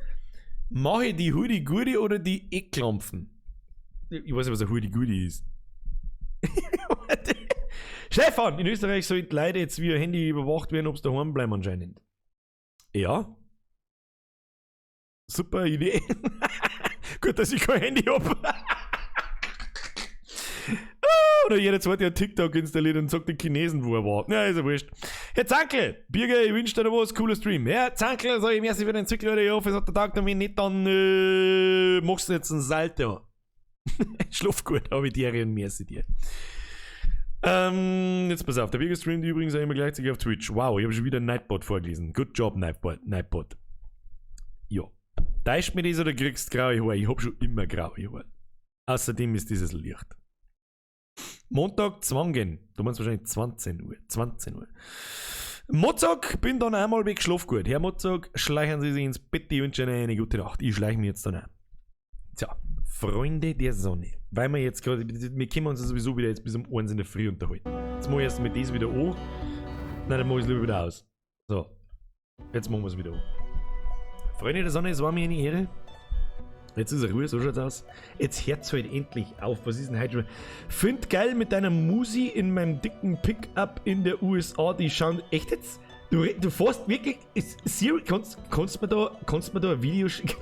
Mache ich die Hudi-Gudi oder die Eckklampfen? Ich weiß nicht, was ein Hudi-Gudi ist. Stefan, in Österreich sollten Leute jetzt wie ein Handy überwacht werden, ob sie daheim bleiben anscheinend. Ja. Super Idee. Gut, dass ich kein Handy habe. Oder jeder zweite hat TikTok installiert und sagt den Chinesen, wo er war. Ja, ist ja wurscht. Herr Zankel, Birger, ich wünsche dir noch was, cooler Stream. Herr Zankel, sag ich merci für den Entwickler, ich hoffe, es hat der Tag dann, wenn nicht, dann machst du jetzt einen Salto. Schlaf gut, habe ich dir und merci dir. Jetzt pass auf, der Birger streamt übrigens auch immer gleichzeitig auf Twitch. Wow, ich habe schon wieder Nightbot vorgelesen. Good job, Nightbot. Ja. Täuscht mir das oder kriegst du graue Haare? Ich hab schon immer graue Haare. Außerdem ist dieses Licht. Montag Zwangen. Du meinst wahrscheinlich 20 Uhr. 20 Uhr. Mozart, bin dann einmal weg, schlaf gut. Herr Mozart, schleichen Sie sich ins Bett, ich wünsche Ihnen eine gute Nacht. Ich schleiche mich jetzt dann ein. Tja, Freunde der Sonne. Weil wir jetzt gerade, wir können uns sowieso wieder jetzt bis um 1 in der Früh unterhalten. Jetzt mache ich erst mit das wieder an. Nein, dann mache ich es lieber wieder aus. So. Jetzt machen wir es wieder an. Freunde der Sonne, es war mir eine Ehre. Jetzt ist er Ruhe, so schaut's aus. Jetzt hört's halt endlich auf. Was ist denn heute schon? Find geil mit deiner Musi in meinem dicken Pickup in der USA. Die schauen. Echt jetzt? Du fährst wirklich. Kannst du mir da ein Video schicken?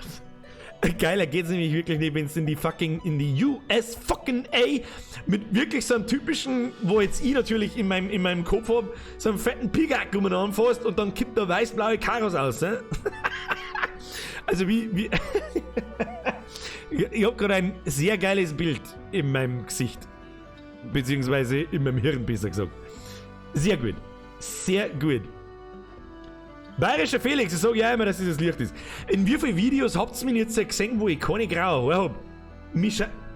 Geiler geht's nämlich wirklich nicht, wenn es in die US fucking A mit wirklich so einem typischen, wo jetzt ich natürlich in meinem Kopf hab, so einen fetten Pickup anfährst und dann kippt da weiß-blaue Karos aus, ne? Also wie ich hab gerade ein sehr geiles Bild in meinem Gesicht. Beziehungsweise in meinem Hirn, besser gesagt. Sehr gut. Sehr gut. Bayerischer Felix, ich sage ja immer, dass dieses Licht ist. In wie vielen Videos habt ihr mich jetzt gesehen, wo ich keine graue Haare habe?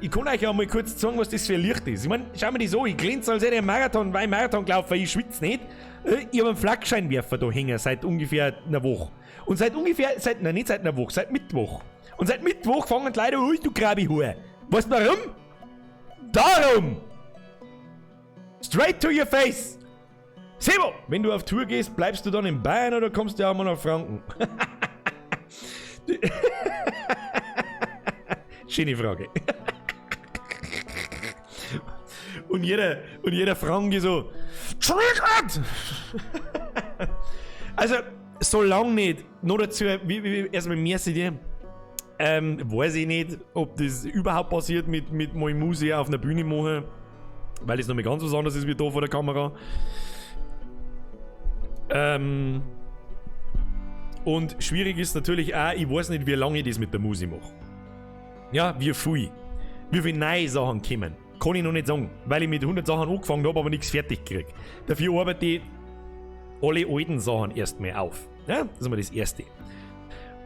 Ich kann euch ja mal kurz sagen, was das für ein Licht ist. Ich meine, schau mir das an, ich glänze, als hätte ich einen Marathon gelaufen, ich schwitze nicht. Ich habe einen Flakscheinwerfer da hängen seit ungefähr einer Woche. Und seit Mittwoch. Und seit Mittwoch fangen die Leute an, du grabe Haare. Weißt du warum? Darum! Straight to your face! Sebo, wenn du auf Tour gehst, bleibst du dann in Bayern oder kommst du auch mal nach Franken? Schöne Frage. Und jeder Franke so, Trickert! Also, solange nicht, nur dazu, erstmal merci dir, weiß ich nicht, ob das überhaupt passiert mit meiner Musik auf einer Bühne machen, weil es noch mal ganz was anderes ist wie da vor der Kamera. Und schwierig ist natürlich auch, ich weiß nicht, wie lange ich das mit der Musik mache. Ja, wie viel neue Sachen kommen. Kann ich noch nicht sagen, weil ich mit 100 Sachen angefangen habe, aber nichts fertig kriege. Dafür arbeite ich alle alten Sachen erstmal auf. Ja, das ist mal das Erste.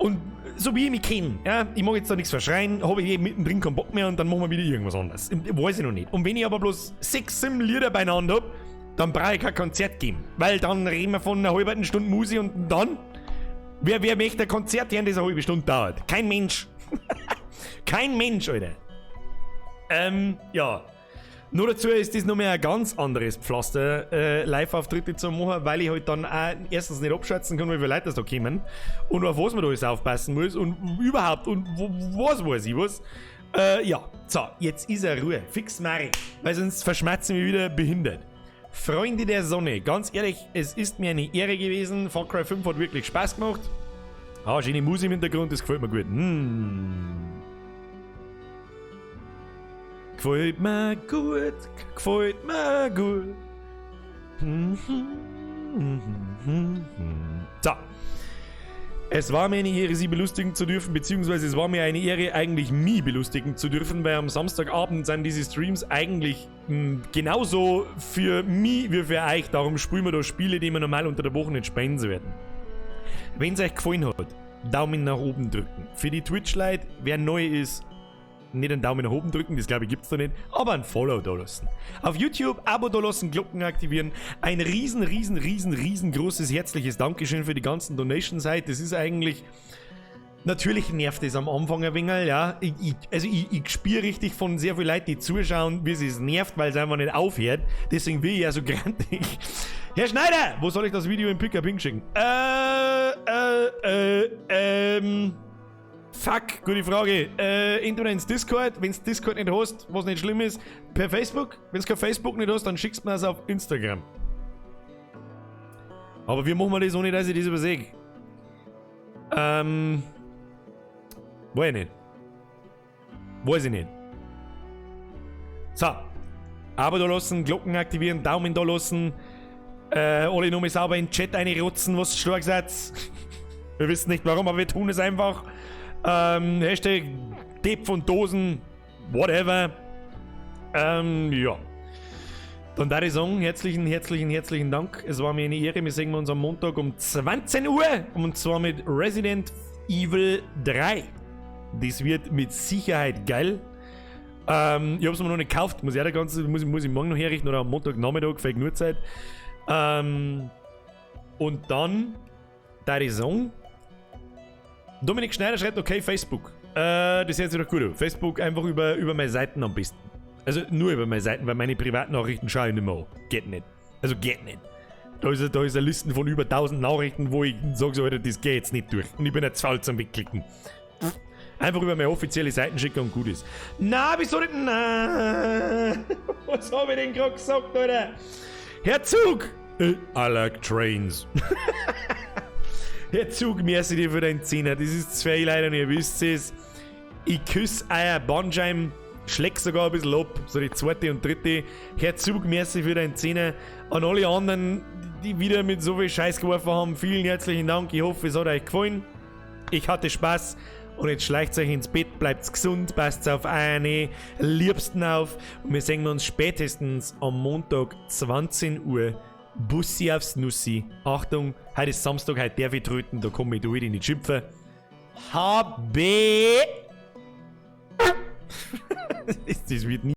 Und so wie ich mich kenne, ja, ich mag jetzt da nichts verschreien, habe ich mittendrin keinen Bock mehr und dann machen wir wieder irgendwas anderes. Weiß ich noch nicht. Und wenn ich aber bloß 6, 7 Lieder beieinander habe, dann brauche ich kein Konzert geben. Weil dann reden wir von einer halben Stunde Musik und dann? Wer möchte ein Konzert hören, das eine halbe Stunde dauert? Kein Mensch. Kein Mensch, Alter. Ja. Nur dazu ist das nochmal ein ganz anderes Pflaster, Live-Auftritte zu machen, weil ich halt dann auch erstens nicht abschätzen kann, wie viele Leute da kommen und auf was man da alles aufpassen muss und überhaupt und was weiß ich was. Ja, so, jetzt ist er Ruhe. Fix Mari, weil sonst verschmerzen wir wieder behindert. Freunde der Sonne, ganz ehrlich, es ist mir eine Ehre gewesen. Far Cry 5 hat wirklich Spaß gemacht. Schöne Musik im Hintergrund, das gefällt mir gut. Gefällt mir gut, gefällt mir gut. So. Es war mir eine Ehre, Sie belustigen zu dürfen, beziehungsweise es war mir eine Ehre, eigentlich mich belustigen zu dürfen, weil am Samstagabend sind diese Streams eigentlich genauso für mich wie für euch. Darum spielen wir da Spiele, die wir normal unter der Woche nicht spielen werden. Wenn es euch gefallen hat, Daumen nach oben drücken. Für die Twitch-Leute, wer neu ist, nicht einen Daumen nach oben drücken, das glaube ich gibt's da nicht, aber ein Follow da lassen. Auf YouTube Abo da lassen, Glocken aktivieren. Ein riesengroßes herzliches Dankeschön für die ganzen Donations heute. Das ist eigentlich... Natürlich nervt es am Anfang ein wenig, ja. Ich spüre richtig von sehr vielen Leuten, die zuschauen, wie es nervt, weil es einfach nicht aufhört. Deswegen will ich ja so grantig. Herr Schneider, wo soll ich das Video im Pickup hinschicken? Fuck, gute Frage. Entweder ins Discord, wenn du Discord nicht hast, was nicht schlimm ist, per Facebook. Wenn du kein Facebook nicht hast, dann schickst du mir es auf Instagram. Aber wie machen wir das, ohne dass ich das übersehe? Weiß ich nicht. Weiß ich nicht. So. Abo da lassen, Glocken aktivieren, Daumen da lassen. Alle nochmal sauber in den Chat reinrotzen, was stark seid. Wir wissen nicht warum, aber wir tun es einfach. Hashtag Depp von Dosen, whatever. Ja. Dann darf ich sagen, herzlichen Dank. Es war mir eine Ehre. Wir sehen uns am Montag um 20 Uhr. Und zwar mit Resident Evil 3. Das wird mit Sicherheit geil. Ich hab's mir noch nicht gekauft. Muss ich morgen noch herrichten oder am Montagnachmittag, vielleicht nur Zeit. Und dann darf ich sagen, Dominik Schneider schreibt, okay, Facebook. Das hört sich doch gut an. Facebook einfach über meine Seiten am besten. Also nur über meine Seiten, weil meine Privatnachrichten schaue ich nicht mehr an. Geht nicht. Also geht nicht. Da ist eine Liste von über 1000 Nachrichten, wo ich sage so, Alter, das geht jetzt nicht durch. Und ich bin jetzt faul zum Wegklicken. Einfach über meine offizielle Seiten schicken und gut ist. Na, wieso nicht? Na, was habe ich denn gerade gesagt, Alter? Herr Zug! I like trains. Herr Zug, merci dir für deinen Zehner. Das ist zwei leider nicht, ihr wisst es. Ich küsse euer Bandscheiben, schläg sogar ein bisschen ab, so die zweite und dritte. Herr Zug, merci für deinen Zehner. An alle anderen, die wieder mit so viel Scheiß geworfen haben, vielen herzlichen Dank. Ich hoffe, es hat euch gefallen. Ich hatte Spaß. Und jetzt schleicht euch ins Bett, bleibt gesund, passt auf eine Liebsten auf. Und wir sehen uns spätestens am Montag 20 Uhr. Bussi aufs Nussi. Achtung, heute ist Samstag, heute darf ich tröten, da komme ich durch, die nicht schimpfen. Das wird nie